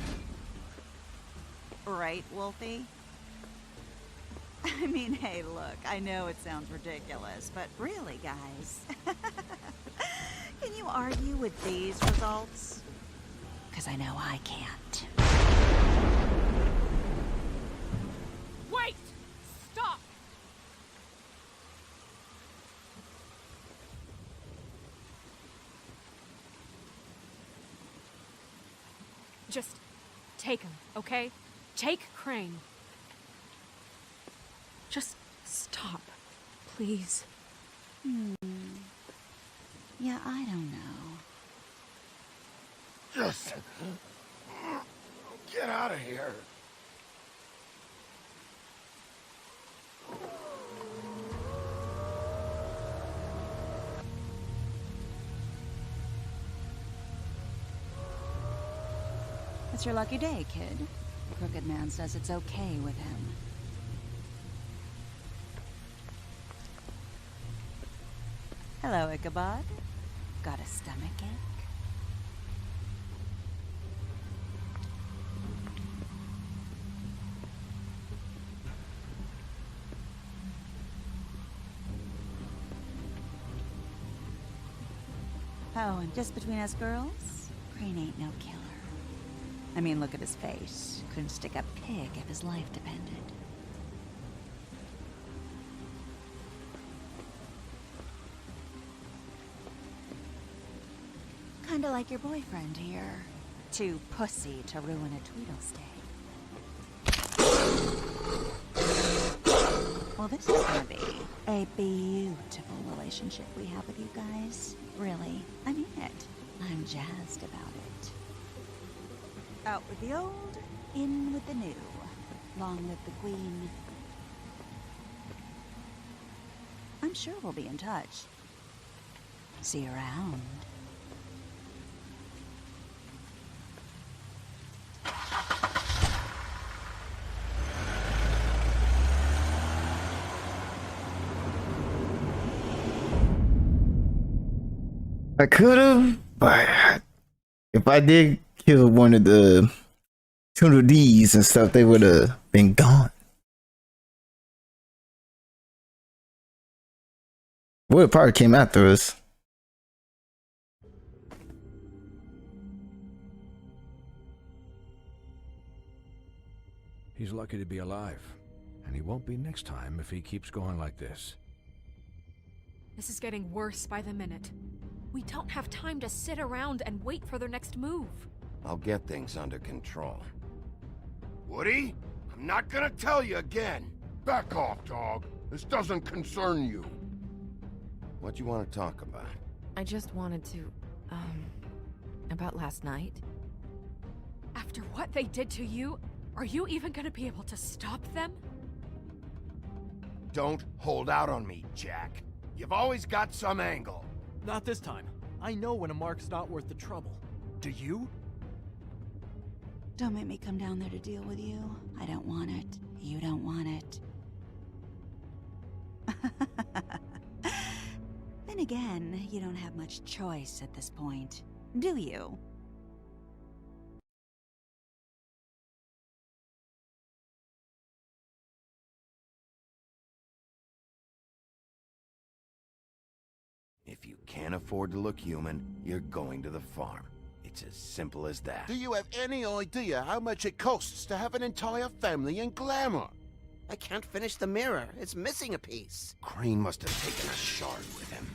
Right, Wolfie? I mean, hey, look, I know it sounds ridiculous, but really, guys, can you argue with these results? Because I know I can't. Wait! Stop! Just take him, okay? Take Crane. Just stop, please. Yeah, I don't know. Just get out of here. It's your lucky day, kid. The Crooked Man says it's okay with him. Hello, Ichabod. Got a stomachache? Oh, and just between us girls, Crane ain't no killer. I mean, look at his face. Couldn't stick a pig if his life depended. Kinda like your boyfriend here. Too pussy to ruin a Tweedle stay. Well, this is gonna be a beautiful relationship we have with you guys. Really, I mean it. I'm jazzed about it. Out with the old, in with the new. Long live the Queen. I'm sure we'll be in touch. See you around. I could have, but if I did kill one of the two of these and stuff, they would have been gone. Would probably came after us. He's lucky to be alive, and he won't be next time if he keeps going like this. This is getting worse by the minute. We don't have time to sit around and wait for their next move. I'll get things under control. Woody? I'm not gonna tell you again. Back off, dog. This doesn't concern you. What you want to talk about? I just wanted to, about last night. After what they did to you, are you even gonna be able to stop them? Don't hold out on me, Jack. You've always got some angle. Not this time. I know when a mark's not worth the trouble. Do you? Don't make me come down there to deal with you. I don't want it. You don't want it. Then again, you don't have much choice at this point, do you? If you can't afford to look human, you're going to the farm. It's as simple as that. Do you have any idea how much it costs to have an entire family in glamour? I can't finish the mirror. It's missing a piece. Crane must have taken a shard with him.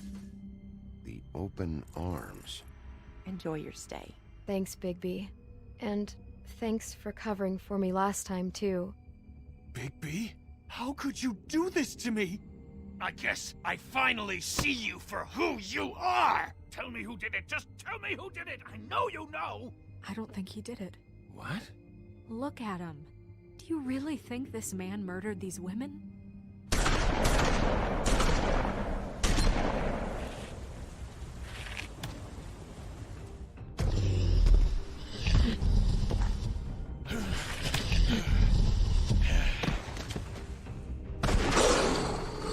The open arms. Enjoy your stay. Thanks, Bigby. And thanks for covering for me last time, too. Bigby? How could you do this to me? I guess I finally see you for who you are! Tell me who did it! Just tell me who did it! I know you know! I don't think he did it. What? Look at him. Do you really think this man murdered these women?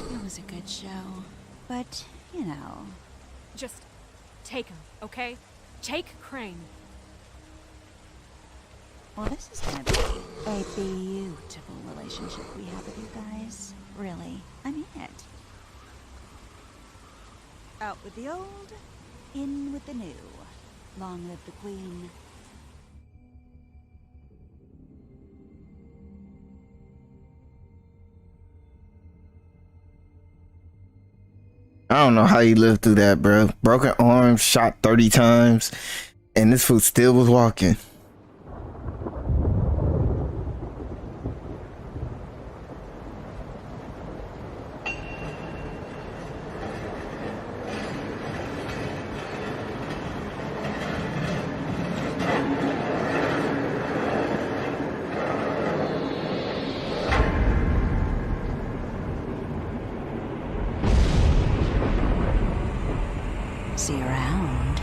It was a good show, but, you know... Just take him, okay? Take Crane. Well, this is gonna be a beautiful relationship we have with you guys. Really, I mean it. Out with the old, in with the new. Long live the Queen. I don't know how he lived through that, bro. Broken arm, shot 30 times, and this fool still was walking. See you around.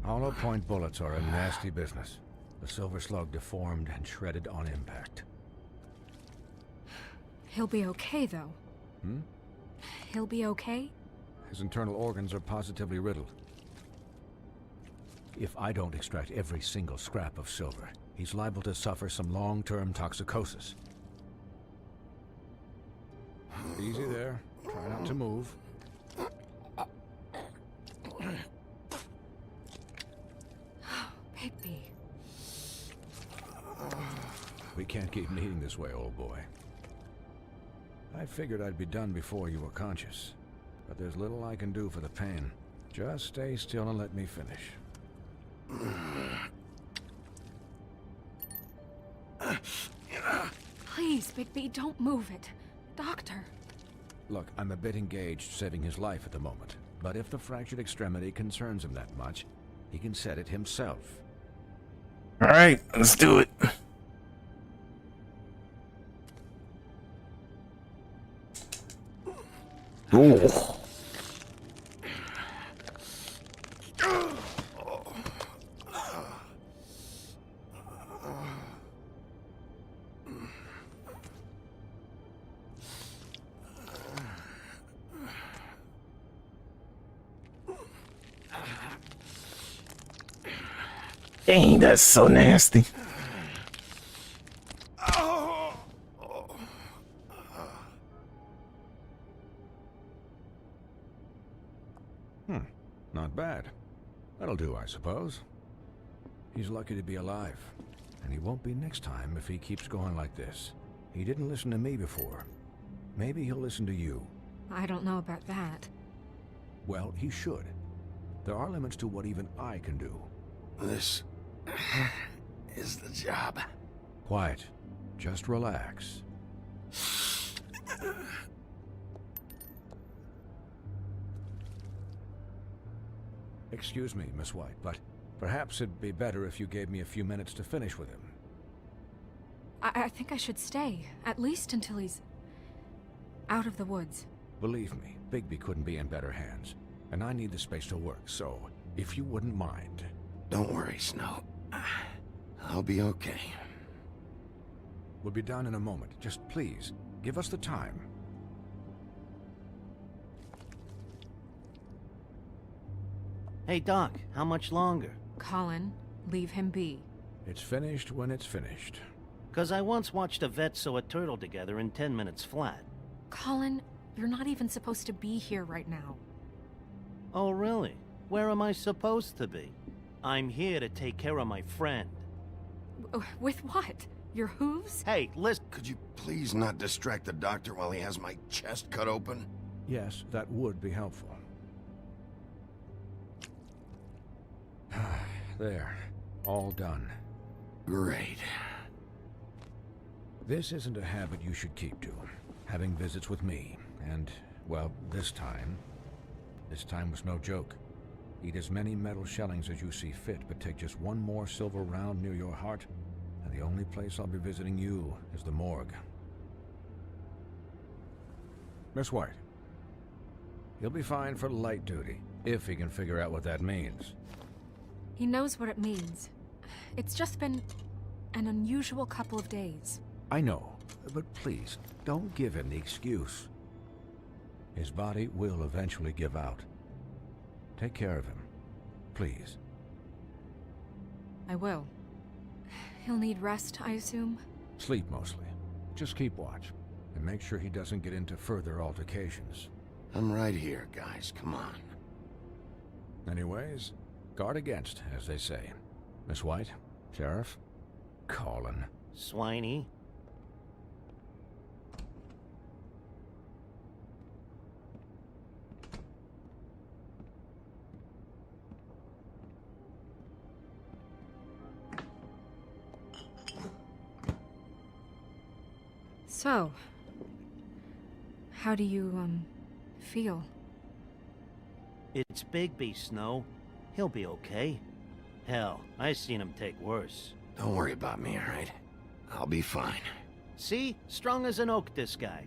Hollow point bullets are a nasty business. The silver slug deformed and shredded on impact. He'll be okay, though. Hmm? He'll be okay? His internal organs are positively riddled. If I don't extract every single scrap of silver, he's liable to suffer some long-term toxicosis. Easy there. Try not to move. Bigby. We can't keep meeting this way, old boy. I figured I'd be done before you were conscious, but there's little I can do for the pain. Just stay still and let me finish. Please, Bigby, don't move it. Doctor. Look, I'm a bit engaged saving his life at the moment, but if the fractured extremity concerns him that much, he can set it himself. All right, let's do it. Ooh. Dang, that's so nasty. Not bad. That'll do, I suppose. He's lucky to be alive, and he won't be next time if he keeps going like this. He didn't listen to me before. Maybe he'll listen to you. I don't know about that. Well, he should. There are limits to what even I can do. This is the job. Quiet. Just relax. Excuse me, Miss White, but perhaps it'd be better if you gave me a few minutes to finish with him. I think I should stay, at least until he's out of the woods. Believe me, Bigby couldn't be in better hands, and I need the space to work, so if you wouldn't mind. Don't worry, Snow. I'll be okay. We'll be done in a moment. Just please, give us the time. Hey, Doc, how much longer? Colin, leave him be. It's finished when it's finished. 'Cause I once watched a vet sew a turtle together in 10 minutes flat. Colin, you're not even supposed to be here right now. Oh, really? Where am I supposed to be? I'm here to take care of my friend. With what? Your hooves? Hey, listen. Could you please not distract the doctor while he has my chest cut open? Yes, that would be helpful. There. All done. Great. This isn't a habit you should keep to. Having visits with me. And, well, this time was no joke. Eat as many metal shellings as you see fit, but take just one more silver round near your heart, and the only place I'll be visiting you is the morgue. Miss White. He'll be fine for light duty, if he can figure out what that means. He knows what it means. It's just been an unusual couple of days. I know, but please, don't give him the excuse. His body will eventually give out. Take care of him, please. I will. He'll need rest, I assume? Sleep mostly. Just keep watch, and make sure he doesn't get into further altercations. I'm right here, guys. Come on. Anyways, guard against, as they say. Miss White, Sheriff, Colin. Swiney. So, how do you, feel? It's Bigby, Snow. He'll be okay. Hell, I seen him take worse. Don't worry about me, alright? I'll be fine. See? Strong as an oak, this guy.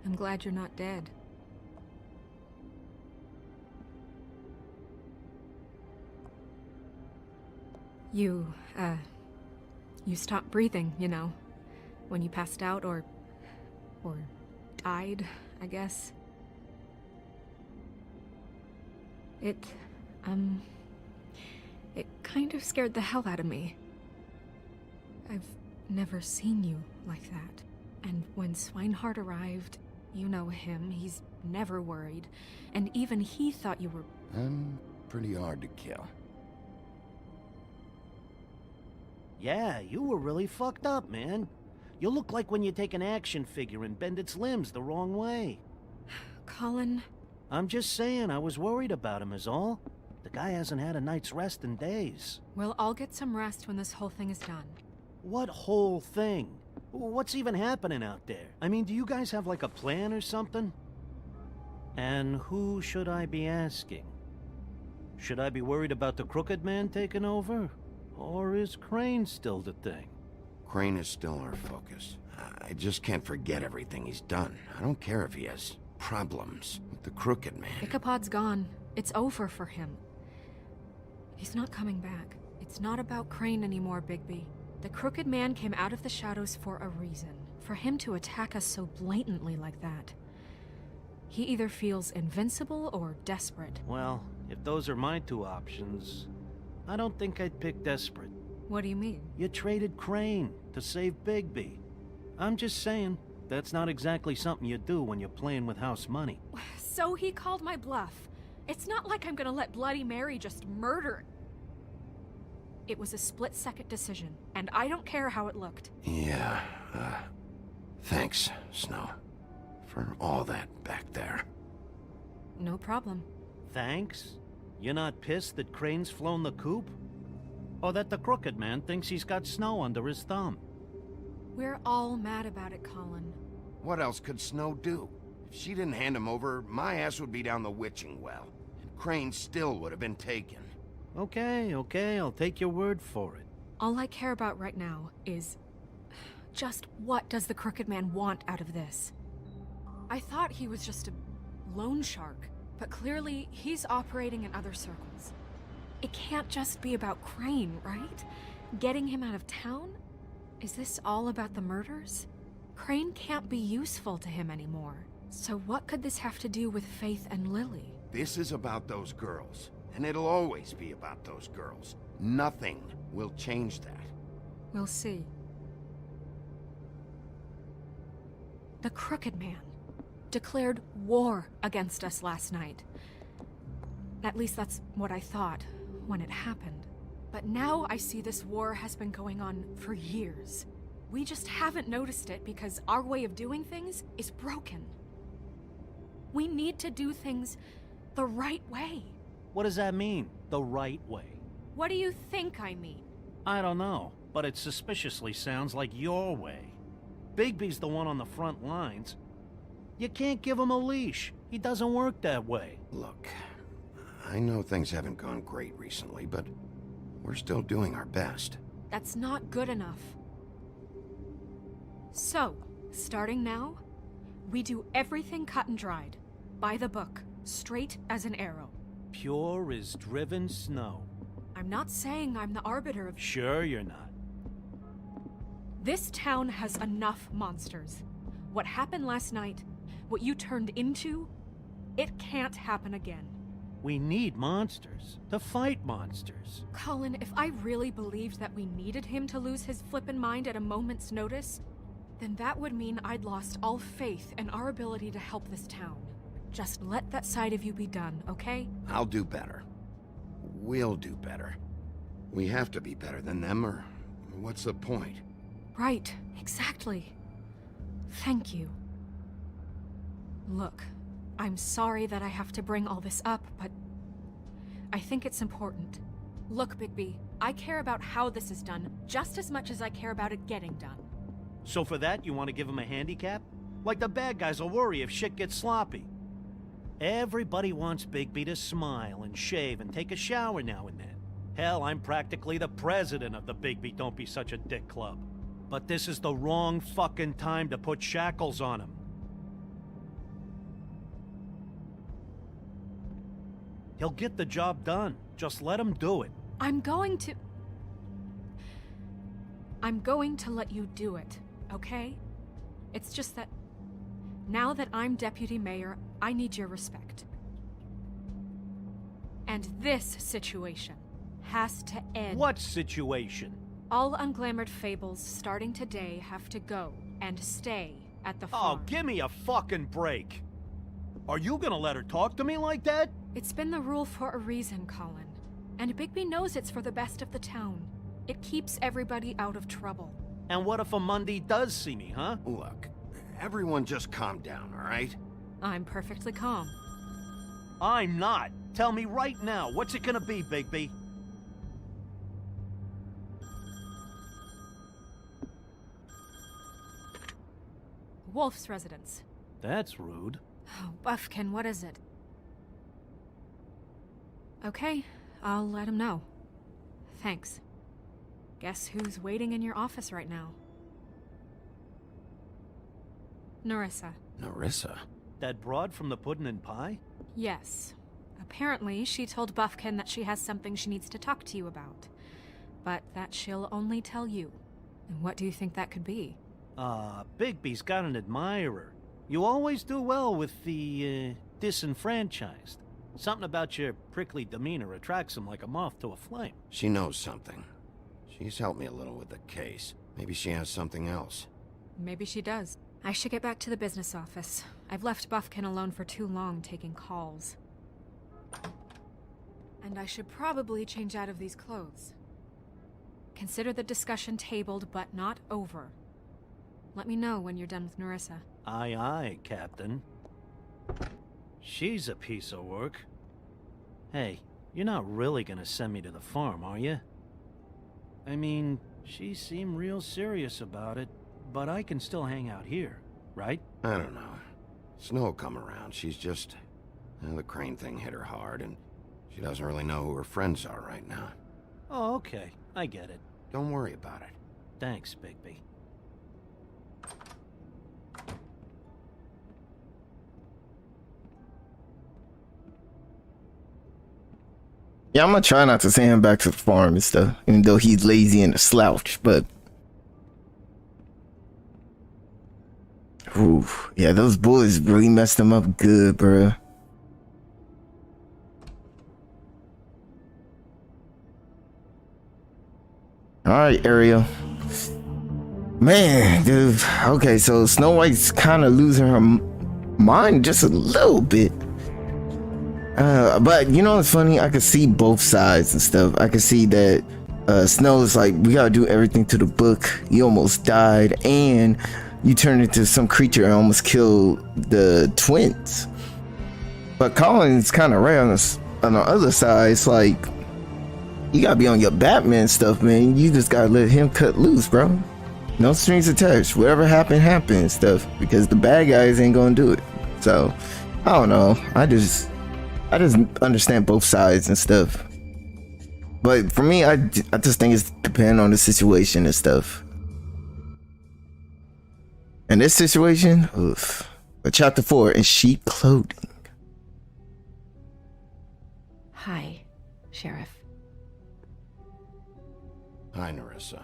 I'm glad you're not dead. You stopped breathing, you know, when you passed out, or Or died, I guess. It kind of scared the hell out of me. I've never seen you like that. And when Swinehart arrived, you know him, he's never worried. And even he thought you were... I'm pretty hard to kill. Yeah, you were really fucked up, man. You look like when you take an action figure and bend its limbs the wrong way. Colin... I'm just saying, I was worried about him is all. The guy hasn't had a night's rest in days. We'll all get some rest when this whole thing is done. What whole thing? What's even happening out there? I mean, do you guys have like a plan or something? And who should I be asking? Should I be worried about the Crooked Man taking over? Or is Crane still the thing? Crane is still our focus. I just can't forget everything he's done. I don't care if he has problems with the Crooked Man. Ichabod's gone. It's over for him. He's not coming back. It's not about Crane anymore, Bigby. The Crooked Man came out of the shadows for a reason. For him to attack us so blatantly like that. He either feels invincible or desperate. Well, if those are my two options, I don't think I'd pick desperate. What do you mean? You traded Crane to save Bigby. I'm just saying, that's not exactly something you do when you're playing with house money. So he called my bluff. It's not like I'm gonna let Bloody Mary just murder... It was a split-second decision, and I don't care how it looked. Yeah, thanks, Snow, for all that back there. No problem. Thanks? You're not pissed that Crane's flown the coop? Or that the Crooked Man thinks he's got Snow under his thumb? We're all mad about it, Colin. What else could Snow do? If she didn't hand him over, my ass would be down the witching well, and Crane still would have been taken. Okay, I'll take your word for it. All I care about right now is... just what does the Crooked Man want out of this? I thought he was just a loan shark, but clearly he's operating in other circles. It can't just be about Crane, right? Getting him out of town? Is this all about the murders? Crane can't be useful to him anymore. So what could this have to do with Faith and Lily? This is about those girls. And it'll always be about those girls. Nothing will change that. We'll see. The Crooked Man declared war against us last night. At least that's what I thought when it happened. But now I see this war has been going on for years. We just haven't noticed it because our way of doing things is broken. We need to do things the right way. What does that mean, the right way? What do you think I mean? I don't know, but it suspiciously sounds like your way. Bigby's the one on the front lines. You can't give him a leash. He doesn't work that way. Look, I know things haven't gone great recently, but we're still doing our best. That's not good enough. So, starting now, we do everything cut and dried. By the book, straight as an arrow. Pure as driven snow. I'm not saying I'm the arbiter of... Sure you're not. This town has enough monsters. What happened last night, what you turned into, it can't happen again. We need monsters. To fight monsters. Colin, if I really believed that we needed him to lose his flippin' mind at a moment's notice, then that would mean I'd lost all faith in our ability to help this town. Just let that side of you be done, okay? I'll do better. We'll do better. We have to be better than them, or what's the point? Right, exactly. Thank you. Look, I'm sorry that I have to bring all this up, but I think it's important. Look, Bigby, I care about how this is done just as much as I care about it getting done. So for that, you want to give him a handicap? Like the bad guys will worry if shit gets sloppy. Everybody wants Bigby to smile and shave and take a shower now and then. Hell, I'm practically the president of the Bigby Don't Be Such a Dick Club. But this is the wrong fucking time to put shackles on him. He'll get the job done. Just let him do it. I'm going to let you do it, okay? It's just that Now that I'm deputy mayor, I need your respect. And this situation has to end. What situation? All unglamored fables starting today have to go and stay at the farm. Oh, give me a fucking break. Are you gonna let her talk to me like that? It's been the rule for a reason, Colin. And Bigby knows it's for the best of the town. It keeps everybody out of trouble. And what if a Monday does see me, huh? Look, everyone just calm down, all right? I'm perfectly calm. I'm not. Tell me right now, what's it gonna be, Bigby? Wolf's residence. That's rude. Oh, Buffkin, what is it? Okay, I'll let him know. Thanks. Guess who's waiting in your office right now? Nerissa. Nerissa? That broad from the Puddin' and Pie? Yes. Apparently, she told Buffkin that she has something she needs to talk to you about. But that she'll only tell you. And what do you think that could be? Bigby's got an admirer. You always do well with the, disenfranchised. Something about your prickly demeanor attracts him like a moth to a flame. She knows something. She's helped me a little with the case. Maybe she has something else. Maybe she does. I should get back to the business office. I've left Buffkin alone for too long taking calls. And I should probably change out of these clothes. Consider the discussion tabled, but not over. Let me know when you're done with Nerissa. Aye, aye, Captain. She's a piece of work. Hey, you're not really gonna send me to the farm, are you? I mean, she seemed real serious about it, but I can still hang out here, right? I don't know. Snow will come around. She's just... the Crane thing hit her hard, and she doesn't really know who her friends are right now. Oh, okay. I get it. Don't worry about it. Thanks, Bigby. Yeah, I'm gonna try not to send him back to the farm and stuff, even though he's lazy and a slouch, but... Ooh, yeah, those boys really messed him up good, bruh. Alright, Ariel. Man, dude. Okay, so Snow White's kind of losing her mind just a little bit. But you know what's funny? I could see both sides and stuff. I could see that Snow's like, we gotta do everything to the book. You almost died, and you turned into some creature and almost killed the twins. But Colin's kind of right on the other side. It's like, you gotta be on your Batman stuff, man. You just gotta let him cut loose, bro. No strings attached. Whatever happened, happened stuff. Because the bad guys ain't gonna do it. So, I don't know. I just understand both sides and stuff. But for me, I just think it's depending on the situation and stuff. And this situation, oof. But chapter 4, in sheep clothing. Hi, Sheriff. Hi, Nerissa.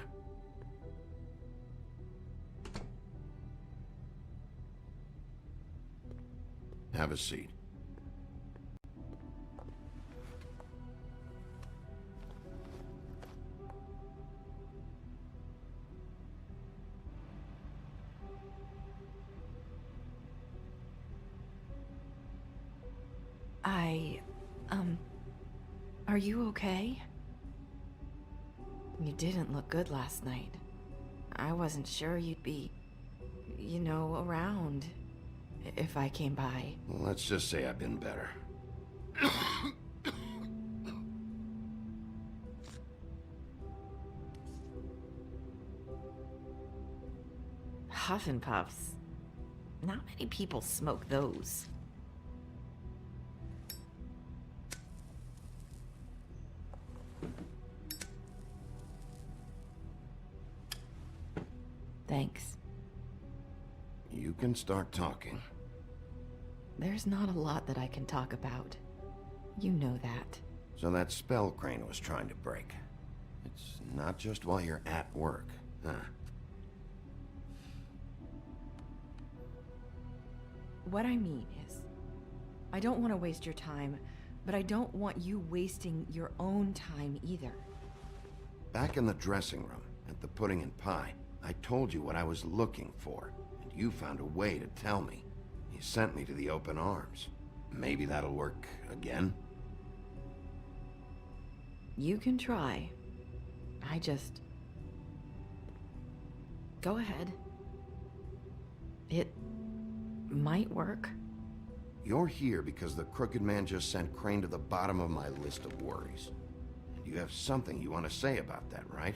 Have a seat. Are you okay? You didn't look good last night. I wasn't sure you'd be, you know, around if I came by. Well, let's just say I've been better. Huff and puffs. Not many people smoke those. Thanks. You can start talking. There's not a lot that I can talk about. You know that. So that spell Crane was trying to break. It's not just while you're at work, huh? What I mean is, I don't want to waste your time, but I don't want you wasting your own time either. Back in the dressing room, at the Pudding and Pie, I told you what I was looking for, and you found a way to tell me. You sent me to the open arms. Maybe that'll work again? You can try. I just... Go ahead. It might work. You're here because the crooked man just sent Crane to the bottom of my list of worries. And you have something you want to say about that, right?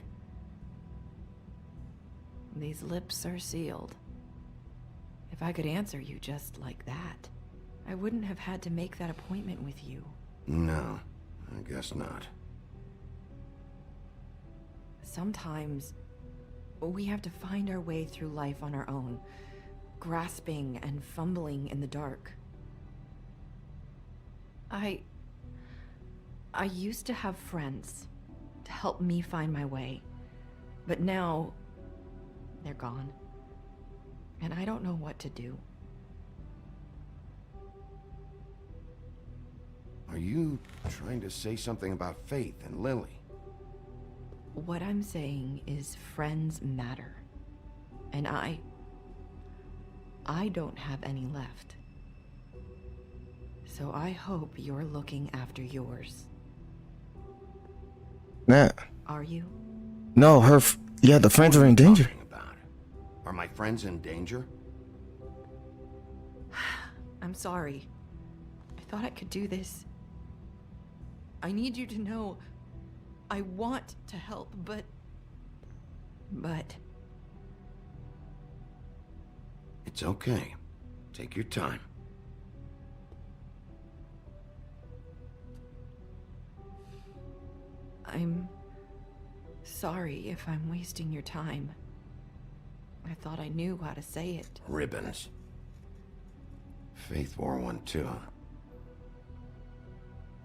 These lips are sealed. If I could answer you just like that, I wouldn't have had to make that appointment with you. No, I guess not. Sometimes, we have to find our way through life on our own, grasping and fumbling in the dark. I used to have friends to help me find my way, but now they're gone, and I don't know what to do. Are you trying to say something about Faith and Lily? What I'm saying is friends matter, and I don't have any left. So I hope you're looking after yours. Nah. Are you? No, yeah, the friends are in danger. Are my friends in danger? I'm sorry. I thought I could do this. I need you to know I want to help, but... It's okay. Take your time. I'm sorry if I'm wasting your time. I thought I knew how to say it. Ribbons. Faith wore one too.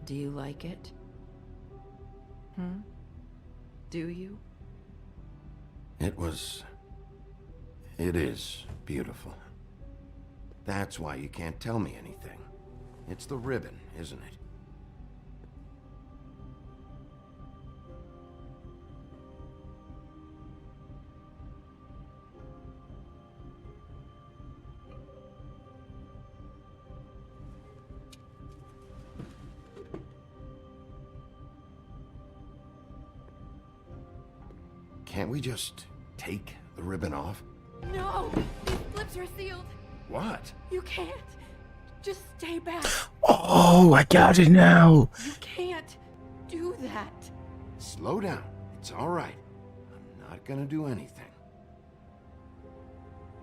Do you like it? Do you? It is beautiful. That's why you can't tell me anything. It's the ribbon, isn't it? Can't we just take the ribbon off? No! These lips are sealed. What? You can't. Just stay back. Oh, I got it now. You can't do that. Slow down. It's all right. I'm not gonna do anything.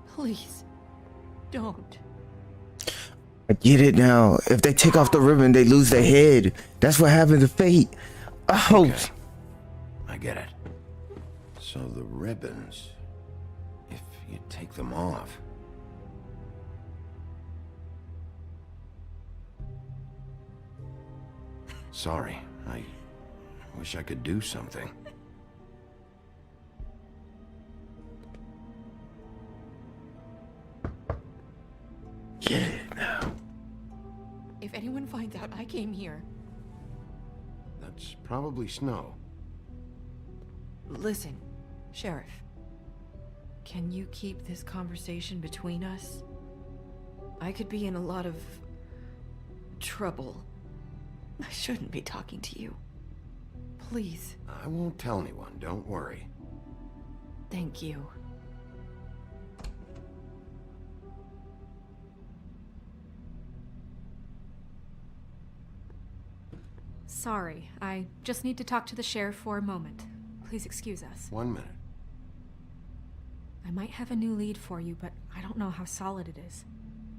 Please, don't. I get it now. If they take off the ribbon, they lose their head. That's what happened to Fate. Oh. Okay. I get it. So the ribbons, if you take them off... Sorry, I wish I could do something. Get it now. If anyone finds out I came here... That's probably Snow. Listen, Sheriff. Can you keep this conversation between us? I could be in a lot of... trouble. I shouldn't be talking to you. Please. I won't tell anyone, don't worry. Thank you. Sorry, I just need to talk to the sheriff for a moment. Please excuse us. 1 minute. I might have a new lead for you, but I don't know how solid it is.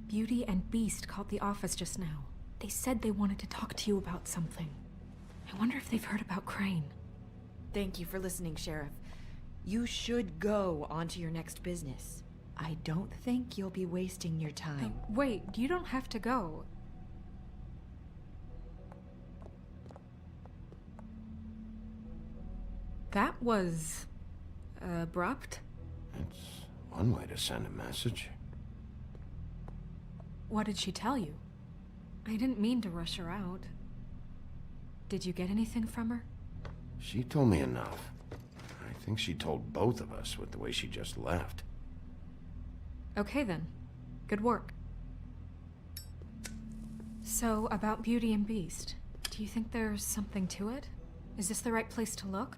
Beauty and Beast called the office just now. They said they wanted to talk to you about something. I wonder if they've heard about Crane. Thank you for listening, Sheriff. You should go on to your next business. I don't think you'll be wasting your time. Wait, you don't have to go. That was... abrupt. It's one way to send a message. What did she tell you? I didn't mean to rush her out. Did you get anything from her? She told me enough. I think she told both of us with the way she just left. Okay then. Good work. So, about Beauty and Beast, do you think there's something to it? Is this the right place to look?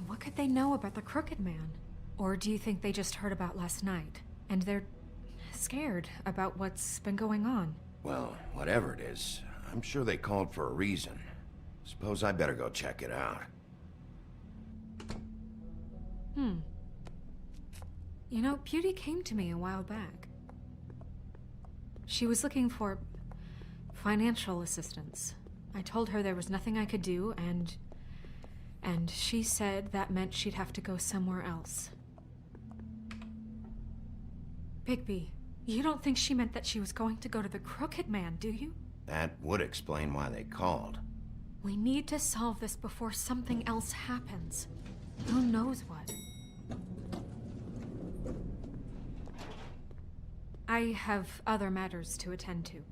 What could they know about the Crooked Man? Or do you think they just heard about last night, and they're scared about what's been going on? Well, whatever it is, I'm sure they called for a reason. Suppose I better go check it out. You know, Beauty came to me a while back. She was looking for financial assistance. I told her there was nothing I could do, and she said that meant she'd have to go somewhere else. Bigby, you don't think she meant that she was going to go to the Crooked Man, do you? That would explain why they called. We need to solve this before something else happens. Who knows what? I have other matters to attend to.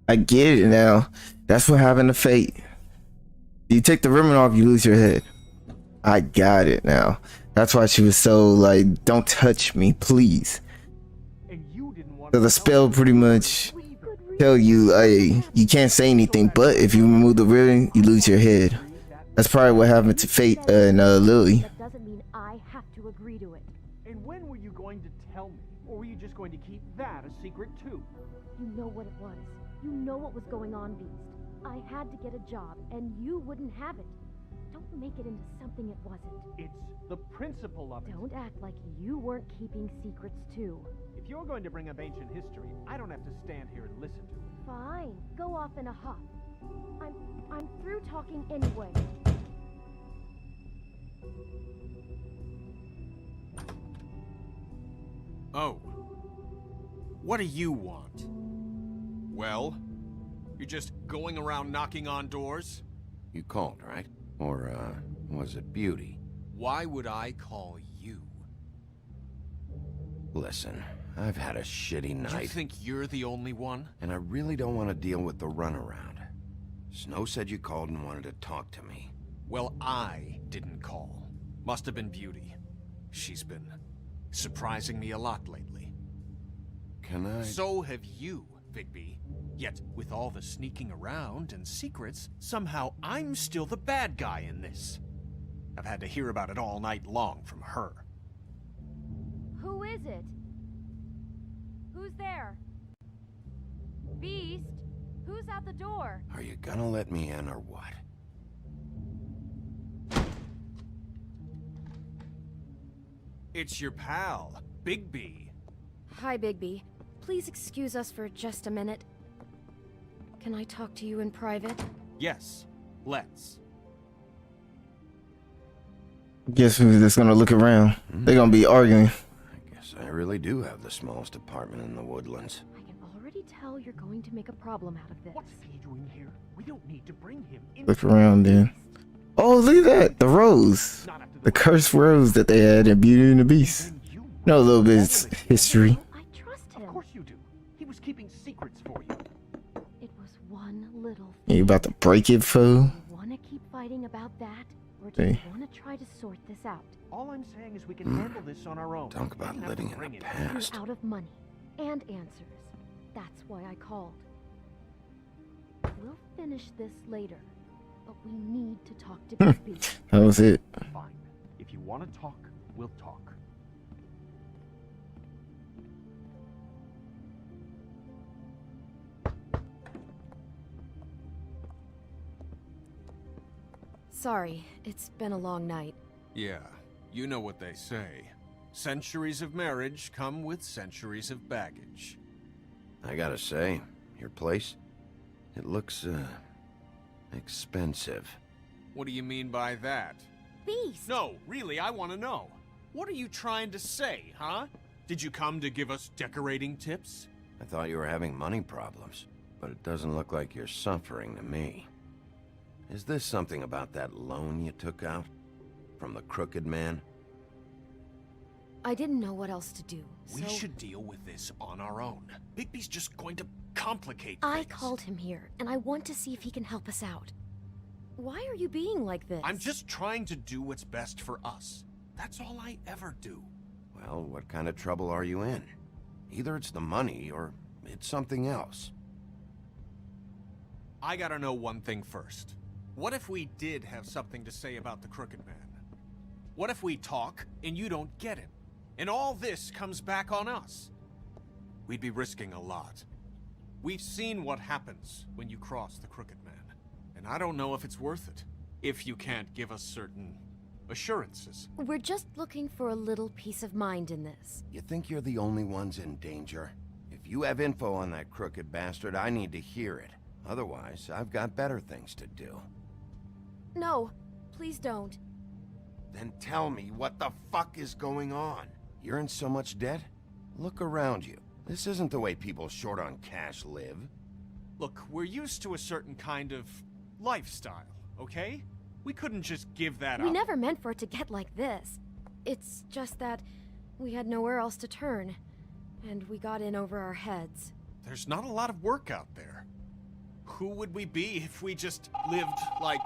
I get it now. That's what happened to Fate. You take the ribbon off, you lose your head. I got it now. That's why she was so like, don't touch me, please. So the spell pretty much tell you, hey, you can't say anything, but if you remove the ribbon, you lose your head. That's probably what happened to Fate and Lily. That doesn't mean I have to agree to it. And when were you going to tell me? Or were you just going to keep that a secret too? You know what it was. You know what was going on, Beast. I had to get a job, and you wouldn't have it. Don't make it into something it wasn't. It's the principle of it. Don't act like you weren't keeping secrets too. If you're going to bring up ancient history, I don't have to stand here and listen to it. Fine. Go off in a huff. I'm through talking anyway. Oh. What do you want? Well? You're just going around knocking on doors? You called, right? Or, was it Beauty? Why would I call you? Listen, I've had a shitty night. You think you're the only one? And I really don't want to deal with the runaround. Snow said you called and wanted to talk to me. Well, I didn't call. Must have been Beauty. She's been surprising me a lot lately. Can I? So have you, Bigby. Yet, with all the sneaking around and secrets, somehow I'm still the bad guy in this. I've had to hear about it all night long from her. Who is it? Who's there? Beast? Who's at the door? Are you gonna let me in or what? It's your pal, Bigby. Hi, Bigby. Please excuse us for just a minute. Can I talk to you in private? Yes, let's. Guess who's just gonna look around? They're gonna be arguing. I guess I really do have the smallest apartment in the Woodlands. I can already tell you're going to make a problem out of this. What's he doing here? We don't need to bring him in. Look around then. Oh, look at that! The rose. The cursed rose that they had in Beauty and the Beast. Know a little bit of history. I trust him. Of course you do. He was keeping secrets for you. It was one little You about to break it, fool? You want to keep fighting about that? Or do you want to try to sort this out? All I'm saying is we can handle this on our own. Talk about living in the past. You're out of money and answers. That's why I called. We'll finish this later, but we need to talk to Bigby. That was it. Fine. If you want to talk, we'll talk. Sorry, it's been a long night. Yeah, you know what they say. Centuries of marriage come with centuries of baggage. I gotta say, your place, it looks, expensive. What do you mean by that? Beast! No, really, I want to know. What are you trying to say, huh? Did you come to give us decorating tips? I thought you were having money problems, but it doesn't look like you're suffering to me. Is this something about that loan you took out? from the Crooked Man? I didn't know what else to do, so... We should deal with this on our own. Bigby's just going to complicate I things. called him here, and I want to see if he can help us out. Why are you being like this? I'm just trying to do what's best for us. That's all I ever do. Well, what kind of trouble are you in? Either it's the money, or it's something else. I gotta know one thing first. What if we did have something to say about the Crooked Man? What if we talk, and you don't get him? And all this comes back on us? We'd be risking a lot. We've seen what happens when you cross the Crooked Man. And I don't know if it's worth it, if you can't give us certain assurances. We're just looking for a little peace of mind in this. You think you're the only ones in danger? If you have info on that crooked bastard, I need to hear it. Otherwise, I've got better things to do. No, please don't. Then tell me what the fuck is going on? You're in so much debt? Look around you. This isn't the way people short on cash live. Look, we're used to a certain kind of lifestyle, okay? We couldn't just give that up. We never meant for it to get like this. It's just that we had nowhere else to turn, and we got in over our heads. There's not a lot of work out there. Who would we be if we just lived like...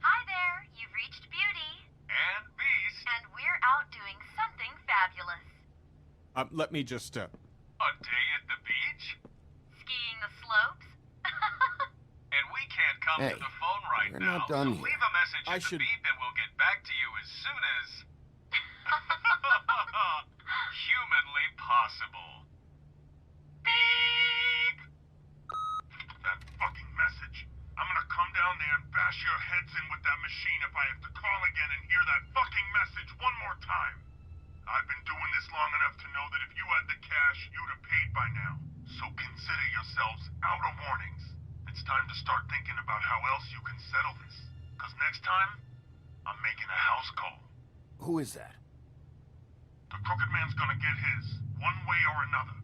Hi there, you've reached Beauty. And Beast. And we're out doing something fabulous. Let me just, A day at the beach? Skiing the slopes? And we can't come Hey, to the phone right we're now, not done so yet. leave a message I at should- the beep and we'll get back to you as soon as... humanly possible. Beep! That fucking message. I'm gonna come down there and bash your heads in with that machine if I have to call again and hear that fucking message one more time. I've been doing this long enough to know that if you had the cash, you'd have paid by now. So consider yourselves out of warnings. It's time to start thinking about how else you can settle this. Because next time, I'm making a house call. Who is that? The Crooked Man's gonna get his, one way or another.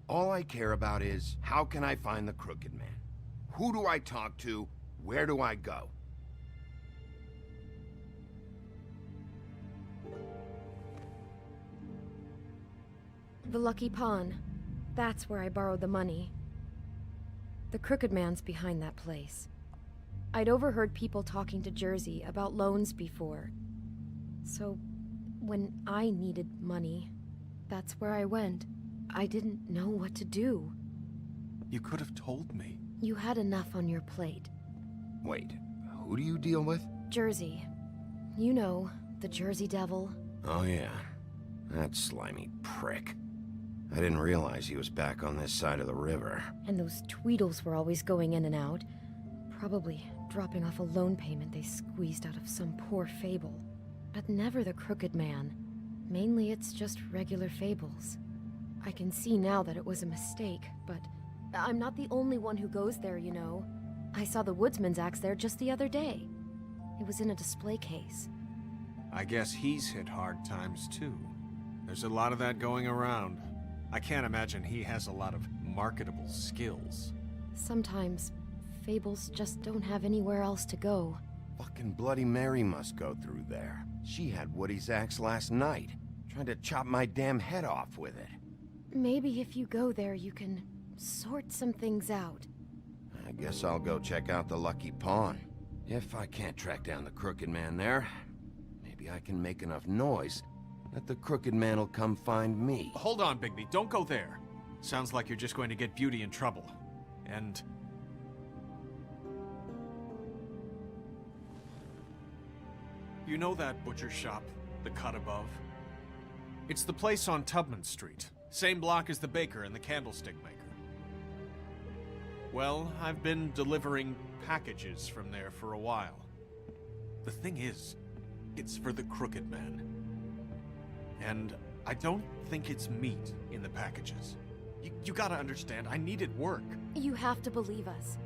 All I care about is, how can I find the Crooked Man? Who do I talk to? Where do I go? The Lucky Pawn. That's where I borrowed the money. The Crooked Man's behind that place. I'd overheard people talking to Jersey about loans before. So, when I needed money, that's where I went. I didn't know what to do. You could have told me. You had enough on your plate. Wait, who do you deal with? Jersey. You know, the Jersey Devil. Oh yeah, that slimy prick. I didn't realize he was back on this side of the river. And those Tweedles were always going in and out. Probably dropping off a loan payment they squeezed out of some poor Fable. But never the Crooked Man. Mainly it's just regular Fables. I can see now that it was a mistake, but I'm not the only one who goes there, you know. I saw the Woodsman's axe there just the other day. It was in a display case. I guess he's hit hard times too. There's a lot of that going around. I can't imagine he has a lot of marketable skills. Sometimes, Fables just don't have anywhere else to go. Fucking Bloody Mary must go through there. She had Woody's axe last night, trying to chop my damn head off with it. Maybe if you go there, you can sort some things out. I guess I'll go check out the Lucky Pawn. If I can't track down the Crooked Man there, maybe I can make enough noise that the Crooked Man will come find me. Hold on, Bigby. Don't go there. Sounds like you're just going to get Beauty in trouble. And... you know that butcher shop, the cut above? It's the place on Tubman Street. Same block as the baker and the candlestick maker. Well, I've been delivering packages from there for a while. The thing is, it's for the Crooked Man. And I don't think it's meat in the packages. You gotta understand, I needed work. You have to believe us.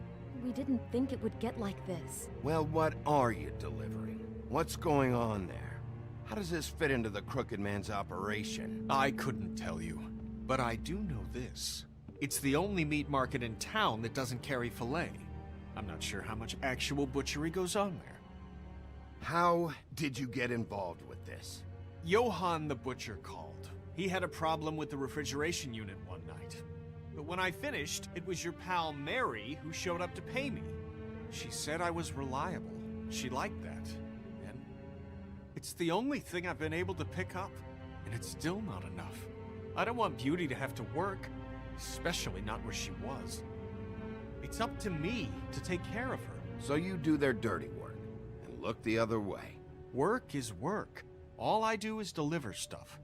We didn't think it would get like this. Well, what are you delivering? What's going on there? How does this fit into the Crooked Man's operation? I couldn't tell you, but I do know this. It's the only meat market in town that doesn't carry filet. I'm not sure how much actual butchery goes on there. How did you get involved with this? Johann the butcher called. He had a problem with the refrigeration unit one night. But when I finished, it was your pal Mary who showed up to pay me. She said I was reliable. She liked that. And it's the only thing I've been able to pick up. And it's still not enough. I don't want Beauty to have to work, especially not where she was. It's up to me to take care of her. So you do their dirty work and look the other way. Work is work. All I do is deliver stuff.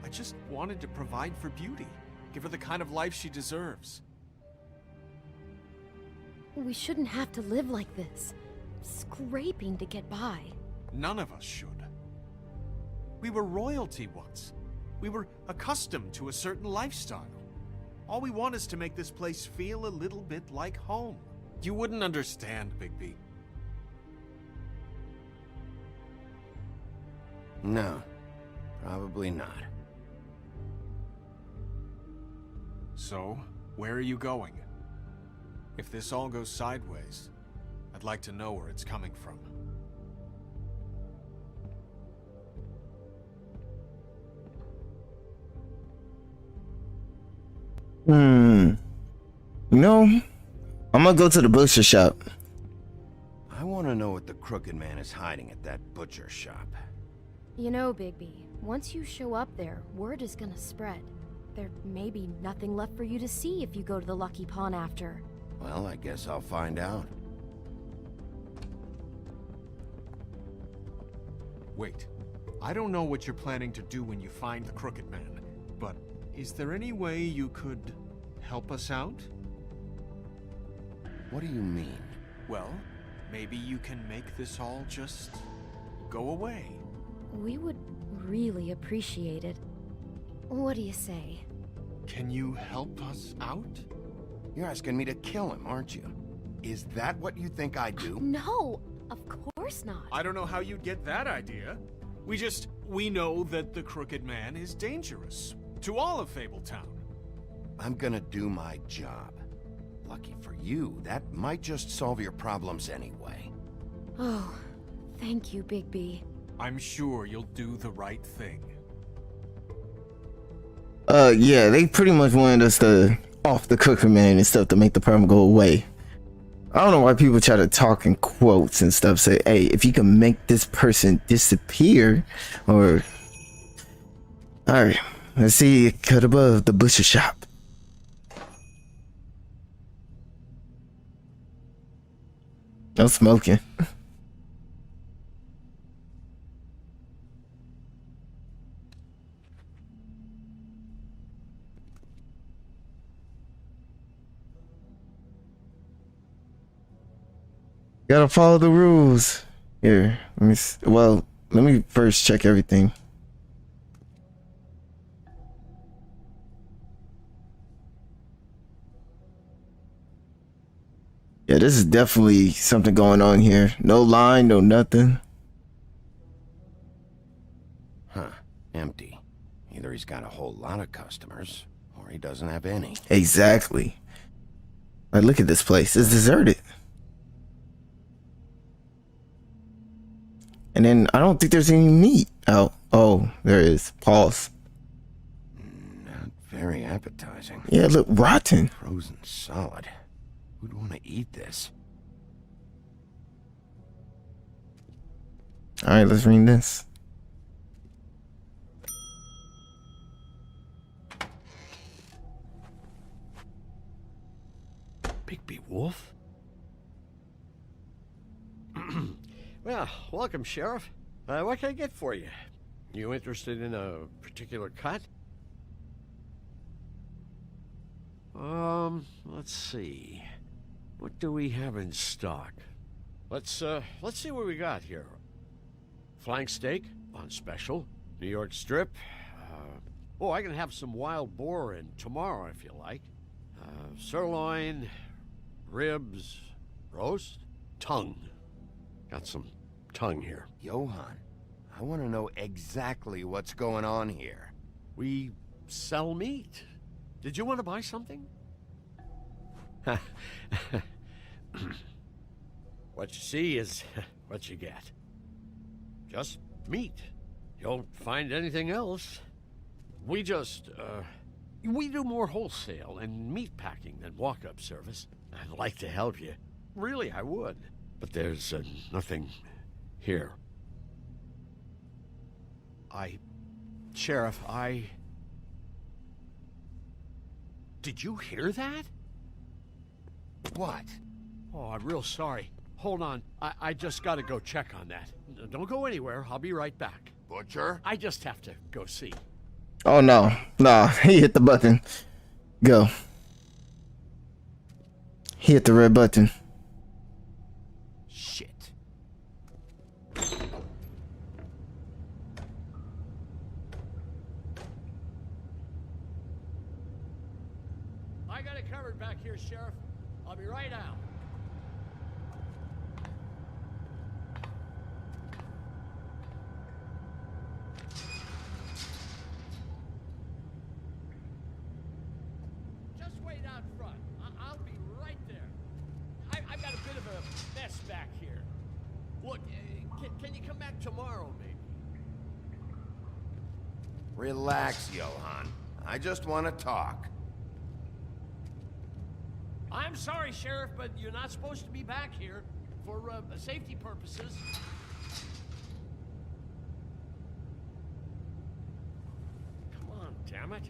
I just wanted to provide for Beauty. Give her the kind of life she deserves. We shouldn't have to live like this. Scraping to get by. None of us should. We were royalty once. We were accustomed to a certain lifestyle. All we want is to make this place feel a little bit like home. You wouldn't understand, Bigby. No, probably not. So, where are you going? If this all goes sideways, I'd like to know where it's coming from. No, I'm gonna go to the butcher shop. I want to know what the Crooked Man is hiding at that butcher shop. You know, Bigby, once you show up there, word is gonna spread. There may be nothing left for you to see if you go to the Lucky Pawn after. Well, I guess I'll find out. Wait, I don't know what you're planning to do when you find the Crooked Man, but is there any way you could help us out? What do you mean? Well, maybe you can make this all just go away. We would really appreciate it. What do you say? Can you help us out? You're asking me to kill him, aren't you? Is that what you think I do? No, of course not. I don't know how you'd get that idea. We know that the Crooked Man is dangerous. To all of Fabletown. I'm gonna do my job. Lucky for you, that might just solve your problems anyway. Oh, thank you, Bigby. I'm sure you'll do the right thing. Yeah, they pretty much wanted us to off the Crooked Man and stuff to make the problem go away. I don't know why people try to talk in quotes and stuff. Say, hey, if you can make this person disappear, or... Alright, let's see, cut above the butcher shop. No smoking. Gotta follow the rules. Here, let me first check everything. Yeah, this is definitely something going on here. No line, no nothing. Huh, empty. Either he's got a whole lot of customers, or he doesn't have any. Exactly. Like, look at this place. It's deserted. And then I don't think there's any meat out. Oh, there is. Pause. Not very appetizing. Yeah, look, rotten. Frozen solid. Who'd want to eat this? Alright, let's read this. Bigby Wolf? Well, welcome, Sheriff. What can I get for you? You interested in a particular cut? Let's see. What do we have in stock? Let's see what we got here. Flank steak on special. New York strip. I can have some wild boar in tomorrow if you like. Sirloin, ribs, roast, tongue. Got some tongue here. Johann, I want to know exactly what's going on here. We sell meat. Did you want to buy something? What you see is what you get. Just meat. You don't find anything else. We just, we do more wholesale and meat packing than walk-up service. I'd like to help you. Really, I would. But there's nothing here. Sheriff, Did you hear that? What? Oh, I'm real sorry. Hold on. I just gotta go check on that. Don't go anywhere. I'll be right back. Butcher? I just have to go see. Oh no. Nah, he hit the button. Go. He hit the red button. Shit. I got it covered back here, Sheriff. I'll be right out. Just wait out front. I'll be right there. I've got a bit of a mess back here. Look, can you come back tomorrow, maybe? Relax, Johann. I just want to talk. I'm sorry, Sheriff, but you're not supposed to be back here for safety purposes. Come on, damn it.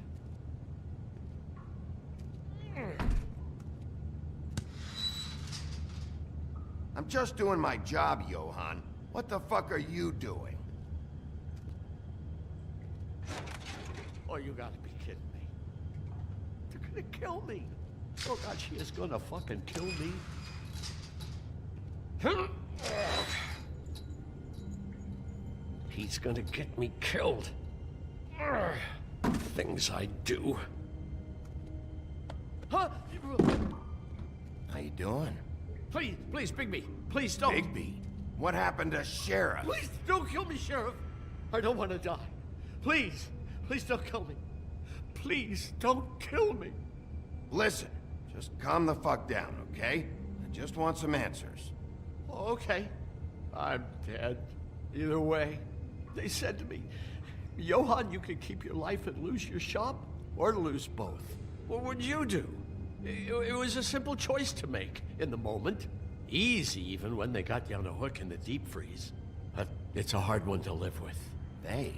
I'm just doing my job, Johann. What the fuck are you doing? Oh, you gotta be kidding me. They're gonna kill me. Oh God, she is gonna fucking kill me. He's gonna get me killed. Things I do. Huh? How you doing? Please, Bigby. Please don't. Bigby? What happened to Sheriff? Please don't kill me, Sheriff. I don't want to die. Please don't kill me. Please don't kill me. Listen, just calm the fuck down, okay? I just want some answers. Okay. I'm dead. Either way. They said to me, Johann, you can keep your life and lose your shop, or lose both. What would you do? It was a simple choice to make in the moment. Easy, even when they got you on a hook in the deep freeze. But it's a hard one to live with. They?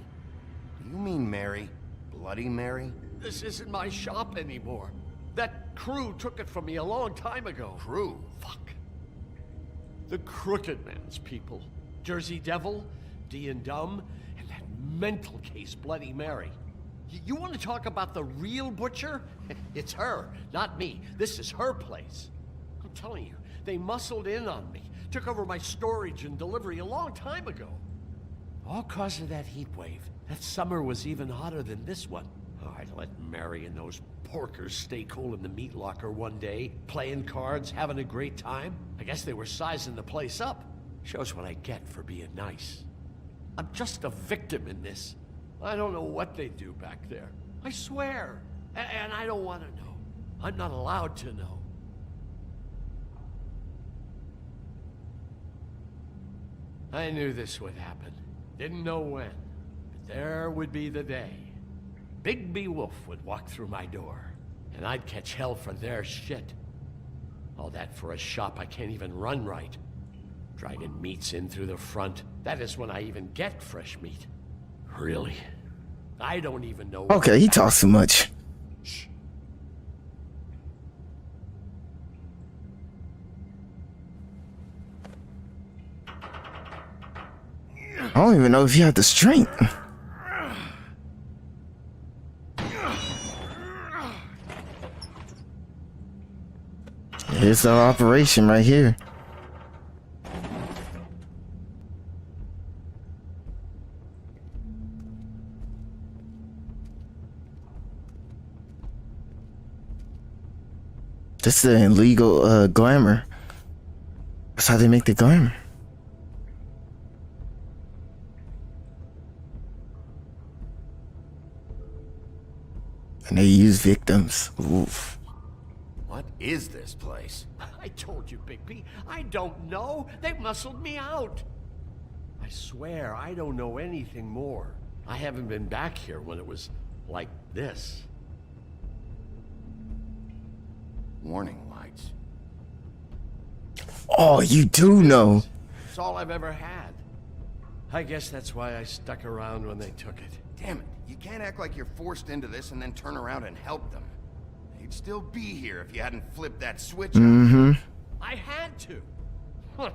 Do you mean Mary? Bloody Mary? This isn't my shop anymore. That crew took it from me a long time ago. Crew? Fuck. The Crooked Man's people. Jersey Devil, D and Dumb, and that mental case Bloody Mary. You want to talk about the real butcher? It's her, not me. This is her place. I'm telling you, they muscled in on me. Took over my storage and delivery a long time ago. All cause of that heat wave. That summer was even hotter than this one. Oh, I'd let Mary and those porkers stay cool in the meat locker one day, playing cards, having a great time. I guess they were sizing the place up. Shows what I get for being nice. I'm just a victim in this. I don't know what they do back there. I swear. And I don't want to know. I'm not allowed to know. I knew this would happen. Didn't know when. But there would be the day. Bigby Wolf would walk through my door. And I'd catch hell for their shit. All that for a shop I can't even run right. Dragging meats in through the front. That is when I even get fresh meat. Really? I don't even know. Okay, he talks too much. Shh. I don't even know if you have the strength. Here's our operation right here. This is an illegal glamour. That's how they make the glamour. And they use victims. Oof. What is this place? I told you, Bigby. I don't know. They muscled me out. I swear, I don't know anything more. I haven't been back here when it was like this. Warning lights. Oh, you do know. It's all I've ever had. I guess that's why I stuck around when they took it. Damn it, you can't act like you're forced into this and then turn around and help them. They'd still be here if you hadn't flipped that switch. Mm-hmm. I had to. Huh.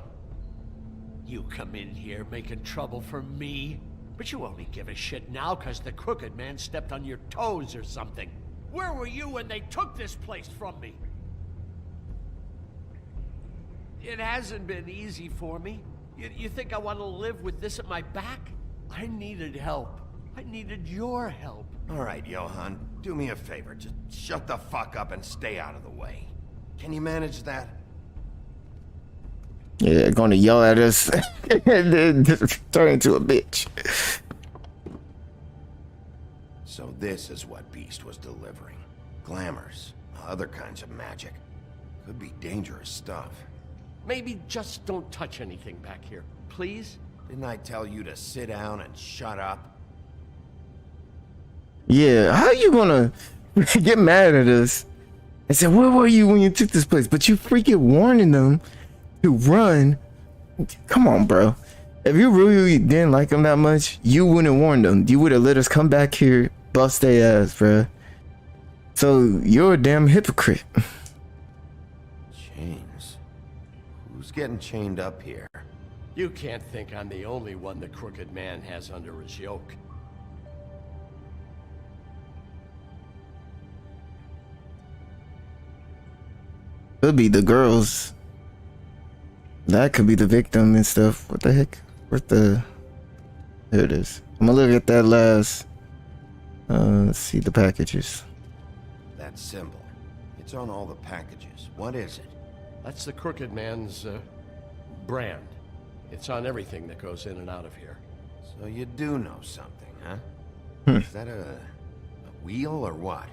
You come in here making trouble for me, but you only give a shit now because the crooked man stepped on your toes or something. Where were you when they took this place from me? It hasn't been easy for me. You think I want to live with this at my back? I needed help. I needed your help. All right, Johan, do me a favor. Just shut the fuck up and stay out of the way. Can you manage that? Yeah, gonna yell at us and then turn into a bitch. So this is what Beast was delivering. Glamours, other kinds of magic. Could be dangerous stuff. Maybe just don't touch anything back here, please? Didn't I tell you to sit down and shut up? Yeah, how you gonna get mad at us and say, where were you when you took this place? But you freaking warning them to run. Come on, bro. If you really didn't like them that much, you wouldn't warn them. You would have let us come back here, bust their ass, bro. So you're a damn hypocrite. Chains. Who's getting chained up here? You can't think I'm the only one the crooked man has under his yoke. Could be the girls. That could be the victim and stuff. What the heck? Where's the... There it is. I'm gonna look at that last... let's see the packages. That symbol. It's on all the packages. What is it? That's the crooked man's, brand. It's on everything that goes in and out of here. So you do know something, huh? Is that a wheel or what?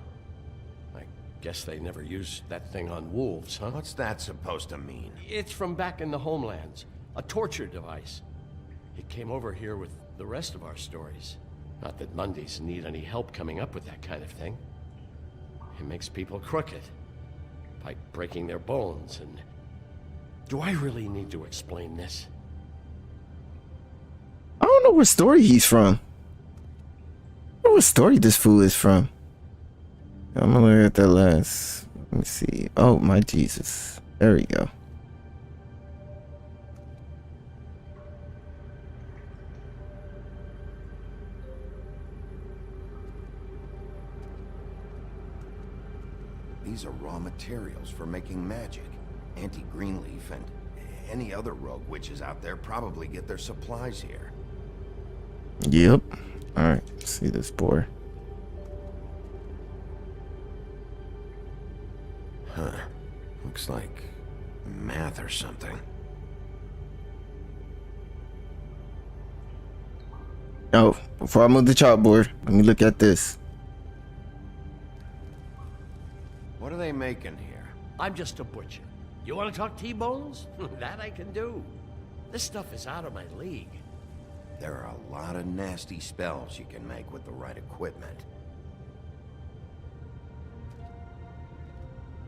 I guess they never used that thing on wolves, huh? What's that supposed to mean? It's from back in the homelands. A torture device. It came over here with the rest of our stories. Not that Mondays need any help coming up with that kind of thing. It makes people crooked. By breaking their bones and... Do I really need to explain this? I don't know what story he's from. I don't know what story this fool is from. I'm gonna look at that last. Let me see. Oh my Jesus. There we go. These are raw materials for making magic. Auntie Greenleaf and any other rogue witches out there probably get their supplies here. Yep. Alright, let's see this boy. Huh. Looks like math or something. Oh, before I move the chalkboard, let me look at this. What are they making here? I'm just a butcher. You want to talk T-bones? That I can do. This stuff is out of my league. There are a lot of nasty spells you can make with the right equipment.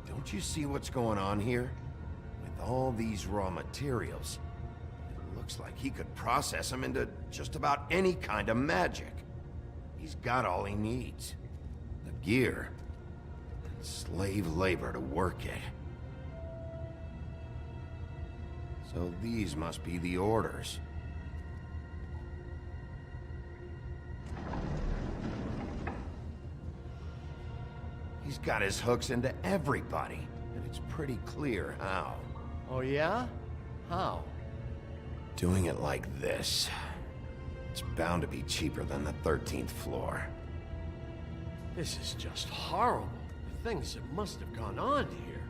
Don't you see what's going on here? With all these raw materials, it looks like he could process them into just about any kind of magic. He's got all he needs. The gear, and slave labor to work it. So these must be the orders. He's got his hooks into everybody, and it's pretty clear how. Oh yeah? How? Doing it like this. It's bound to be cheaper than the 13th floor. This is just horrible. The things that must have gone on here.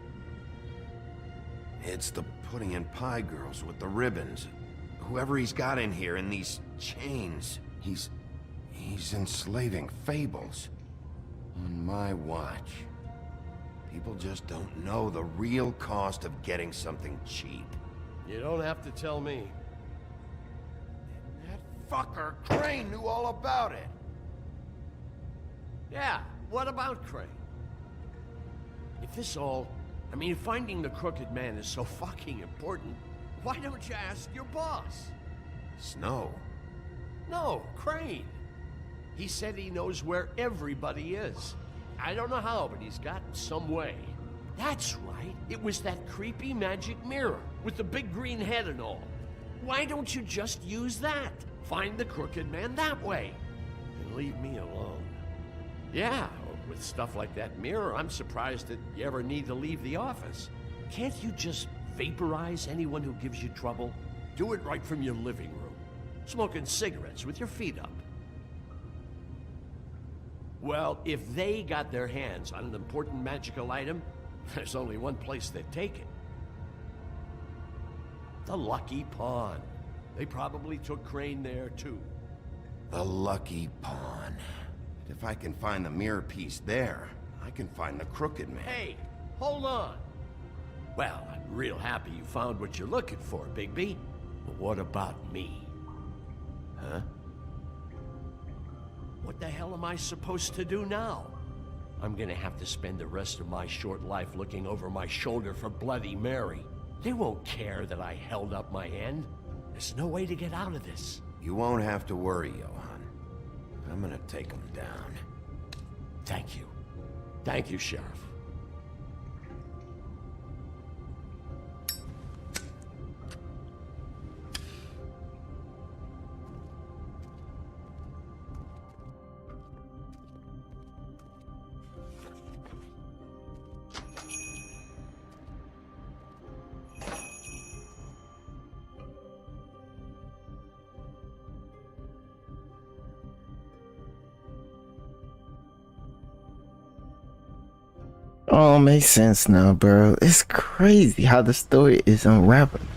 It's the pudding and pie girls with the ribbons. Whoever he's got in here in these chains, he's enslaving Fables. On my watch. People just don't know the real cost of getting something cheap. You don't have to tell me. That fucker Crane knew all about it. Yeah, what about Crane? If this all... I mean, finding the Crooked Man is so fucking important, why don't you ask your boss? Snow? No, Crane. He said he knows where everybody is. I don't know how, but he's got some way. That's right. It was that creepy magic mirror with the big green head and all. Why don't you just use that? Find the Crooked Man that way. And leave me alone. Yeah, with stuff like that mirror, I'm surprised that you ever need to leave the office. Can't you just vaporize anyone who gives you trouble? Do it right from your living room. Smoking cigarettes with your feet up. Well, if they got their hands on an important magical item, there's only one place they'd take it. The Lucky Pawn. They probably took Crane there, too. The Lucky Pawn. If I can find the mirror piece there, I can find the Crooked Man. Hey, hold on. Well, I'm real happy you found what you're looking for, Bigby. But what about me? Huh? What the hell am I supposed to do now? I'm gonna have to spend the rest of my short life looking over my shoulder for Bloody Mary. They won't care that I held up my end. There's no way to get out of this. You won't have to worry, Johan. I'm gonna take him down. Thank you. Thank you, Sheriff. Oh, makes sense now, bro. It's crazy how the story is unraveling.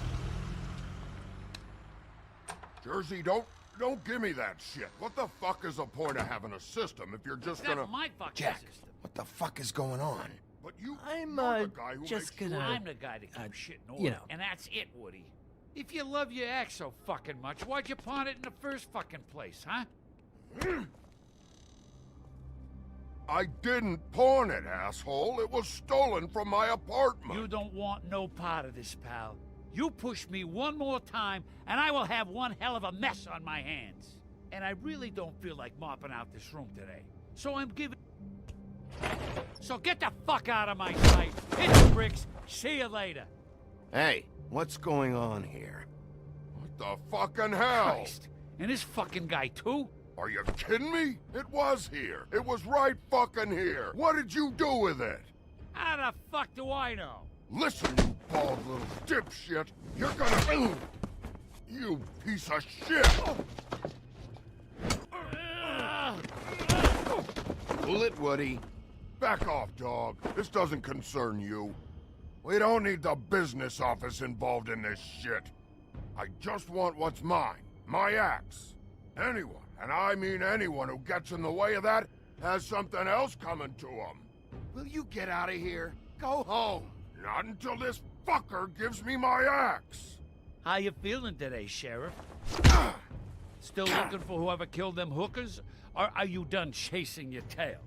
Jersey, don't give me that shit. What the fuck is the point of having a system if you're just gonna... That's my fucking Jack, system. what the fuck is going on? But you... I'm you're the guy who just makes gonna... sure- I'm the guy to keep shit in order. you know. And that's it, Woody. If you love your ex so fucking much, why'd you pawn it in the first fucking place, huh? I didn't pawn it, asshole. It was stolen from my apartment. You don't want no part of this, pal. You push me one more time, and I will have one hell of a mess on my hands. And I really don't feel like mopping out this room today. So I'm giving... So get the fuck out of my sight. Hit the bricks. See you later. Hey, what's going on here? What the fucking hell? Christ. And this fucking guy, too? Are you kidding me? It was here. It was right fucking here. What did you do with it? How the fuck do I know? Listen, you bald little dipshit. You're gonna... You piece of shit. Pull it, Woody. Back off, dog. This doesn't concern you. We don't need the business office involved in this shit. I just want what's mine. My axe. Anyone, and I mean anyone who gets in the way of that, has something else coming to them. Will you get out of here? Go home. Not until this fucker gives me my axe. How you feeling today, Sheriff? Still looking for whoever killed them hookers? Or are you done chasing your tail?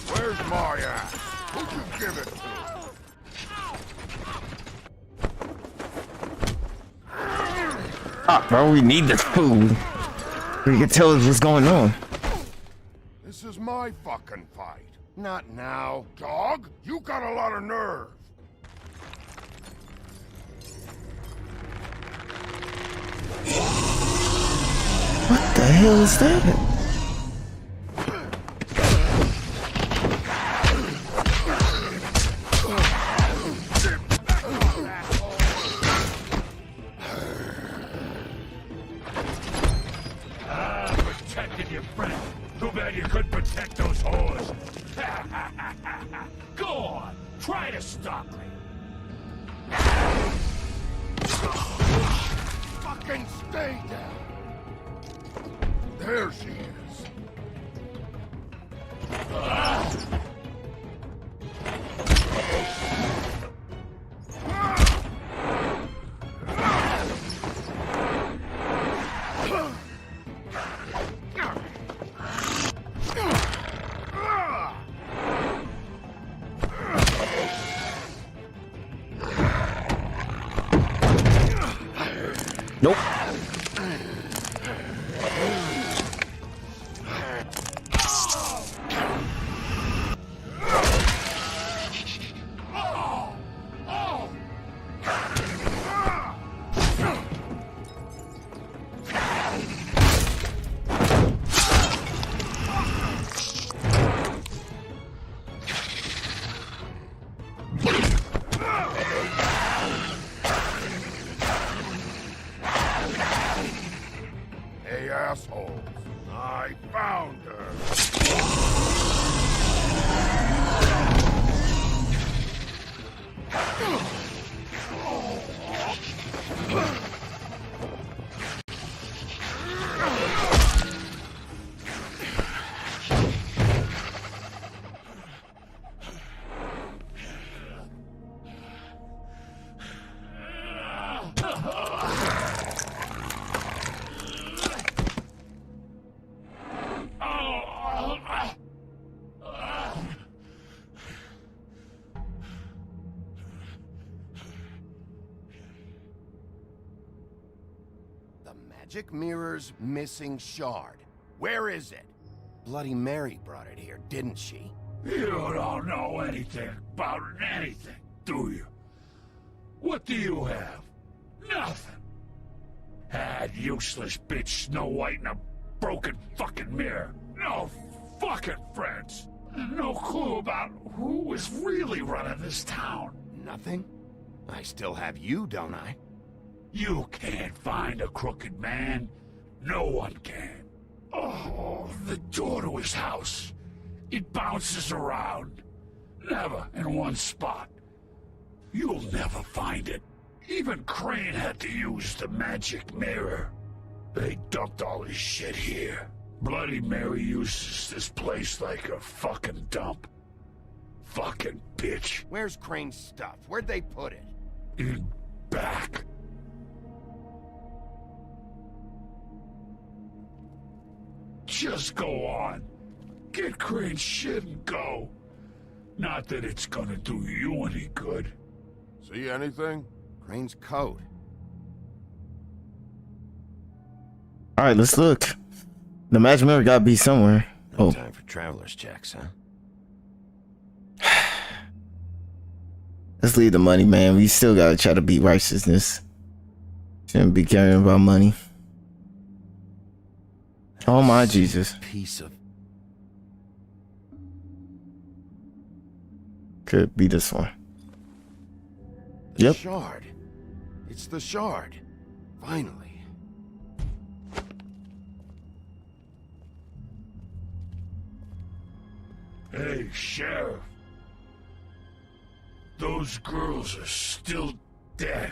Where's my axe? Who'd you give it to? Ah, bro, we need this food. We can tell us what's going on. This is my fucking fight. Not now, dog. You got a lot of nerve. What the hell is that? Protected your friend. Too bad you couldn't protect those whores. Go on. Try to stop me. Fucking stay down. There she is. Nope. Hey, assholes. I found her. Magic Mirror's missing shard. Where is it? Bloody Mary brought it here, didn't she? You don't know anything about anything, do you? What do you have? Nothing. Had useless bitch Snow White and a broken fucking mirror. No fucking friends. And no clue about who was really running this town. Nothing? I still have you, don't I? You can't find a crooked man. No one can. Oh, the door to his house. It bounces around. Never in one spot. You'll never find it. Even Crane had to use the magic mirror. They dumped all his shit here. Bloody Mary uses this place like a fucking dump. Fucking bitch. Where's Crane's stuff? Where'd they put it? In back. Just go on. Get Crane's shit and go. Not that it's gonna do you any good. See anything? Crane's coat. All right, let's look. The magic mirror gotta be somewhere. No time for traveler's checks, huh? Let's leave the money, man. We still gotta try to beat righteousness. Shouldn't be caring about money. Oh my Jesus. Piece of... Could be this one. The Yep. shard. It's the shard. Finally. Hey, Sheriff. Those girls are still dead.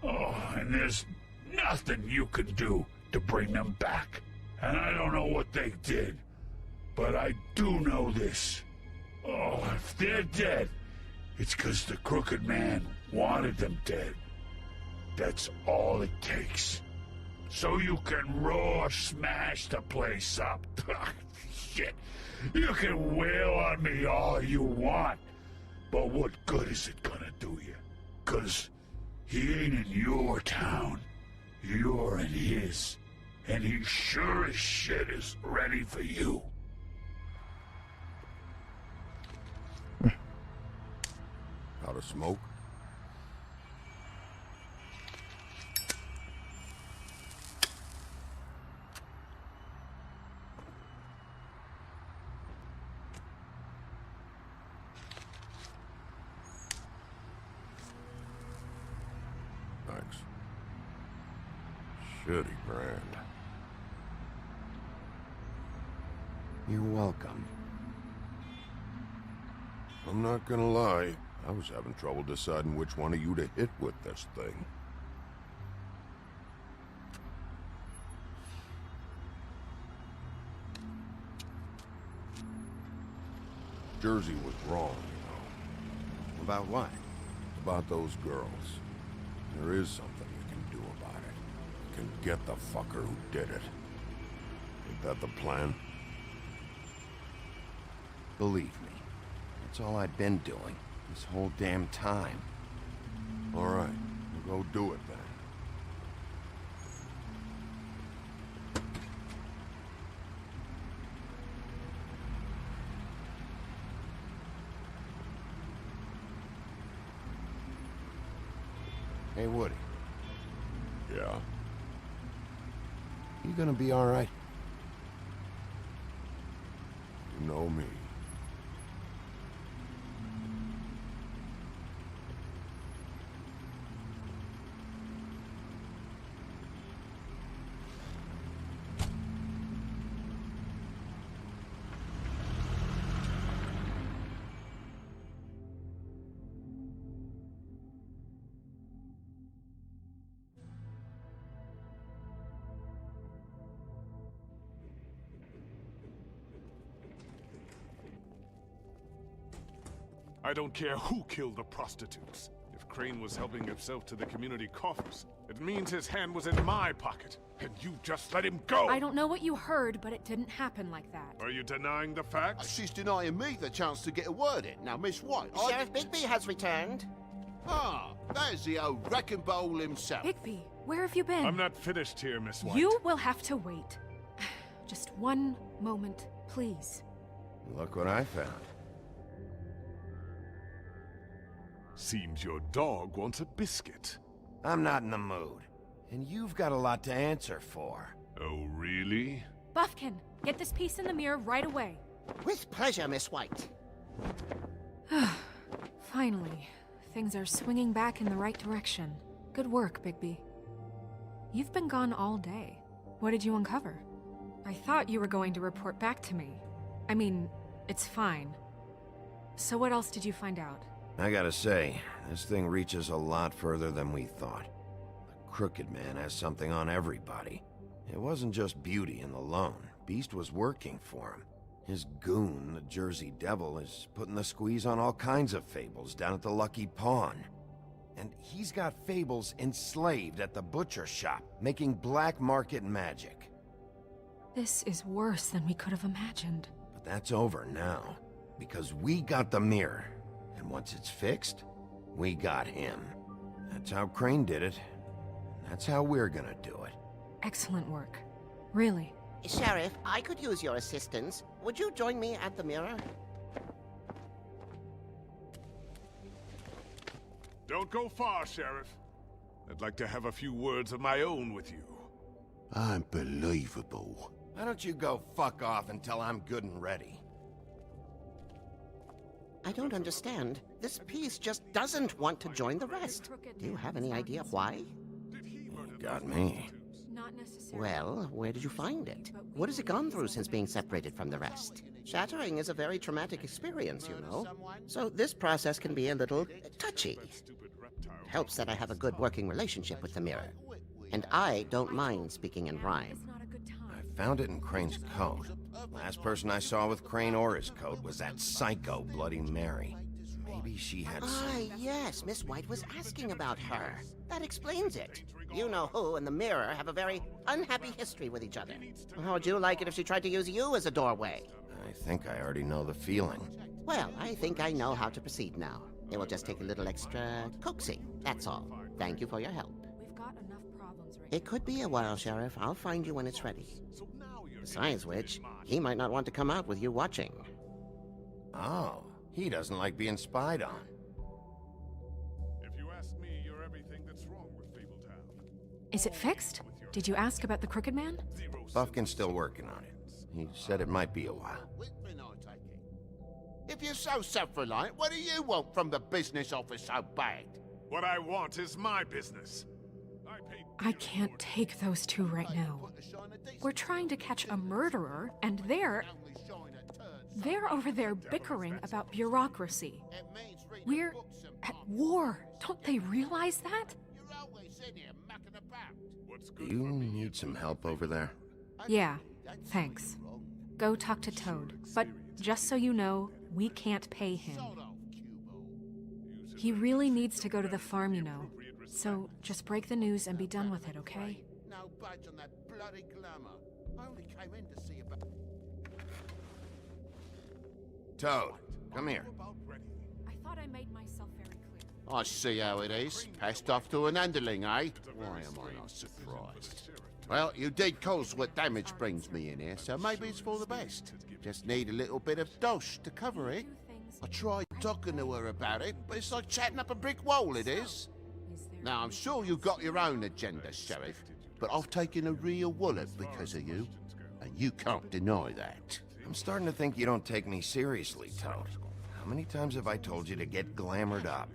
Oh, and there's nothing you can do to bring them back. And I don't know what they did, but I do know this. Oh, if they're dead, it's 'cause the Crooked Man wanted them dead. That's all it takes. So you can raw smash the place up. Shit, you can wail on me all you want, but what good is it gonna do you? 'Cause he ain't in your town. You're in his. And he sure as shit is ready for you. Out of smoke? Thanks. Shitty brand. You're welcome. I'm not gonna lie. I was having trouble deciding which one of you to hit with this thing. Jersey was wrong, you know. About what? About those girls. There is something you can do about it. You can get the fucker who did it. Ain't that the plan? Believe me, that's all I've been doing this whole damn time. All right, we'll go do it then. Hey, Woody. Yeah? You gonna be all right? You know me. I don't care who killed the prostitutes. If Crane was helping himself to the community coffers, it means his hand was in my pocket, and you just let him go! I don't know what you heard, but it didn't happen like that. Are you denying the facts? She's denying me the chance to get a word in. Now, Miss White, Sheriff Bigby has returned. Ah, there's the old wrecking bowl himself. Bigby, where have you been? I'm not finished here, Miss White. You will have to wait. Just one moment, please. Look what I found. Seems your dog wants a biscuit. I'm not in the mood. And you've got a lot to answer for. Oh, really? Buffkin, get this piece in the mirror right away. With pleasure, Miss White. Finally, things are swinging back in the right direction. Good work, Bigby. You've been gone all day. What did you uncover? I thought you were going to report back to me. I mean, it's fine. So what else did you find out? I gotta say, this thing reaches a lot further than we thought. The Crooked Man has something on everybody. It wasn't just Beauty and the Lone. Beast was working for him. His goon, the Jersey Devil, is putting the squeeze on all kinds of Fables down at the Lucky Pawn. And he's got Fables enslaved at the butcher shop, making black market magic. This is worse than we could have imagined. But that's over now, because we got the mirror. And once it's fixed, we got him. That's how Crane did it. And that's how we're gonna do it. Excellent work. Really. Sheriff, I could use your assistance. Would you join me at the mirror? Don't go far, Sheriff. I'd like to have a few words of my own with you. Unbelievable. Why don't you go fuck off until I'm good and ready? I don't understand. This piece just doesn't want to join the rest. Do you have any idea why? Got me. Not necessarily. Well, where did you find it? What has it gone through since being separated from the rest? Shattering is a very traumatic experience, you know. So this process can be a little touchy. It helps that I have a good working relationship with the mirror. And I don't mind speaking in rhyme. I found it in Crane's coat. Last person I saw with Crane or his coat was that psycho Bloody Mary. Maybe she had some... yes, Miss White was asking about her. That explains it. You know who and the mirror have a very unhappy history with each other. How would you like it if she tried to use you as a doorway? I think I already know the feeling. Well, I think I know how to proceed now. It will just take a little extra coaxing, that's all. Thank you for your help. We've got enough problems right It could be a while, Sheriff. I'll find you when it's ready. Besides which, he might not want to come out with you watching. Oh, he doesn't like being spied on. If you ask me, you're everything that's wrong with Fabletown. Is it fixed? Did you ask about the Crooked Man? Buffkin's still working on it. He said it might be a while. If you're so self-reliant, what do you want from the business office so bad? What I want is my business. I can't take those two right now. We're trying to catch a murderer, and they're over there bickering about bureaucracy. We're at war. Don't they realize that? Do you need some help over there? Yeah, thanks. Go talk to Toad. But just so you know, we can't pay him. He really needs to go to the farm, you know. So just break the news and be done with it, okay? No budge on that bloody glamour. I only came in to see about... Toad, come here. I thought I made myself very clear. I see how it is. Passed off to an underling, eh? Why am I not surprised? Well, you did cause what damage brings me in here, so maybe it's for the best. Just need a little bit of dosh to cover it. I tried talking to her about it, but it's like chatting up a brick wall, it is. Now, I'm sure you've got your own agenda, Sheriff, but I've taken a real wallet because of you, and you can't deny that. I'm starting to think you don't take me seriously, Toad. How many times have I told you to get glamored up?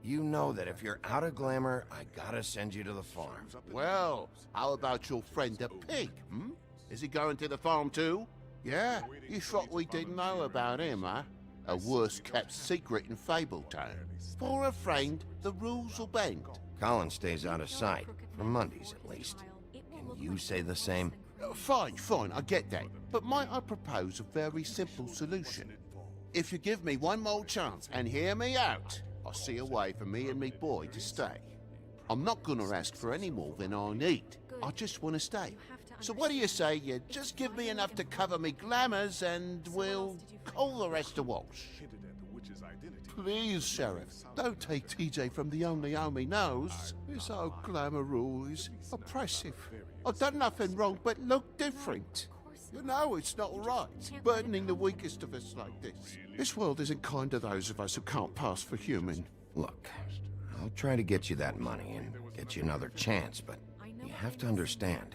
You know that if you're out of glamour, I gotta send you to the farm. Well, how about your friend the pig, hmm? Is he going to the farm too? Yeah? You thought we didn't know about him, huh? A worst-kept secret in Fabletown. For a friend, the rules will bend. Colin stays out of sight, for Mondays at least. Can you say the same? Fine, I get that. But might I propose a very simple solution? If you give me one more chance and hear me out, I'll see a way for me and me boy to stay. I'm not gonna ask for any more than I need. I just want to stay. So what do you say you just give me enough to cover me glamours and we'll call the rest a wash? Please, Sheriff, don't take TJ from the only home he knows. This old glamour rule is oppressive. I've done nothing wrong but look different. You know it's not right, burdening the weakest of us like this. This world isn't kind to those of us who can't pass for human. Look, I'll try to get you that money and get you another chance, but you have to understand,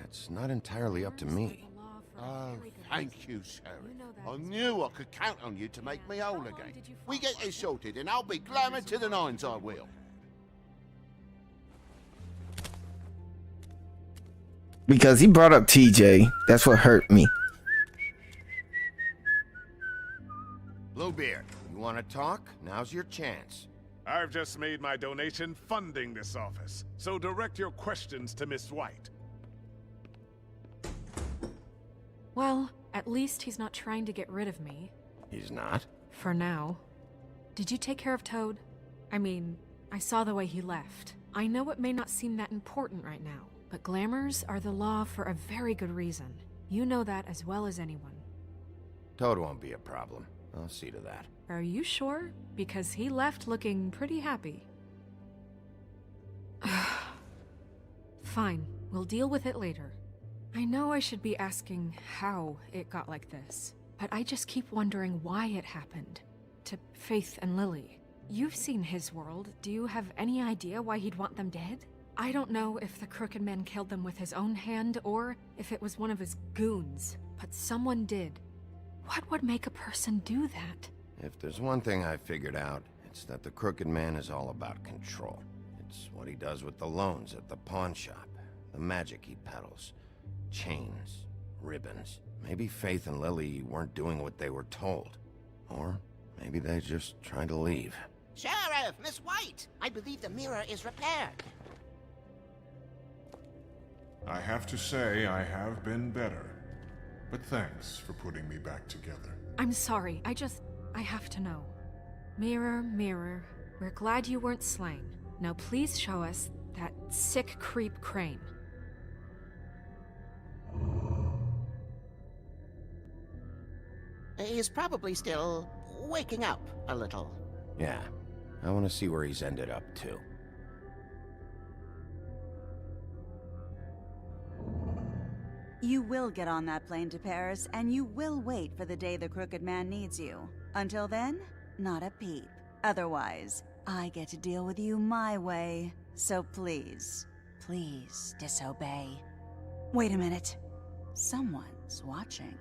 that's not entirely up to me. Oh, thank you, Sheriff. I knew I could count on you to make me whole again. We get this sorted and I'll be glamour to the nines, I will. Because he brought up TJ. That's what hurt me. Bluebeard, you want to talk? Now's your chance. I've just made my donation funding this office, so direct your questions to Miss White. Well, at least he's not trying to get rid of me. He's not? For now. Did you take care of Toad? I mean, I saw the way he left. I know it may not seem that important right now, but glamours are the law for a very good reason. You know that as well as anyone. Toad won't be a problem. I'll see to that. Are you sure? Because he left looking pretty happy. Fine, we'll deal with it later. I know I should be asking how it got like this, but I just keep wondering why it happened. To Faith and Lily. You've seen his world. Do you have any idea why he'd want them dead? I don't know if the Crooked Man killed them with his own hand or if it was one of his goons, but someone did. What would make a person do that? If there's one thing I figured out, it's that the Crooked Man is all about control. It's what he does with the loans at the pawn shop, the magic he peddles, chains, ribbons. Maybe Faith and Lily weren't doing what they were told. Or maybe they just tried to leave. Sheriff, Miss White! I believe the mirror is repaired. I have to say I have been better. But thanks for putting me back together. I'm sorry, I have to know. Mirror, mirror, we're glad you weren't slain. Now please show us that sick creep Crane. He's probably still waking up a little. Yeah, I want to see where he's ended up, too. You will get on that plane to Paris, and you will wait for the day the Crooked Man needs you. Until then, not a peep. Otherwise, I get to deal with you my way. So please, please disobey. Wait a minute. Someone's watching.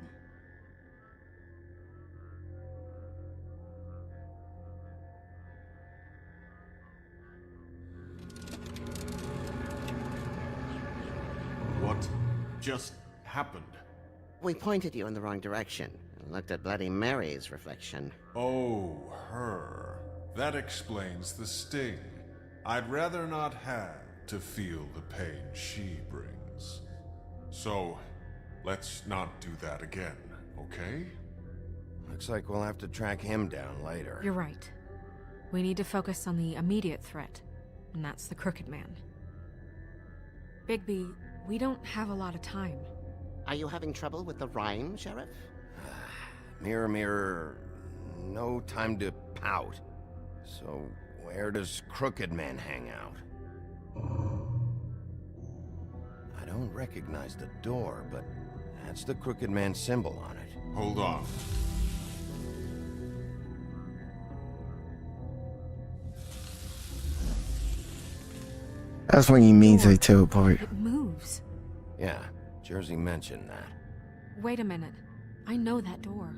What just happened? We pointed you in the wrong direction. Looked at Bloody Mary's reflection. Oh, her. That explains the sting. I'd rather not have to feel the pain she brings. So, let's not do that again, okay? Looks like we'll have to track him down later. You're right. We need to focus on the immediate threat, and that's the Crooked Man. Bigby, we don't have a lot of time. Are you having trouble with the rhyme, Sheriff? Mirror, mirror, no time to pout. So, where does Crooked Man hang out? I don't recognize the door, but that's the Crooked Man symbol on it. Hold on. That's when he means they tear apart. It moves. Yeah, Jersey mentioned that. Wait a minute. I know that door.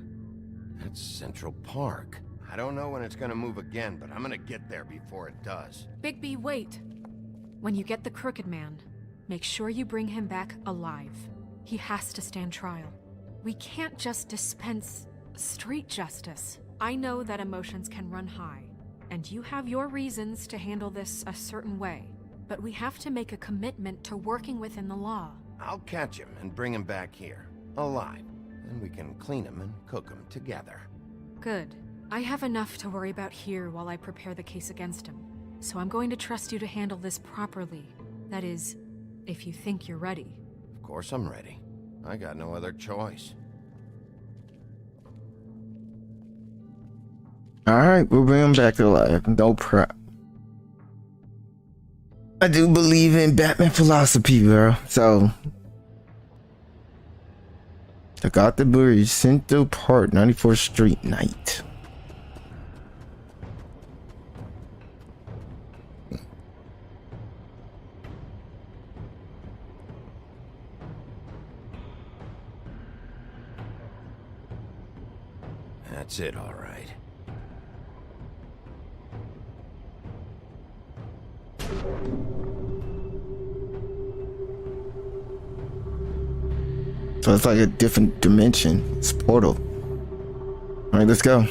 That's Central Park. I don't know when it's gonna move again, but I'm gonna get there before it does. Bigby, wait. When you get the Crooked Man, make sure you bring him back alive. He has to stand trial. We can't just dispense street justice. I know that emotions can run high, and you have your reasons to handle this a certain way, but we have to make a commitment to working within the law. I'll catch him and bring him back here, alive. Then we can clean him and cook him together. Good. I have enough to worry about here while I prepare the case against him. So I'm going to trust you to handle this properly. That is, if you think you're ready. Of course I'm ready. I got no other choice. Alright, we'll bring him back to life. No problem. I do believe in Batman philosophy, bro. So, took out the bridge, Central Park, 94th Street, night. That's it, all right. So it's like a different dimension. It's a portal. Alright, let's go.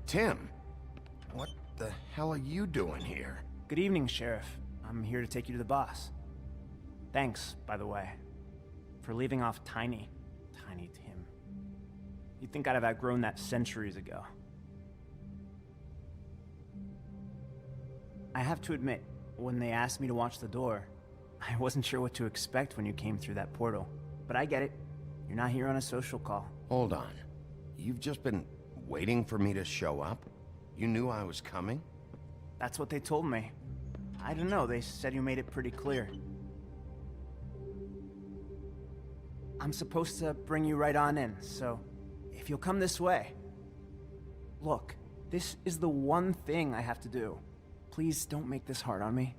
Tim, what the hell are you doing here? Good evening, Sheriff. I'm here to take you to the boss. Thanks, by the way, for leaving off Tiny Tim. You'd think I'd have outgrown that centuries ago. I have to admit, when they asked me to watch the door, I wasn't sure what to expect when you came through that portal. But I get it. You're not here on a social call. Hold on. You've just been waiting for me to show up? You knew I was coming? That's what they told me. I don't know, they said you made it pretty clear. I'm supposed to bring you right on in, so if you'll come this way. Look, this is the one thing I have to do. Please don't make this hard on me.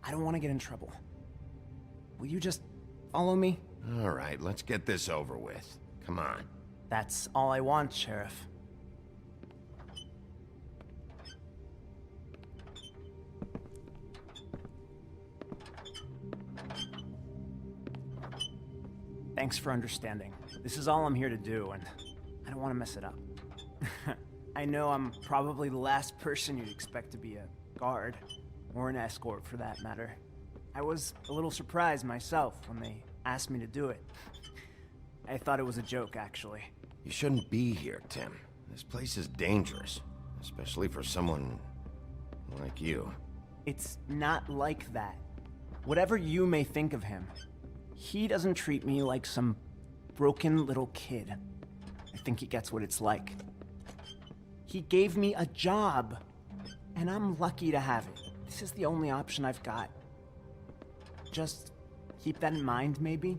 I don't want to get in trouble. Will you just follow me? All right, let's get this over with. Come on. That's all I want, Sheriff. Thanks for understanding. This is all I'm here to do, and I don't want to mess it up. I know I'm probably the last person you'd expect to be a guard, or an escort for that matter. I was a little surprised myself when they asked me to do it. I thought it was a joke, actually. You shouldn't be here, Tim. This place is dangerous, especially for someone like you. It's not like that. Whatever you may think of him, he doesn't treat me like some broken little kid. I think he gets what it's like. He gave me a job, and I'm lucky to have it. This is the only option I've got. Just keep that in mind, maybe?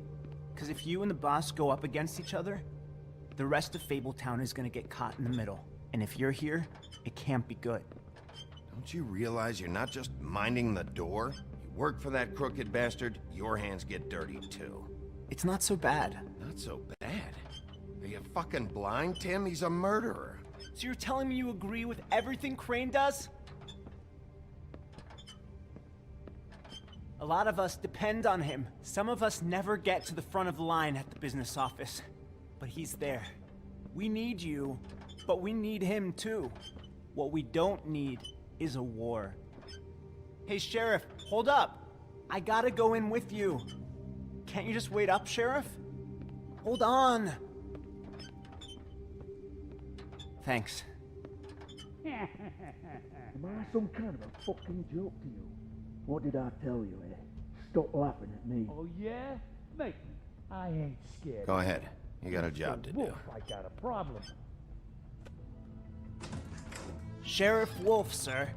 Because if you and the boss go up against each other, the rest of Fabletown is gonna get caught in the middle. And if you're here, it can't be good. Don't you realize you're not just minding the door? You work for that crooked bastard, your hands get dirty too. It's not so bad. Not so bad? Are you fucking blind, Tim? He's a murderer. So you're telling me you agree with everything Crane does? A lot of us depend on him. Some of us never get to the front of the line at the business office. But he's there. We need you, but we need him too. What we don't need is a war. Hey, Sheriff, hold up. I gotta go in with you. Can't you just wait up, Sheriff? Hold on. Thanks. Am I some kind of a fucking joke to you? What did I tell you, eh? Stop laughing at me. Oh, yeah? Mate, I ain't scared. Go ahead. You got a job to do. Wolf, I got a problem. Sheriff Wolf, sir.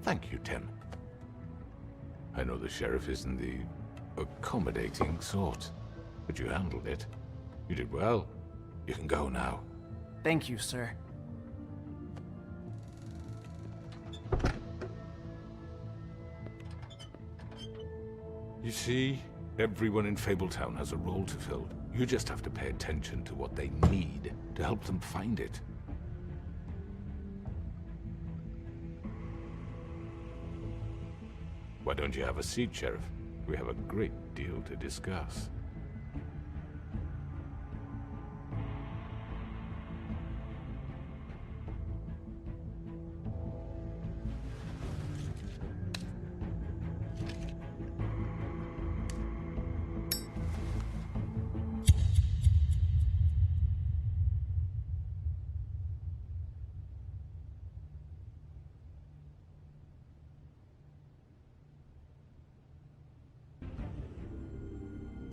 Thank you, Tim. I know the sheriff isn't the accommodating sort, but you handled it. You did well. You can go now. Thank you, sir. You see, everyone in Fabletown has a role to fill. You just have to pay attention to what they need to help them find it. Why don't you have a seat, Sheriff? We have a great deal to discuss.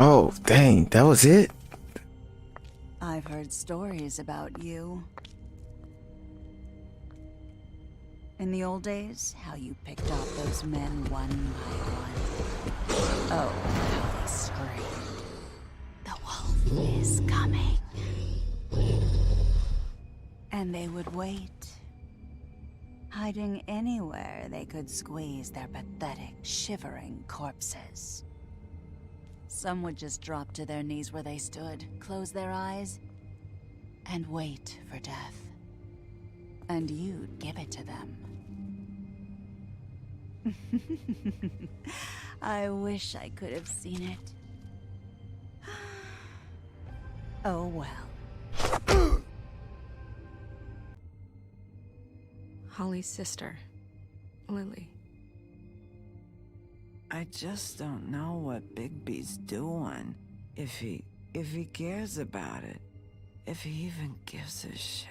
Oh, dang, that was it? I've heard stories about you. In the old days, how you picked off those men one by one. Oh, how they screamed. The wolf is coming. And they would wait, hiding anywhere they could squeeze their pathetic, shivering corpses. Some would just drop to their knees where they stood, close their eyes, and wait for death. And you'd give it to them. I wish I could have seen it. Oh well. Holly's sister, Lily. I just don't know what Bigby's doing. If he cares about it. If he even gives a shit.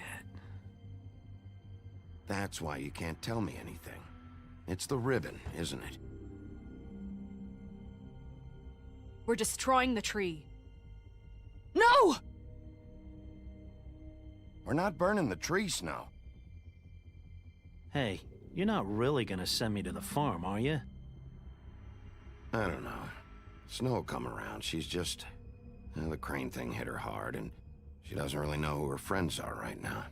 That's why you can't tell me anything. It's the ribbon, isn't it? We're destroying the tree. No! We're not burning the tree, Snow. Hey, you're not really gonna send me to the farm, are you? I don't know. Snow will come around. She's just... the Crane thing hit her hard, and she doesn't really know who her friends are right now.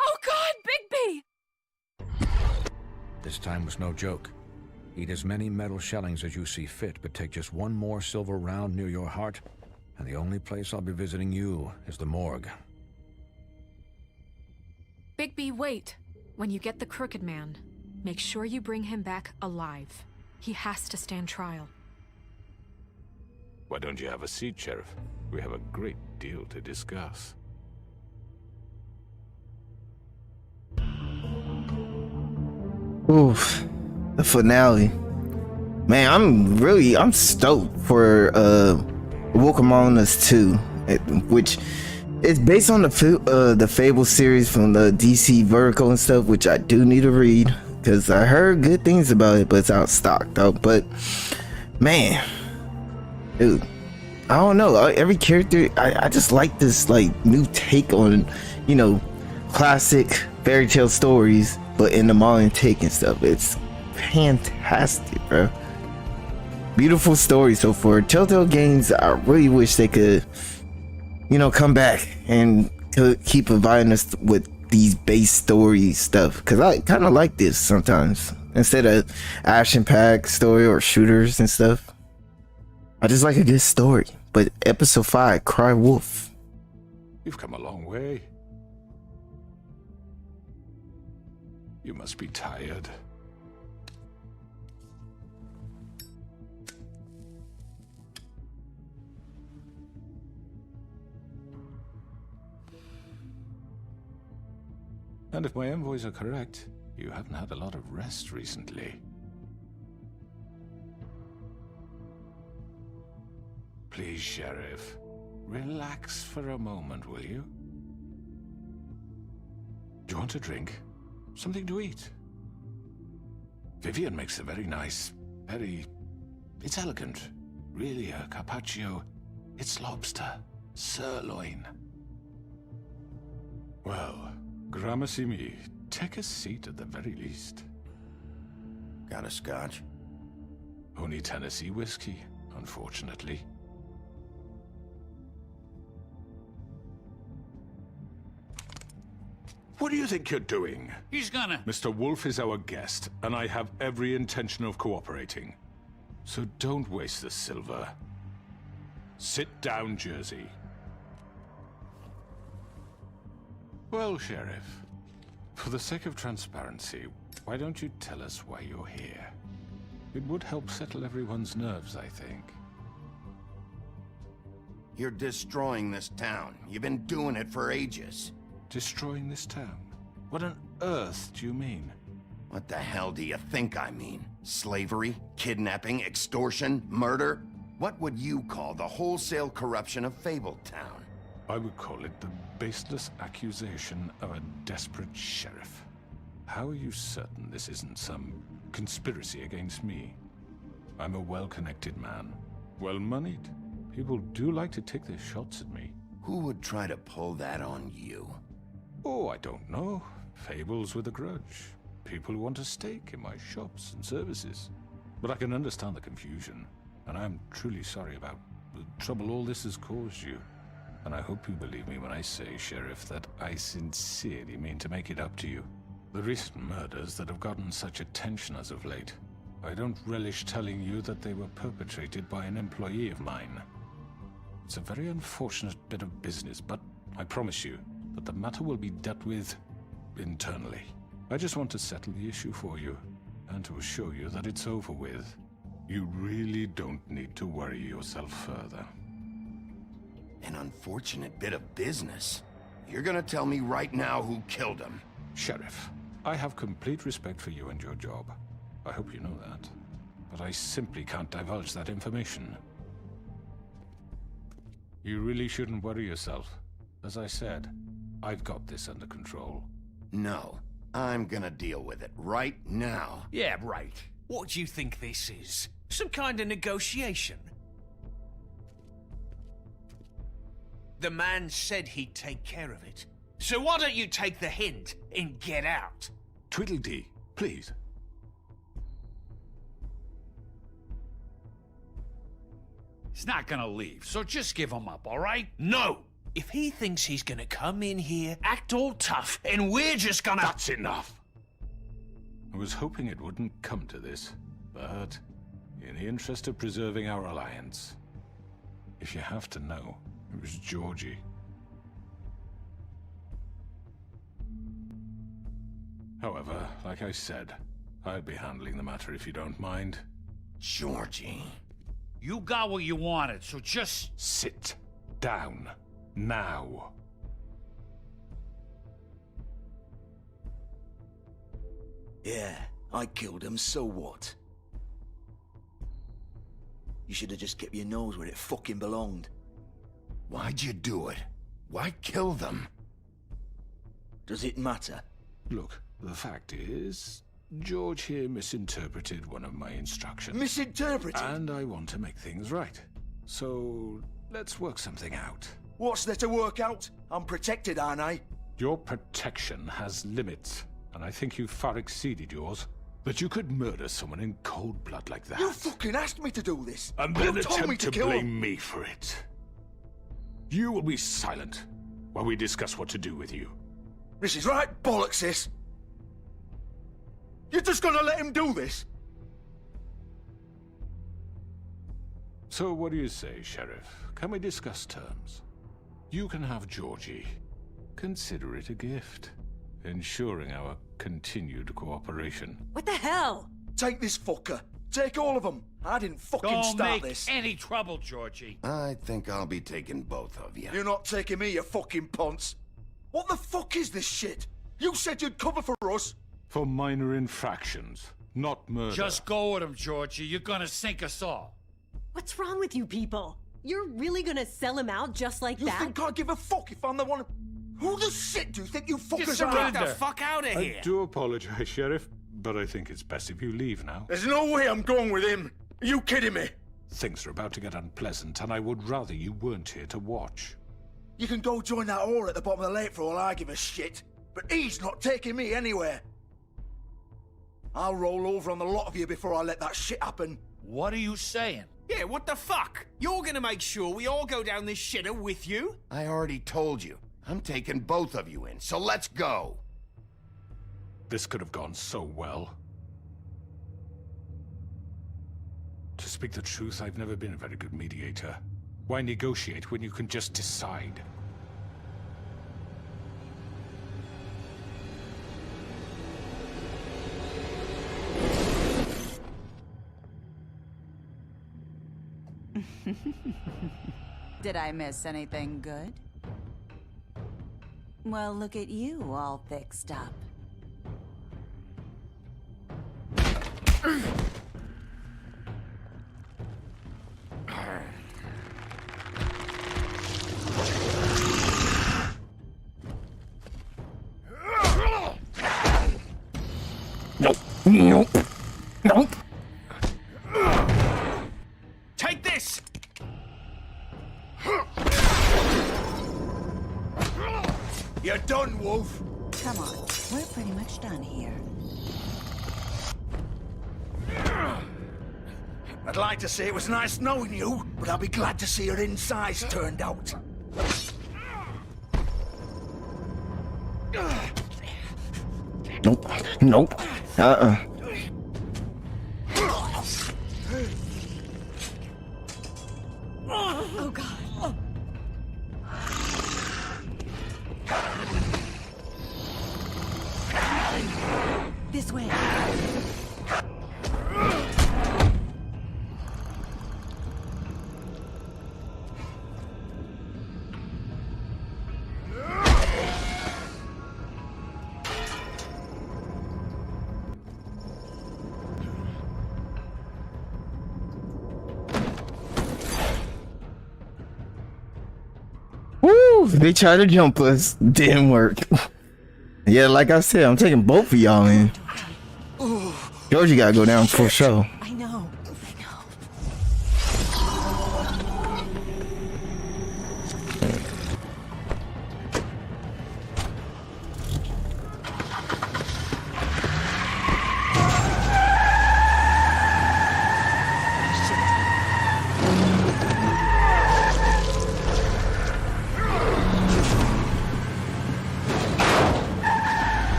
Oh God, Bigby! This time was no joke. Eat as many metal shellings as you see fit, but take just one more silver round near your heart, and the only place I'll be visiting you is the morgue. Bigby, wait. When you get the Crooked Man, make sure you bring him back alive. He has to stand trial. Why don't you have a seat, Sheriff? We have a great deal to discuss. Oof, the finale. Man, I'm stoked for Wolf Among Us 2, which is based on the Fables series from the DC Vertical and stuff, which I do need to read because I heard good things about it, but it's out of stock though. But man, dude, I don't know. Every character, I just like this like new take on, you know, classic fairy tale stories, but in the modern take and stuff. It's fantastic, bro. Beautiful story so far. Telltale Games, I really wish they could, you know, come back and keep providing us with these base story stuff, because I kind of like this sometimes instead of action-packed story or shooters and stuff. I just like a good story. But episode 5, Cry Wolf. You've come a long way. You must be tired. And if my envoys are correct, you haven't had a lot of rest recently. Please, Sheriff, relax for a moment, will you? Do you want a drink? Something to eat? Vivian makes a very nice, it's elegant. Really a carpaccio. It's lobster, sirloin. Well, gramercy me. Take a seat at the very least. Got a scotch? Only Tennessee whiskey, unfortunately. What do you think you're doing? He's gonna... Mr. Wolf is our guest, and I have every intention of cooperating. So don't waste the silver. Sit down, Jersey. Well, Sheriff, for the sake of transparency, why don't you tell us why you're here? It would help settle everyone's nerves, I think. You're destroying this town. You've been doing it for ages. Destroying this town? What on earth do you mean? What the hell do you think I mean? Slavery? Kidnapping? Extortion? Murder? What would you call the wholesale corruption of Fabletown? I would call it the baseless accusation of a desperate sheriff. How are you certain this isn't some conspiracy against me? I'm a well-connected man, well-moneyed. People do like to take their shots at me. Who would try to pull that on you? Oh, I don't know. Fables with a grudge. People who want a stake in my shops and services. But I can understand the confusion, and I'm truly sorry about the trouble all this has caused you. And I hope you believe me when I say, Sheriff, that I sincerely mean to make it up to you. The recent murders that have gotten such attention as of late, I don't relish telling you that they were perpetrated by an employee of mine. It's a very unfortunate bit of business, but I promise you that the matter will be dealt with internally. I just want to settle the issue for you, and to assure you that it's over with. You really don't need to worry yourself further. An unfortunate bit of business? You're gonna tell me right now who killed him? Sheriff, I have complete respect for you and your job. I hope you know that. But I simply can't divulge that information. You really shouldn't worry yourself. As I said, I've got this under control. No, I'm gonna deal with it right now. Yeah, right. What do you think this is? Some kind of negotiation? The man said he'd take care of it. So why don't you take the hint and get out? Tweedledee, please. He's not gonna leave, so just give him up, all right? No! If he thinks he's gonna come in here, act all tough, and we're just gonna... That's enough! I was hoping it wouldn't come to this, but in the interest of preserving our alliance, if you have to know, it was Georgie. However, like I said, I'll be handling the matter if you don't mind. Georgie. You got what you wanted, so just... Sit down. Now. Yeah, I killed him, so what? You should have just kept your nose where it fucking belonged. Why'd you do it? Why kill them? Does it matter? Look, the fact is, George here misinterpreted one of my instructions. Misinterpreted? And I want to make things right. So, let's work something out. What's there to work out? I'm protected, aren't I? Your protection has limits, and I think you've far exceeded yours. But you could murder someone in cold blood like that. You fucking asked me to do this! And then you told me attempt to kill blame him. me for it. You will be silent while we discuss what to do with you. This is right bollocks, this! You're just gonna let him do this? So what do you say, Sheriff? Can we discuss terms? You can have Georgie. Consider it a gift, ensuring our continued cooperation. What the hell? Take this fucker. Take all of them. I didn't fucking Don't start make this. any trouble, Georgie. I think I'll be taking both of you. You're not taking me, you fucking ponce. What the fuck is this shit? You said you'd cover for us. For minor infractions, not murder. Just go with him, Georgie. You're gonna sink us all. What's wrong with you people? You're really gonna sell him out just like You that? think I give a fuck if I'm the one? Who the shit do you think you fuckers Get are? the fuck out of here. I do apologize, Sheriff, but I think it's best if you leave now. There's no way I'm going with him. Are you kidding me? Things are about to get unpleasant, and I would rather you weren't here to watch. You can go join that whore at the bottom of the lake for all I give a shit. But he's not taking me anywhere. I'll roll over on the lot of you before I let that shit happen. What are you saying? Yeah, what the fuck? You're gonna make sure we all go down this shitter with you? I already told you. I'm taking both of you in, so let's go. This could have gone so well. To speak the truth, I've never been a very good mediator. Why negotiate when you can just decide? Did I miss anything good? Well, look at you all fixed up. Nope. Nope. Nope. Take this! You're done, Wolf. Come on, we're pretty much done here. I'd like to say it was nice knowing you, but I'll be glad to see your insides turned out. Nope. Nope. Oh, God. This way. Woo! They tried to jump us. Didn't work. Yeah, like I said, I'm taking both of y'all in. Georgie gotta go down for sure. I know.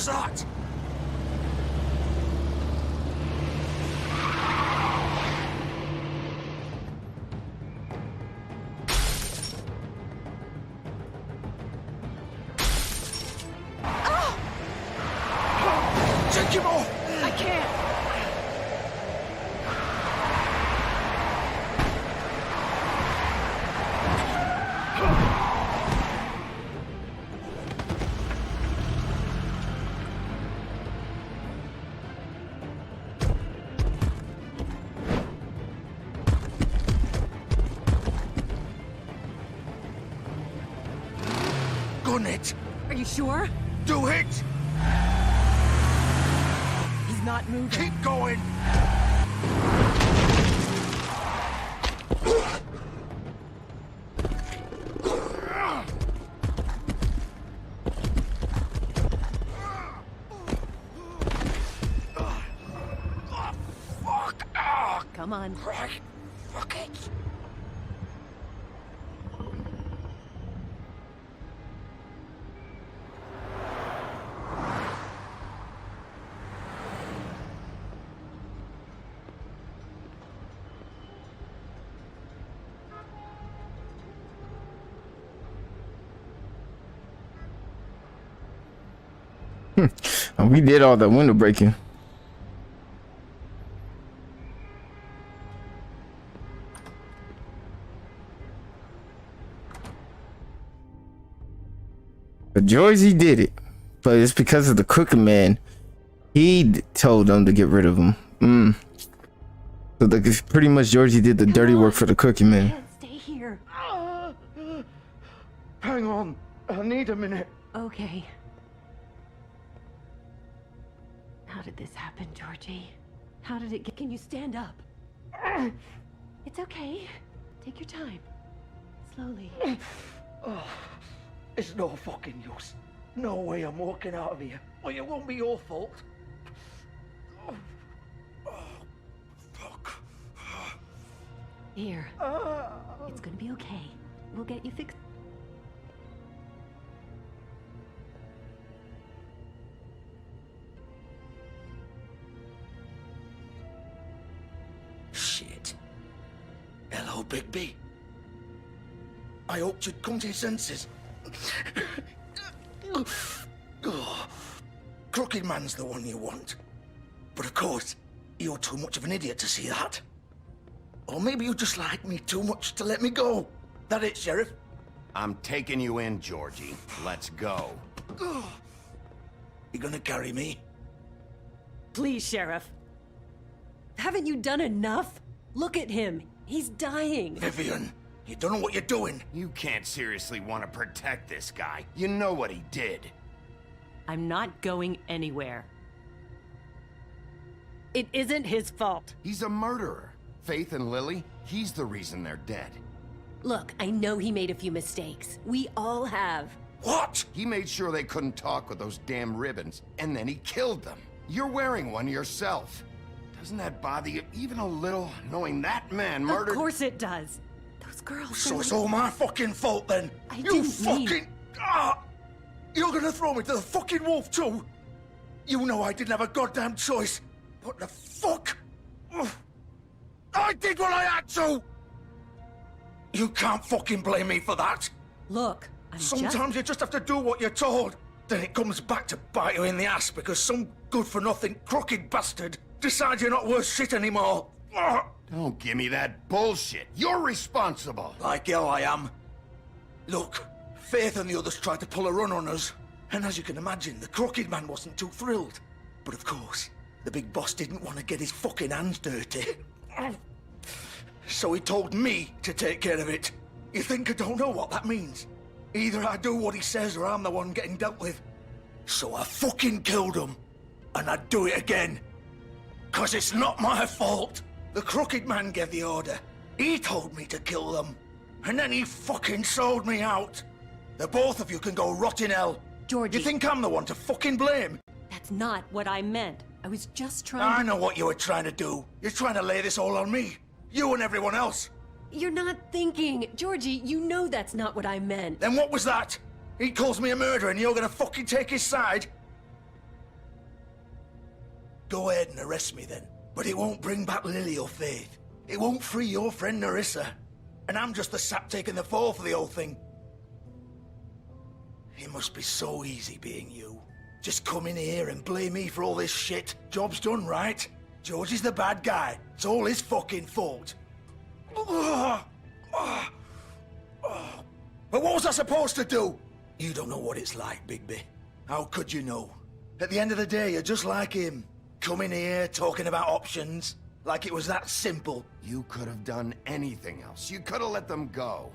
was that? Take him off! I can't! Gun it! Are you sure? Do it! He's not moving. Keep going! Come on. Right. Fuck it. We did all the window breaking. But Georgie did it, but it's because of the crooked man. He told them to get rid of him. So pretty much Georgie did the dirty work for the crooked man. Stay here. Hang on. I need a minute. Okay. How did this happen, Georgie? How did it get? Can you stand up? It's okay. Take your time. Slowly. Oh, it's no fucking use. No way I'm walking out of here. Well, it won't be your fault. Fuck. Here. It's gonna be okay. We'll get you fixed. Shit. Hello, Bigby. I hoped you'd come to your senses. Crooked Man's the one you want. But of course, you're too much of an idiot to see that. Or maybe you just like me too much to let me go. That it, Sheriff? I'm taking you in, Georgie. Let's go. You gonna carry me? Please, Sheriff. Haven't you done enough? Look at him. He's dying. Vivian, you don't know what you're doing. You can't seriously want to protect this guy. You know what he did. I'm not going anywhere. It isn't his fault. He's a murderer. Faith and Lily, he's the reason they're dead. Look, I know he made a few mistakes. We all have. What? He made sure they couldn't talk with those damn ribbons, and then he killed them. You're wearing one yourself. Doesn't that bother you even a little, knowing that man murdered— Of course it does. Those girls— So it's all my fucking fault then? You fucking— You're gonna throw me to the fucking wolf too? You know I didn't have a goddamn choice. What the fuck? I did what I had to! You can't fucking blame me for that. Look, Sometimes you just have to do what you're told. Then it comes back to bite you in the ass because some good-for-nothing crooked bastard decides you're not worth shit anymore. Don't give me that bullshit. You're responsible. Like hell I am. Look, Faith and the others tried to pull a run on us. And as you can imagine, the crooked man wasn't too thrilled. But of course, the big boss didn't want to get his fucking hands dirty. So he told me to take care of it. You think I don't know what that means? Either I do what he says or I'm the one getting dealt with. So I fucking killed him. And I'd do it again. 'Cause it's not my fault. The crooked man gave the order. He told me to kill them. And then he fucking sold me out. The both of you can go rot in hell. Georgie. You think I'm the one to fucking blame? That's not what I meant. I was just trying I to— know what you were trying to do. You're trying to lay this all on me. You and everyone else. You're not thinking. Georgie, you know that's not what I meant. Then what was that? He calls me a murderer and you're gonna fucking take his side? Go ahead and arrest me then. But it won't bring back Lily or Faith. It won't free your friend Nerissa. And I'm just the sap taking the fall for the whole thing. It must be so easy being you. Just come in here and blame me for all this shit. Job's done, right? George is the bad guy. It's all his fucking fault. But what was I supposed to do? You don't know what it's like, Bigby. How could you know? At the end of the day, you're just like him. Coming here, talking about options, like it was that simple. You could have done anything else. You could have let them go.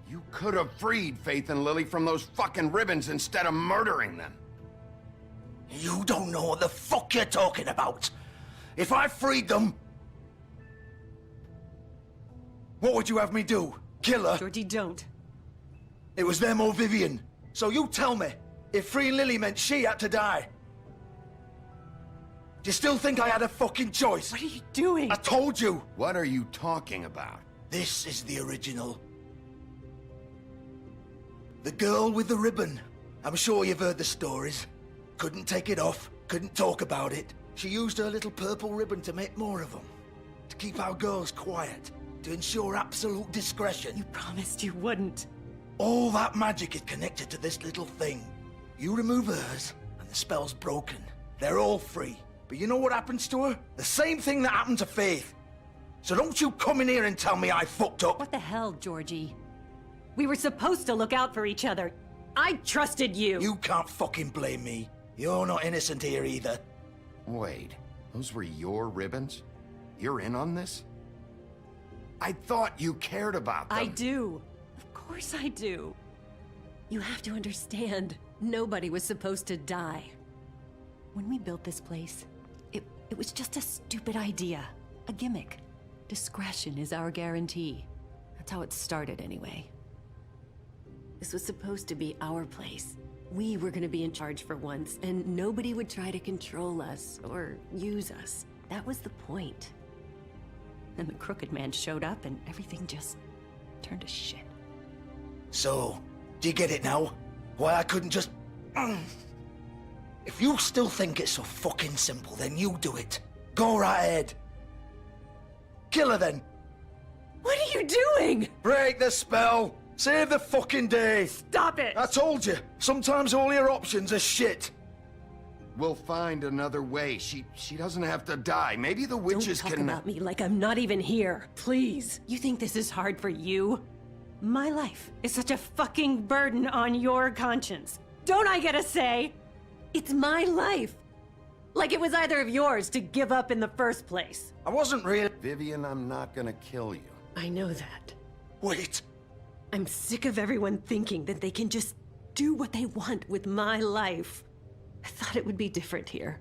You could have freed Faith and Lily from those fucking ribbons instead of murdering them. You don't know what the fuck you're talking about. If I freed them... What would you have me do? Kill her? Georgie, don't. It was them or Vivian. So you tell me, if freeing Lily meant she had to die. Do you still think I had a fucking choice? What are you doing? I told you. What are you talking about? This is the original. The girl with the ribbon. I'm sure you've heard the stories. Couldn't take it off, couldn't talk about it. She used her little purple ribbon to make more of them. To keep our girls quiet. To ensure absolute discretion. You promised you wouldn't. All that magic is connected to this little thing. You remove hers, and the spell's broken. They're all free. But you know what happens to her? The same thing that happened to Faith. So don't you come in here and tell me I fucked up. What the hell, Georgie? We were supposed to look out for each other. I trusted you. You can't fucking blame me. You're not innocent here either. Wait, those were your ribbons? You're in on this? I thought you cared about them. I do. Of course I do. You have to understand, nobody was supposed to die. When we built this place, it was just a stupid idea. A gimmick. Discretion is our guarantee. That's how it started anyway. This was supposed to be our place. We were gonna be in charge for once, and nobody would try to control us or use us. That was the point. And the Crooked Man showed up and everything just turned to shit. So, do you get it now? Why I couldn't just... If you still think it's so fucking simple, then you do it. Go right ahead. Kill her then. What are you doing? Break the spell. Save the fucking day. Stop it. I told you. Sometimes all your options are shit. We'll find another way. She doesn't have to die. Maybe the witches Don't can... talk about me like I'm not even here. Please. You think this is hard for you? My life is such a fucking burden on your conscience. Don't I get a say? It's my life. Like it was either of yours to give up in the first place. I wasn't really... Vivian, I'm not gonna kill you. I know that. Wait. I'm sick of everyone thinking that they can just do what they want with my life. I thought it would be different here.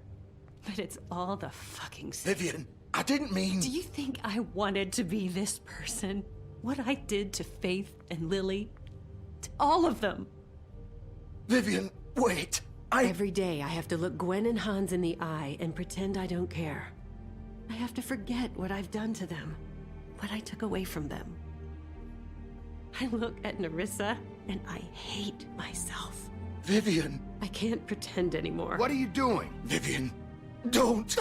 But it's all the fucking same. Vivian, I didn't mean... Do you think I wanted to be this person? What I did to Faith and Lily? To all of them? Vivian, wait. Every day I have to look Gwen and Hans in the eye and pretend I don't care. I have to forget what I've done to them. What I took away from them. I look at Nerissa and I hate myself. Vivian. I can't pretend anymore. What are you doing? Vivian, don't.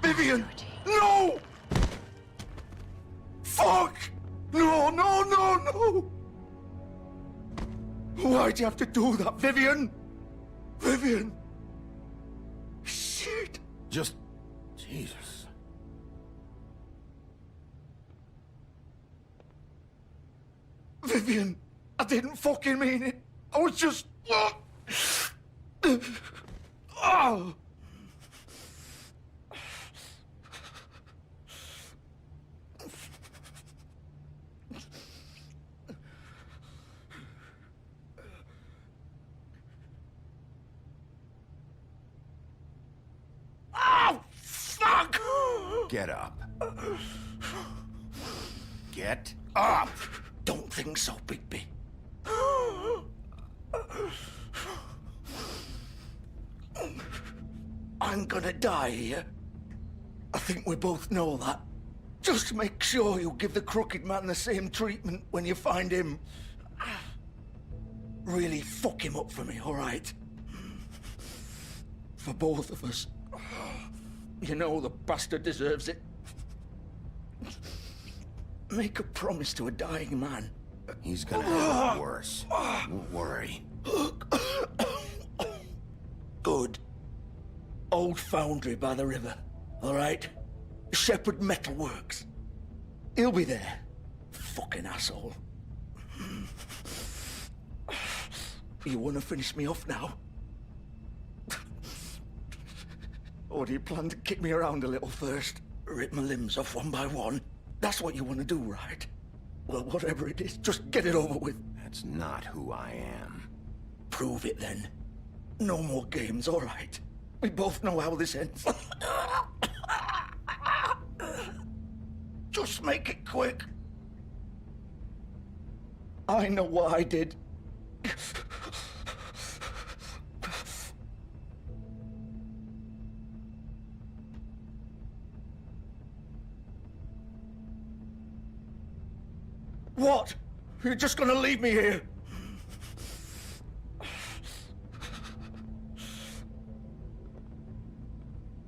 Vivian, no! Fuck! No, no, no, no! Why'd you have to do that, Vivian? Vivian! Shit! Just... Jesus. Vivian, I didn't fucking mean it. I was just... Oh! Oh, fuck! Get up. Get up! Don't think so, Bigby. I'm gonna die here. I think we both know that. Just make sure you give the Crooked Man the same treatment when you find him. Really fuck him up for me, all right? For both of us. You know the bastard deserves it. Make a promise to a dying man. He's gonna have it worse. Don't worry. Good. Old foundry by the river, alright? Shepherd Metalworks. He'll be there. Fucking asshole. You wanna finish me off now? Or do you plan to kick me around a little first? Rip my limbs off one by one? That's what you wanna do, right? Well, whatever it is, just get it over with. That's not who I am. Prove it then. No more games, alright? We both know how this ends. Just make it quick. I know what I did. What? You're just gonna leave me here?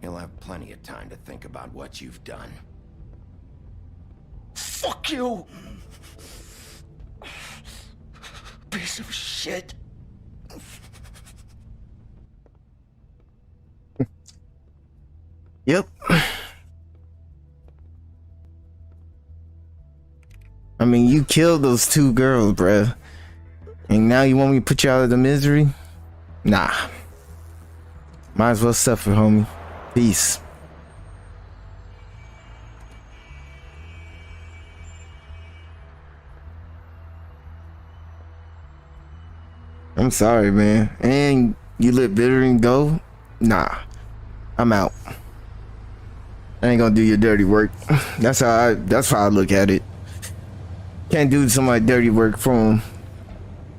You'll have plenty of time to think about what you've done. Fuck you! Piece of shit. Yep. I mean, you killed those two girls, bruh. And now you want me to put you out of the misery? Nah. Might as well suffer, homie. Peace. I'm sorry, man. And you let bitter and go? Nah. I'm out. I ain't gonna do your dirty work. That's how I look at it. Can't do somebody dirty work from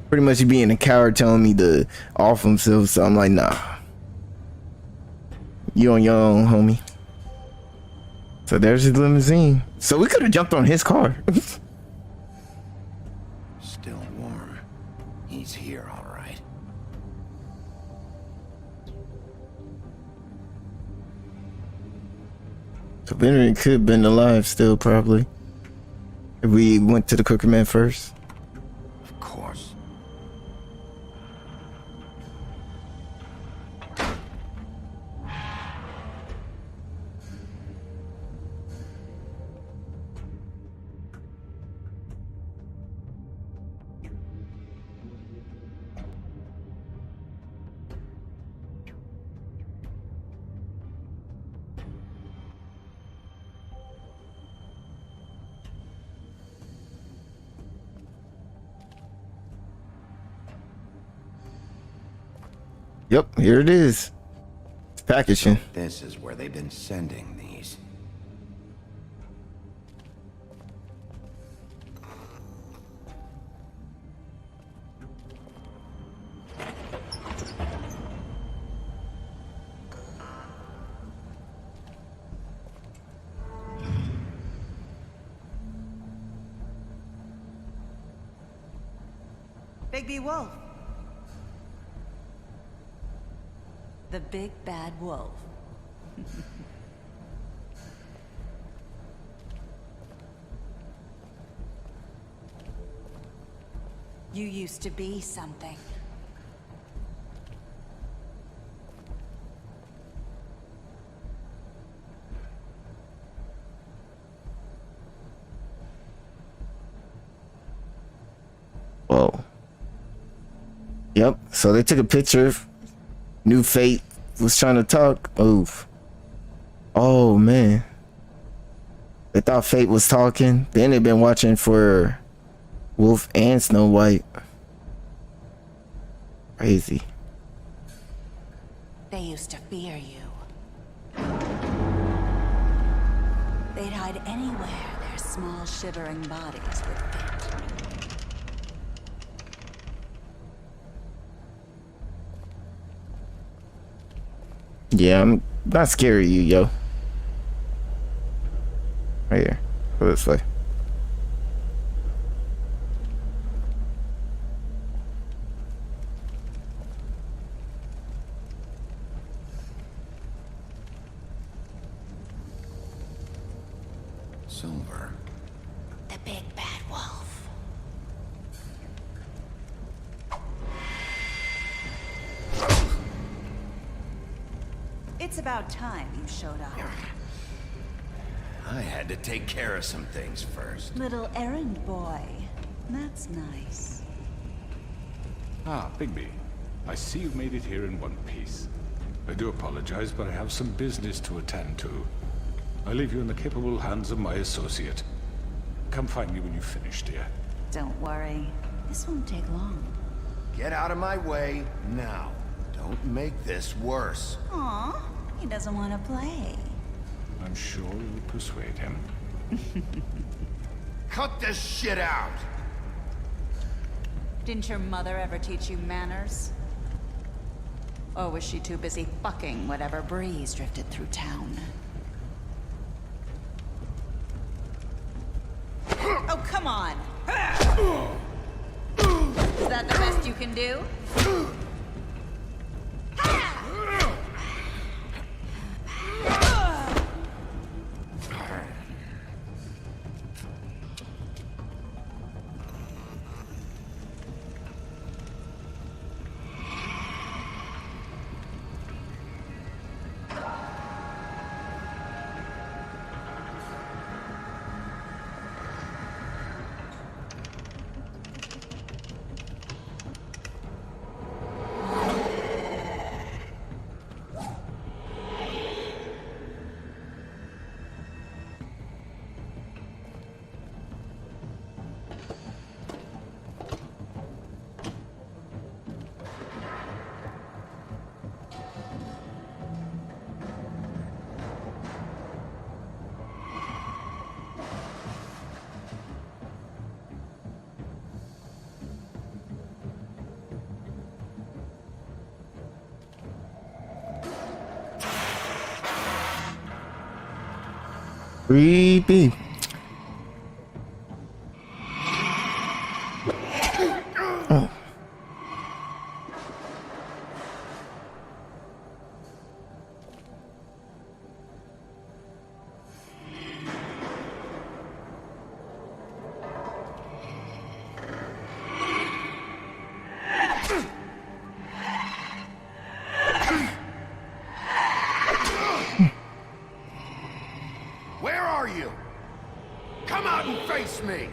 pretty much being a coward telling me to off himself, so I'm like, nah. You on your own, homie. So there's his limousine. So we could have jumped on his car. Still warm. He's here, all right. So Benjamin could have been alive still, probably. If we went to the Crooked Man first. Of course. Yep, here it is. It's packaging. This is where they've been sending these. Bigby Wolf. The big bad wolf. You used to be something. Whoa. Yep, so they took a picture. New Fate was trying to talk. Oof. Oh man. They thought Fate was talking. Then they've been watching for Wolf and Snow White. Crazy. They used to fear you. They'd hide anywhere their small shivering bodies would fit. Yeah, I'm not scared of you, yo. Right here. Go this way. silver. The big bad wolf. It's about time you showed up. I had to take care of some things first. Little errand boy. That's nice. Ah, Bigby. I see you've made it here in one piece. I do apologize, but I have some business to attend to. I leave you in the capable hands of my associate. Come find me when you've finished, dear. Don't worry. This won't take long. Get out of my way now. Don't make this worse. Aw, he doesn't want to play. I'm sure you'll persuade him. Cut this shit out! Didn't your mother ever teach you manners? Or was she too busy fucking whatever breeze drifted through town? Oh, come on! Is that the best you can do? Creepy. Oh. Where are you? Come out and face me!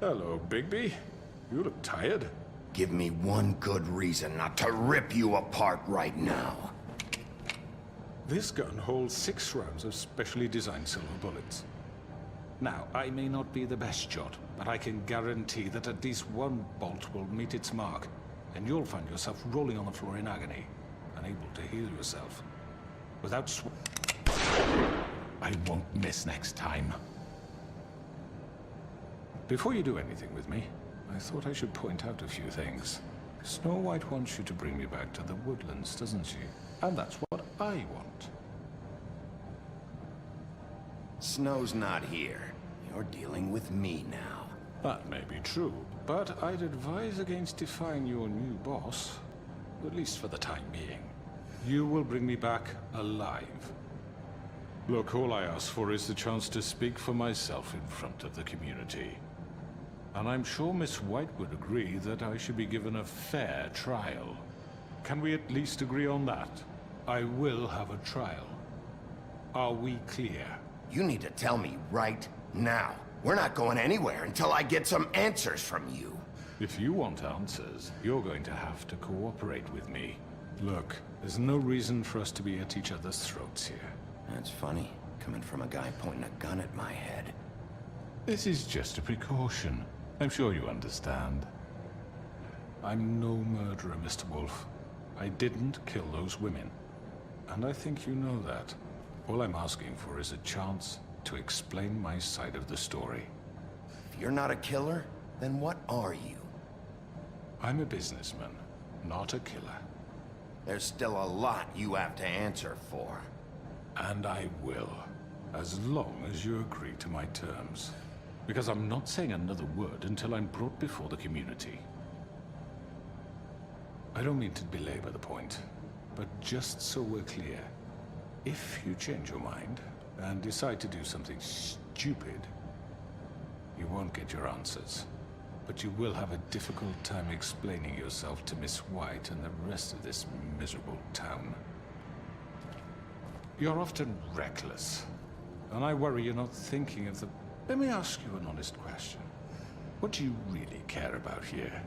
Hello, Bigby. You look tired. Give me one good reason not to rip you apart right now. This gun holds 6 rounds of specially designed silver bullets. Now, I may not be the best shot, but I can guarantee that at least one bolt will meet its mark, and you'll find yourself rolling on the floor in agony, unable to heal yourself. Without I won't miss next time. Before you do anything with me, I thought I should point out a few things. Snow White wants you to bring me back to the Woodlands, doesn't she? And that's what I want. Snow's not here. You're dealing with me now. That may be true, but I'd advise against defying your new boss, at least for the time being. You will bring me back alive. Look, all I ask for is the chance to speak for myself in front of the community. And I'm sure Miss White would agree that I should be given a fair trial. Can we at least agree on that? I will have a trial. Are we clear? You need to tell me right now. We're not going anywhere until I get some answers from you. If you want answers, you're going to have to cooperate with me. Look, there's no reason for us to be at each other's throats here. That's funny, coming from a guy pointing a gun at my head. This is just a precaution. I'm sure you understand. I'm no murderer, Mr. Wolf. I didn't kill those women. And I think you know that. All I'm asking for is a chance to explain my side of the story. If you're not a killer, then what are you? I'm a businessman, not a killer. There's still a lot you have to answer for. And I will, as long as you agree to my terms. Because I'm not saying another word until I'm brought before the community. I don't mean to belabor the point, but just so we're clear, if you change your mind and decide to do something stupid, you won't get your answers. But you will have a difficult time explaining yourself to Miss White and the rest of this miserable town. You're often reckless, and I worry you're not thinking of the... Let me ask you an honest question. What do you really care about here?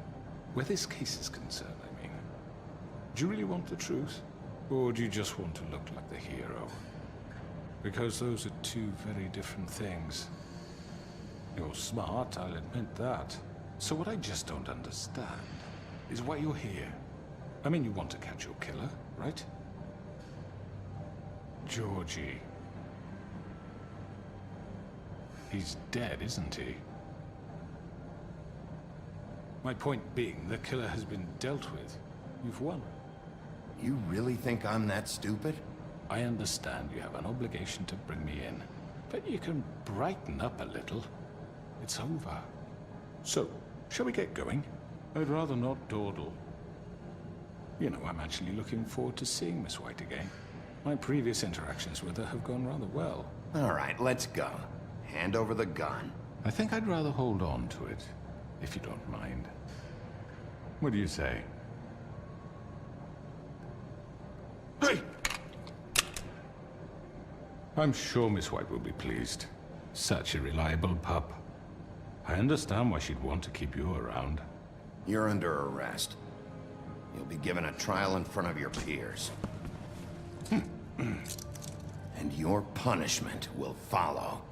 Where this case is concerned, I mean. Do you really want the truth? Or do you just want to look like the hero? Because those are two very different things. You're smart, I'll admit that. So what I just don't understand is why you're here. I mean, you want to catch your killer, right? Georgie. He's dead, isn't he? My point being, the killer has been dealt with. You've won. You really think I'm that stupid? I understand you have an obligation to bring me in, but you can brighten up a little. It's over. So, shall we get going? I'd rather not dawdle. You know, I'm actually looking forward to seeing Miss White again. My previous interactions with her have gone rather well. All right, let's go. Hand over the gun. I think I'd rather hold on to it, if you don't mind. What do you say? Hey! I'm sure Miss White will be pleased. Such a reliable pup. I understand why she'd want to keep you around. You're under arrest. You'll be given a trial in front of your peers. And your punishment will follow.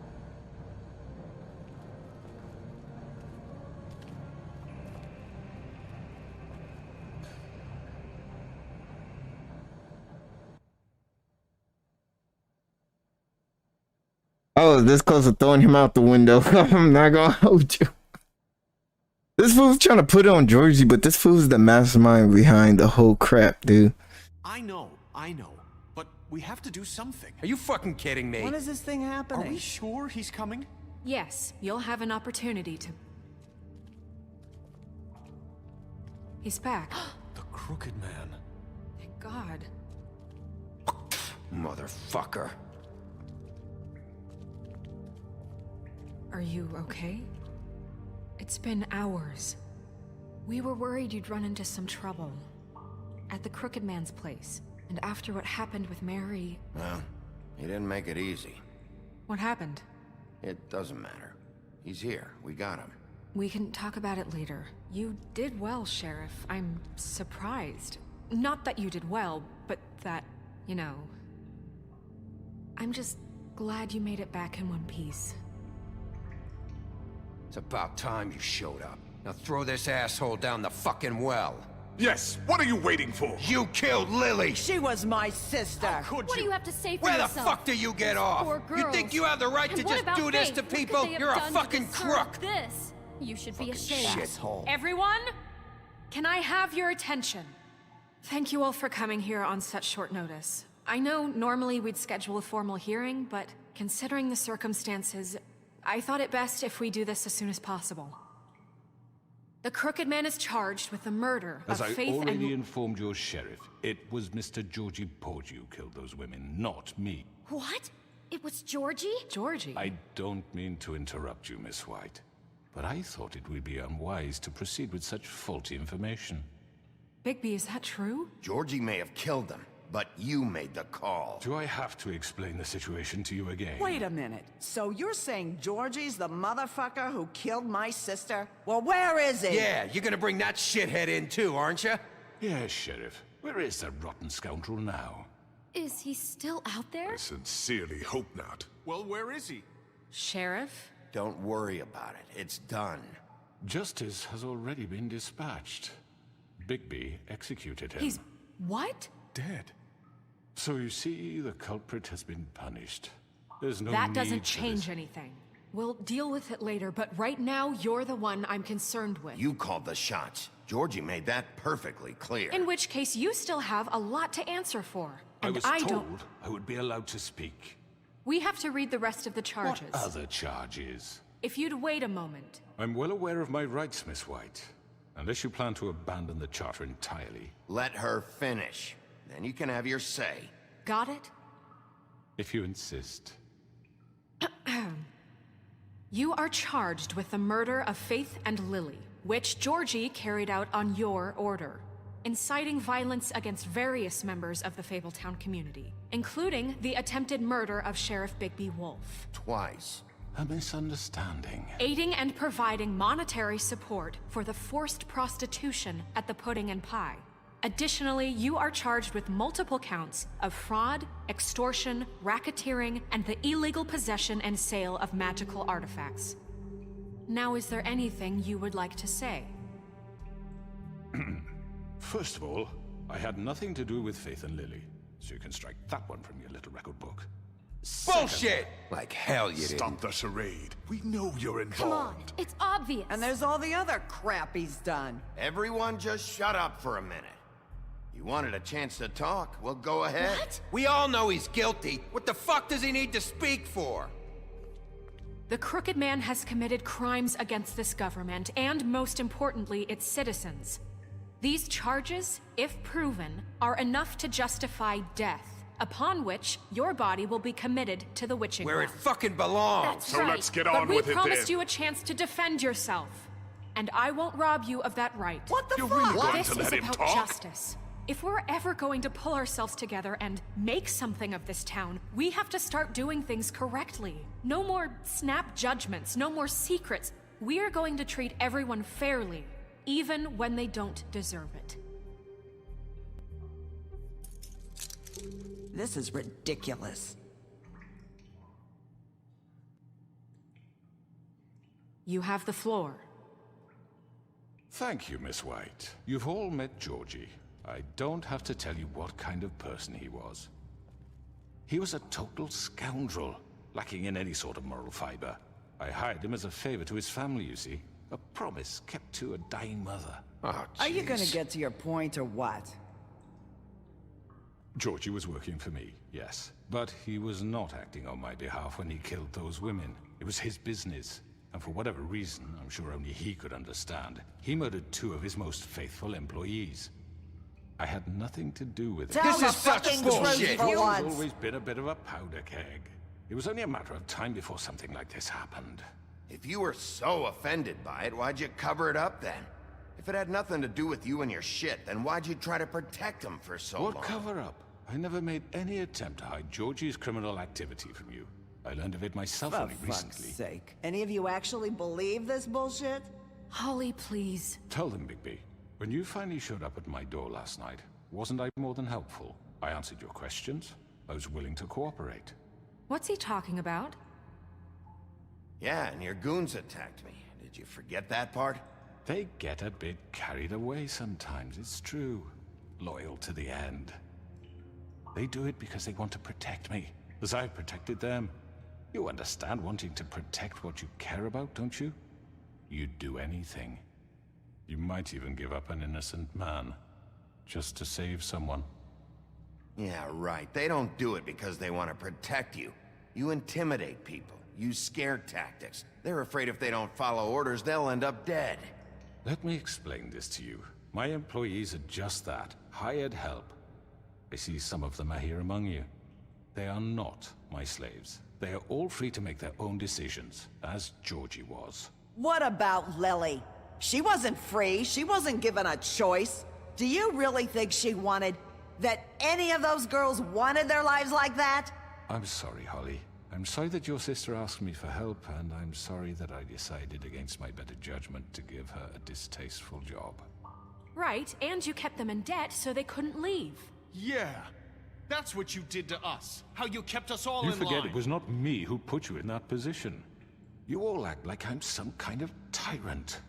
I was this close to throwing him out the window. I'm not gonna hold you. This fool's trying to put it on Georgie, but this fool's the mastermind behind the whole crap, dude. I know. But we have to do something. Are you fucking kidding me? When is this thing happening? Are we sure he's coming? Yes, you'll have an opportunity to... He's back. The Crooked Man. Thank God. Motherfucker. Are you okay? It's been hours. We were worried you'd run into some trouble. At the Crooked Man's place. And after what happened with Mary... Well, he didn't make it easy. What happened? It doesn't matter. He's here. We got him. We can talk about it later. You did well, Sheriff. I'm surprised. Not that you did well, but that, you know... I'm just glad you made it back in one piece. It's about time you showed up. Now throw this asshole down the fucking well. Yes, what are you waiting for? You killed Lily! She was my sister! What do you have to say for Where yourself? the fuck do you get off? Poor You girls. think you have the right And to what just about do this Faith? to What could people? they have You're a done to fucking deserve crook! This? You should be ashamed. Shithole. Everyone? Can I have your attention? Thank you all for coming here on such short notice. I know normally we'd schedule a formal hearing, but considering the circumstances, I thought it best if we do this as soon as possible. The Crooked Man is charged with the murder As of I Faith already and... informed your sheriff, it was Mr. Georgie Porgy who killed those women, not me. What? It was Georgie? Georgie? I don't mean to interrupt you, Miss White, but I thought it would be unwise to proceed with such faulty information. Bigby, is that true? Georgie may have killed them, but you made the call. Do I have to explain the situation to you again? Wait a minute. So you're saying Georgie's the motherfucker who killed my sister? Well, where is he? Yeah, you're gonna bring that shithead in too, aren't you? Yes, Sheriff. Where is that rotten scoundrel now? Is he still out there? I sincerely hope not. Well, where is he? Sheriff? Don't worry about it. It's done. Justice has already been dispatched. Bigby executed him. He's... what? Dead. So you see, the culprit has been punished. There's no That need doesn't for change this. anything. We'll deal with it later, but right now, you're the one I'm concerned with. You called the shots. Georgie made that perfectly clear. In which case, you still have a lot to answer for. I And was I told don't... I would be allowed to speak. We have to read the rest of the charges. What other charges? If you'd wait a moment. I'm well aware of my rights, Miss White. Unless you plan to abandon the charter entirely. Let her finish. Then you can have your say. Got it? If you insist. You are charged with the murder of Faith and Lily, which Georgie carried out on your order, inciting violence against various members of the Fabletown community, including the attempted murder of Sheriff Bigby Wolf. Twice. A misunderstanding. Aiding and providing monetary support for the forced prostitution at the Pudding and Pie. Additionally, you are charged with multiple counts of fraud, extortion, racketeering, and the illegal possession and sale of magical artifacts. Now, is there anything you would like to say? First of all, I had nothing to do with Faith and Lily, so you can strike that one from your little record book. Bullshit! Like hell you didn't. Stop the charade. We know you're involved. Come on, it's obvious. And there's all the other crap he's done. Everyone just shut up for a minute. You wanted a chance to talk? Well, go ahead. What? We all know he's guilty. What the fuck does he need to speak for? The Crooked Man has committed crimes against this government, and most importantly, its citizens. These charges, if proven, are enough to justify death, upon which your body will be committed to the witching Where it well. fucking belongs. That's So right. let's get But on with it we promised then. you a chance to defend yourself, and I won't rob you of that right. What the You're fuck? really going This to is let him about talk? justice. If we're ever going to pull ourselves together and make something of this town, we have to start doing things correctly. No more snap judgments, no more secrets. We are going to treat everyone fairly, even when they don't deserve it. This is ridiculous. You have the floor. Thank you, Miss White. You've all met Georgie. I don't have to tell you what kind of person he was. He was a total scoundrel, lacking in any sort of moral fiber. I hired him as a favor to his family, you see. A promise kept to a dying mother. Oh, Are you gonna jeez. get to your point or what? Georgie was working for me, yes. But he was not acting on my behalf when he killed those women. It was his business. And for whatever reason, I'm sure only he could understand, he murdered 2 of his most faithful employees. I had nothing to do with it. Tell the fucking truth for You've once. always been a bit of a powder keg. It was only a matter of time before something like this happened. If you were so offended by it, why'd you cover it up then? If it had nothing to do with you and your shit, then why'd you try to protect him for so long? What cover up? I never made any attempt to hide Georgie's criminal activity from you. I learned of it myself For only fuck's recently. sake. Any of you actually believe this bullshit? Holly, please. Tell them, Bigby. When you finally showed up at my door last night, wasn't I more than helpful? I answered your questions. I was willing to cooperate. What's he talking about? Yeah, and your goons attacked me. Did you forget that part? They get a bit carried away sometimes, it's true. Loyal to the end. They do it because they want to protect me, as I've protected them. You understand wanting to protect what you care about, don't you? You'd do anything. You might even give up an innocent man, just to save someone. Yeah, right. They don't do it because they want to protect you. You intimidate people, use scare tactics. They're afraid if they don't follow orders, they'll end up dead. Let me explain this to you. My employees are just that, hired help. I see some of them are here among you. They are not my slaves. They are all free to make their own decisions, as Georgie was. What about Lily? She wasn't free. She wasn't given a choice. Do you really think she wanted... that any of those girls wanted their lives like that? I'm sorry, Holly. I'm sorry that your sister asked me for help, and I'm sorry that I decided against my better judgment to give her a distasteful job. Right, and you kept them in debt so they couldn't leave. Yeah, that's what you did to us. How you kept us all You in forget line. it was not me who put you in that position. You all act like I'm some kind of tyrant.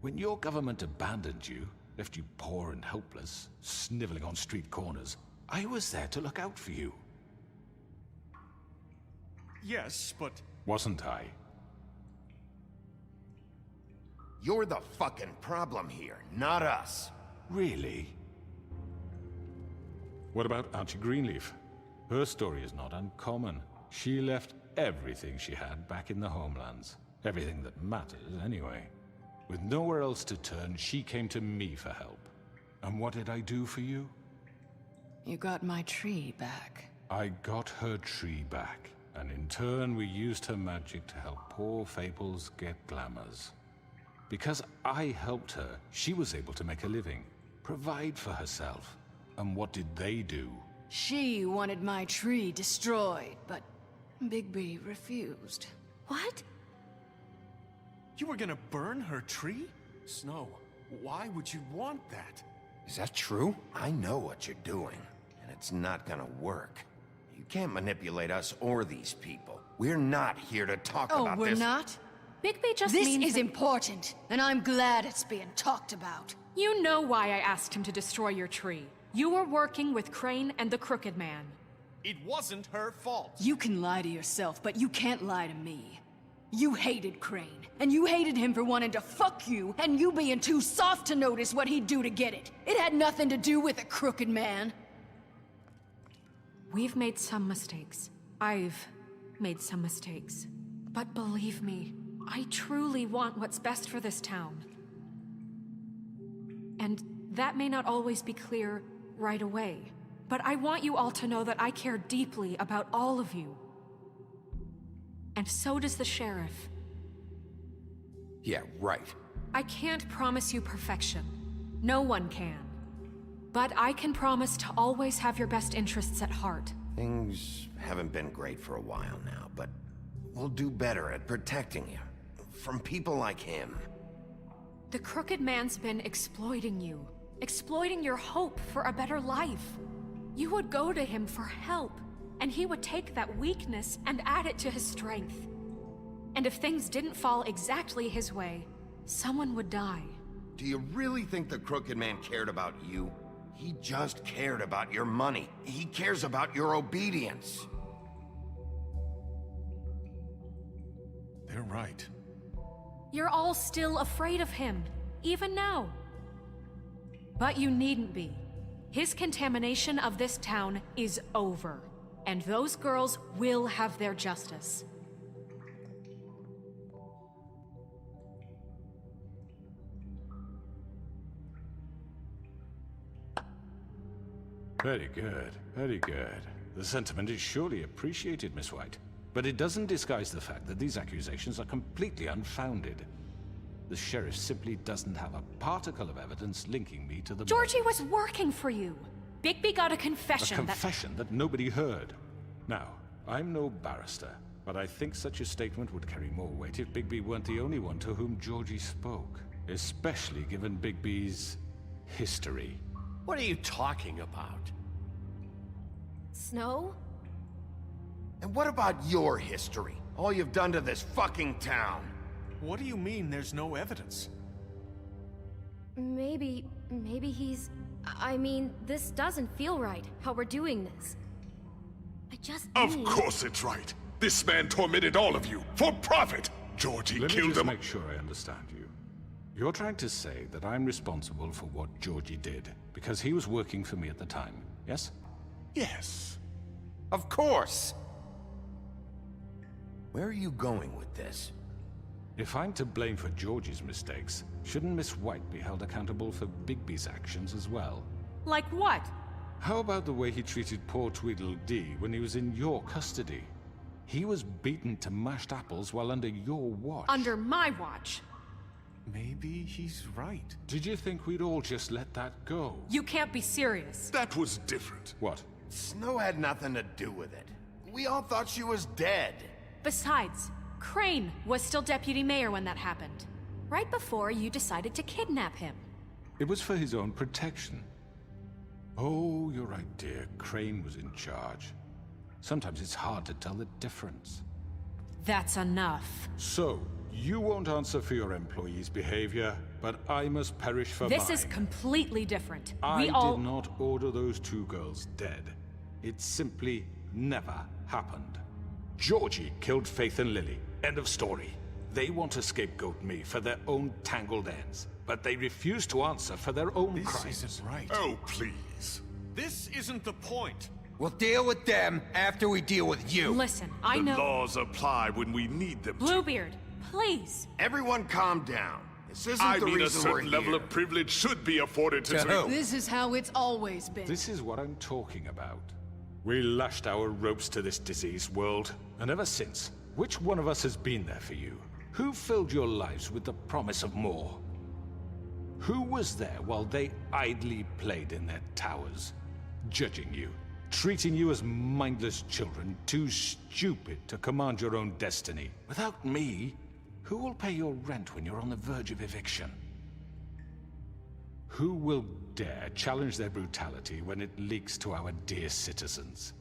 When your government abandoned you, left you poor and helpless, sniveling on street corners, I was there to look out for you. Yes, but... Wasn't I? You're the fucking problem here, not us. Really? What about Auntie Greenleaf? Her story is not uncommon. She left everything she had back in the homelands. Everything that matters, anyway. With nowhere else to turn, she came to me for help. And what did I do for you? You got my tree back. I got her tree back, and in turn we used her magic to help poor Fables get glamours. Because I helped her, she was able to make a living, provide for herself. And what did they do? She wanted my tree destroyed, but Bigby refused. What? You were gonna burn her tree? Snow, why would you want that? Is that true? I know what you're doing, and it's not gonna work. You can't manipulate us or these people. We're not here to talk about Oh, this. we're not? Bigby just This means is that- important, and I'm glad it's being talked about. You know why I asked him to destroy your tree. You were working with Crane and the Crooked Man. It wasn't her fault. You can lie to yourself, but you can't lie to me. You hated Crane, and you hated him for wanting to fuck you, and you being too soft to notice what he'd do to get it. It had nothing to do with the Crooked Man. We've made some mistakes. I've made some mistakes. But believe me, I truly want what's best for this town. And that may not always be clear right away, but I want you all to know that I care deeply about all of you. And so does the sheriff. Yeah, right. I can't promise you perfection. No one can. But I can promise to always have your best interests at heart. Things haven't been great for a while now, but we'll do better at protecting you. From people like him. The Crooked Man's been exploiting you. Exploiting your hope for a better life. You would go to him for help, and he would take that weakness and add it to his strength. And if things didn't fall exactly his way, someone would die. Do you really think the Crooked Man cared about you? He just cared about your money. He cares about your obedience. They're right. You're all still afraid of him, even now. But you needn't be. His contamination of this town is over, and those girls will have their justice. Very good, very good. The sentiment is surely appreciated, Miss White. But it doesn't disguise the fact that these accusations are completely unfounded. The sheriff simply doesn't have a particle of evidence linking me to the Georgie was working for you. Bigby got a confession. A confession that nobody heard. Now, I'm no barrister, but I think such a statement would carry more weight if Bigby weren't the only one to whom Georgie spoke. Especially given Bigby's history. What are you talking about? Snow? And what about your history? All you've done to this fucking town? What do you mean there's no evidence? Maybe he's... I mean, this doesn't feel right, how we're doing this. I just Of course it's right. This man tormented all of you, for profit! Georgie killed them. Let me just make sure I understand you. You're trying to say that I'm responsible for what Georgie did, because he was working for me at the time, yes? Yes. Of course! Where are you going with this? If I'm to blame for Georgie's mistakes, shouldn't Miss White be held accountable for Bigby's actions as well? Like what? How about the way he treated poor Tweedledee when he was in your custody? He was beaten to mashed apples while under your watch. Under my watch. Maybe he's right. Did you think we'd all just let that go? You can't be serious. That was different. What? Snow had nothing to do with it. We all thought she was dead. Besides, Crane was still deputy mayor when that happened. Right before you decided to kidnap him. It was for his own protection. Oh, you're right, dear. Crane was in charge. Sometimes it's hard to tell the difference. That's enough. So, you won't answer for your employees' behavior, but I must perish for mine. This is completely different. I did not order those two girls dead. It simply never happened. Georgie killed Faith and Lily. End of story. They want to scapegoat me for their own tangled ends, but they refuse to answer for their own crimes. This isn't right. Oh, please. This isn't the point. We'll deal with them after we deal with you. Listen, I know... The laws apply when we need them to. Bluebeard, please. Everyone calm down. This isn't I the mean, a reason we're certain level here. of privilege should be afforded to... This is how it's always been. This is what I'm talking about. We lashed our ropes to this diseased world, and ever since, which one of us has been there for you? Who filled your lives with the promise of more? Who was there while they idly played in their towers, judging you, treating you as mindless children, too stupid to command your own destiny? Without me, who will pay your rent when you're on the verge of eviction? Who will dare challenge their brutality when it leaks to our dear citizens?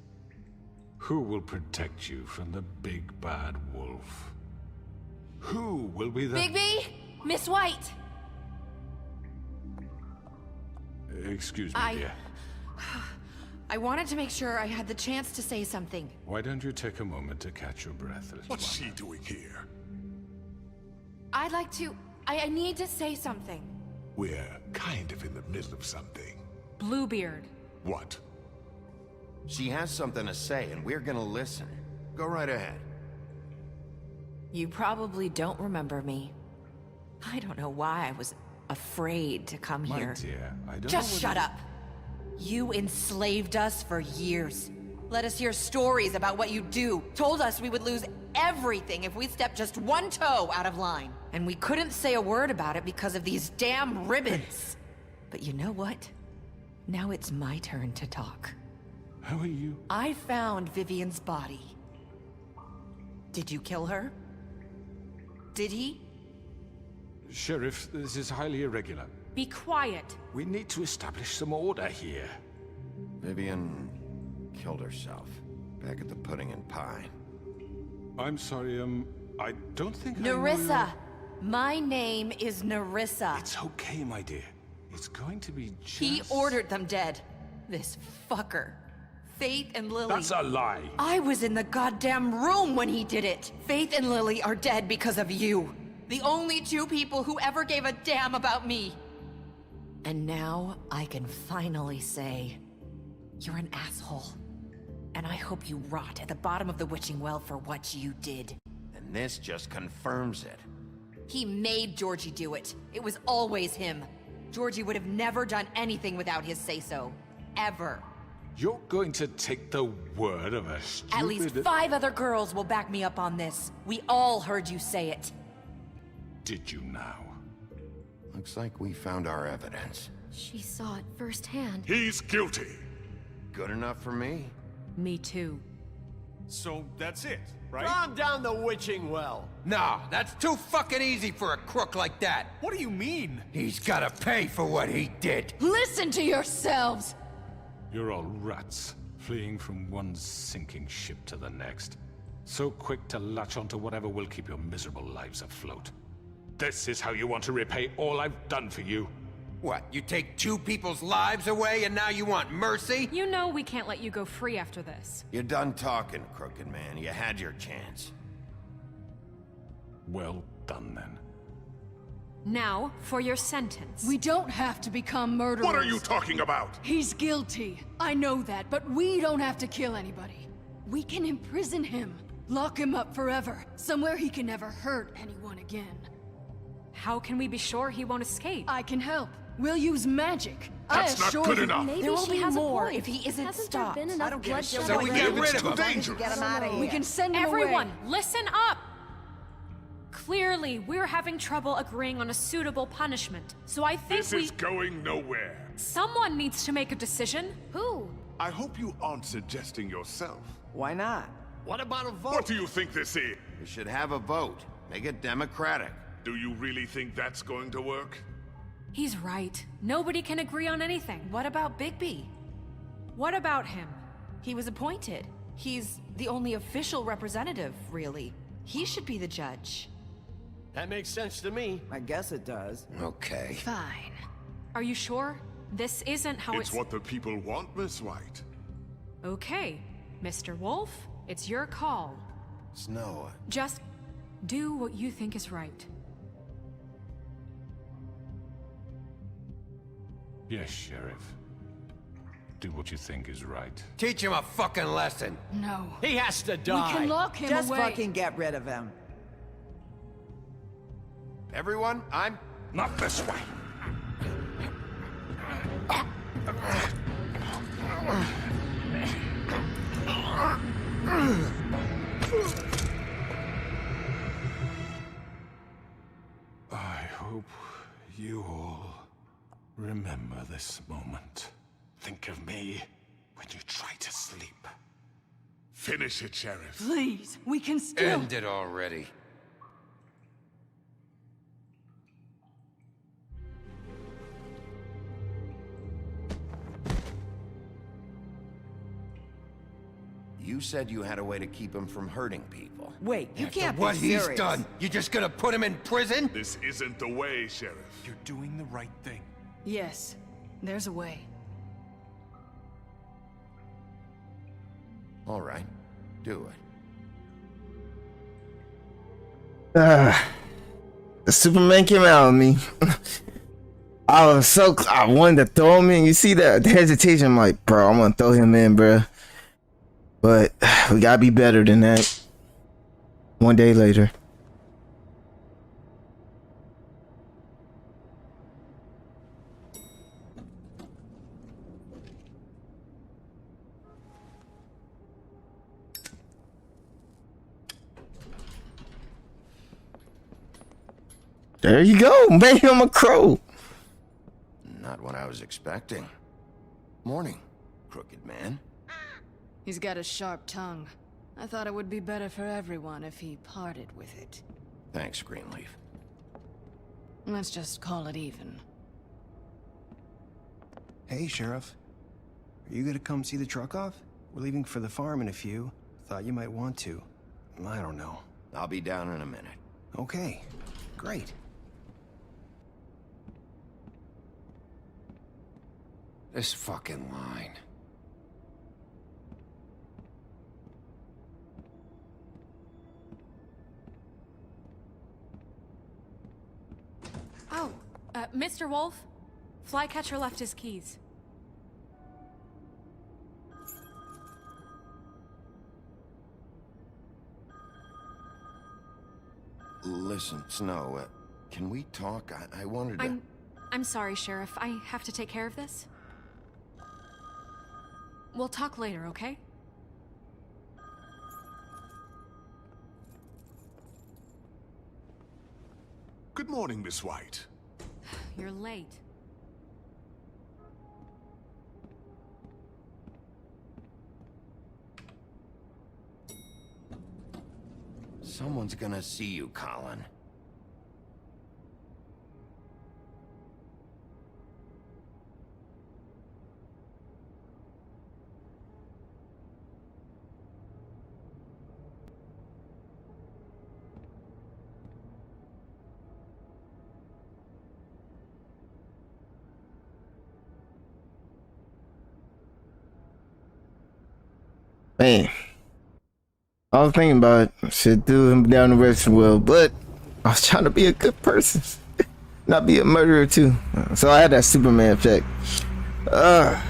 Who will protect you from the big bad wolf? Who will be the... Bigby! Miss White! Excuse me, dear. I wanted to make sure I had the chance to say something. Why don't you take a moment to catch your breath, little What's one? she doing here? I'd like to... I need to say something. We're kind of in the middle of something. Bluebeard. What? She has something to say, and we're gonna listen. Go right ahead. You probably don't remember me. I don't know why I was afraid to come My here. dear, I don't Just know shut what up. You enslaved us for years. Let us hear stories about what you do. Told us we would lose everything if we stepped just one toe out of line. And we couldn't say a word about it because of these damn ribbons. But you know what? Now it's my turn to talk. How are you? I found Vivian's body. Did you kill her? Did he? Sheriff, this is highly irregular. Be quiet. We need to establish some order here. Vivian killed herself. Back at the Pudding and Pie. I'm sorry, I don't think Nerissa! My name is Nerissa. It's okay, my dear. It's going to be just... He ordered them dead. This fucker. Faith and Lily. That's a lie. I was in the goddamn room when he did it. Faith and Lily are dead because of you. The only two people who ever gave a damn about me. And now I can finally say, you're an asshole. And I hope you rot at the bottom of the witching well for what you did. And this just confirms it. He made Georgie do it. It was always him. Georgie would have never done anything without his say-so. Ever. You're going to take the word of a stupid... At least 5 other girls will back me up on this. We all heard you say it. Did you now? Looks like we found our evidence. She saw it firsthand. He's guilty. Good enough for me? Me too. So that's it, right? Calm down the witching well. No, that's too fucking easy for a crook like that. What do you mean? He's gotta pay for what he did. Listen to yourselves! You're all rats, fleeing from one sinking ship to the next. So quick to latch onto whatever will keep your miserable lives afloat. This is how you want to repay all I've done for you? What, you take 2 people's lives away and now you want mercy? You know we can't let you go free after this. You're done talking, Crooked Man. You had your chance. Well done, then. Now, for your sentence. We don't have to become murderers. What are you talking about? He's guilty. I know that, but we don't have to kill anybody. We can imprison him. Lock him up forever. Somewhere he can never hurt anyone again. How can we be sure he won't escape? I can help. We'll use magic. That's not good enough. Maybe There will she be has more a point. if he isn't Hasn't stopped. there been enough bloodshed So we already? get rid It's of too him. dangerous. Get him out of here. We can send him Everyone, away. listen up! Clearly, we're having trouble agreeing on a suitable punishment, so I think This is going nowhere. Someone needs to make a decision. Who? I hope you aren't suggesting yourself. Why not? What about a vote? What do you think this is? We should have a vote. Make it democratic. Do you really think that's going to work? He's right. Nobody can agree on anything. What about Bigby? What about him? He was appointed. He's the only official representative, really. He should be the judge. That makes sense to me. I guess it does. Okay. Fine. Are you sure? This isn't how It's what the people want, Miss White. Okay, Mr. Wolf, it's your call. Snow. Just do what you think is right. Yes, Sheriff. Do what you think is right. Teach him a fucking lesson. No. He has to We die. can lock him Just away. fucking get rid of him. Everyone, I'm... Not this way. I hope you all remember this moment. Think of me when you try to sleep. Finish it, Sheriff. Please, we can still... End it already. You said you had a way to keep him from hurting people. Wait, you After can't what be he's serious. done, you just gonna put him in prison? This isn't the way, Sheriff. You're doing the right thing. Yes, there's a way. All right, do it. The Superman came out of me. I wanted to throw him in. You see that hesitation? I'm like, bro, I'm gonna throw him in, bro. But we gotta be better than that. One day later. There you go, man. I'm a crow. Not what I was expecting. Morning, Crooked Man. He's got a sharp tongue. I thought it would be better for everyone if he parted with it. Thanks, Greenleaf. Let's just call it even. Hey, Sheriff. Are you gonna come see the truck off? We're leaving for the farm in a few. Thought you might want to. I don't know. I'll be down in a minute. Okay, great. This fucking line. Oh, Mr. Wolf, Flycatcher left his keys. Listen, Snow, can we talk? I wanted to... I'm sorry, Sheriff. I have to take care of this. We'll talk later, okay? Good morning, Miss White. You're late. Someone's gonna see you, Colin. Man, I was thinking about should do him down the restroom well, but I was trying to be a good person, not be a murderer too. So I had that Superman effect. The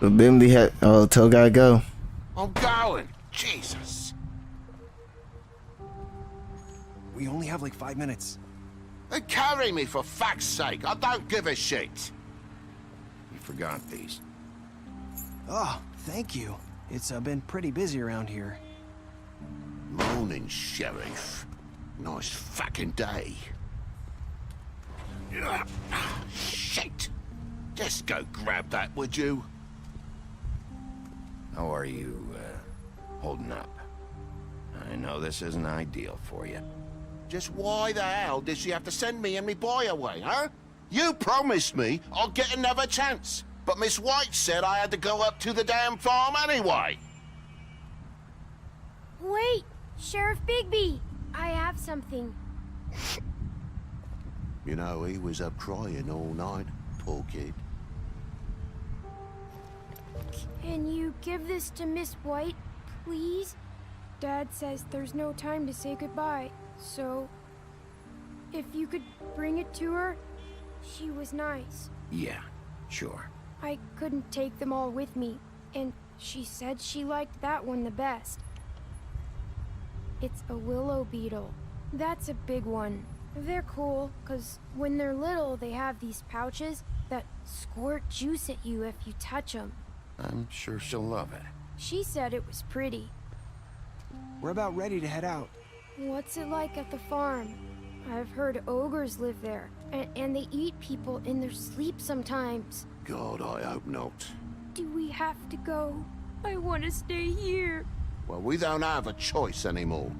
Bimby had. Oh, tell guy go. I'm going. Jesus. We only have like 5 minutes. Then carry me for fuck's sake. I don't give a shit. You forgot these. Oh, thank you. It's been pretty busy around here. Morning, Sheriff. Nice fucking day. Shit. Just go grab that, would you? How are you, holding up? I know this isn't ideal for you. Just why the hell did she have to send me and me boy away, huh? You promised me I'd get another chance. But Miss White said I had to go up to the damn farm anyway. Wait, Sheriff Bigby, I have something. You know, he was up crying all night, poor kid. Can you give this to Miss White, please? Dad says there's no time to say goodbye, so if you could bring it to her, she was nice. Yeah, sure. I couldn't take them all with me, and she said she liked that one the best. It's a willow beetle. That's a big one. They're cool, 'cause when they're little, they have these pouches that squirt juice at you if you touch them. I'm sure she'll love it. She said it was pretty. We're about ready to head out. What's it like at the farm? I've heard ogres live there, and they eat people in their sleep sometimes. God, I hope not. Do we have to go? I want to stay here. Well, we don't have a choice anymore.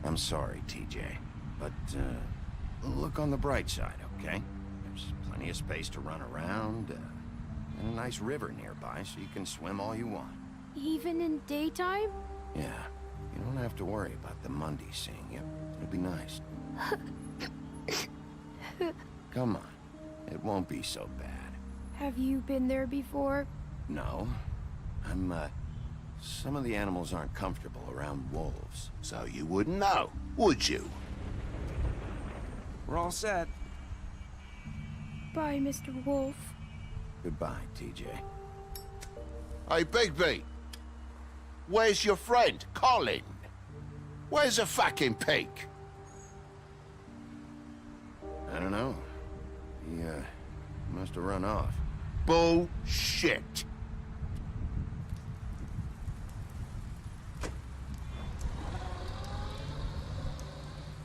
I'm sorry, TJ. But, look on the bright side, okay? There's plenty of space to run around, and a nice river nearby so you can swim all you want. Even in daytime? Yeah, you don't have to worry about the Monday seeing you. It'll be nice. Come on, it won't be so bad. Have you been there before? No. Some of the animals aren't comfortable around wolves, so you wouldn't know, would you? We're all set. Bye, Mr. Wolf. Goodbye, TJ. Hey, Bigby! Where's your friend, Colin? Where's the fucking pig? I don't know. He, must have run off. Bullshit!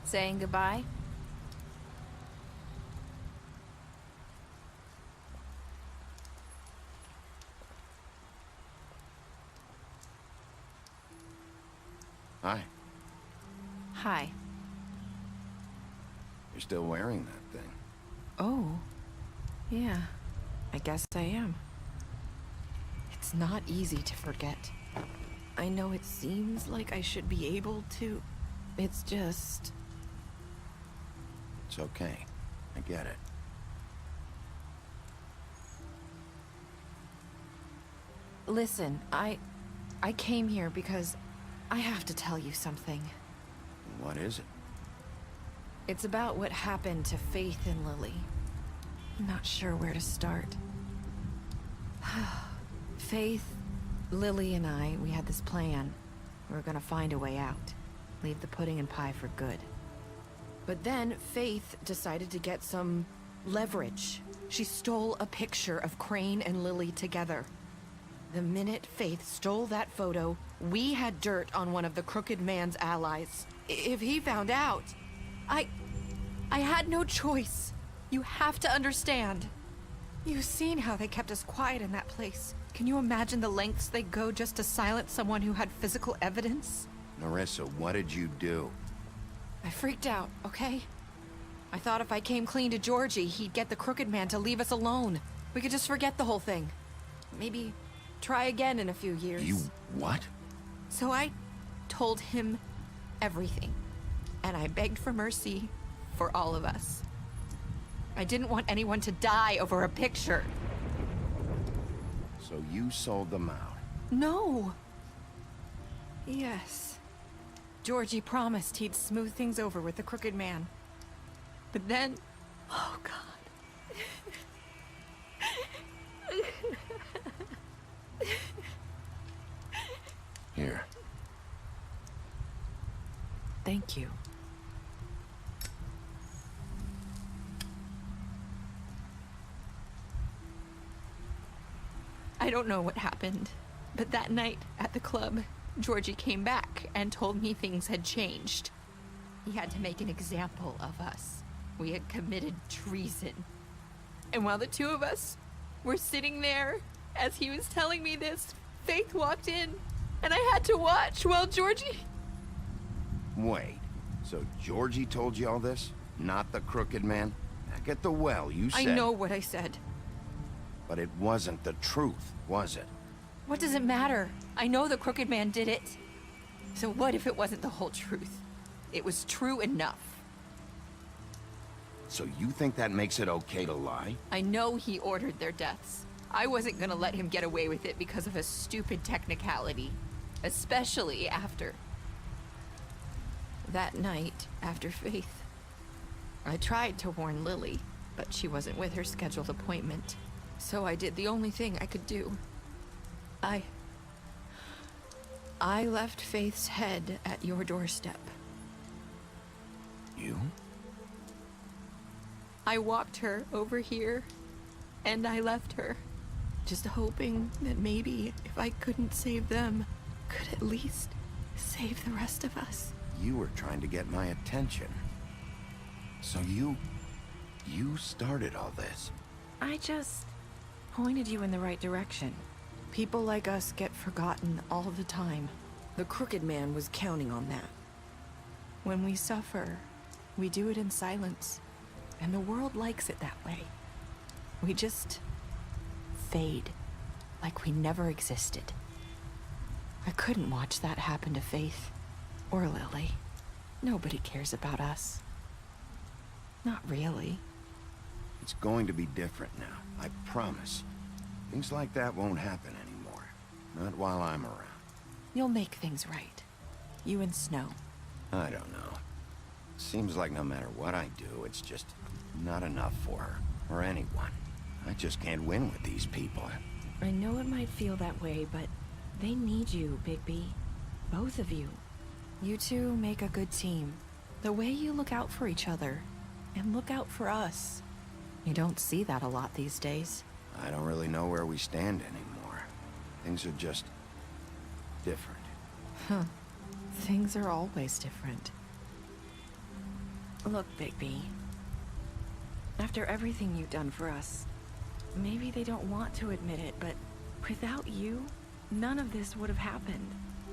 Saying goodbye? Hi. Hi. You're still wearing that thing. Oh. Yeah. I guess I am. It's not easy to forget. I know it seems like I should be able to. It's just... It's okay. I get it. Listen, I came here because I have to tell you something. What is it? It's about what happened to Faith and Lily. I'm not sure where to start. Faith, Lily, and I, we had this plan. We were gonna find a way out. Leave the pudding and pie for good. But then Faith decided to get some leverage. She stole a picture of Crane and Lily together. The minute Faith stole that photo, we had dirt on one of the Crooked Man's allies. If he found out, I had no choice. You have to understand. You've seen how they kept us quiet in that place. Can you imagine the lengths they go just to silence someone who had physical evidence? Narissa, what did you do? I freaked out, okay? I thought if I came clean to Georgie, he'd get the Crooked Man to leave us alone. We could just forget the whole thing. Maybe try again in a few years. You what? So I told him everything. And I begged for mercy for all of us. I didn't want anyone to die over a picture. So you sold them out? No. Yes. Georgie promised he'd smooth things over with the Crooked Man. But then... Oh, God. Here. Thank you. I don't know what happened, but that night at the club, Georgie came back and told me things had changed. He had to make an example of us. We had committed treason. And while the two of us were sitting there, as he was telling me this, Faith walked in, and I had to watch while Georgie... Wait, so Georgie told you all this? Not the Crooked Man? Back at the well, you said... I know what I said. But it wasn't the truth, was it? What does it matter? I know the Crooked Man did it. So what if it wasn't the whole truth? It was true enough. So you think that makes it okay to lie? I know he ordered their deaths. I wasn't gonna let him get away with it because of a stupid technicality. Especially after... that night, after Faith. I tried to warn Lily, but she wasn't with her scheduled appointment. So I did the only thing I could do. I left Faith's head at your doorstep. You? I walked her over here, and I left her. Just hoping that maybe if I couldn't save them, could at least save the rest of us. You were trying to get my attention. So you started all this. I just pointed you in the right direction. People like us get forgotten all the time. The Crooked Man was counting on that. When we suffer, we do it in silence, and the world likes it that way. We just fade, like we never existed. I couldn't watch that happen to Faith, or Lily. Nobody cares about us. Not really. It's going to be different now, I promise. Things like that won't happen anymore. Not while I'm around. You'll make things right. You and Snow. I don't know. Seems like no matter what I do, it's just not enough for her, or anyone. I just can't win with these people. I know it might feel that way, but they need you, Bigby. Both of you. You two make a good team. The way you look out for each other, and look out for us. You don't see that a lot these days. I don't really know where we stand anymore. Things are just... different. Huh. Things are always different. Look, Bigby. After everything you've done for us, maybe they don't want to admit it, but without you, none of this would have happened.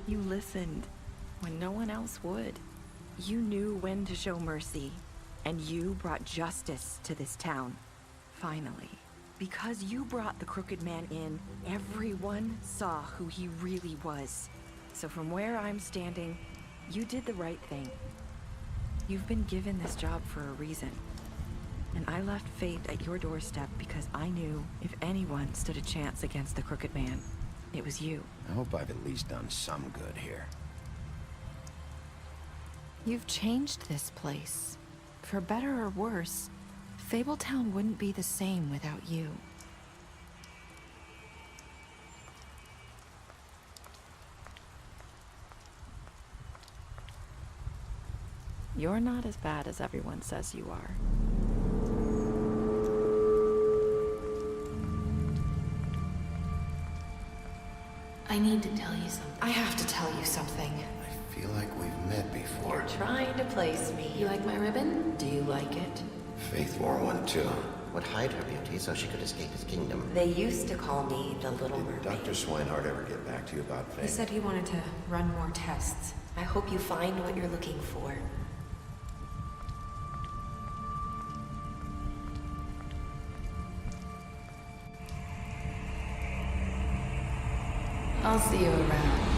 You listened when no one else would. You knew when to show mercy, and you brought justice to this town. Finally. Because you brought the Crooked Man in, everyone saw who he really was. So from where I'm standing, you did the right thing. You've been given this job for a reason. And I left Faith at your doorstep because I knew if anyone stood a chance against the Crooked Man, it was you. I hope I've at least done some good here. You've changed this place. For better or worse, Fabletown wouldn't be the same without you. You're not as bad as everyone says you are. I need to tell you something. I have to tell you something. I feel like we've met before. You're trying to place me. You like my ribbon? Do you like it? Faith wore one too. Would hide her beauty so she could escape his kingdom. They used to call me the Little Mermaid. Dr. Swinehart ever get back to you about Faith? He said he wanted to run more tests. I hope you find what you're looking for. I'll see you around.